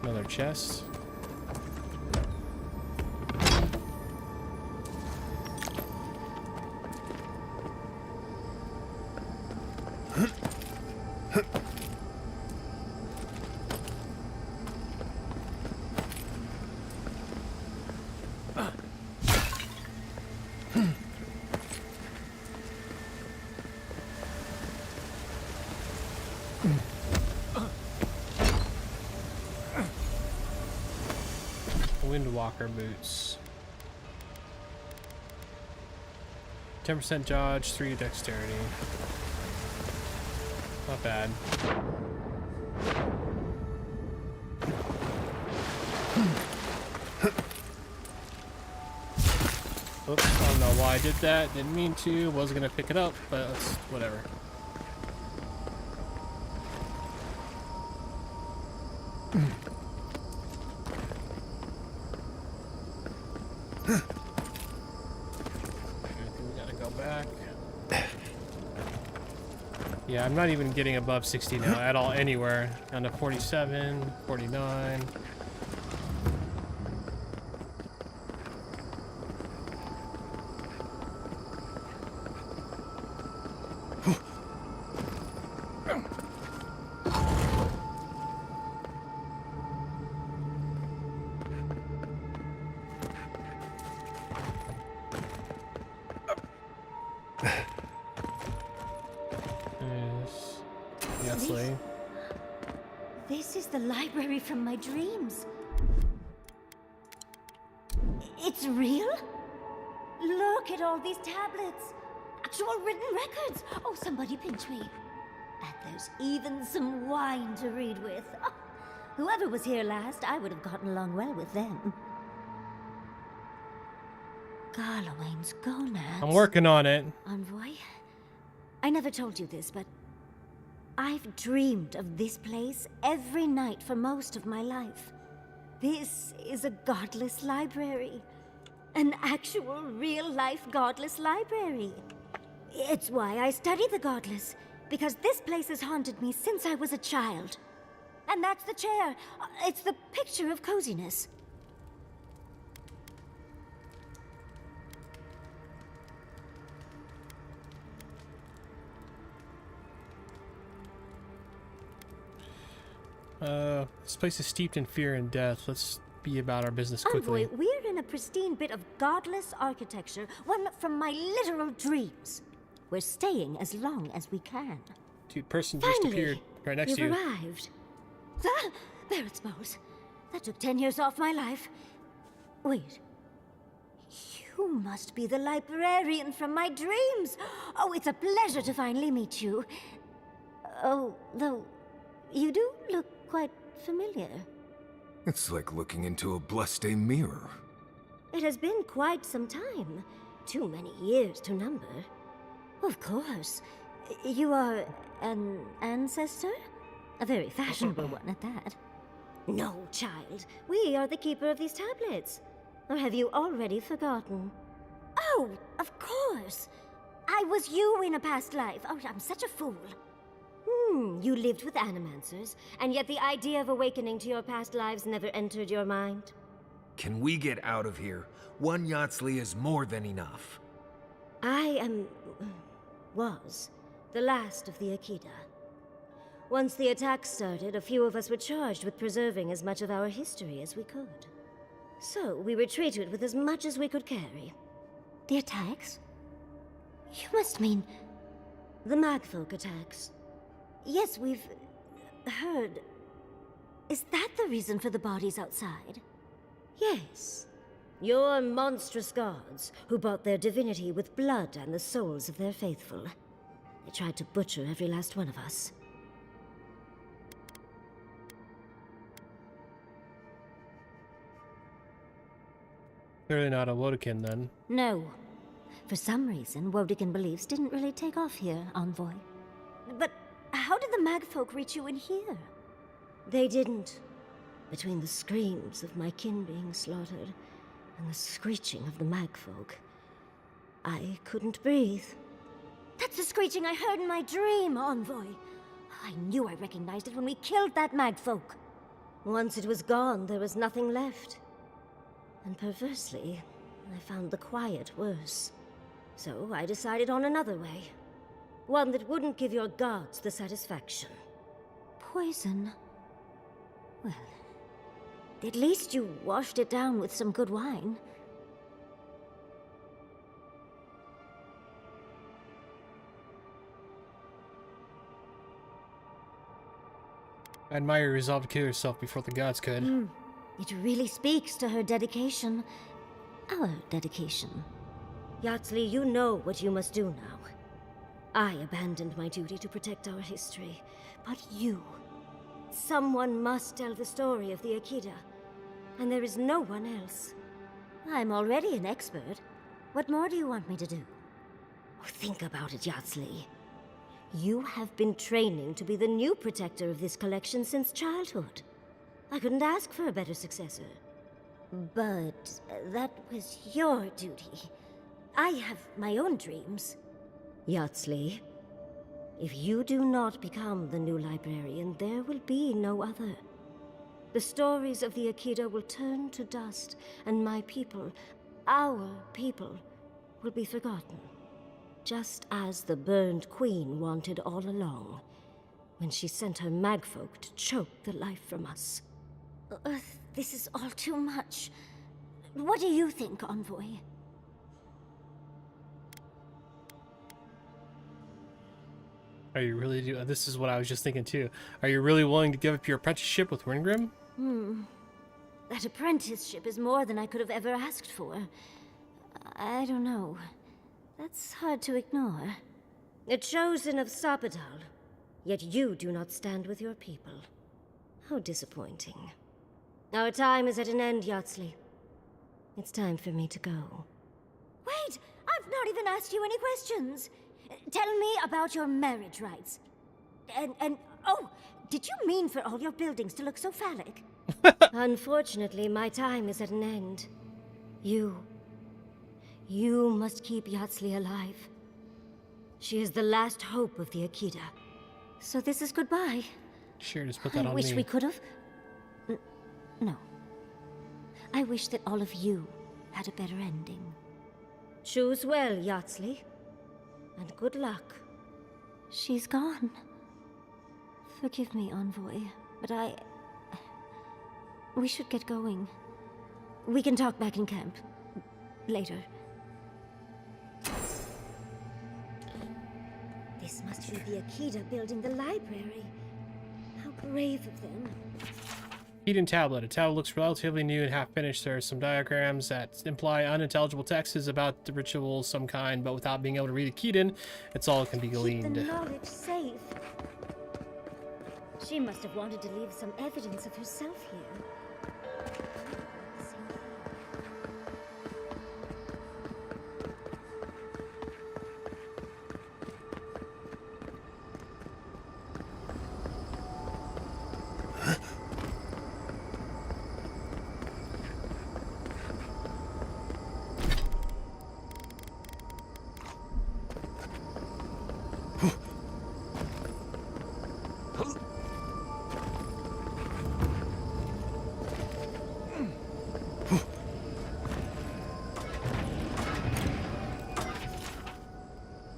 Another chest. Windwalker boots. 10% dodge, 3 dexterity. Not bad. Oops, I don't know why I did that. Didn't mean to. Was gonna pick it up, but it's whatever. Yeah, I'm not even getting above 60 now at all anywhere. Down to 47, 49. This is the library from my dreams. It's real? Look at all these tablets. Actual written records. Oh, somebody pinch me. And there's even some wine to read with. Oh, whoever was here last, I would have gotten along well with them. Galawains gonads. I'm working on it. Envoy? I never told you this, but I've dreamed of this place every night for most of my life. This is a godless library. An actual, real-life godless library. It's why I study the godless, because this place has haunted me since I was a child. And that's the chair. It's the picture of coziness. This place is steeped in fear and death. Let's be about our business quickly. Envoy, we're in a pristine bit of godless architecture, one from my literal dreams. We're staying as long as we can. Dude, person just appeared right next to you. You've arrived. Ah, there it smells. That took 10 years off my life. Wait. You must be the librarian from my dreams. Oh, it's a pleasure to finally meet you. Oh, though, you do look quite familiar. It's like looking into a blessed mirror. It has been quite some time. Too many years to number. Of course. You are an ancestor? A very fashionable one at that. No, child. We are the keeper of these tablets. Or have you already forgotten? Oh, of course. I was you in a past life. Oh, I'm such a fool. You lived with animancers, and yet the idea of awakening to your past lives never entered your mind. Can we get out of here? One Yatsley is more than enough. I was the last of the Akita. Once the attack started, a few of us were charged with preserving as much of our history as we could. So we retreated with as much as we could carry. The attacks? You must mean the Magfolk attacks. Yes, we've heard. Is that the reason for the bodies outside? Yes. Your monstrous gods, who bought their divinity with blood and the souls of their faithful. They tried to butcher every last one of us. Clearly not a Wodekin, then. No. For some reason, Wodekin beliefs didn't really take off here, Envoy. But how did the magfolk reach you in here? They didn't. Between the screams of my kin being slaughtered and the screeching of the magfolk, I couldn't breathe. That's the screeching I heard in my dream, Envoy. I knew I recognized it when we killed that magfolk. Once it was gone, there was nothing left. And perversely, I found the quiet worse. So I decided on another way. One that wouldn't give your gods the satisfaction. Poison? Well, at least you washed it down with some good wine. I admire your resolve to kill yourself before the gods could. It really speaks to her dedication. Our dedication. Yardsley, you know what you must do now. I abandoned my duty to protect our history, but you... Someone must tell the story of the Akita, and there is no one else. I'm already an expert. What more do you want me to do? Oh, think about it, Yardsley. You have been training to be the new protector of this collection since childhood. I couldn't ask for a better successor. But that was your duty. I have my own dreams. Yardsley, if you do not become the new librarian, there will be no other. The stories of the Akita will turn to dust, and my people, our people, will be forgotten. Just as the burned queen wanted all along, when she sent her magfolk to choke the life from us. This is all too much. What do you think, Envoy? Are you really this is what I was just thinking too. Are you really willing to give up your apprenticeship with Wingrim? That apprenticeship is more than I could have ever asked for. I don't know. That's hard to ignore. A chosen of Sapadal, yet you do not stand with your people. How disappointing. Our time is at an end, Yardsley. It's time for me to go. Wait! I've not even asked you any questions! Tell me about your marriage rites. And oh, did you mean for all your buildings to look so phallic? Unfortunately, my time is at an end. You must keep Yardsley alive. She is the last hope of the Akita. So this is goodbye. Sure, just put that on me. I wish we could have... No. I wish that all of you had a better ending. Choose well, Yardsley. And good luck. She's gone. Forgive me, Envoy, but we should get going. We can talk back in camp. Later. This must be the Akita building the library. How brave of them. Hidden tablet. A tablet looks relatively new and half finished. There are some diagrams that imply unintelligible texts about the ritual of some kind, but without being able to read Akita, it's all that can be gleaned. Keep the knowledge safe. She must have wanted to leave some evidence of herself here.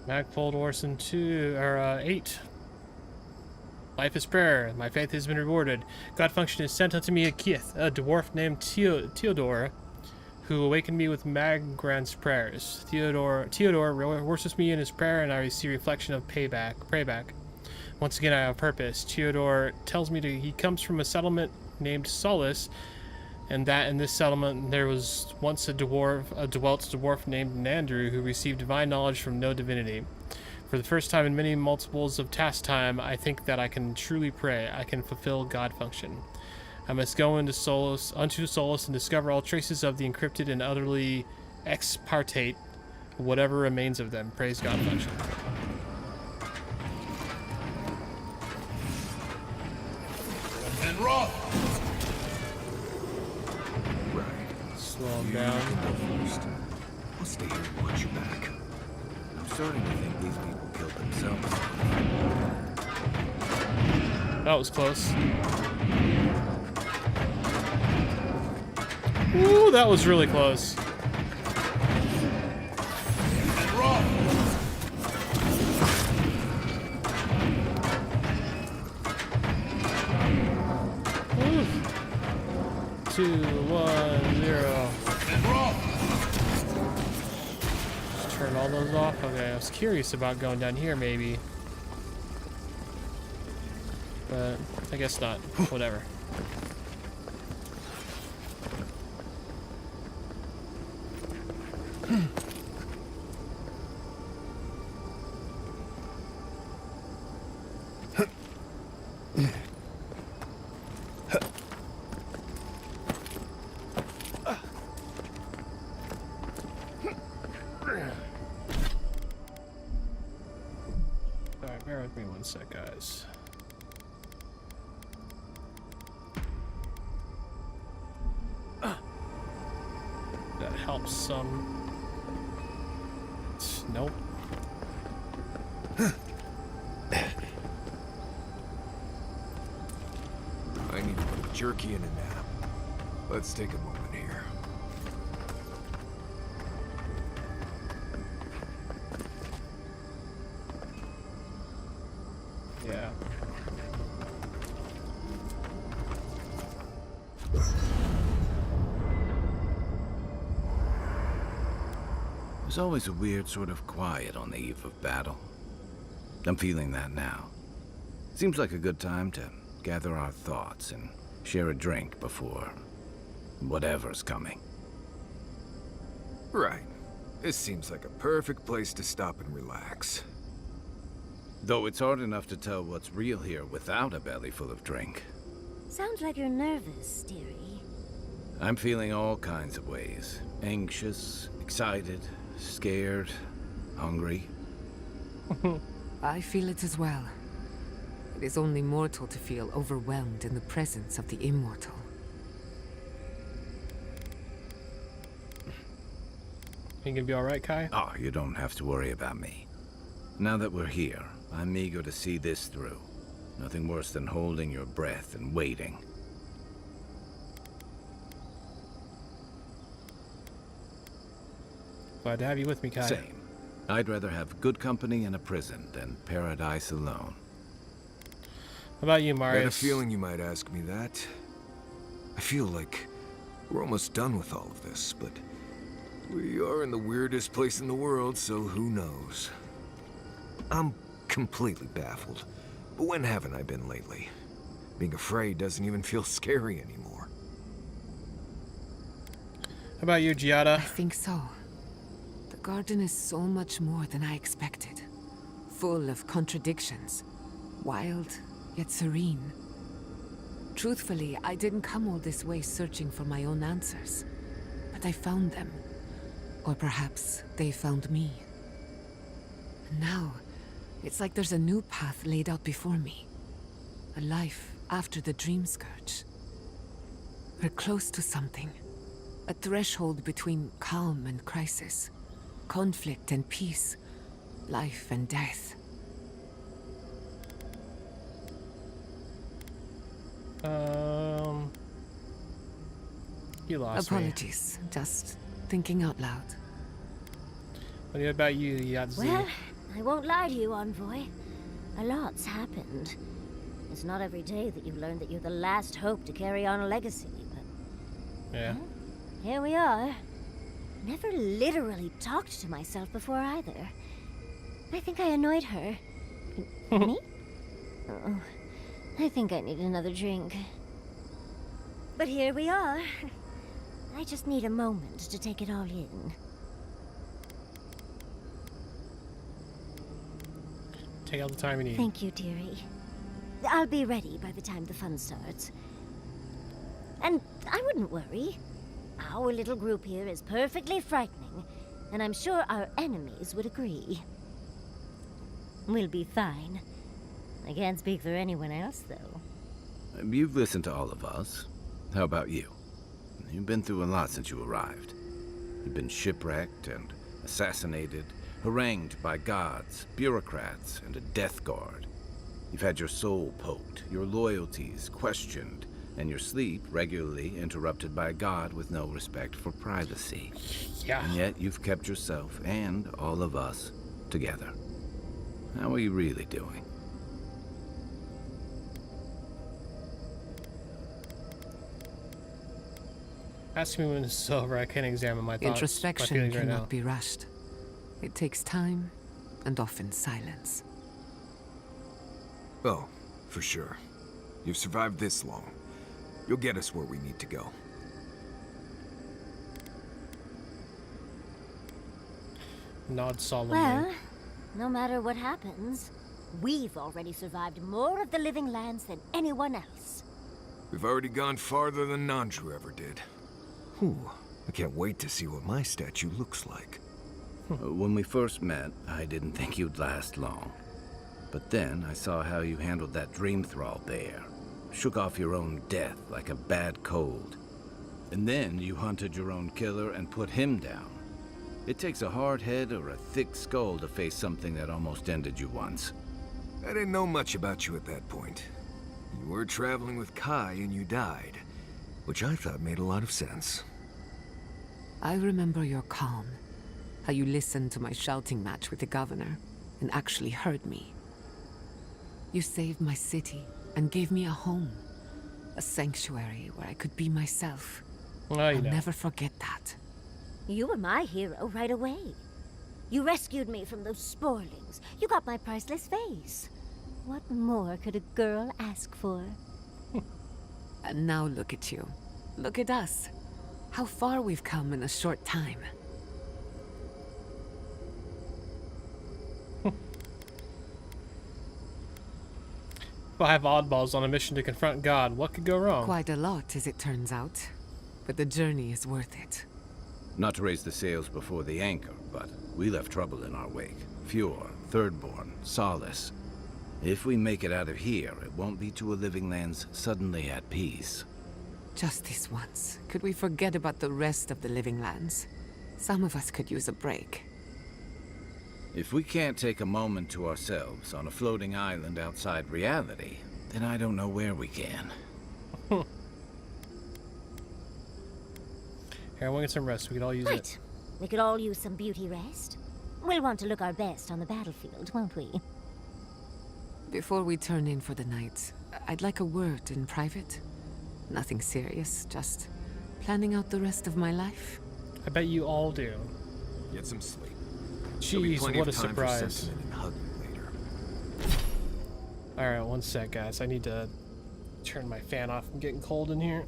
Magfold Orson 8. Life is prayer. My faith has been rewarded. God function has sent unto me a kith, a dwarf named Theodore, who awakened me with Magran's prayers. Theodore worships me in his prayer, and I receive reflection of payback. Once again, I have purpose. Theodore tells me he comes from a settlement named Solace, and that in this settlement there was once a dwelt dwarf named Nandru who received divine knowledge from no divinity. For the first time in many multiples of task time, I think that I can truly pray. I can fulfill God function. I must go unto Solace and discover all traces of the encrypted and utterly expartate whatever remains of them. Praise God function. And Roth! Right. Slow him down. I'll stay here and watch your back. I'm starting to think these people killed themselves. That was close. Ooh, that was really close. And Roth! 2, 1, 0. Just turn all those off. Okay, I was curious about going down here maybe. But I guess not. Whatever. Alright, bear with me one sec, guys. That helps some. Nope. I need to put the jerky in a nap. Let's take a moment here. Yeah. There's always a weird sort of quiet on the eve of battle. I'm feeling that now. Seems like a good time to gather our thoughts and share a drink before whatever's coming. Right. This seems like a perfect place to stop and relax. Though it's hard enough to tell what's real here without a belly full of drink. Sounds like you're nervous, dearie. I'm feeling all kinds of ways. Anxious, excited, scared, hungry. I feel it as well. It is only mortal to feel overwhelmed in the presence of the immortal. You gonna be alright, Kai? Oh, you don't have to worry about me. Now that we're here, I'm eager to see this through. Nothing worse than holding your breath and waiting. Glad to have you with me, Kai. Same. I'd rather have good company in a prison than paradise alone. How about you, Marius? I had a feeling you might ask me that. I feel like we're almost done with all of this, but we are in the weirdest place in the world, so who knows? I'm completely baffled. But when haven't I been lately? Being afraid doesn't even feel scary anymore. How about you, Giada? I think so. The garden is so much more than I expected. Full of contradictions. Wild, yet serene. Truthfully, I didn't come all this way searching for my own answers. But I found them. Or perhaps they found me. And now, it's like there's a new path laid out before me. A life after the Dream Scourge. We're close to something. A threshold between calm and crisis. Conflict and peace. Life and death. You lost me. Apologies. Just thinking out loud. What about you, Yatsu? Well, I won't lie to you, Envoy. A lot's happened. It's not every day that you learn that you're the last hope to carry on a legacy, but... Yeah. Well, here we are. Never literally talked to myself before either. I think I annoyed her. Me? Oh, I think I need another drink. But here we are. I just need a moment to take it all in. Take all the time you need. Thank you, dearie. I'll be ready by the time the fun starts. And I wouldn't worry. Our little group here is perfectly frightening, and I'm sure our enemies would agree. We'll be fine. I can't speak for anyone else, though. You've listened to all of us. How about you? You've been through a lot since you arrived. You've been shipwrecked and assassinated, harangued by gods, bureaucrats, and a death guard. You've had your soul poked, your loyalties questioned, and your sleep regularly interrupted by a god with no respect for privacy. Yeah. And yet you've kept yourself and all of us together. How are you really doing? Ask me when this is over. I can't examine my thoughts. Introspection my feelings right cannot now. be rushed. It takes time, and often silence. Oh, for sure. You've survived this long. You'll get us where we need to go. Nod solemnly. Well, no matter what happens, we've already survived more of the living lands than anyone else. We've already gone farther than Nandru ever did. Whew, I can't wait to see what my statue looks like. When we first met, I didn't think you'd last long. But then I saw how you handled that dream thrall bear. Shook off your own death like a bad cold. And then you hunted your own killer and put him down. It takes a hard head or a thick skull to face something that almost ended you once. I didn't know much about you at that point. You were traveling with Kai and you died, which I thought made a lot of sense. I remember your calm. How you listened to my shouting match with the governor and actually heard me. You saved my city and gave me a home. A sanctuary where I could be myself. I'll never forget that. You were my hero right away. You rescued me from those sporlings. You got my priceless face. What more could a girl ask for? And now look at you. Look at us. How far we've come in a short time. Five oddballs on a mission to confront God. What could go wrong? Quite a lot, as it turns out. But the journey is worth it. Not to raise the sails before the anchor, but we left trouble in our wake. Fjord, Thirdborn, Solace. If we make it out of here, it won't be to a living lands suddenly at peace. Just this once. Could we forget about the rest of the living lands? Some of us could use a break. If we can't take a moment to ourselves on a floating island outside reality, then I don't know where we can. Here, I want to get some rest. We could all use it. We could all use some beauty rest. We'll want to look our best on the battlefield, won't we? Before we turn in for the night, I'd like a word in private. Nothing serious, just planning out the rest of my life. I bet you all do. Get some sleep. Jeez, what a surprise. And hugging later. Alright, one sec, guys. I need to turn my fan off. I'm getting cold in here.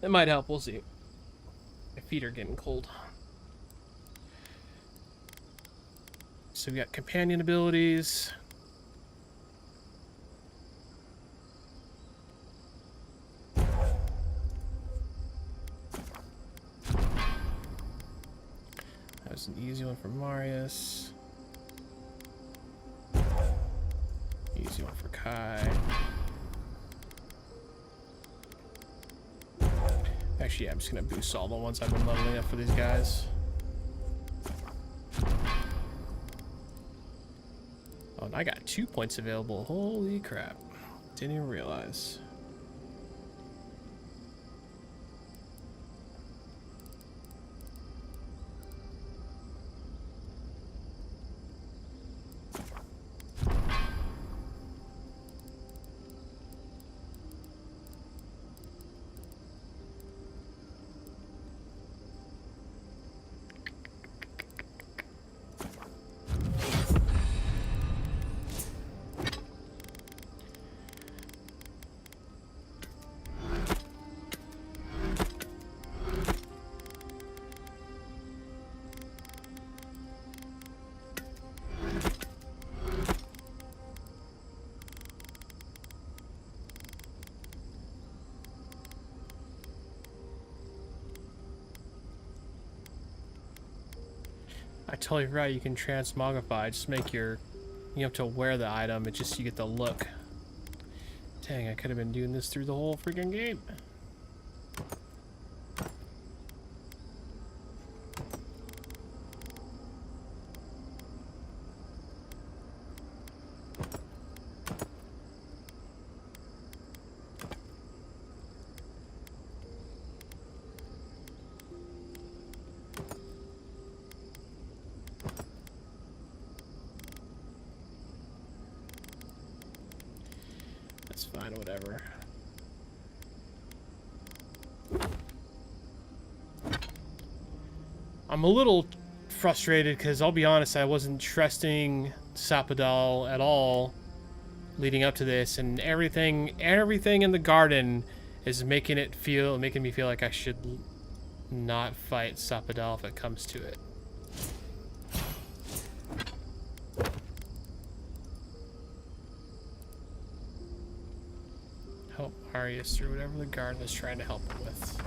It might help. We'll see. My feet are getting cold. So we got companion abilities. That was an easy one for Marius. Easy one for Kai. Actually, yeah, I'm just gonna boost all the ones I've been leveling up for these guys. Oh, and I got 2 points available. Holy crap. Didn't even realize. I totally right. You can transmogrify. Just make your... You have to wear the item. It's just you get the look. Dang, I could have been doing this through the whole freaking game. That's fine, whatever. I'm a little frustrated because I'll be honest, I wasn't trusting Sapadal at all leading up to this, and everything in the garden is making me feel like I should not fight Sapadal if it comes to it. Help Arius through whatever the garden is trying to help him with.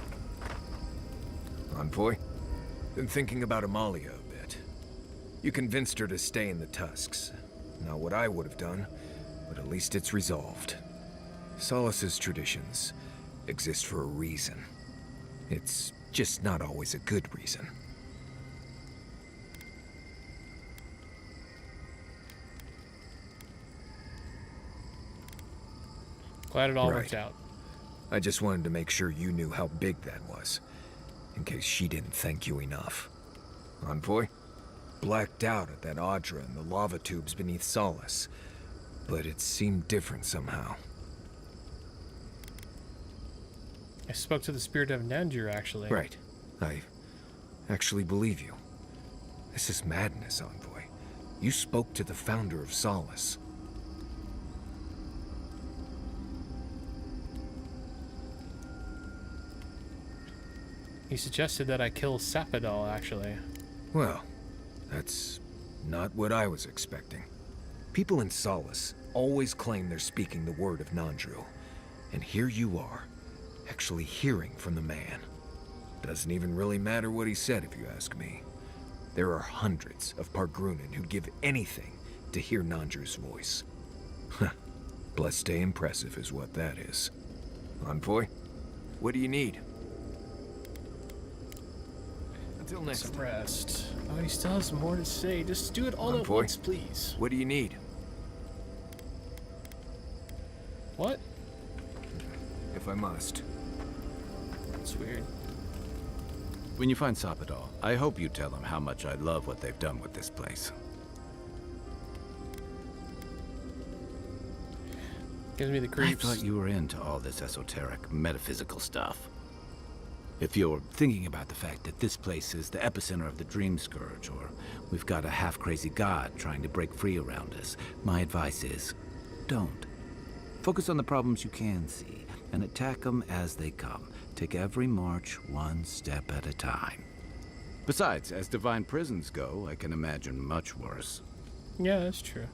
Envoy? Been thinking about Amalia a bit. You convinced her to stay in the Tusks. Not what I would have done, but at least it's resolved. Solace's traditions exist for a reason. It's just not always a good reason. Glad it all worked out. I just wanted to make sure you knew how big that was, in case she didn't thank you enough. Envoy? Blacked out at that Audra and the lava tubes beneath Solace, but it seemed different somehow. I spoke to the spirit of Nandru, actually. Right. I actually believe you. This is madness, Envoy. You spoke to the founder of Solace. He suggested that I kill Sapadal, actually. Well, that's not what I was expecting. People in Solace always claim they're speaking the word of Nandru. And here you are, actually hearing from the man. Doesn't even really matter what he said, if you ask me. There are hundreds of Pargrunan who'd give anything to hear Nandru's voice. Blessed stay impressive is what that is. Envoy, what do you need? Until next Some rest. Oh, he still has more to say. Just do it all at once, please. What do you need? What? If I must. That's weird. When you find Sapadal, I hope you tell him how much I love what they've done with this place. Gives me the creeps. I thought you were into all this esoteric, metaphysical stuff. If you're thinking about the fact that this place is the epicenter of the Dream Scourge, or we've got a half-crazy god trying to break free around us, my advice is, don't. Focus on the problems you can see, and attack them as they come. Take every march one step at a time. Besides, as divine prisons go, I can imagine much worse. Yeah, that's true.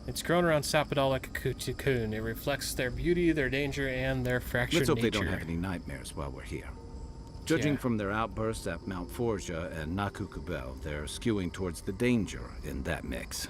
It's grown around Sapadal like a cocoon. It reflects their beauty, their danger, and their fractured Let's hope nature. they don't have any nightmares while we're here. Judging from their outbursts at Mount Forja and Nakukubel, they're skewing towards the danger in that mix.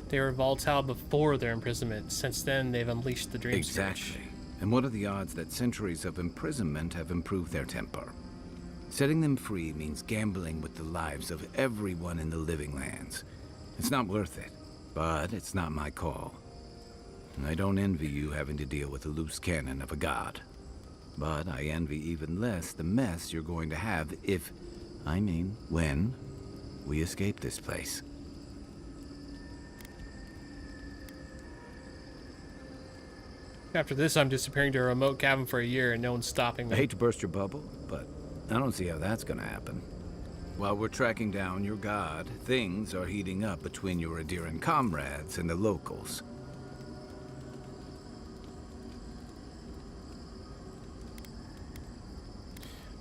They were volatile before their imprisonment. Since then, they've unleashed the Dream Scourge. Exactly. And what are the odds that centuries of imprisonment have improved their temper? Setting them free means gambling with the lives of everyone in the living lands. It's not worth it, but it's not my call. And I don't envy you having to deal with the loose cannon of a god. But I envy even less the mess you're going to have if, when, we escape this place. After this, I'm disappearing to a remote cabin for a year and no one's stopping me. I hate to burst your bubble, but I don't see how that's gonna happen. While we're tracking down your god, things are heating up between your Adiran comrades and the locals.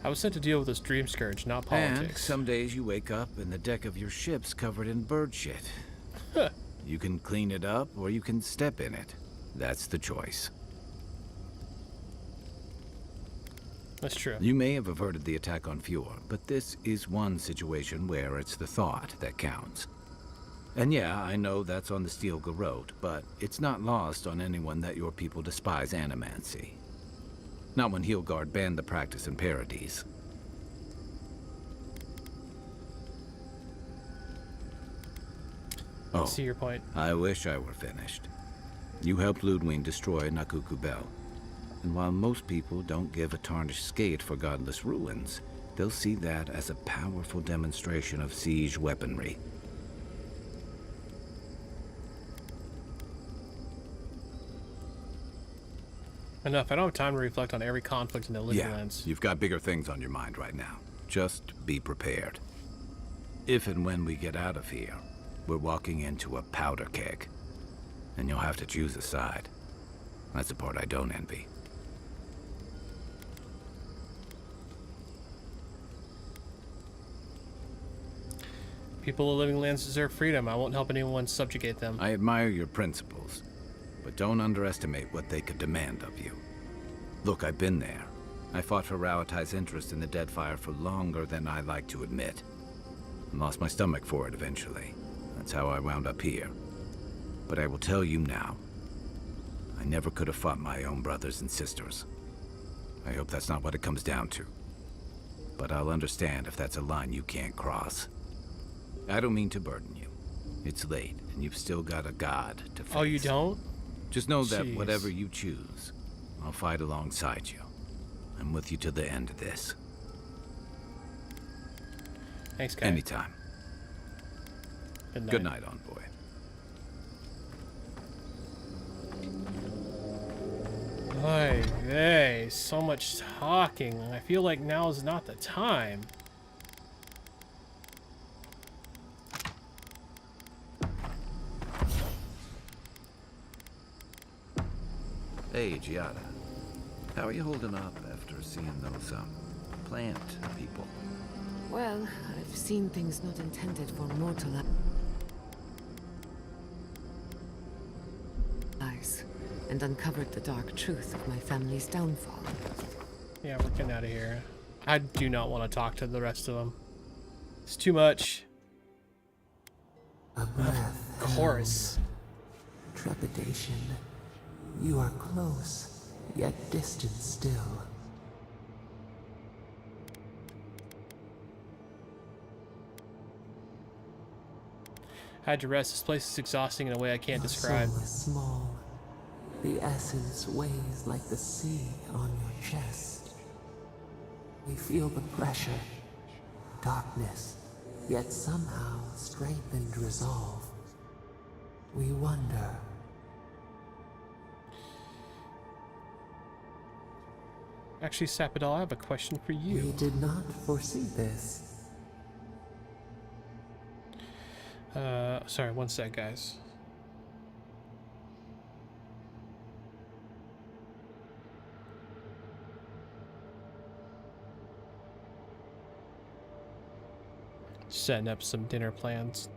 I was sent to deal with this dream scourge, not politics. And some days you wake up and the deck of your ship's covered in bird shit. You can clean it up or you can step in it. That's the choice. That's true. You may have averted the attack on Fjord, but this is one situation where it's the thought that counts. And yeah, I know that's on the Steel Garrote, but it's not lost on anyone that your people despise animancy. Not when Heelgard banned the practice in Paradise. I see your point. I wish I were finished. You helped Ludwig destroy Nakuku Bell. And while most people don't give a tarnished skate for godless ruins, they'll see that as a powerful demonstration of siege weaponry. Enough. I don't have time to reflect on every conflict in the Living Yeah, Lands. you've got bigger things on your mind right now. Just be prepared. If and when we get out of here, we're walking into a powder keg. And you'll have to choose a side. That's the part I don't envy. People of Living Lands deserve freedom. I won't help anyone subjugate them. I admire your principles, but don't underestimate what they could demand of you. Look, I've been there. I fought for Rauatai's interest in the Deadfire for longer than I like to admit. And lost my stomach for it eventually. That's how I wound up here. But I will tell you now, I never could have fought my own brothers and sisters. I hope that's not what it comes down to. But I'll understand if that's a line you can't cross. I don't mean to burden you. It's late, and you've still got a god to face. Oh, you don't? Just know that Jeez. whatever you choose, I'll fight alongside you. I'm with you to the end of this. Thanks, guy. Anytime. Good night. Good night, Envoy. Oy vey, so much talking. I feel like now is not the time. Hey, Giada. How are you holding up after seeing those, plant people? Well, I've seen things not intended for mortal eyes, and uncovered the dark truth of my family's downfall. Yeah, we're getting out of here. I do not want to talk to the rest of them. It's too much. A breath. Of course. Trepidation. You are close, yet distant still. Had to rest. This place is exhausting in a way I can't describe. Your soul is small. The essence weighs like the sea on your chest. We feel the pressure, darkness, yet somehow strengthened resolve. We wonder. Actually, Sapadal, I have a question for you. We did not foresee this. Sorry, one sec, guys. Setting up some dinner plans.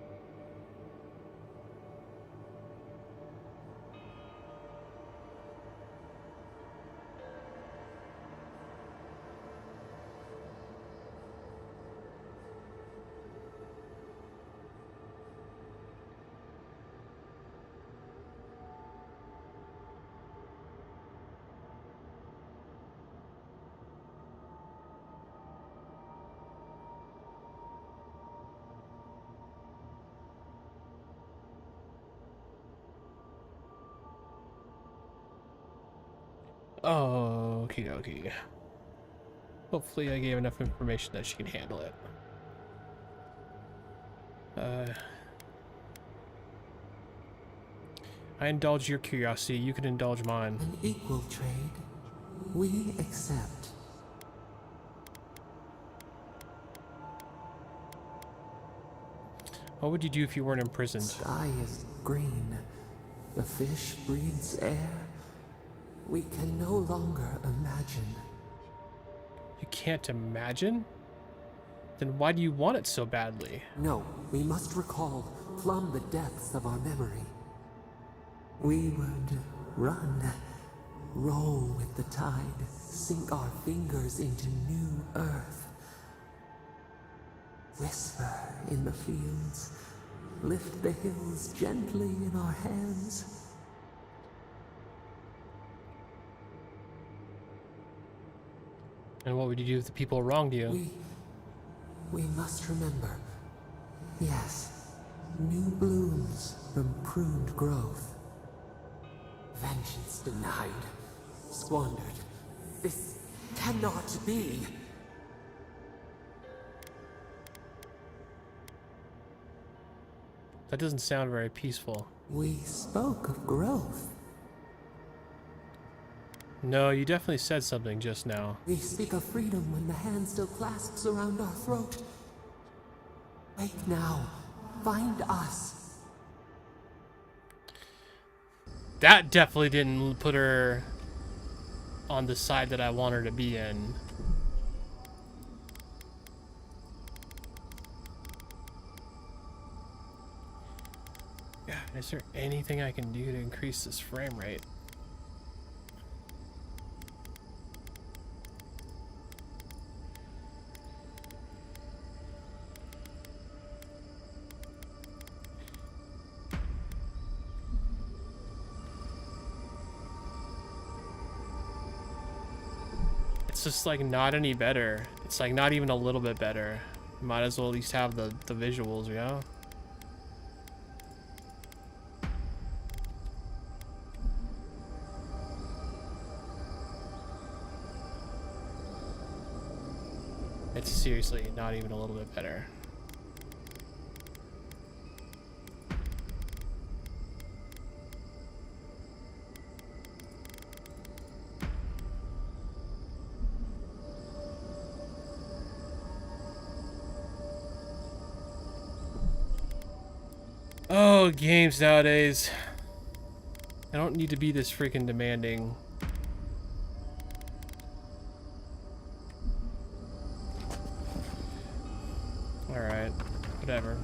Oh, okie dokie. Hopefully I gave enough information that she can handle it. I indulge your curiosity, you can indulge mine. An equal trade. We accept. What would you do if you weren't imprisoned? Sky is green. The fish breathes air. We can no longer imagine. You can't imagine? Then why do you want it so badly? No, we must recall, plumb the depths of our memory. We would run, roll with the tide, sink our fingers into new earth. Whisper in the fields, lift the hills gently in our hands. And what would you do if the people wronged you? We must remember. Yes, new blooms from pruned growth. Vengeance denied, squandered. This cannot be. That doesn't sound very peaceful. We spoke of growth. No, you definitely said something just now. We speak of freedom when the hand still clasps around our throat. Wake now. Find us. That definitely didn't put her on the side that I want her to be in. God, is there anything I can do to increase this frame rate? It's just like not any better. It's like not even a little bit better. Might as well at least have the visuals, you know? It's seriously not even a little bit better. Oh, games nowadays. I don't need to be this freaking demanding. Alright, whatever.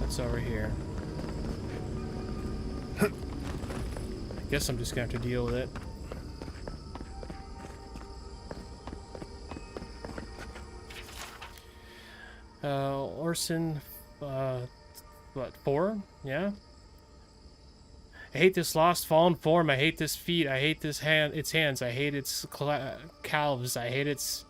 That's over here. I guess I'm just gonna have to deal with it. Orson, what, 4? Yeah? I hate this lost fallen form. I hate this feet. I hate this its hands. I hate its calves. I hate its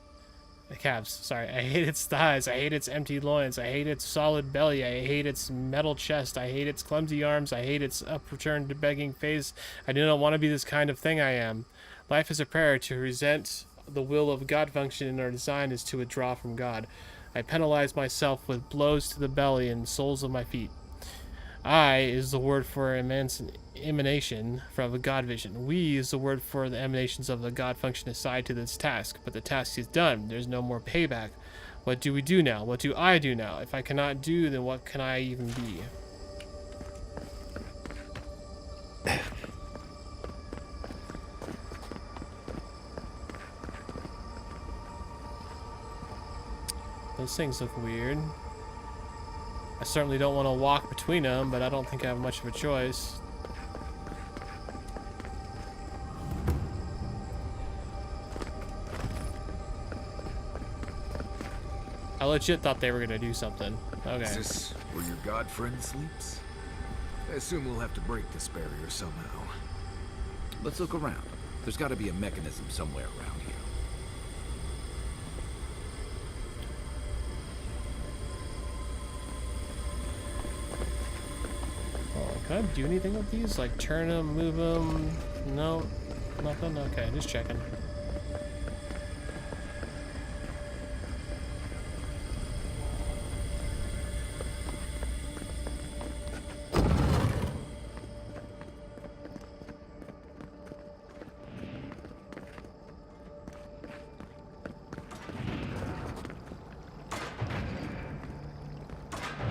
calves. Sorry. I hate its thighs. I hate its empty loins. I hate its solid belly. I hate its metal chest. I hate its clumsy arms. I hate its upturned begging face. I do not want to be this kind of thing I am. Life is a prayer. To resent the will of God function in our design is to withdraw from God. I penalize myself with blows to the belly and soles of my feet. I is the word for emanation from the God vision. We is the word for the emanations of the God function assigned to this task. But the task is done. There's no more payback. What do we do now? What do I do now? If I cannot do, then what can I even be? Those things look weird. I certainly don't want to walk between them, but I don't think I have much of a choice. I legit thought they were going to do something. Okay. Is this where your god friend sleeps? I assume we'll have to break this barrier somehow. Let's look around. There's got to be a mechanism somewhere around here. Can I do anything with these? Like turn them, move them? No, nothing? Okay, just checking.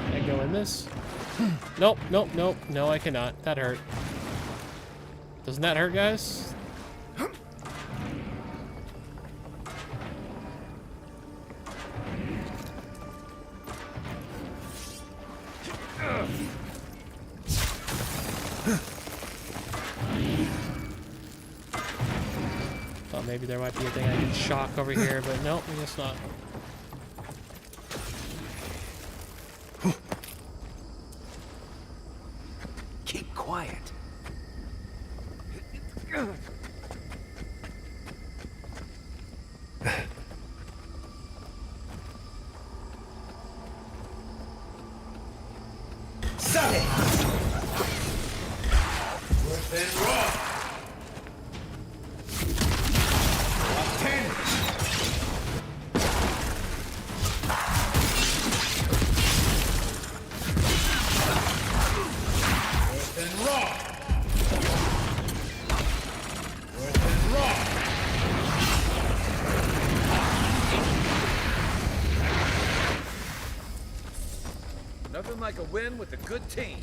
Can I go in this? Nope, nope, nope. No, I cannot. That hurt. Doesn't that hurt, guys? Thought maybe there might be a thing I can shock over here, but nope, I guess not. Keep quiet. Nothing like a win with a good team.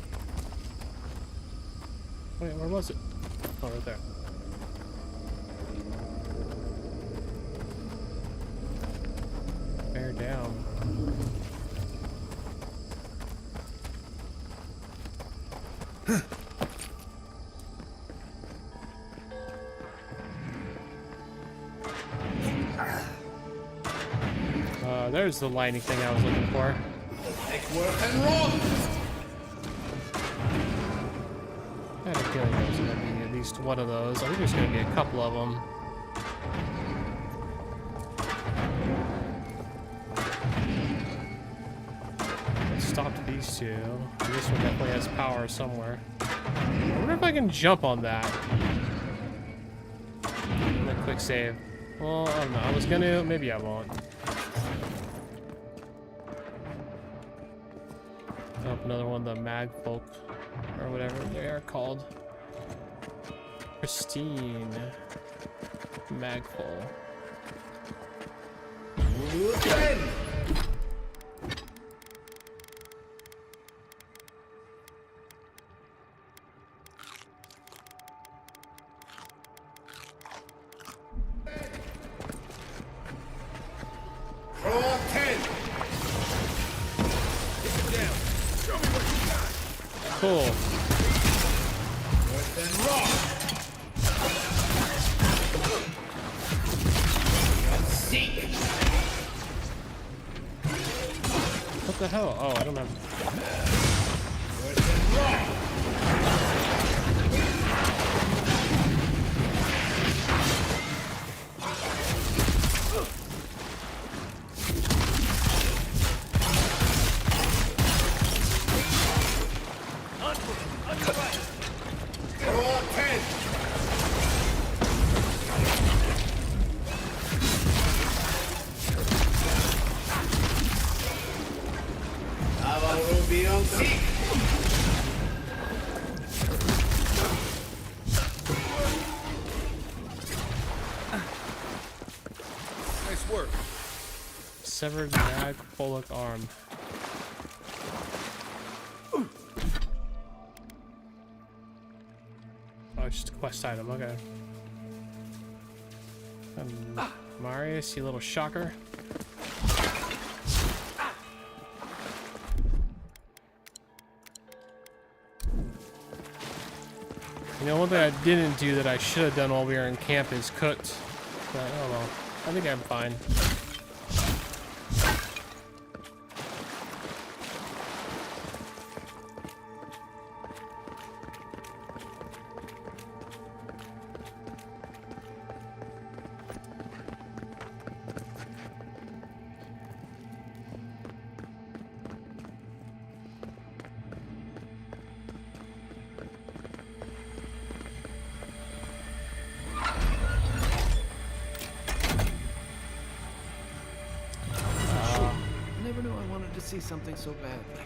Wait, where was it? Oh, right there. Bear down. There's the lightning thing I was looking for. I had a feeling there was going to be at least one of those. I think there's going to be a couple of them. I stopped these two. This one definitely has power somewhere. I wonder if I can jump on that. And then quick save. Well, I don't know. I was going to. Maybe I won't. Another one of the mag folk or whatever they are called. Pristine magful. Cool. What the hell? Oh, I don't have. Nice work. Severed mag Pollock arm. Oh, it's just a quest item, okay. Marius, you little shocker. You know, one thing I didn't do that I should have done while we were in camp is cooked. But, I don't know. I think I'm fine. See something so badly.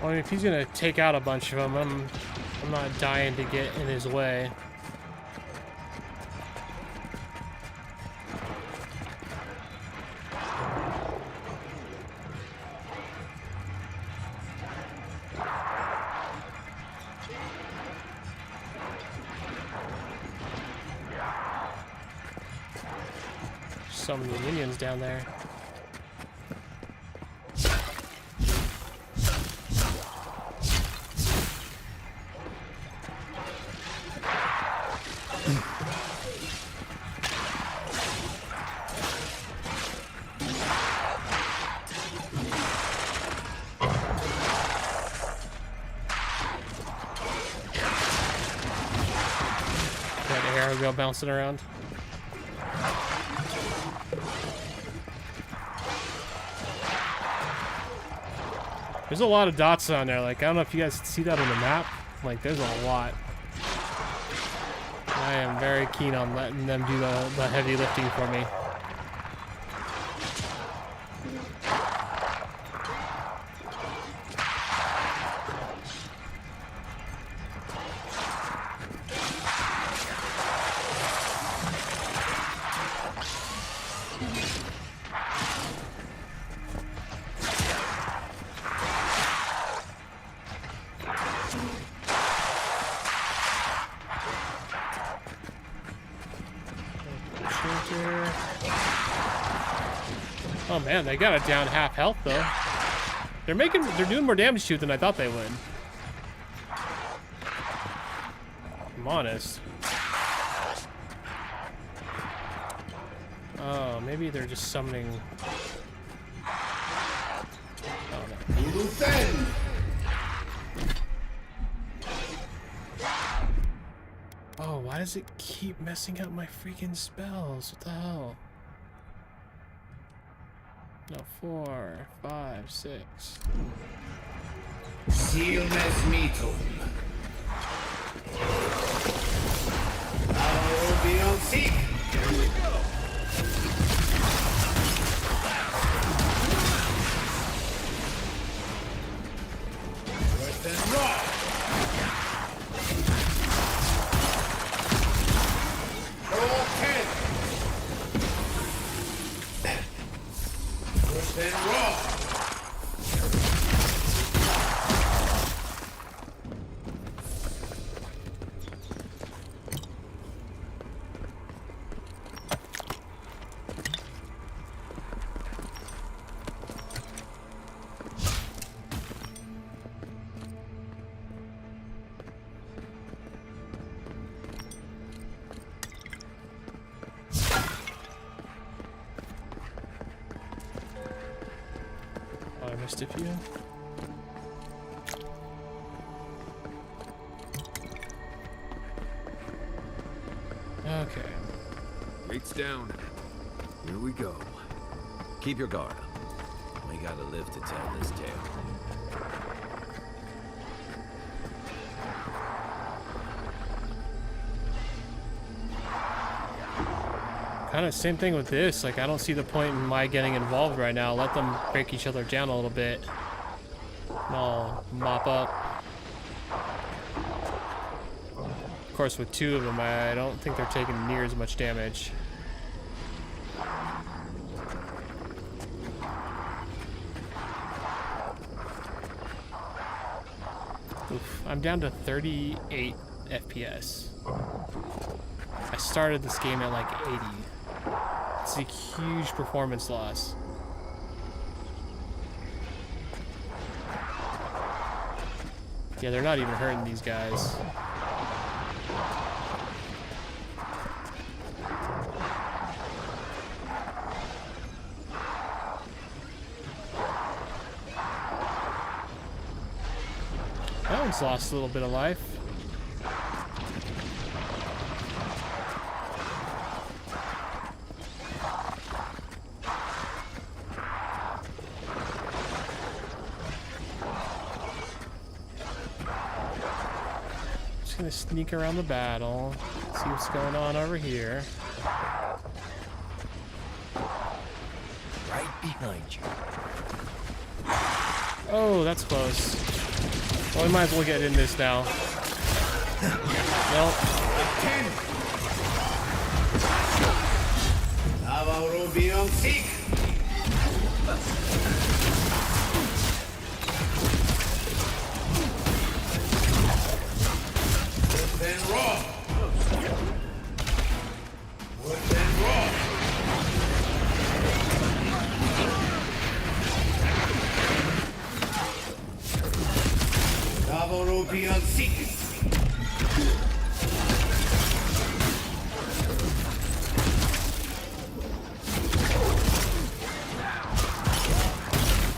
I mean, if he's gonna take out a bunch of them, I'm not dying to get in his way. so many minions down there. Go bouncing around. There's a lot of dots on there. Like, I don't know if you guys see that on the map. Like, there's a lot. I am very keen on letting them do the heavy lifting for me. Oh man, they got it down half health though. They're doing more damage to it than I thought they would. I'm honest. Oh, maybe they're just summoning. Oh no. Oh, why does it keep messing up my freaking spells? What the hell? No, 4, 5, 6. Silmes mitum. Avowed seek. Here we go. Worse than raw. Roll 10. Worse than raw. A few. Okay. Gates down. Here we go. Keep your guard up. We gotta live to tell this tale. Kind of same thing with this. Like, I don't see the point in my getting involved right now. Let them break each other down a little bit. And I'll mop up. Of course, with 2 of them, I don't think they're taking near as much damage. Oof, I'm down to 38 FPS. I started this game at like 80. It's a huge performance loss. Yeah, they're not even hurting these guys. That one's lost a little bit of life. Gonna sneak around the battle, see what's going on over here. Right behind you. Oh, that's close. Well, we might as well get in this now. Nope. 10. Avowed seek. Then raw. Worse than raw. Avaropian seeking.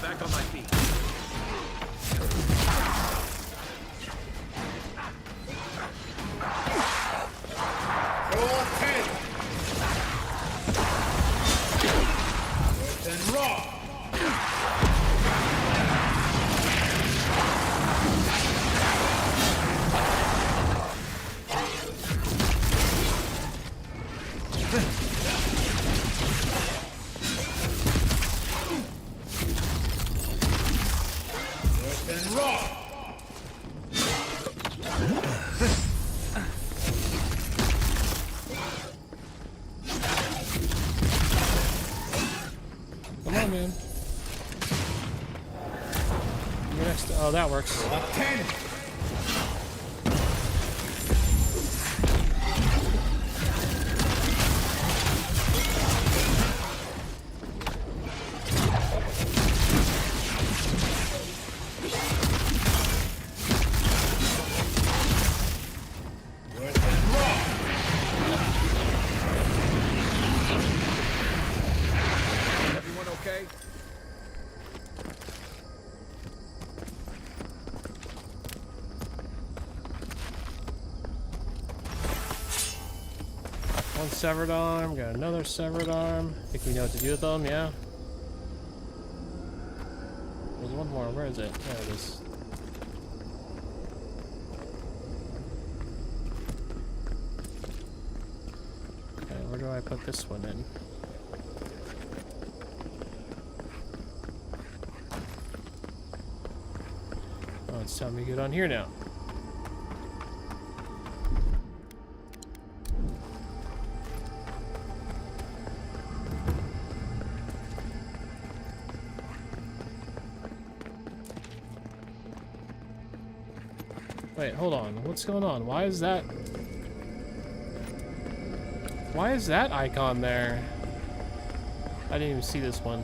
Back on my feet. Roll 10. Then raw. Then raw. Come on, man. You're next. Oh, that works. 10. Everyone okay? One severed arm, got another severed arm. Think we know what to do with them, yeah? There's one more, where is it? There it is. Okay, where do I put this one in? Oh, it's telling me to get on here now. Wait, hold on. What's going on? Why is that icon there? I didn't even see this one.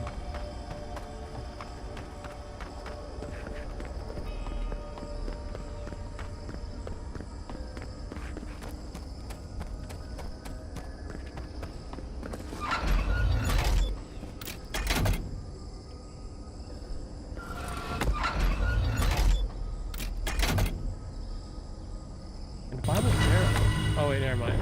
Bible arrow. Oh wait, never mind.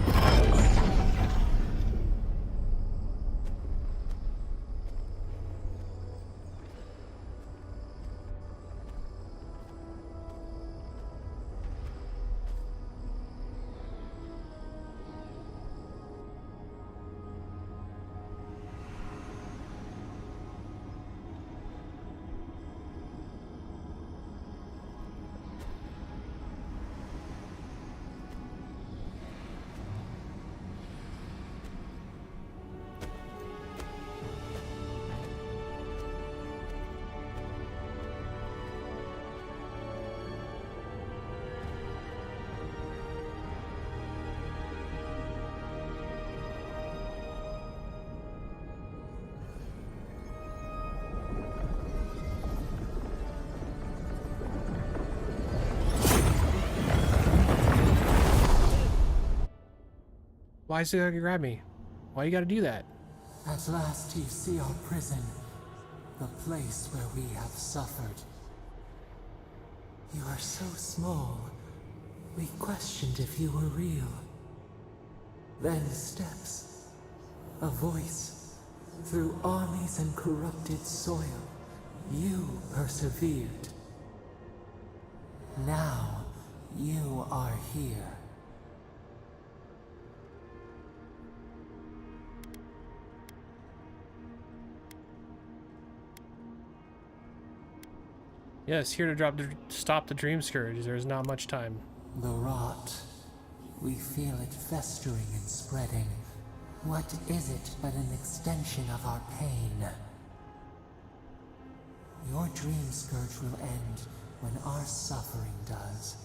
Why is it gonna grab me? Why you gotta do that? At last you see our prison, the place where we have suffered. You are so small, we questioned if you were real. Then steps, a voice, through armies and corrupted soil, you persevered. Now, you are here. Yes, here to stop the Dream Scourge. There is not much time. The rot. We feel it festering and spreading. What is it but an extension of our pain? Your Dream Scourge will end when our suffering does.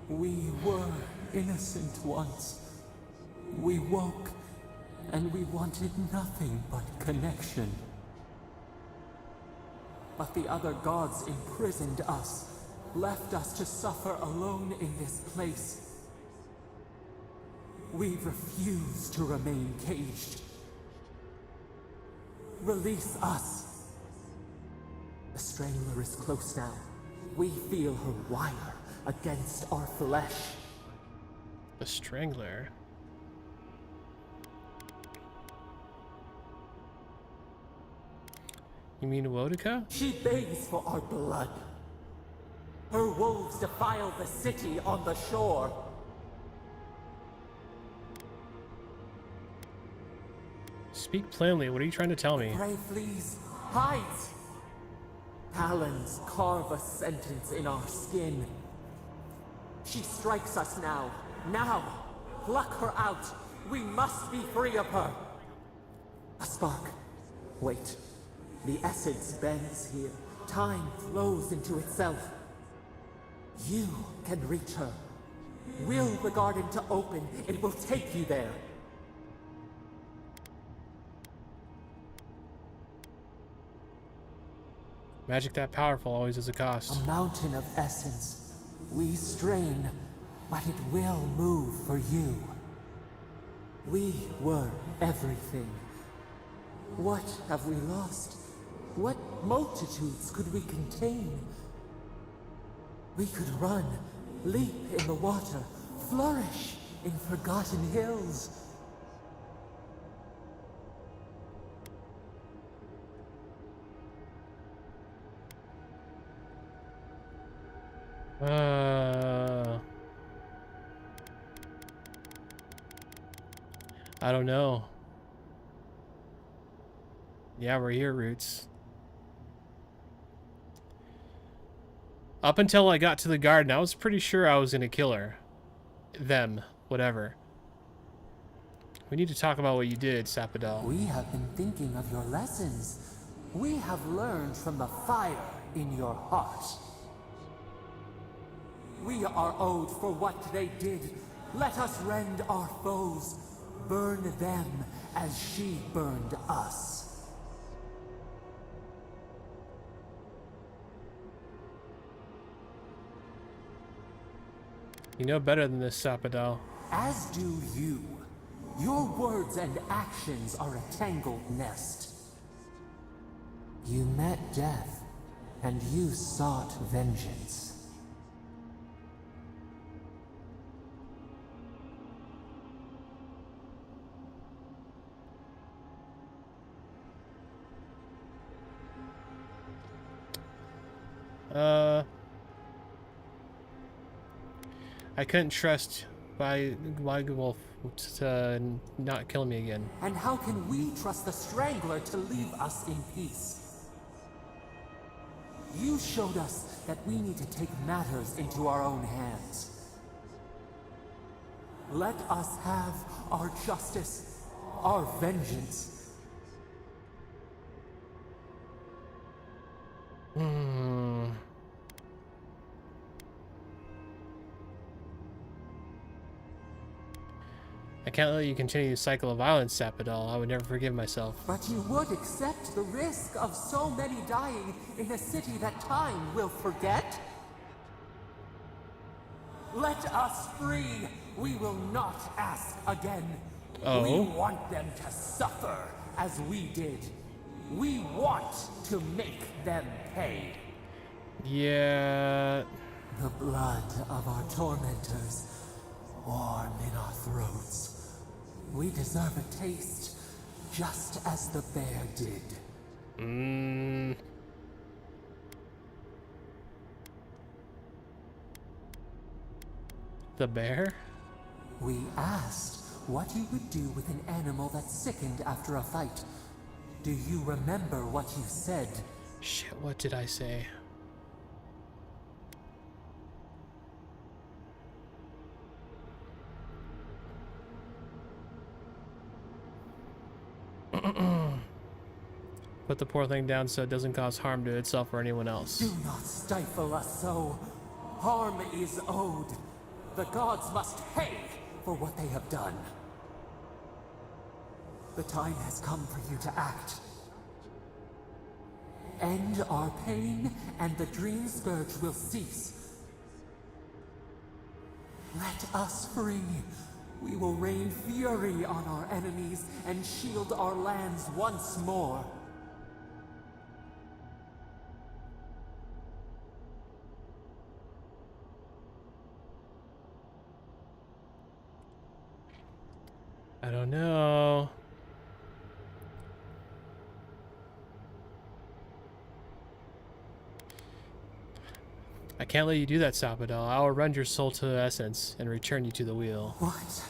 We were innocent once. We woke, and we wanted nothing but connection. But the other gods imprisoned us, left us to suffer alone in this place. We refuse to remain caged. Release us. The Strangler is close now. We feel her wire against our flesh. The Strangler? You mean Wotica? She begs for our blood. Her wolves defile the city on the shore. Speak plainly, what are you trying to tell me? Prey flees, hides. Talons carve a sentence in our skin. She strikes us now. Now! Pluck her out! We must be free of her! A spark. Wait. The essence bends here. Time flows into itself. You can reach her. Will the garden to open, it will take you there. Magic that powerful always has a cost. A mountain of essence. We strain, but it will move for you. We were everything. What have we lost? What multitudes could we contain? We could run, leap in the water, flourish in forgotten hills. I don't know. Yeah, we're here, Roots. Up until I got to the garden, I was pretty sure I was gonna kill her. Them. Whatever. We need to talk about what you did, Sapadal. We have been thinking of your lessons. We have learned from the fire in your heart. We are owed for what they did. Let us rend our foes. Burn them as she burned us. You know better than this, Sapadal. As do you. Your words and actions are a tangled nest. You met death, and you sought vengeance. I couldn't trust Wolf to not kill me again. And how can we trust the Strangler to leave us in peace? You showed us that we need to take matters into our own hands. Let us have our justice, our vengeance. I can't let you continue the cycle of violence, Sapadal. I would never forgive myself. But you would accept the risk of so many dying in a city that time will forget? Let us free! We will not ask again. Oh? We want them to suffer as we did. We want to make them pay. Yeah. The blood of our tormentors, warm in our throats. We deserve a taste, just as the bear did. The bear? We asked what you would do with an animal that sickened after a fight. Do you remember what you said? Shit, what did I say? Put the poor thing down so it doesn't cause harm to itself or anyone else. Do not stifle us so. Harm is owed. The gods must pay for what they have done. The time has come for you to act. end our pain, and the Dream Scourge will cease. Let us free. We will rain fury on our enemies and shield our lands once more. I don't know. I can't let you do that, Sapadal. I will rend your soul to the essence and return you to the wheel. What?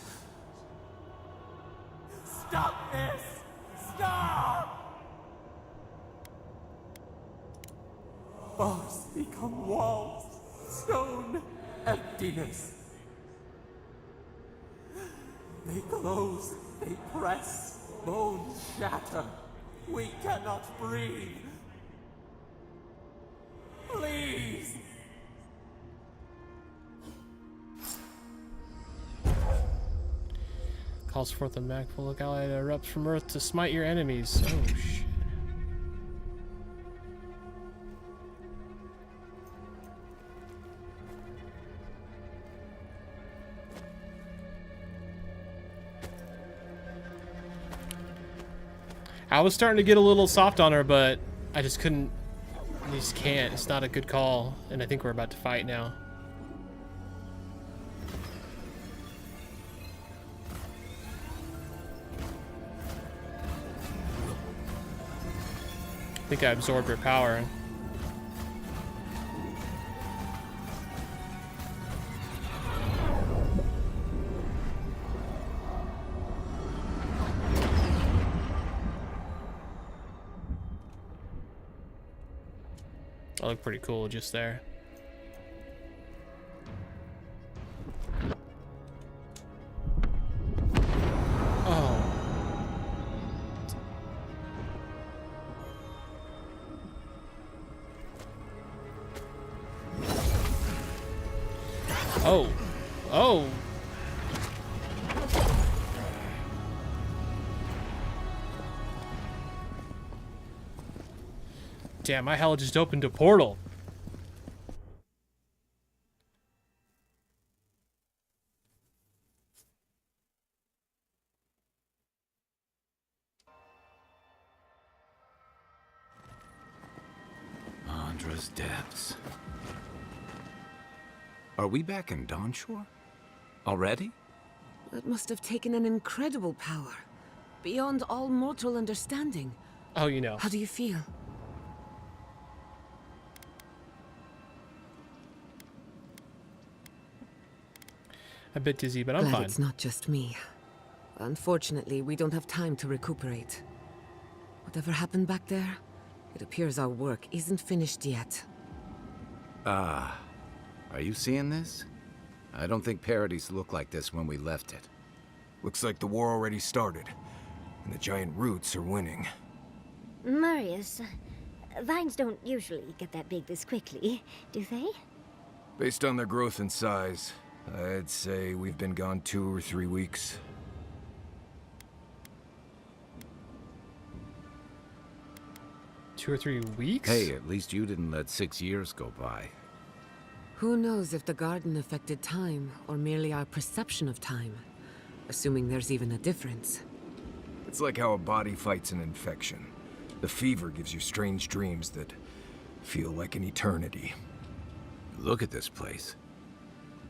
Stop this! Stop! Bars become walls, stone, emptiness. They close, they press, bones shatter. We cannot breathe. Please! Calls forth a magful of Galawain that erupts from earth to smite your enemies. Oh, shit. I was starting to get a little soft on her, but I just couldn't. I just can't. It's not a good call. And I think we're about to fight now. I think I absorbed her power. I look pretty cool just there. Oh. Oh. Damn, my hell just opened a portal. Andra's depths. Are we back in Dawnshore? Already? That must have taken an incredible power. Beyond all mortal understanding. Oh, you know. How do you feel? A bit dizzy, but I'm Glad fine. it's not just me. Unfortunately, we don't have time to recuperate. Whatever happened back there, it appears our work isn't finished yet. Ah. Are you seeing this? I don't think Paradise looked like this when we left it. Looks like the war already started, and the giant roots are winning. Marius, vines don't usually get that big this quickly, do they? Based on their growth and size, I'd say we've been gone 2 or 3 weeks. Two or 3 weeks? Hey, at least you didn't let 6 years go by. Who knows if the garden affected time, or merely our perception of time? Assuming there's even a difference. It's like how a body fights an infection. The fever gives you strange dreams that feel like an eternity. Look at this place.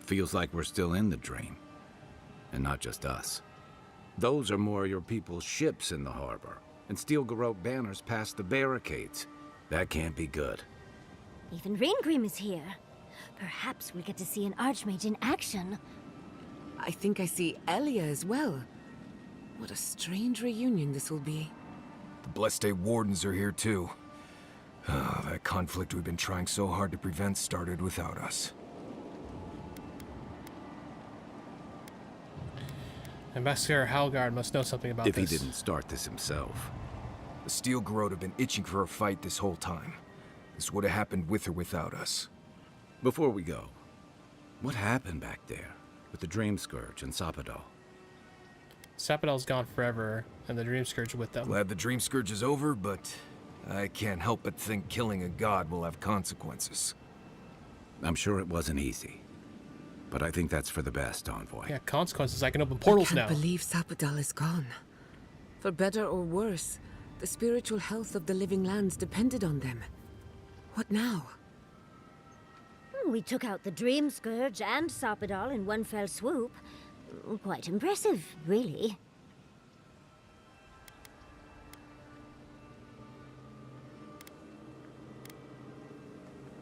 It feels like we're still in the dream. And not just us. Those are more your people's ships in the harbor, and steel garrote banners past the barricades. That can't be good. Even Reingrim is here. Perhaps we get to see an Archmage in action. I think I see Elia as well. What a strange reunion this will be. The Blessed Wardens are here too. That conflict we've been trying so hard to prevent started without us. Ambassador Halgard must know something about If this. he didn't start this himself. The Steel Garrote have been itching for a fight this whole time. This would have happened with or without us. Before we go, what happened back there with the Dream Scourge and Sapadal? Sapadal's gone forever, and the Dream Scourge with them. Glad the Dream Scourge is over, but I can't help but think killing a god will have consequences. I'm sure it wasn't easy. But I think that's for the best, Envoy. Yeah, consequences. I can open portals I now. can't believe Sapadal is gone. For better or worse, the spiritual health of the living lands depended on them. What now? We took out the Dream Scourge and Sapadal in one fell swoop. Quite impressive, really.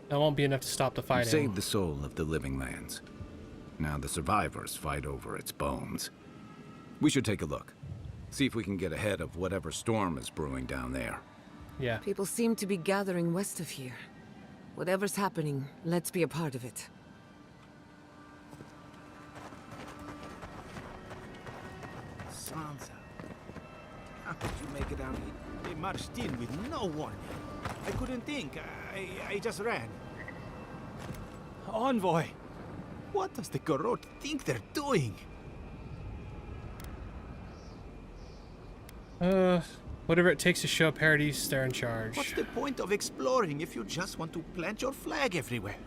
That won't be enough to stop the You fighting. saved the soul of the living lands. Now the survivors fight over its bones. We should take a look. See if we can get ahead of whatever storm is brewing down there. Yeah. People seem to be gathering west of here. Whatever's happening, let's be a part of it. Sansa, how could you make it out here? They marched in with no warning. I couldn't think. I just ran. Envoy, what does the Garrote think they're doing? Whatever it takes to show Paradis they're in charge. What's the point of exploring if you just want to plant your flag everywhere?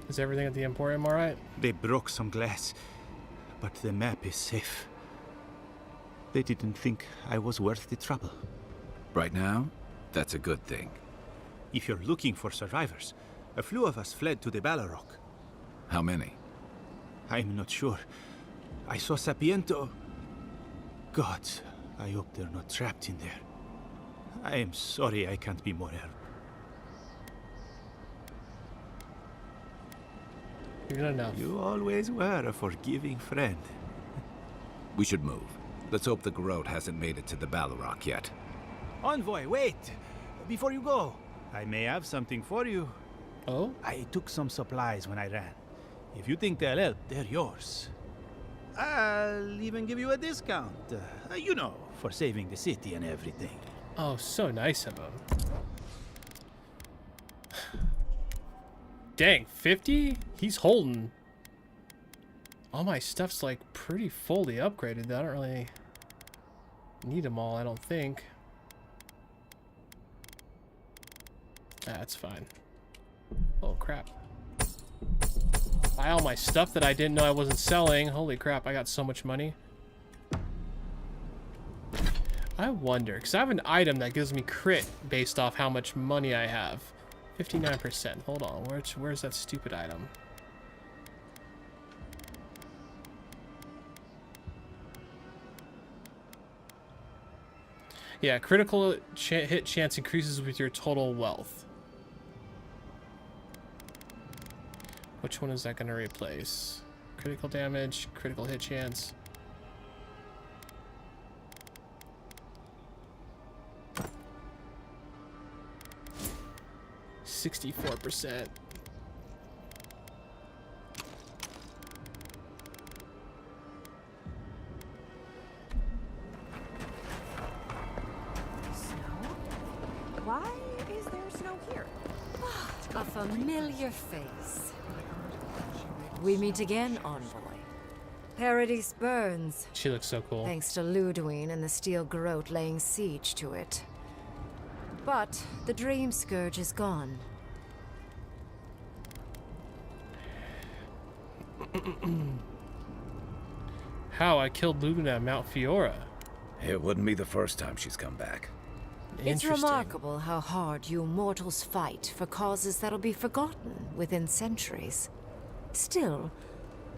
Is everything at the Emporium alright? They broke some glass, but the map is safe. They didn't think I was worth the trouble. Right now, that's a good thing. If you're looking for survivors, a few of us fled to the Balrog. How many? I'm not sure. I saw Sapiento. Gods, I hope they're not trapped in there. I am sorry I can't be more help. You're good enough. You always were a forgiving friend. We should move. Let's hope the Garrote hasn't made it to the Balrog yet. Envoy, wait! Before you go, I may have something for you. Oh? I took some supplies when I ran. If you think they'll help, they're yours. I'll even give you a discount. You know, for saving the city and everything. Oh, so nice of him. Dang, 50? He's holding. All my stuff's like pretty fully upgraded. I don't really need them all, I don't think. That's fine. Oh, crap. Buy all my stuff that I didn't know I wasn't selling. Holy crap, I got so much money. I wonder, because I have an item that gives me crit based off how much money I have. 59%. Hold on, where's that stupid item? Yeah, critical hit chance increases with your total wealth. Which one is that going to replace? Critical damage, critical hit chance. %64%. Why is there snow here? A familiar face. We meet again, Envoy. Paradis burns. She looks so cool. Thanks to Ludwine and the Steel Garrote laying siege to it. But the Dream Scourge is gone. How I killed Luna at Mount Fiora. It wouldn't be the first time she's come back. It's remarkable how hard you mortals fight for causes that'll be forgotten within centuries. Still,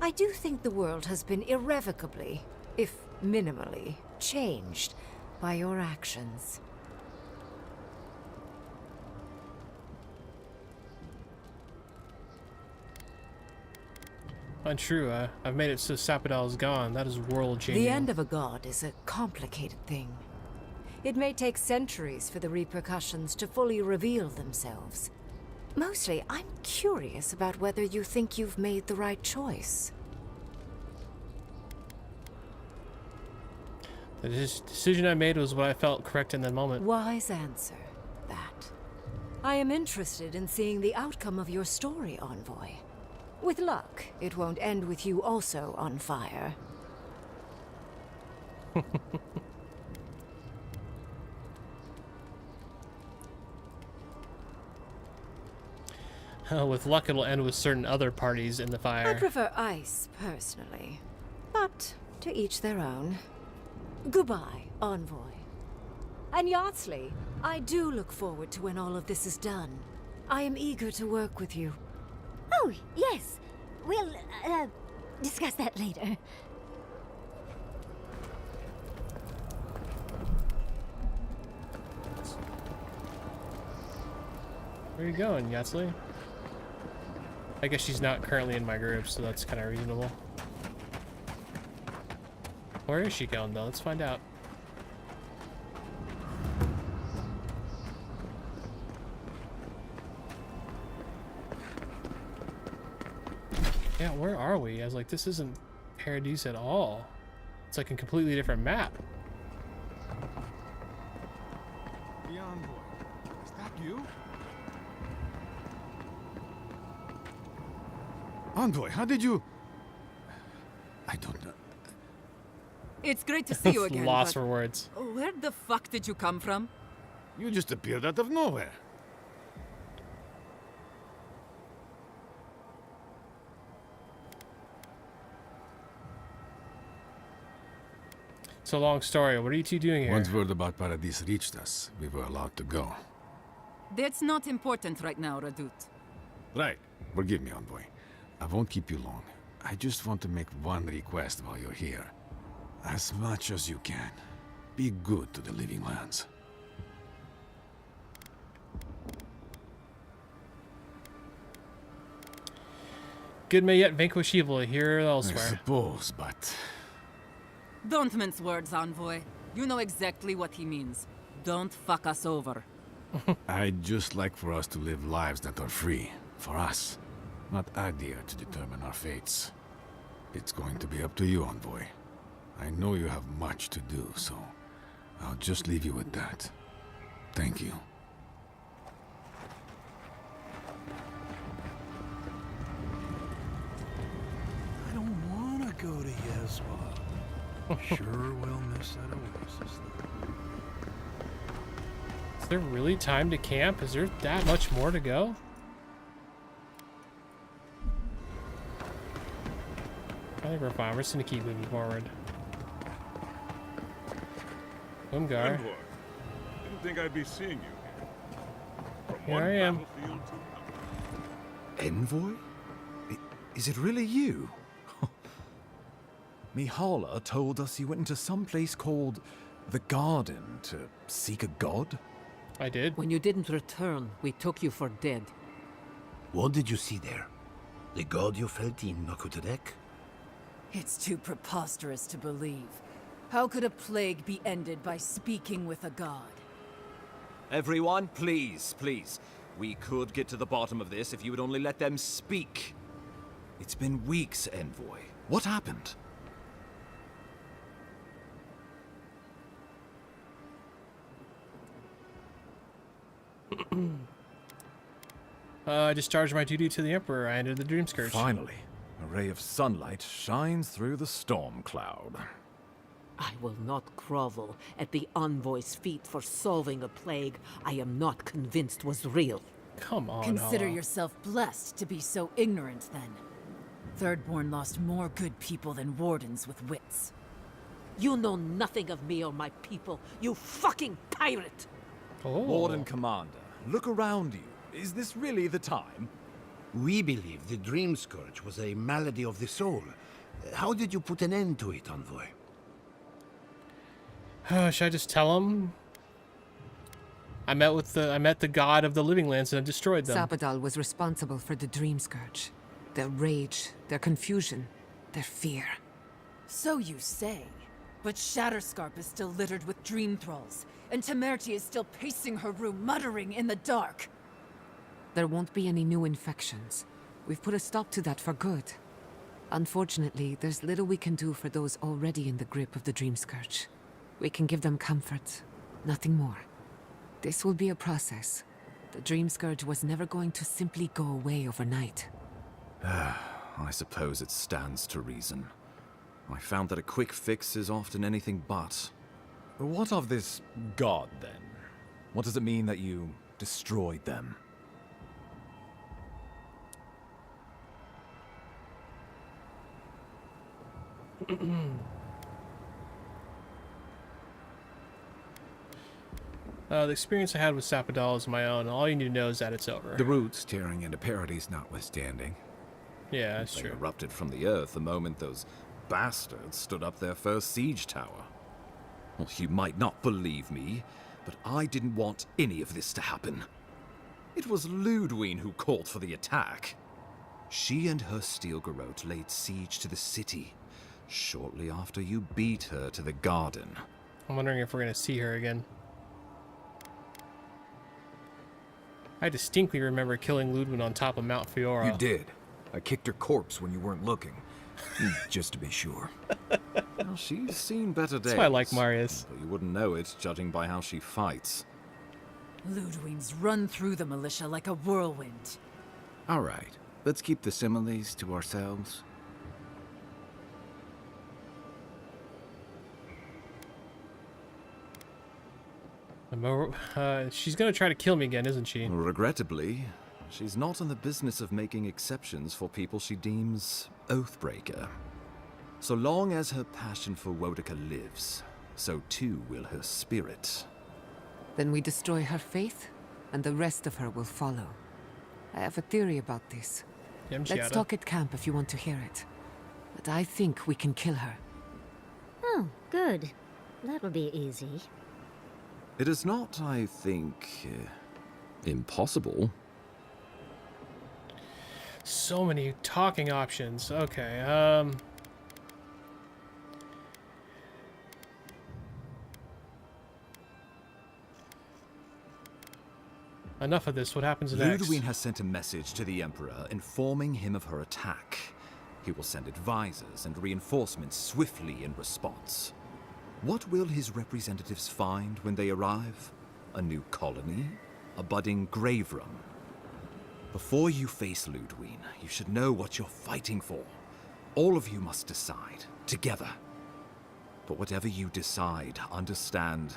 I do think the world has been irrevocably, if minimally, changed by your actions. Untrue, I've made it so Sapadal's gone. That is world-changing. The end of a god is a complicated thing. It may take centuries for the repercussions to fully reveal themselves. Mostly, I'm curious about whether you think you've made the right choice. The decision I made was what I felt correct in the moment. Wise answer, that. I am interested in seeing the outcome of your story, Envoy. With luck, it won't end with you also on fire. With luck, it'll end with certain other parties in the I fire. prefer ice, personally. But to each their own. Goodbye, Envoy. And Yardsley, I do look forward to when all of this is done. I am eager to work with you. Oh, yes. We'll, discuss that later. Where are you going, Yatsley? I guess she's not currently in my group, so that's kind of reasonable. Where is she going, though? Let's find out. Yeah, where are we? I was like, this isn't Paradise at all. It's like a completely different map. The envoy. Is that you? Envoy, how did you... I don't know. It's great to see you again. Lost but for words. Where the fuck did you come from? You just appeared out of nowhere. So long story. What are you two doing here? Once word about Paradise reached us, we were allowed to go. That's not important right now, Radut. Right. Forgive me, Envoy. I won't keep you long. I just want to make one request while you're here. As much as you can, be good to the living lands. Good may yet vanquish evil here or I elsewhere. suppose, but... Don't mince words, Envoy. You know exactly what he means. Don't fuck us over. I'd just like for us to live lives that are free. For us. Not Adir to determine our fates. It's going to be up to you, Envoy. I know you have much to do, so I'll just leave you with that. Thank you. I don't want to go to Yezwa. Sure will miss that oasis, though. Is there really time to camp? Is there that much more to go? I think we're fine. We're just gonna keep moving forward. Umgar. Envoy, didn't think I'd be seeing you here. From Here one I am. battlefield to Envoy? Is it really you? Mihala told us you went into some place called the Garden to seek a god? I did. When you didn't return, we took you for dead. What did you see there? The god you felt in Nokutarek? It's too preposterous to believe. How could a plague be ended by speaking with a god? Everyone, please, please. We could get to the bottom of this if you would only let them speak. It's been weeks, Envoy. What happened? I discharged my duty to the Emperor. I entered the Dream Scourge. Finally, a ray of sunlight shines through the storm cloud. I will not grovel at the Envoy's feet for solving a plague I am not convinced was real. Come on, Consider Hala. yourself blessed to be so ignorant, then. Thirdborn lost more good people than wardens with wits. You know nothing of me or my people, you fucking pirate! Warden Commander, look around you. Is this really the time? We believe the Dream Scourge was a malady of the soul. How did you put an end to it, Envoy? Should I just tell him? I met the god of the living lands and I destroyed them. Sapadal was responsible for the Dream Scourge. Their rage, their confusion, their fear. So you say. But Shatterscarp is still littered with dream thralls, and Temerity is still pacing her room muttering in the dark. There won't be any new infections. We've put a stop to that for good. Unfortunately, there's little we can do for those already in the grip of the Dream Scourge. We can give them comfort, nothing more. This will be a process. The Dream Scourge was never going to simply go away overnight. I suppose it stands to reason. I found that a quick fix is often anything but. What of this god, then? What does it mean that you destroyed them? The experience I had with Sapadal is my own. All you need to know is that it's over. The roots tearing into Paradise notwithstanding. Yeah, that's They true. erupted from the earth the moment those bastards stood up their first siege tower. Well, you might not believe me, but I didn't want any of this to happen. It was Ludwine who called for the attack. She and her steel garrote laid siege to the city shortly after you beat her to the garden. I'm wondering if we're going to see her again. I distinctly remember killing Ludwin on top of Mount Fiora. You did. I kicked her corpse when you weren't looking. Just to be sure. Well, she's seen better days. That's why I like Marius. But you wouldn't know it, judging by how she fights. Ludwig's run through the militia like a whirlwind. All right, let's keep the similes to ourselves. She's going to try to kill me again, isn't she? Regrettably, she's not in the business of making exceptions for people she deems Oathbreaker. So long as her passion for Wodica lives, so too will her spirit. Then we destroy her faith, and the rest of her will follow. I have a theory about this. Let's talk at camp if you want to hear it. But I think we can kill her. Oh, good. That'll be easy. It is not, I think, impossible. So many talking options. Okay, enough of this. What happens next? Ludwine has sent a message to the Emperor informing him of her attack. He will send advisors and reinforcements swiftly in response. What will his representatives find when they arrive? A new colony? A budding grave room? Before you face Ludwine, you should know what you're fighting for. All of you must decide, together. But whatever you decide, understand,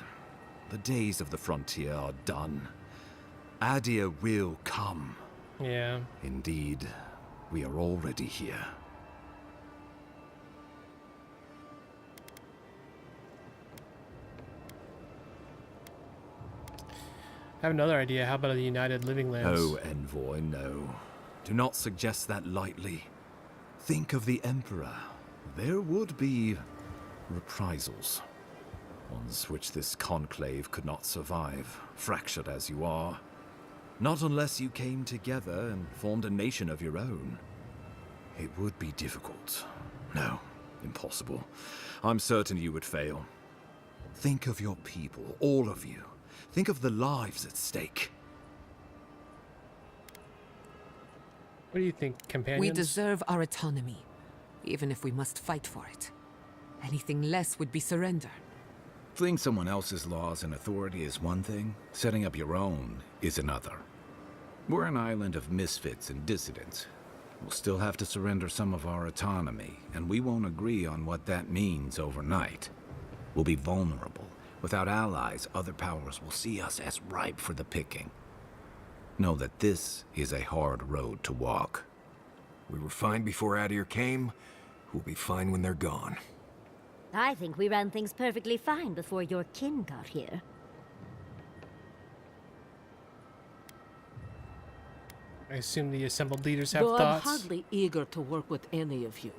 the days of the frontier are done. Adir will come. Yeah. Indeed, we are already here. I have another idea. How about the United Living Lands? Oh, Envoy, no. Do not suggest that lightly. Think of the Emperor. There would be reprisals. Ones which this conclave could not survive, fractured as you are. Not unless you came together and formed a nation of your own. It would be difficult. No, impossible. I'm certain you would fail. Think of your people, all of you. Think of the lives at stake. What do you think, companions? We deserve our autonomy, even if we must fight for it. Anything less would be surrender. Fleeing someone else's laws and authority is one thing, setting up your own is another. We're an island of misfits and dissidents. We'll still have to surrender some of our autonomy, and we won't agree on what that means overnight. We'll be vulnerable. Without allies, other powers will see us as ripe for the picking. Know that this is a hard road to walk. We were fine before Adir came. We'll be fine when they're gone. I think we ran things perfectly fine before your kin got here. I assume the assembled leaders have Though thoughts. I'm hardly eager to work with any of you.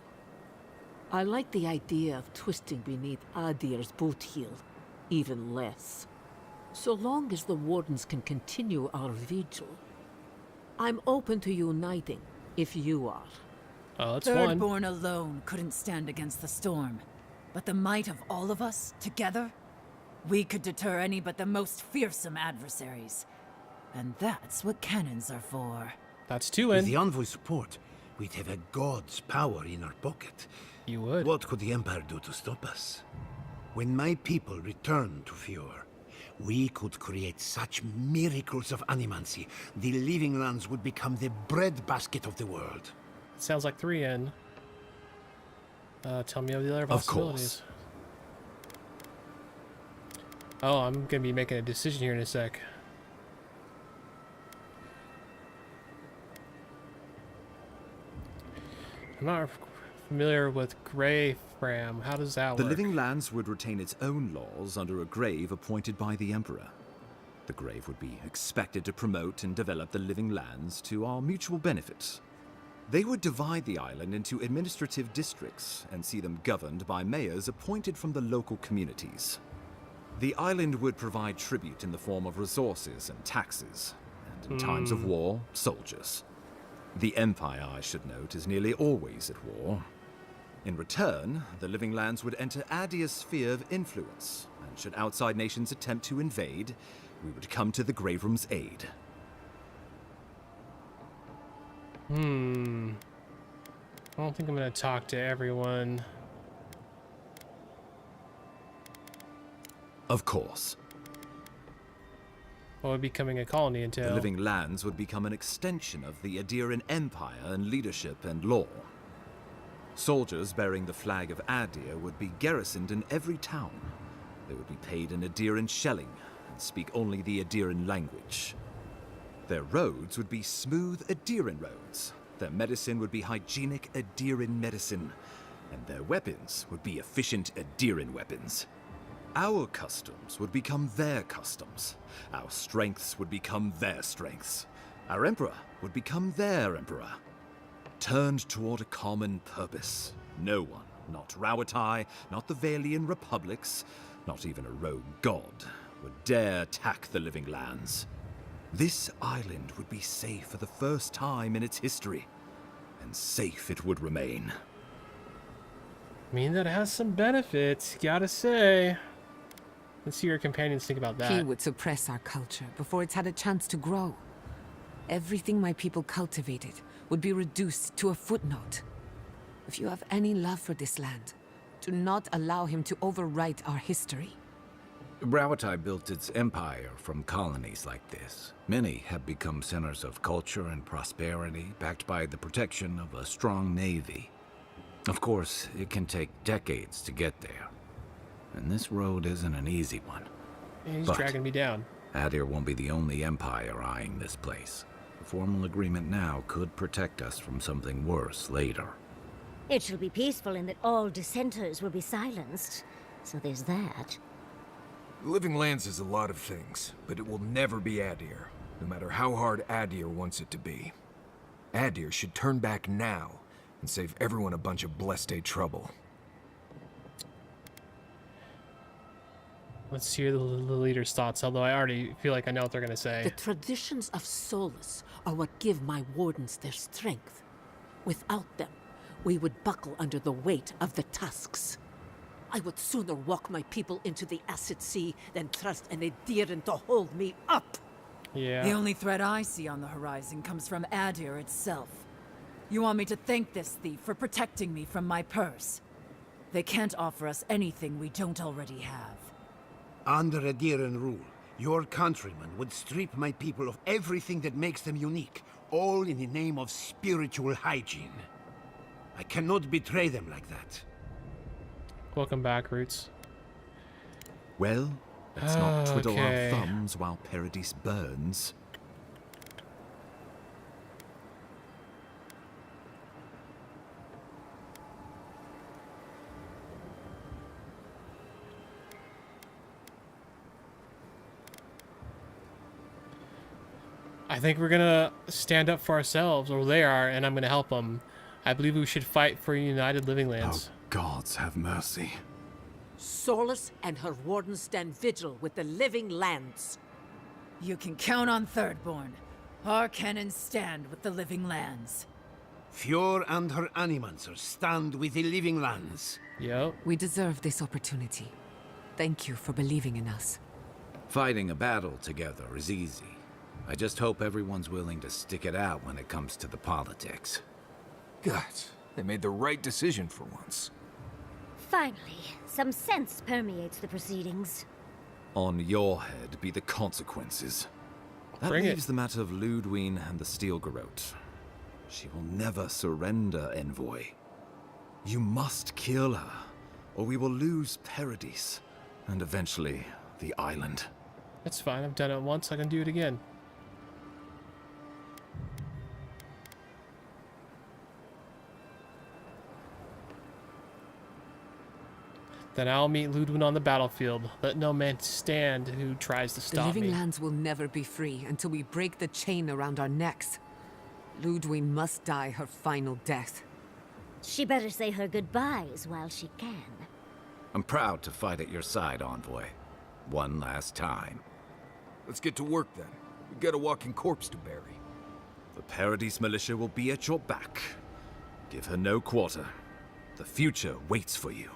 I like the idea of twisting beneath Adir's boot heel, even less. So long as the Wardens can continue our vigil, I'm open to uniting, if you are. Oh, that's one. Thirdborn alone couldn't stand against the storm. But the might of all of us, together, we could deter any but the most fearsome adversaries. And that's what cannons are for. That's two With in. the Envoy's support, we'd have a god's power in our pocket. You would. What could the Empire do to stop us? When my people return to Fjord, we could create such miracles of animancy, the Living Lands would become the breadbasket of the world. Sounds like 3 in. Tell me of the other possibilities. Oh, I'm gonna be making a decision here in a sec. I'm not familiar with Grey Bram? How does that The work? Living Lands would retain its own laws under a grave appointed by the Emperor. The grave would be expected to promote and develop the Living Lands to our mutual benefit. They would divide the island into administrative districts and see them governed by mayors appointed from the local communities. The island would provide tribute in the form of resources and taxes, and in times of war, soldiers. The Empire, I should note, is nearly always at war. In return, the Living Lands would enter Adir's sphere of influence, and should outside nations attempt to invade, we would come to the Grave Room's aid. I don't think I'm going to talk to everyone. Of course. What would becoming a colony entail? The Living Lands would become an extension of the Adiran Empire in leadership and law. Soldiers bearing the flag of Adir would be garrisoned in every town. They would be paid in Adiran shelling and speak only the Adiran language. Their roads would be smooth Adiran roads. Their medicine would be hygienic Adiran medicine. And their weapons would be efficient Adiran weapons. Our customs would become their customs. Our strengths would become their strengths. Our emperor would become their emperor. Turned toward a common purpose. No one, not Rauatai, not the Valian republics, not even a rogue god, would dare attack the Living Lands. This island would be safe for the first time in its history, and safe it would remain. I mean, that has some benefits, gotta say. Let's see your companions think about that. He would suppress our culture before it's had a chance to grow. Everything my people cultivated would be reduced to a footnote. If you have any love for this land, do not allow him to overwrite our history. Rauatai built its empire from colonies like this. Many have become centers of culture and prosperity, backed by the protection of a strong navy. Of course, it can take decades to get there. And this road isn't an easy one. He's But dragging me down. Adir won't be the only empire eyeing this place. A formal agreement now could protect us from something worse later. It shall be peaceful in that all dissenters will be silenced. So there's that. Living Lands is a lot of things, but it will never be Adir, no matter how hard Adir wants it to be. Adir should turn back now and save everyone a bunch of blessed day trouble. Let's hear the leader's thoughts, although I already feel like I know what they're going to say. The traditions of solace are what give my wardens their strength. Without them, we would buckle under the weight of the Tusks. I would sooner walk my people into the acid sea than trust an Adiran to hold me up. Yeah. The only threat I see on the horizon comes from Adir itself. You want me to thank this thief for protecting me from my purse? They can't offer us anything we don't already have. Under Adiran rule, your countrymen would strip my people of everything that makes them unique, all in the name of spiritual hygiene. I cannot betray them like that. Welcome back, Roots. Well, let's not twiddle Okay. our thumbs while Paradise burns. I think we're gonna stand up for ourselves, or they are, and I'm gonna help them. I believe we should fight for United Living Lands. Gods have mercy. Solace and her wardens stand vigil with the Living Lands. You can count on Thirdborn. Our cannons stand with the Living Lands. Fjord and her animancers stand with the Living Lands. Yep. We deserve this opportunity. Thank you for believing in us. Fighting a battle together is easy. I just hope everyone's willing to stick it out when it comes to the politics. Gods, they made the right decision for once. Finally, some sense permeates the proceedings. On your head be the consequences. That Bring it. leaves the matter of Ludwine and the Steel Garrote. She will never surrender, Envoy. You must kill her, or we will lose Paradise, and eventually the island. That's fine. I've done it once. I can do it again. Then I'll meet Ludwig on the battlefield. Let no man stand who tries to The stop living me. lands will never be free until we break the chain around our necks. Ludwig must die her final death. She better say her goodbyes while she can. I'm proud to fight at your side, Envoy. One last time. Let's get to work then. We got a walking corpse to bury. The Paradise Militia will be at your back. Give her no quarter. The future waits for you.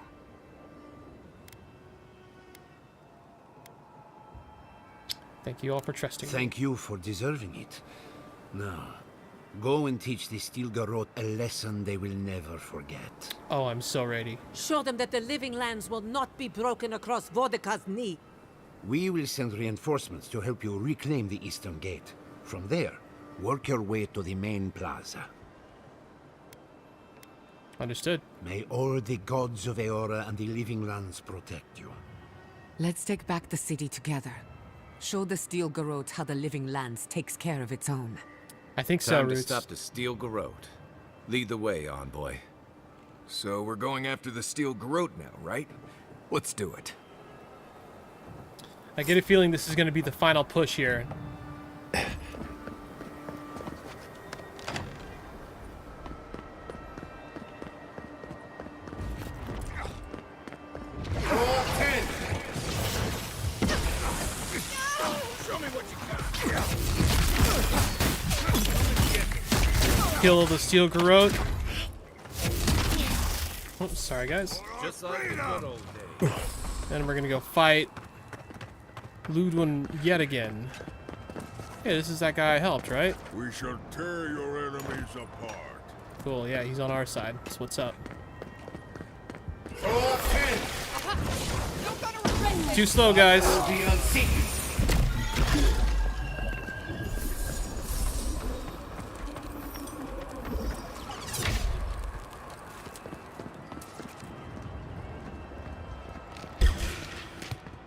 Thank you all for trusting me. Thank you for deserving it. Now, go and teach the Stilgarot a lesson they will never forget. Oh, I'm so ready. Show them that the living lands will not be broken across Vodka's knee. We will send reinforcements to help you reclaim the Eastern Gate. From there, work your way to the main plaza. Understood. May all the gods of Eora and the living lands protect you. Let's take back the city together. Show the Steel Garrote how the living lands takes care of its own. I think so, Time to Roots. stop the Steel Garrote. Lead the way, Envoy. So we're going after the Steel Garrote now, right? Let's do it. I get a feeling this is going to be the final push here. Kill the Steel Garrote. Oh, sorry, guys. Just like the good old days. Then we're gonna go fight Ludwig yet again. Hey, this is that guy I helped, right? We shall tear your enemies apart. Cool, yeah, he's on our side. That's what's up. Too slow, guys.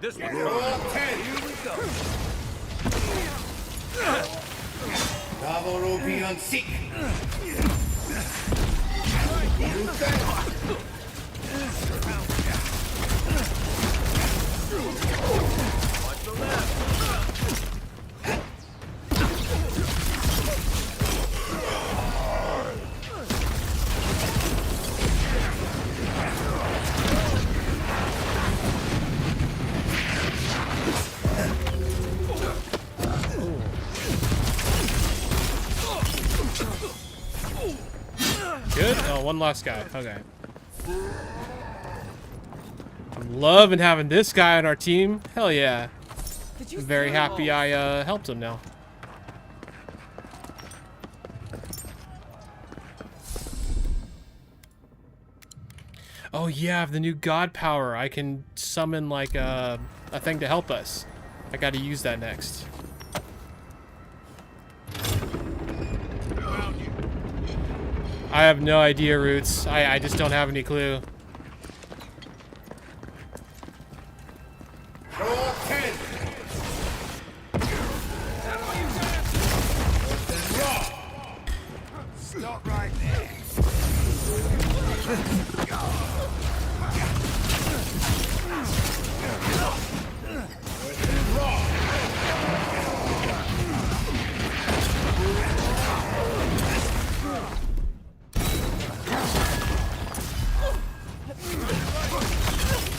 This one. Here we go. Davoropian sick. Watch the left. Good? Oh, one last guy. Okay. I'm loving having this guy on our team. Hell yeah. I'm very happy I helped him now. Oh yeah, I have the new god power. I can summon like a thing to help us. I gotta use that next. I have no idea, Roots. I just don't have any clue. Stop right there.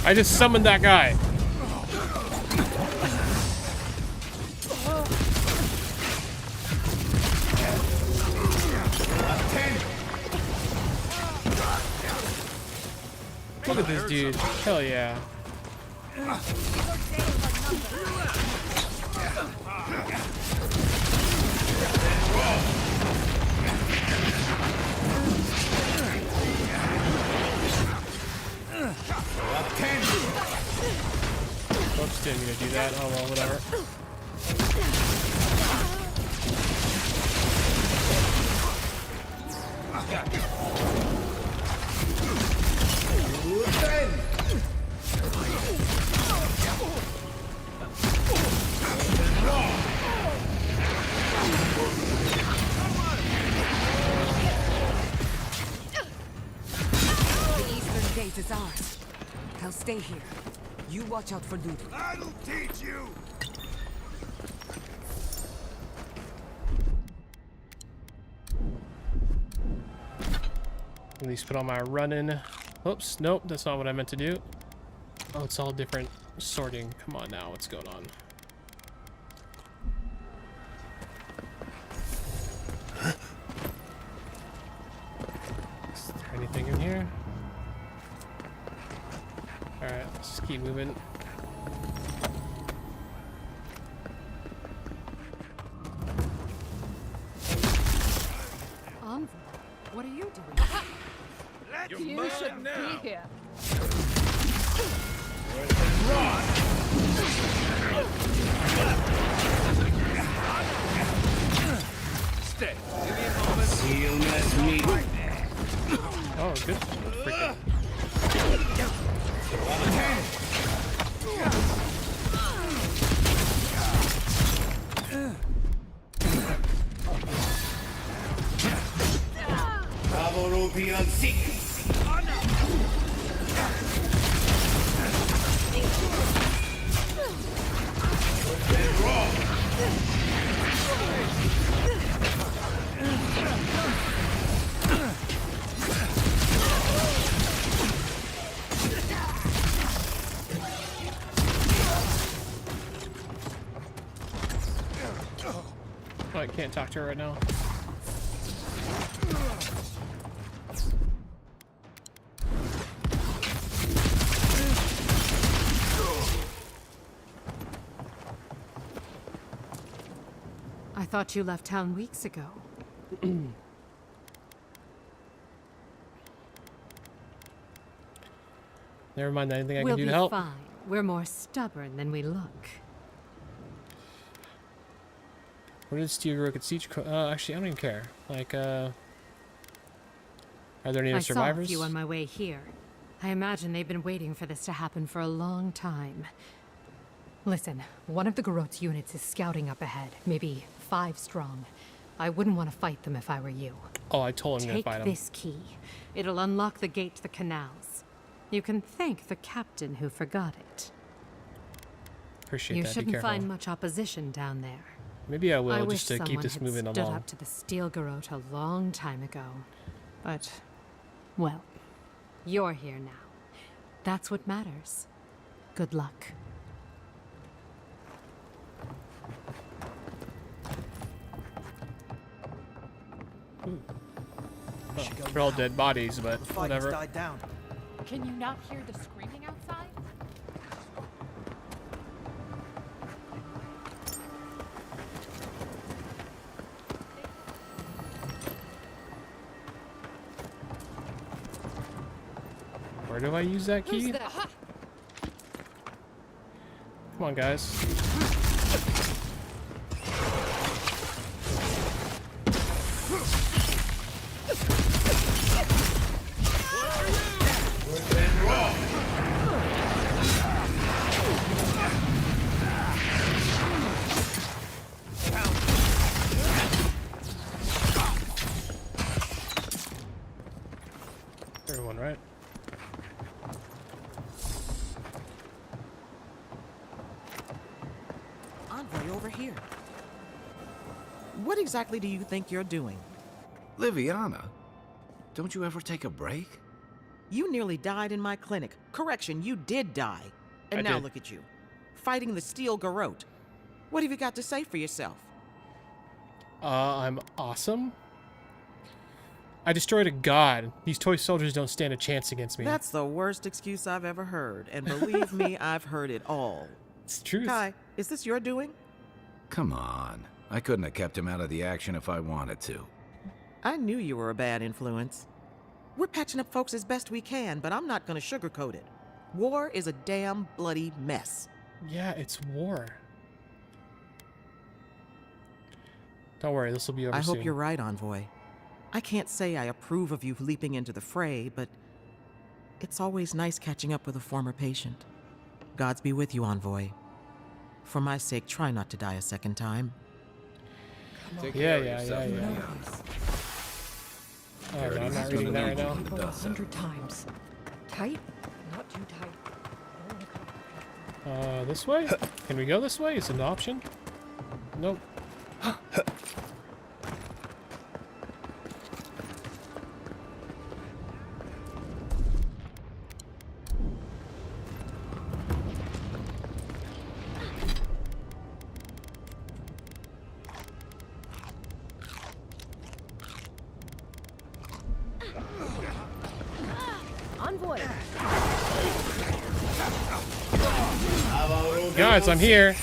I just summoned that guy. Look at this dude. Hell yeah. Oops, didn't mean to do that. Oh well, whatever. The Eastern Gate is ours. I'll stay here. You watch out for Dudu. I'll teach you! At least put on my running. Oops, nope, that's not what I meant to do. Oh, it's all different sorting. Come on now, what's going on? Is there anything in here? Alright, let's just keep moving. What are you doing? You should be here. Stay. Give me a moment. You'll let me. Oh, good. Freaking. Oh, I can't talk to her right now. I thought you left town weeks ago. Never mind anything I We'll can do be to help. fine. We're more stubborn than we look. Where did Steel Rook and Siege? Actually, I don't even care. Like, are there any I other survivors? saw a few on my way here. I imagine they've been waiting for this to happen for a long time. Listen, one of the Garrote's units is scouting up ahead, maybe 5 strong. I wouldn't want to fight them if I were you. Oh, I told him to fight Take him. this key. It'll unlock the gate to the canals. You can thank the captain who forgot it. Appreciate You that. Be shouldn't careful. find much opposition down there. Maybe I will, I just wish to keep someone this had moving stood along. up to the Steel Garrote a long time ago. But, well, you're here now. That's what matters. Good luck. Well, they're all dead bodies, but whatever. Died down. Can you not hear the screaming outside? Where do I use that key? Who's that? Come on, guys. Everyone, right? Envoy over here. What exactly do you think you're doing? Liviana, don't you ever take a break? You nearly died in my clinic. Correction, you did die. And I now did. look at you. Fighting the Steel Garrote. What have you got to say for yourself? I'm awesome. I destroyed a god. These toy soldiers don't stand a chance against me. That's the worst excuse I've ever heard. And believe me, I've heard it all. It's true. Kai, is this your doing? Come on. I couldn't have kept him out of the action if I wanted to. I knew you were a bad influence. We're patching up folks as best we can, but I'm not going to sugarcoat it. War is a damn bloody mess. Yeah, it's war. Don't worry, this will be over I soon. hope you're right, Envoy. I can't say I approve of you leaping into the fray, but it's always nice catching up with a former patient. Gods be with you, Envoy. For my sake, try not to die a second time. Yeah. Oh, no, I'm not reading that right now. 100 times. Tight, not too tight. This way? Can we go this way? Is it an option? Nope. Envoy. Guys, I'm here.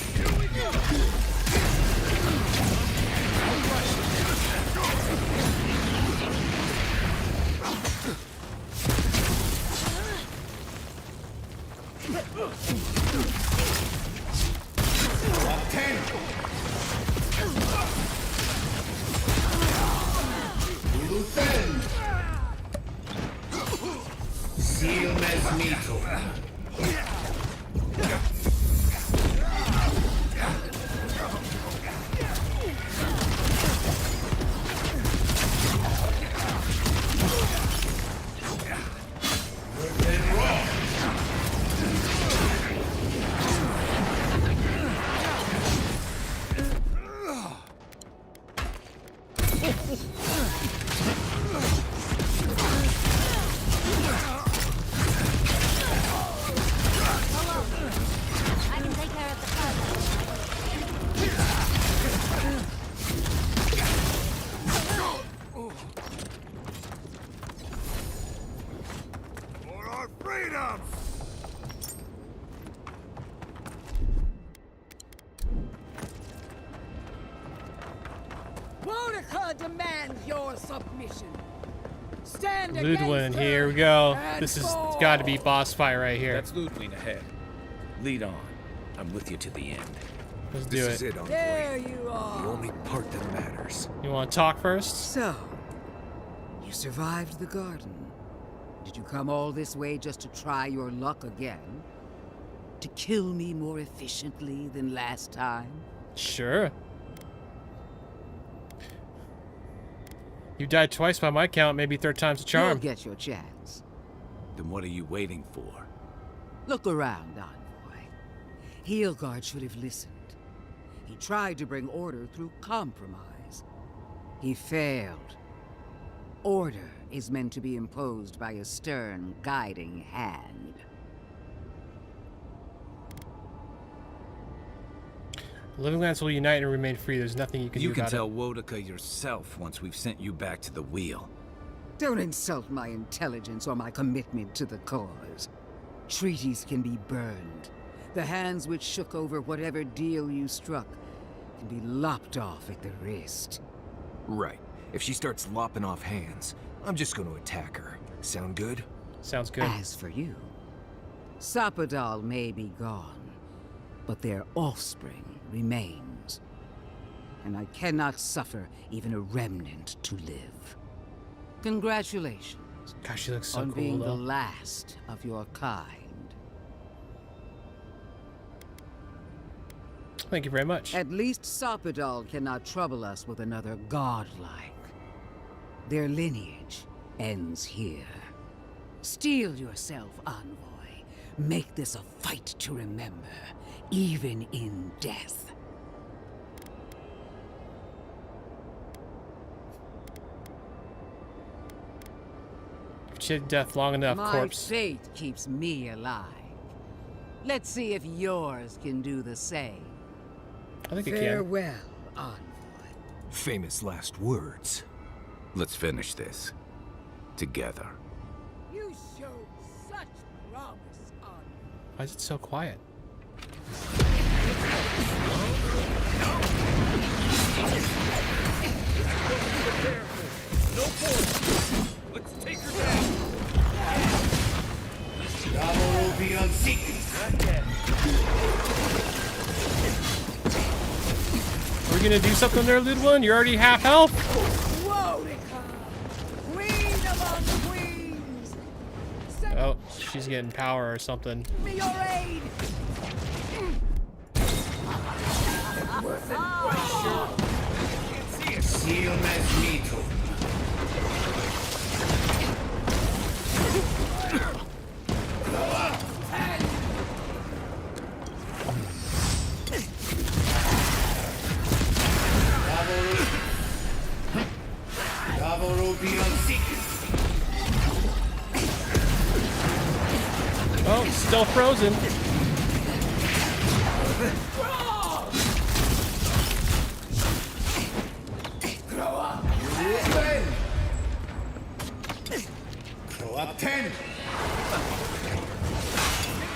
I can take care of the For our freedom! Boudica demands your submission. Stand Ludwin, against here her we go. and This has fall. got to be boss fight right here. That's Ludwin ahead. Lead on. I'm with you to the end. Let's do This is it. it, Envoy. There you are. The only part that matters. You want to talk first? So, you survived the garden. Did you come all this way just to try your luck again? To kill me more efficiently than last time? Sure. You died twice by my count, maybe third time's a charm. You'll get your chance. Then what are you waiting for? Look around, Envoy. Heelguard should have listened. He tried to bring order through compromise. He failed. Order is meant to be imposed by a stern, guiding hand. Living lands will unite and remain free. There's nothing you can do You can about tell it. Wodica yourself once we've sent you back to the wheel. Don't insult my intelligence or my commitment to the cause. Treaties can be burned. The hands which shook over whatever deal you struck can be lopped off at the wrist. Right. If she starts lopping off hands, I'm just going to attack her. Sound good? Sounds good. As for you, Sapadal may be gone, but their offspring remains. And I cannot suffer even a remnant to live. Congratulations. Gosh, she looks so on cool, being though. the last of your kind. Thank you very much. At least Sapadal cannot trouble us with another godlike. Their lineage ends here. Steel yourself, Envoy. Make this a fight to remember, even in death. Shit, death long enough, My corpse. fate keeps me alive. Let's see if yours can do the same. I think it can. Farewell, Envoy. Famous last words. Let's finish this. Together. You showed such promise, Envoy. Why is it so quiet? No force. Let's take her down. Bravo will be unseated. Not yet. Are we gonna do something there, Ludwin? You're already half health. Wodica, queen among queens. Send Oh, she's getting power or something. me your aid. Seal Magneto. Oh, still frozen.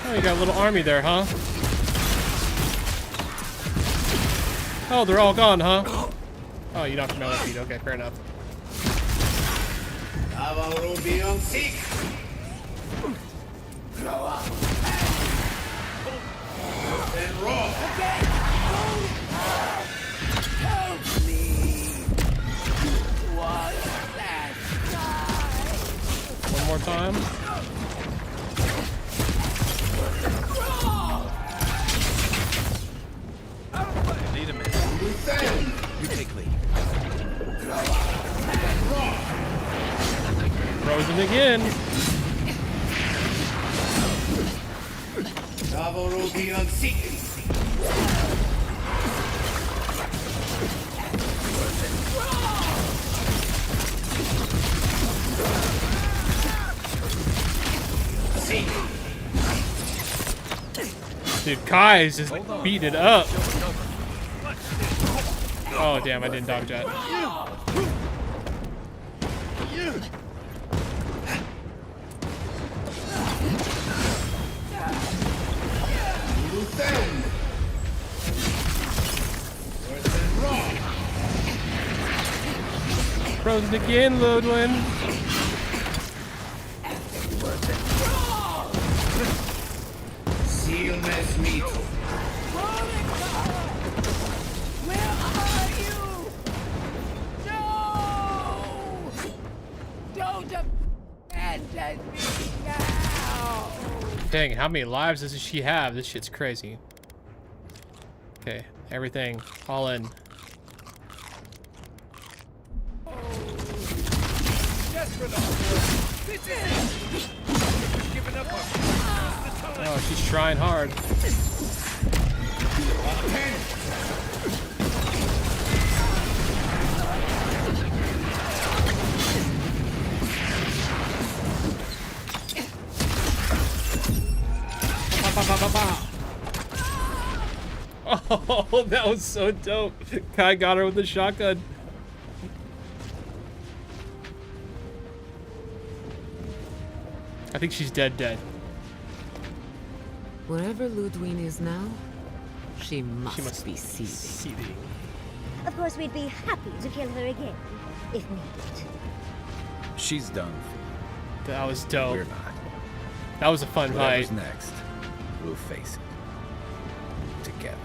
Oh, you got a little army there, huh? Oh, they're all gone, huh? Oh, you knocked them out of feet. Okay, fair enough. One more time. Need a minute. You take lead. Frozen again. Dude, Kai is just beating it up. Oh, damn, I didn't dodge that. Frozen again, Ludwin. Dang, how many lives does she have? This shit's crazy. Okay, everything, all in. Oh, she's trying hard. Oh, that was so dope. Kai got her with the shotgun. I think she's dead. Wherever Ludwig is now, she must be seething. Of course, we'd be happy to kill her again, if needed. She's done. That was dope. We're not. That was a fun Whatever's fight. next, we'll face it. Together.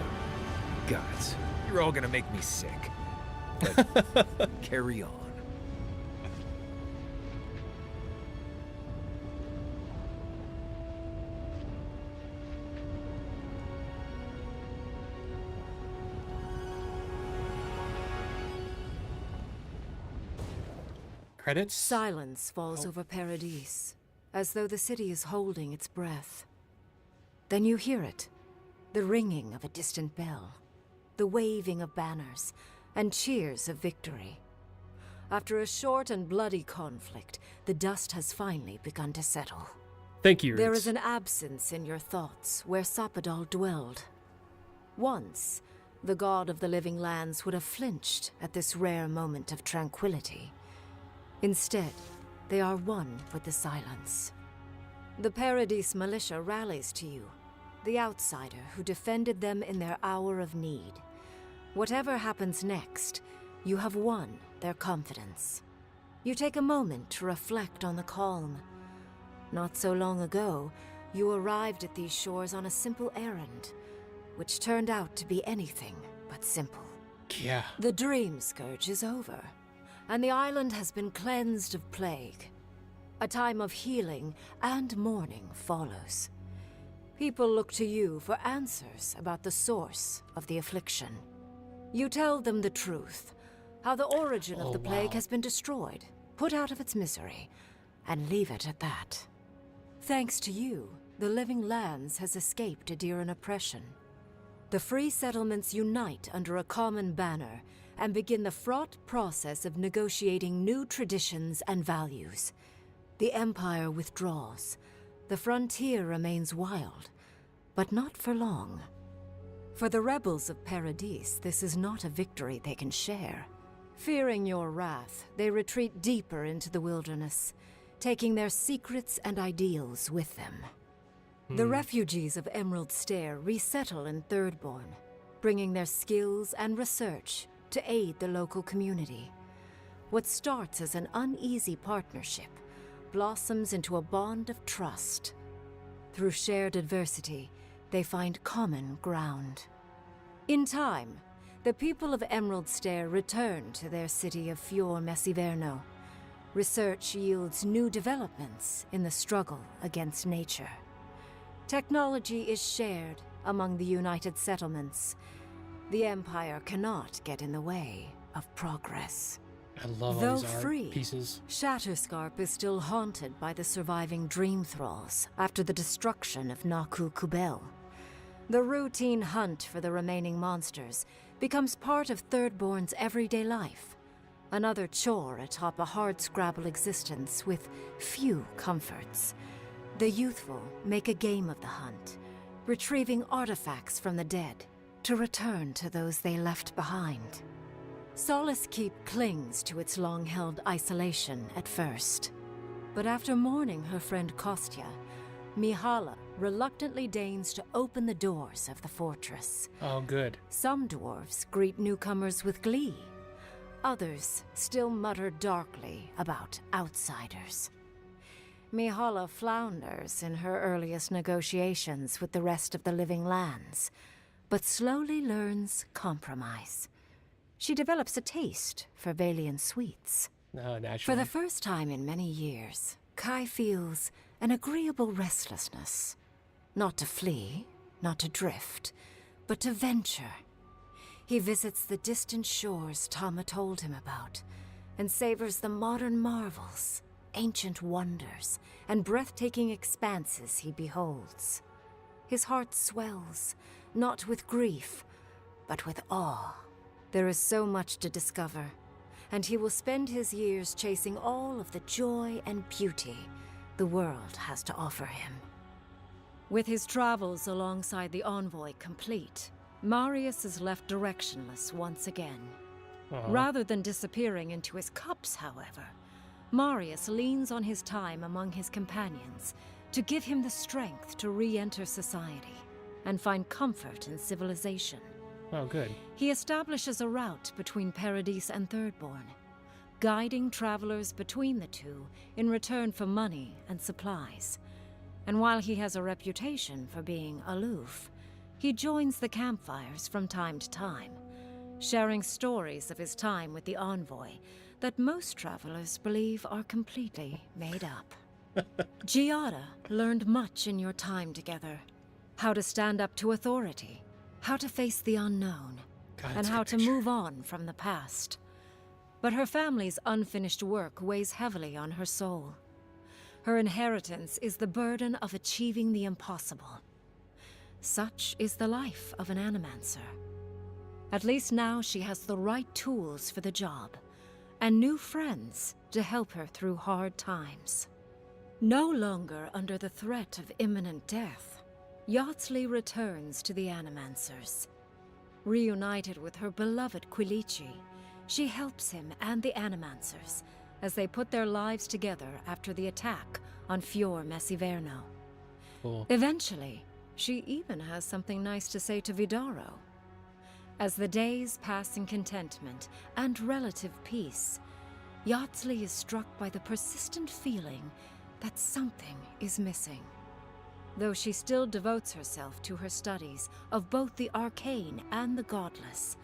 Guys, you're all gonna make me sick. But carry on. Credits? Silence falls over Paradise, as though the city is holding its breath. Then you hear it, the ringing of a distant bell, the waving of banners, and cheers of victory. After a short and bloody conflict, the dust has finally begun to settle. Thank you, There Roots. is an absence in your thoughts where Sapadal dwelled. Once, the god of the living lands would have flinched at this rare moment of tranquility. Instead, they are one with the silence. The Paradise militia rallies to you, the outsider who defended them in their hour of need. Whatever happens next, you have won their confidence. You take a moment to reflect on the calm. Not so long ago, you arrived at these shores on a simple errand, which turned out to be anything but simple. Yeah. The dream scourge is over, and the island has been cleansed of plague. A time of healing and mourning follows. People look to you for answers about the source of the affliction. You tell them the truth, how the origin of the plague has been destroyed, put out of its misery, and leave it at that. Thanks to you, the living lands has escaped Adiran oppression. The free settlements unite under a common banner, and begin the fraught process of negotiating new traditions and values. The Empire withdraws. The frontier remains wild, but not for long. For the rebels of Paradis, this is not a victory they can share. Fearing your wrath, they retreat deeper into the wilderness, taking their secrets and ideals with them. The refugees of Emerald Stair resettle in Thirdborn, bringing their skills and research to aid the local community. What starts as an uneasy partnership blossoms into a bond of trust. Through shared adversity, they find common ground. In time, the people of Emerald Stair return to their city of Fior Messiverno. Research yields new developments in the struggle against nature. Technology is shared among the United Settlements. The Empire cannot get in the way of progress. I love all Though these art free, pieces. Shatterscarp is still haunted by the surviving Dream Thralls after the destruction of Naku Kubel. The routine hunt for the remaining monsters becomes part of Thirdborn's everyday life, another chore atop a hardscrabble existence with few comforts. The youthful make a game of the hunt, retrieving artifacts from the dead to return to those they left behind. Solace Keep clings to its long-held isolation at first, but after mourning her friend Kostya, Mihala reluctantly deigns to open the doors of the fortress. Oh, good. Some dwarves greet newcomers with glee. Others still mutter darkly about outsiders. Mihala flounders in her earliest negotiations with the rest of the living lands, but slowly learns compromise. She develops a taste for Valian sweets. No, naturally. For the first time in many years, Kai feels an agreeable restlessness. Not to flee, not to drift, but to venture. He visits the distant shores Tama told him about, and savors the modern marvels, ancient wonders, and breathtaking expanses he beholds. His heart swells, not with grief, but with awe. There is so much to discover, and he will spend his years chasing all of the joy and beauty the world has to offer him. With his travels alongside the envoy complete, Marius is left directionless once again. Rather than disappearing into his cups, however, Marius leans on his time among his companions to give him the strength to re-enter society and find comfort in civilization. Oh, good. He establishes a route between Paradis and Thirdborn, guiding travelers between the two in return for money and supplies. And while he has a reputation for being aloof, he joins the campfires from time to time, sharing stories of his time with the envoy that most travelers believe are completely made up. Giada learned much in your time together. How to stand up to authority, how to face the unknown, and how to move on from the past. But her family's unfinished work weighs heavily on her soul. Her inheritance is the burden of achieving the impossible. Such is the life of an animancer. At least now she has the right tools for the job, and new friends to help her through hard times. No longer under the threat of imminent death, Yardsley returns to the Animancers. Reunited with her beloved Quilici, she helps him and the Animancers as they put their lives together after the attack on Fior Messiverno. Cool. Eventually, she even has something nice to say to Vidaro. As the days pass in contentment and relative peace, Yardsley is struck by the persistent feeling that something is missing. Though she still devotes herself to her studies of both the arcane and the godless,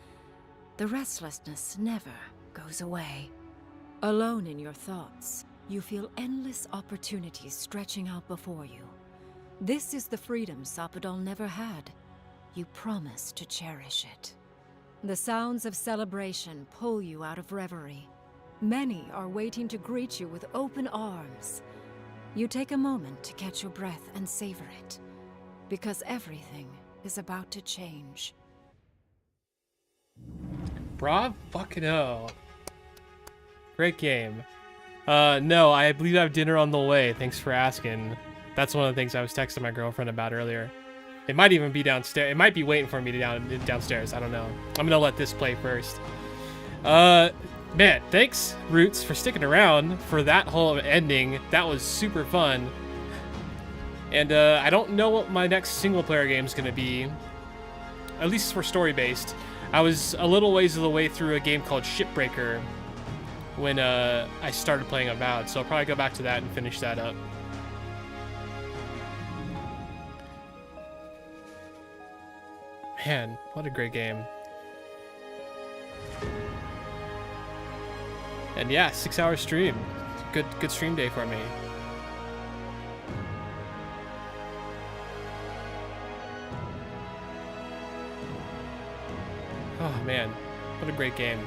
the restlessness never goes away. Alone in your thoughts, you feel endless opportunities stretching out before you. This is the freedom Sapadal never had. You promise to cherish it. The sounds of celebration pull you out of reverie. Many are waiting to greet you with open arms. You take a moment to catch your breath and savor it, because everything is about to change. Brav fucking oh. Great game. No, I believe I have dinner on the way. Thanks for asking. That's one of the things I was texting my girlfriend about earlier. It might even be downstairs. It might be waiting for me to downstairs. I don't know. I'm gonna let this play first. Man, thanks, Roots, for sticking around for that whole ending. That was super fun. And I don't know what my next single-player game is gonna be. At least for story-based. I was a little ways of the way through a game called Shipbreaker when I started playing Avowed, so I'll probably go back to that and finish that up. Man, what a great game. And yeah, 6-hour stream. Good stream day for me. Oh man, what a great game.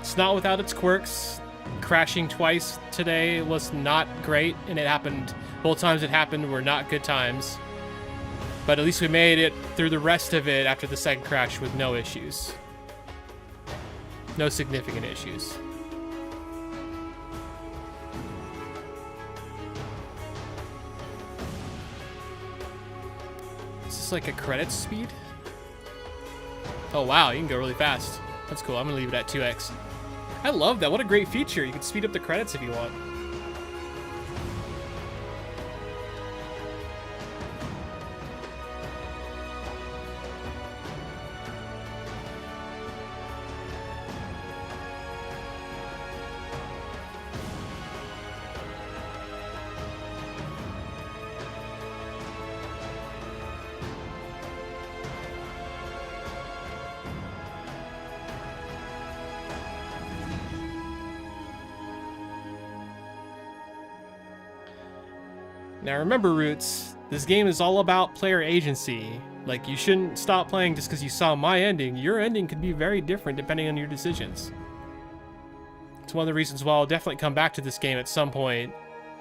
It's not without its quirks. Crashing twice today was not great, and it happened, both times it happened were not good times. But at least we made it through the rest of it after the second crash with no issues. No significant issues. Is this like a credit speed? Oh wow, you can go really fast. That's cool, I'm gonna leave it at 2x. I love that, what a great feature. You can speed up the credits if you want. Now remember, Roots, this game is all about player agency. Like, you shouldn't stop playing just because you saw my ending. Your ending could be very different depending on your decisions. It's one of the reasons why I'll definitely come back to this game at some point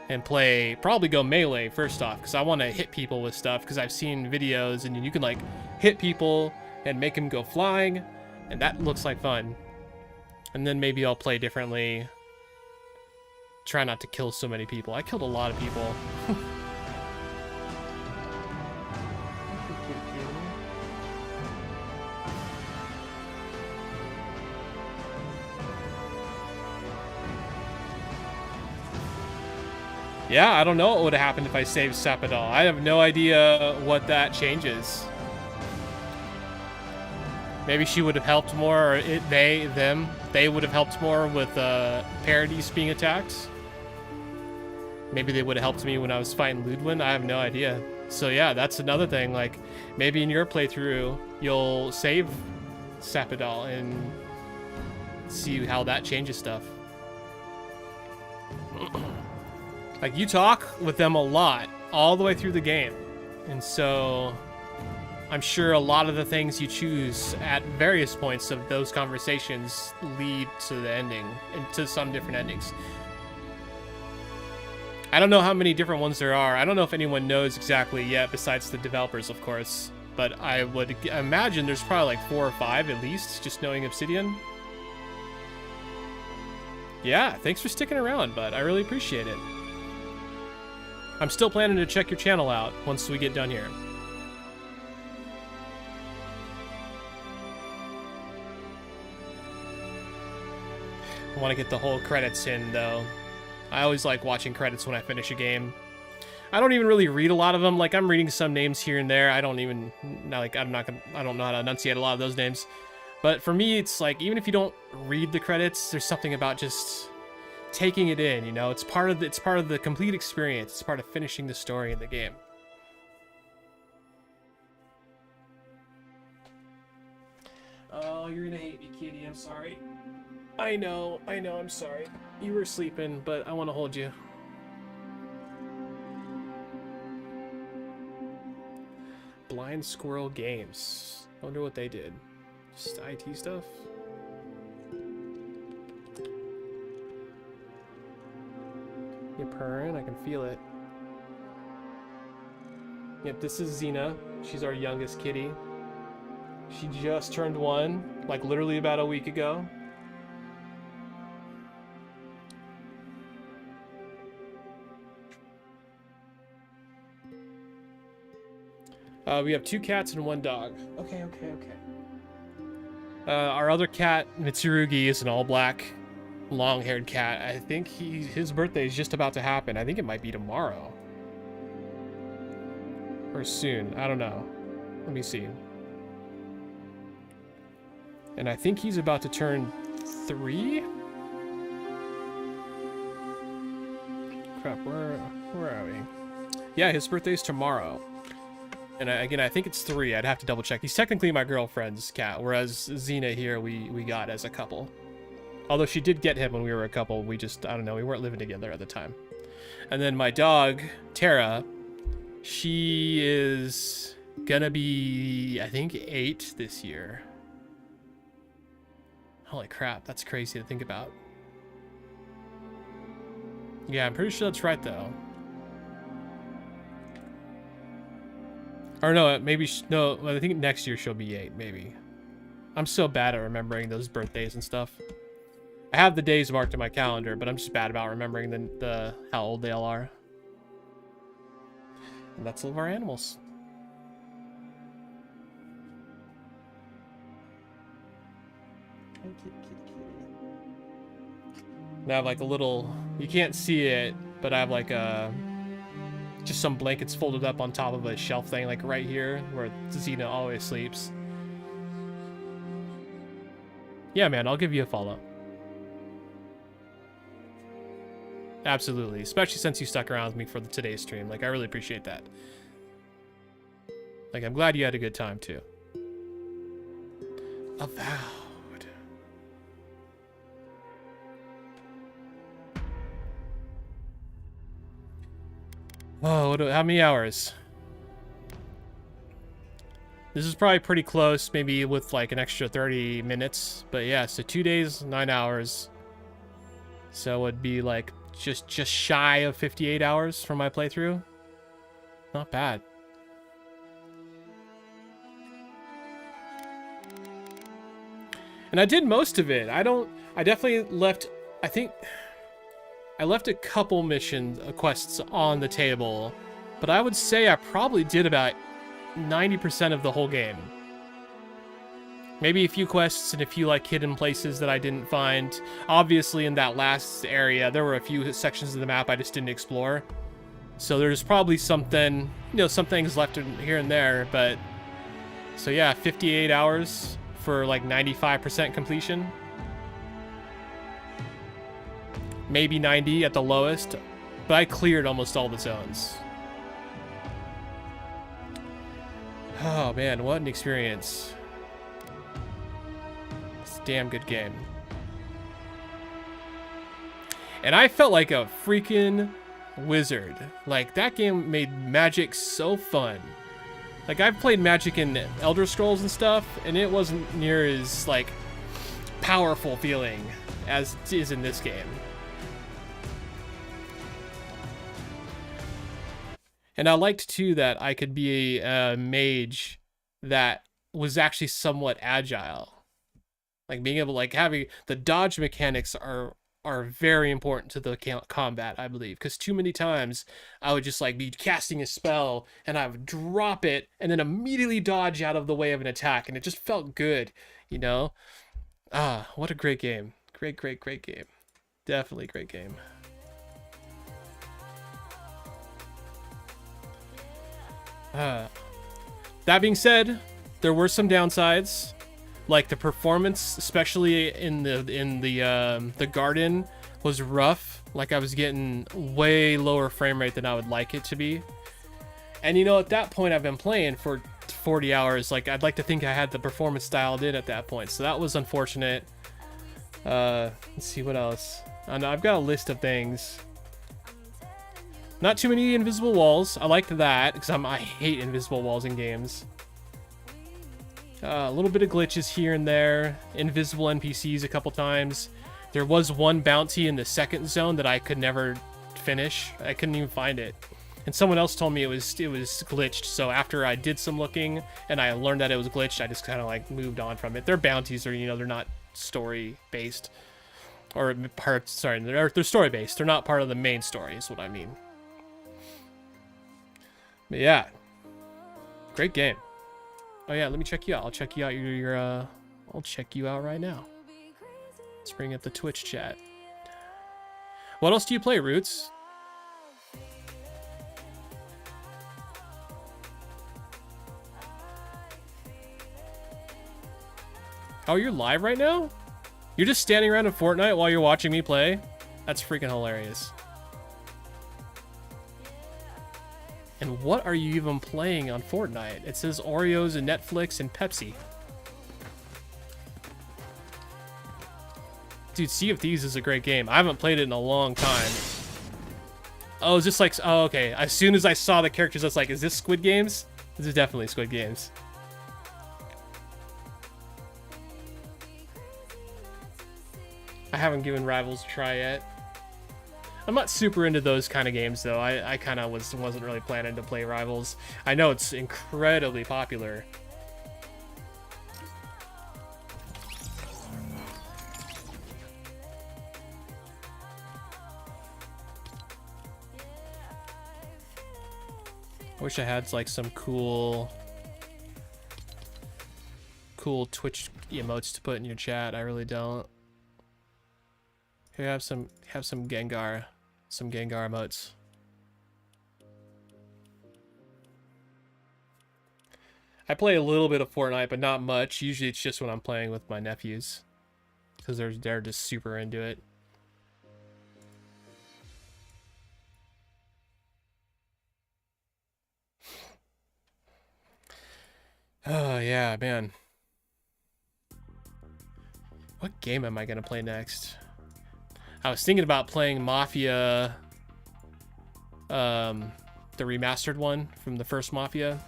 and play, probably go melee first off, because I want to hit people with stuff, because I've seen videos and you can like hit people and make them go flying, and that looks like fun. And then maybe I'll play differently. Try not to kill so many people. I killed a lot of people. Yeah, I don't know what would have happened if I saved Sapadal. I have no idea what that changes. Maybe she would have helped more, or they would have helped more with Paradis being attacked. Maybe they would have helped me when I was fighting Ludwin. I have no idea. So yeah, that's another thing. Like, maybe in your playthrough, you'll save Sapadal and see how that changes stuff. Like, you talk with them a lot all the way through the game. And so I'm sure a lot of the things you choose at various points of those conversations lead to the ending, and to some different endings. I don't know how many different ones there are. I don't know if anyone knows exactly yet, besides the developers, of course. But I would imagine there's probably like 4 or 5 at least, just knowing Obsidian. Yeah, thanks for sticking around, bud. I really appreciate it. I'm still planning to check your channel out once we get done here. I want to get the whole credits in, though. I always like watching credits when I finish a game. I don't even really read a lot of them. Like, I'm reading some names here and there. I don't know how to enunciate a lot of those names. But for me, it's like, even if you don't read the credits, there's something about just taking it in, you know? It's part of the complete experience. It's part of finishing the story in the game. Oh, you're gonna hate me, kitty. I'm sorry. I know, I'm sorry. You were sleeping, but I want to hold you. Blind Squirrel Games. I wonder what they did. Just IT stuff? You're purring, I can feel it. Yep, this is Xena. She's our youngest kitty. She just turned 1, like literally about a week ago. We have 2 cats and 1 dog. Okay. Our other cat, Mitsurugi, is an all-black, long-haired cat. I think his birthday is just about to happen. I think it might be tomorrow. Or soon. I don't know. Let me see. And I think he's about to turn 3? Crap, where are we? Yeah, his birthday's tomorrow. And again, I think it's 3. I'd have to double check. He's technically my girlfriend's cat, whereas Xena here we got as a couple. Although she did get him when we were a couple, we just, I don't know, we weren't living together at the time. And then my dog, Tara, she is gonna be, I think, 8 this year. Holy crap, that's crazy to think about. Yeah, I'm pretty sure that's right, though. Or no, maybe, no, I think next year she'll be 8, maybe. I'm so bad at remembering those birthdays and stuff. I have the days marked in my calendar, but I'm just bad about remembering the how old they all are. And that's all of our animals. And I have like a little, you can't see it, but I have like a, just some blankets folded up on top of a shelf thing, like right here, where Xena always sleeps. Yeah, man, I'll give you a follow. Absolutely, especially since you stuck around with me for today's stream. Like, I really appreciate that. Like, I'm glad you had a good time, too. Avowed. Oh, how many hours? This is probably pretty close, maybe with like an extra 30 minutes. But yeah, so 2 days, 9 hours. So it would be like just shy of 58 hours from my playthrough. Not bad. And I did most of it. I definitely left, I think I left a couple mission quests on the table, but I would say I probably did about 90% of the whole game. Maybe a few quests and a few like hidden places that I didn't find. Obviously in that last area, there were a few sections of the map I just didn't explore. So there's probably something, you know, some things left here and there, but so yeah, 58 hours for like 95% completion. Maybe 90 at the lowest, but I cleared almost all the zones. Oh man, what an experience. It's a damn good game. And I felt like a freaking wizard. Like, that game made Magic so fun. Like, I've played Magic in Elder Scrolls and stuff, and it wasn't near as, like, powerful feeling as it is in this game. And I liked, too, that I could be a mage that was actually somewhat agile. Like, being able, like, having the dodge mechanics are very important to the combat, I believe. Because too many times, I would just, like, be casting a spell, and I would drop it, and then immediately dodge out of the way of an attack, and it just felt good, you know? Ah, what a great game. Great, great, great game. Definitely great game. That being said, there were some downsides, like the performance, especially in the garden, was rough. Like, I was getting way lower frame rate than I would like it to be. And you know, at that point, I've been playing for 40 hours. Like, I'd like to think I had the performance dialed in at that point, so that was unfortunate. Let's see what else. I know I've got a list of things. Not too many invisible walls. I liked that, because I hate invisible walls in games. A little bit of glitches here and there. Invisible NPCs a couple times. There was one bounty in the second zone that I could never finish. I couldn't even find it. And someone else told me it was glitched. So after I did some looking and I learned that it was glitched, I just kind of like moved on from it. Their bounties are, you know, they're not story based, or parts. Sorry, they're story based. They're not part of the main story, is what I mean. But yeah, great game. Oh yeah, let me check you out. I'll check you out. I'll check you out right now. Let's bring up the Twitch chat. What else do you play, Roots? Oh, you're live right now? You're just standing around in Fortnite while you're watching me play? That's freaking hilarious. And what are you even playing on Fortnite? It says Oreos and Netflix and Pepsi. Dude, Sea of Thieves is a great game. I haven't played it in a long time. Oh, is this like... Oh, okay. As soon as I saw the characters, I was like, is this Squid Games? This is definitely Squid Games. I haven't given Rivals a try yet. I'm not super into those kind of games, though. I kind of wasn't really planning to play Rivals. I know it's incredibly popular. I wish I had like some cool Twitch emotes to put in your chat. I really don't. Here, have some Gengar emotes. I play a little bit of Fortnite, but not much. Usually it's just when I'm playing with my nephews, because they're just super into it. Oh yeah, man. What game am I gonna play next? I was thinking about playing Mafia, the remastered one from the first Mafia,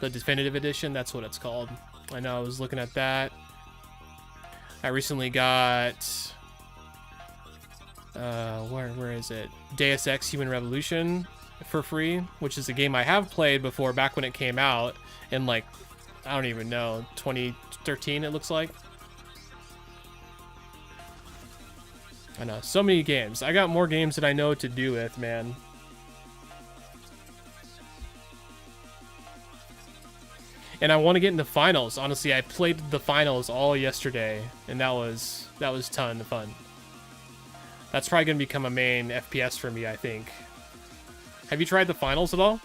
the definitive edition. That's what it's called. I know, I was looking at that. I recently got, where is it? Deus Ex Human Revolution for free, which is a game I have played before back when it came out in like, I don't even know, 2013 it looks like. I know, so many games. I got more games that I know what to do with, man. And I want to get into finals. Honestly, I played the finals all yesterday, and that was a ton of fun. That's probably going to become a main FPS for me, I think. Have you tried the finals at all?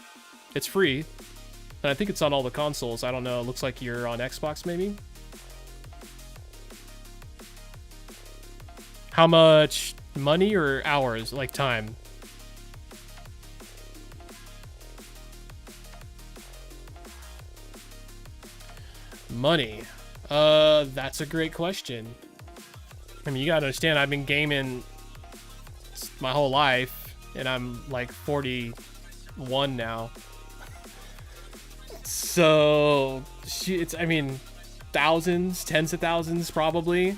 It's free, and I think it's on all the consoles. I don't know, it looks like you're on Xbox maybe? How much money or hours, like time? Money. That's a great question. I mean, you gotta understand, I've been gaming my whole life, and I'm like 41 now. So, it's, I mean, thousands, tens of thousands probably.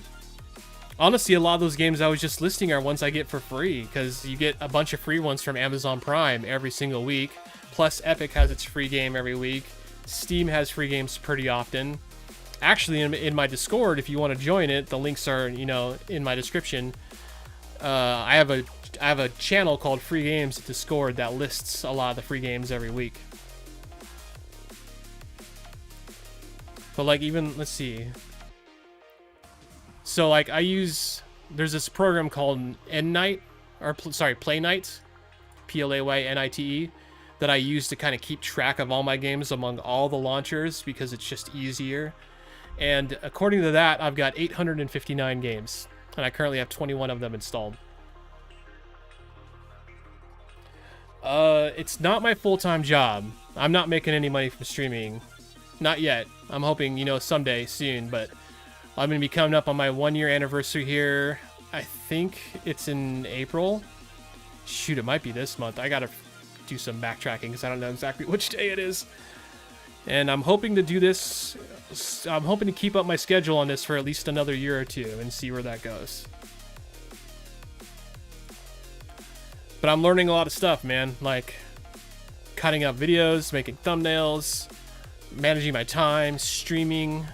Honestly, a lot of those games I was just listing are ones I get for free, because you get a bunch of free ones from Amazon Prime every single week. Plus, Epic has its free game every week. Steam has free games pretty often. Actually, in my Discord, if you want to join it, the links are, you know, in my description. I have a channel called Free Games at Discord that lists a lot of the free games every week. But like, even, let's see. So like there's this program called Play Night, Playnite, that I use to kind of keep track of all my games among all the launchers, because it's just easier. And according to that, I've got 859 games, and I currently have 21 of them installed. It's not my full-time job. I'm not making any money from streaming. Not yet. I'm hoping, you know, someday soon, but I'm going to be coming up on my 1-year anniversary here. I think it's in April. Shoot, it might be this month. I got to do some backtracking because I don't know exactly which day it is. And I'm hoping to do this. I'm hoping to keep up my schedule on this for at least another year or two and see where that goes. But I'm learning a lot of stuff, man. Like, cutting up videos, making thumbnails, managing my time, streaming,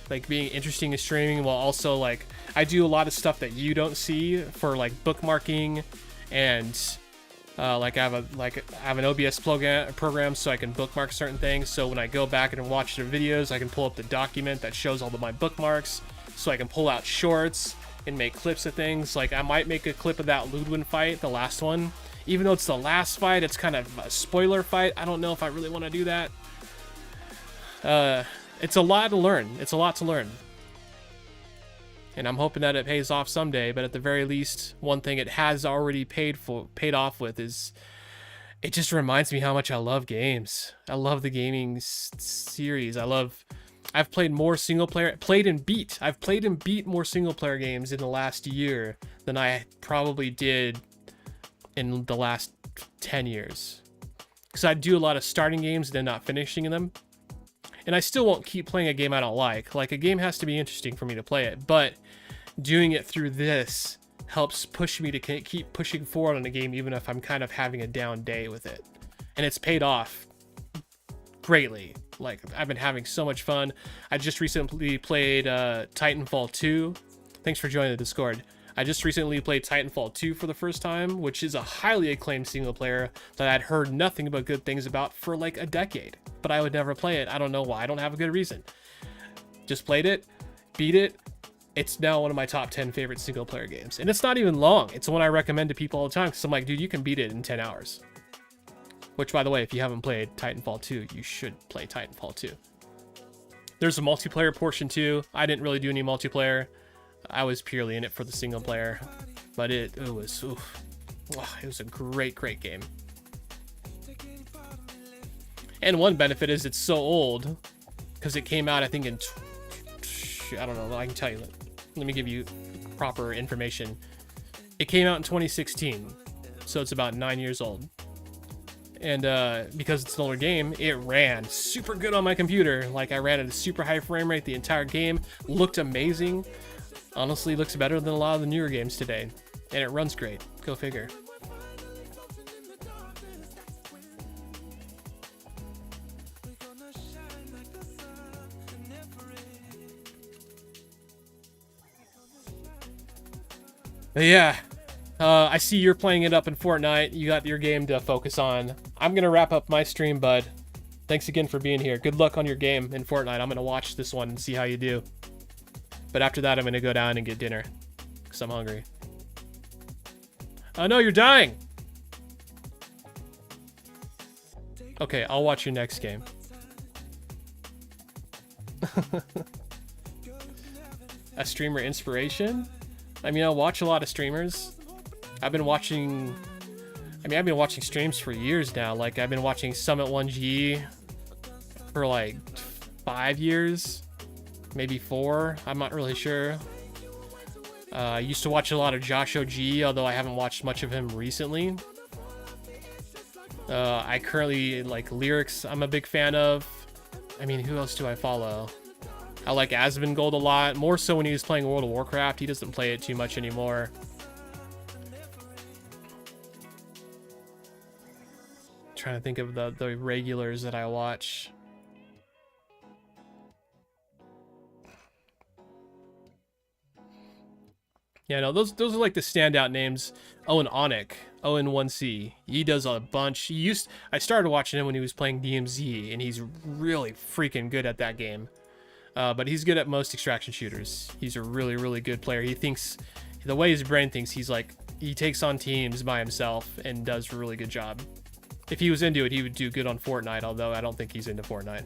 like being interesting in streaming, while also like I do a lot of stuff that you don't see for like bookmarking, and like I have an OBS program so I can bookmark certain things. So when I go back and watch the videos, I can pull up the document that shows all of my bookmarks, so I can pull out shorts and make clips of things. Like I might make a clip of that Ludwin fight, the last one. Even though it's the last fight, it's kind of a spoiler fight. I don't know if I really want to do that. It's a lot to learn. It's a lot to learn. And I'm hoping that it pays off someday, but at the very least, one thing it has already paid off with is it just reminds me how much I love games. I love the gaming series. I've played more single player, I've played and beat more single player games in the last year than I probably did in the last 10 years. Because I do a lot of starting games and then not finishing them. And I still won't keep playing a game I don't like. Like, a game has to be interesting for me to play it. But doing it through this helps push me to keep pushing forward on a game, even if I'm kind of having a down day with it. And it's paid off greatly. Like, I've been having so much fun. I just recently played Titanfall 2. Thanks for joining the Discord. I just recently played Titanfall 2 for the first time, which is a highly acclaimed single player that I'd heard nothing but good things about for like a decade. But I would never play it. I don't know why. I don't have a good reason. Just played it, beat it. It's now one of my top 10 favorite single player games. And it's not even long. It's one I recommend to people all the time because I'm like, dude, you can beat it in 10 hours. Which, by the way, if you haven't played Titanfall 2, you should play Titanfall 2. There's a multiplayer portion too. I didn't really do any multiplayer. I was purely in it for the single player. But it was a great game. And one benefit is it's so old because it came out, I think, in I don't know, I can tell you. Let me give you proper information. It came out in 2016, so it's about 9 years old. And because it's an older game, it ran super good on my computer. Like, I ran at a super high frame rate the entire game. Looked amazing. Honestly, looks better than a lot of the newer games today. And it runs great. Go figure. But yeah, I see you're playing it up in Fortnite. You got your game to focus on. I'm going to wrap up my stream, bud. Thanks again for being here. Good luck on your game in Fortnite. I'm going to watch this one and see how you do. But after that, I'm going to go down and get dinner because I'm hungry. Oh, no, you're dying. Okay, I'll watch your next game. A streamer inspiration? I mean, I watch a lot of streamers. I've been watching streams for years now. Like, I've been watching Summit1G for like 5 years, maybe 4. I'm not really sure. I used to watch a lot of Josh OG, although I haven't watched much of him recently. I currently like Lyrics. I'm a big fan of. I mean, who else do I follow? I like Asmongold a lot, more so when he was playing World of Warcraft. He doesn't play it too much anymore. Trying to think of the regulars that I watch. Yeah, no, those are like the standout names. Owen Onick, Owen1C. He does a bunch. I started watching him when he was playing DMZ, and he's really freaking good at that game. But he's good at most extraction shooters. He's a really, really good player. He thinks, the way his brain thinks, he takes on teams by himself and does a really good job. If he was into it, he would do good on Fortnite, although I don't think he's into Fortnite.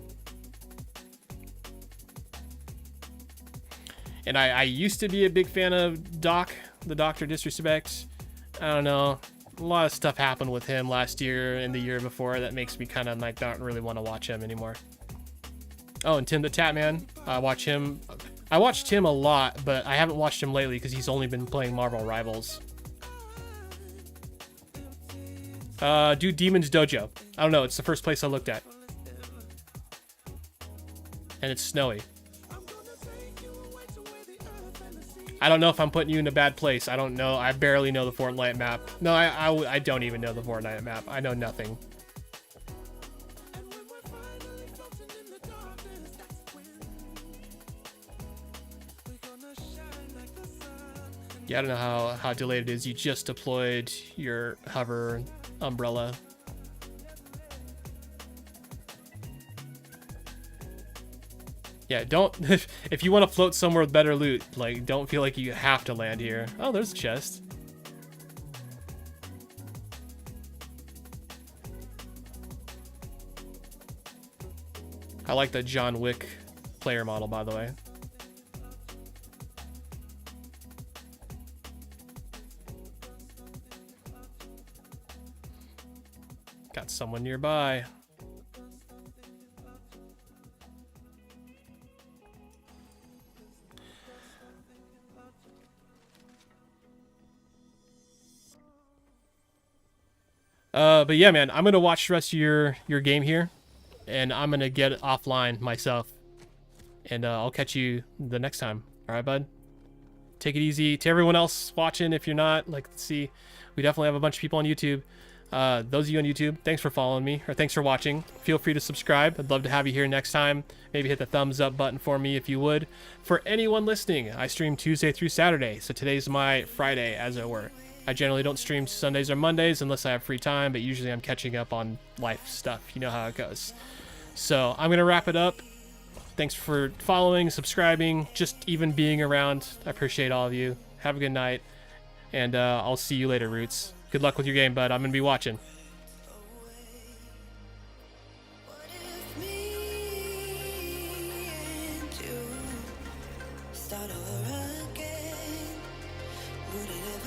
And I used to be a big fan of Doc, the Dr. Disrespect. I don't know. A lot of stuff happened with him last year and the year before that makes me kind of like not really want to watch him anymore. Oh, and Tim the Tatman. I watch him. I watched him a lot, but I haven't watched him lately because he's only been playing Marvel Rivals. Do Demon's Dojo. I don't know. It's the first place I looked at. And it's snowy. I don't know if I'm putting you in a bad place. I don't know. I barely know the Fortnite map. No, I don't even know the Fortnite map. I know nothing. Yeah, I don't know how delayed it is. You just deployed your hover umbrella. Yeah, don't... if you want to float somewhere with better loot, like, don't feel like you have to land here. Oh, there's a chest. I like the John Wick player model, by the way. Got someone nearby. But yeah, man, I'm gonna watch the rest of your game here, and I'm gonna get offline myself, and I'll catch you the next time. All right, bud. Take it easy. To everyone else watching, if you're not, like, let's see, we definitely have a bunch of people on YouTube. Those of you on YouTube, thanks for following me, or thanks for watching. Feel free to subscribe. I'd love to have you here next time. Maybe hit the thumbs up button for me if you would. For anyone listening, I stream Tuesday through Saturday, so today's my Friday, as it were. I generally don't stream Sundays or Mondays unless I have free time, but usually I'm catching up on life stuff. You know how it goes. So I'm going to wrap it up. Thanks for following, subscribing, just even being around. I appreciate all of you. Have a good night, and I'll see you later, Roots. Good luck with your game, bud. I'm going to be watching. Start over again. Would it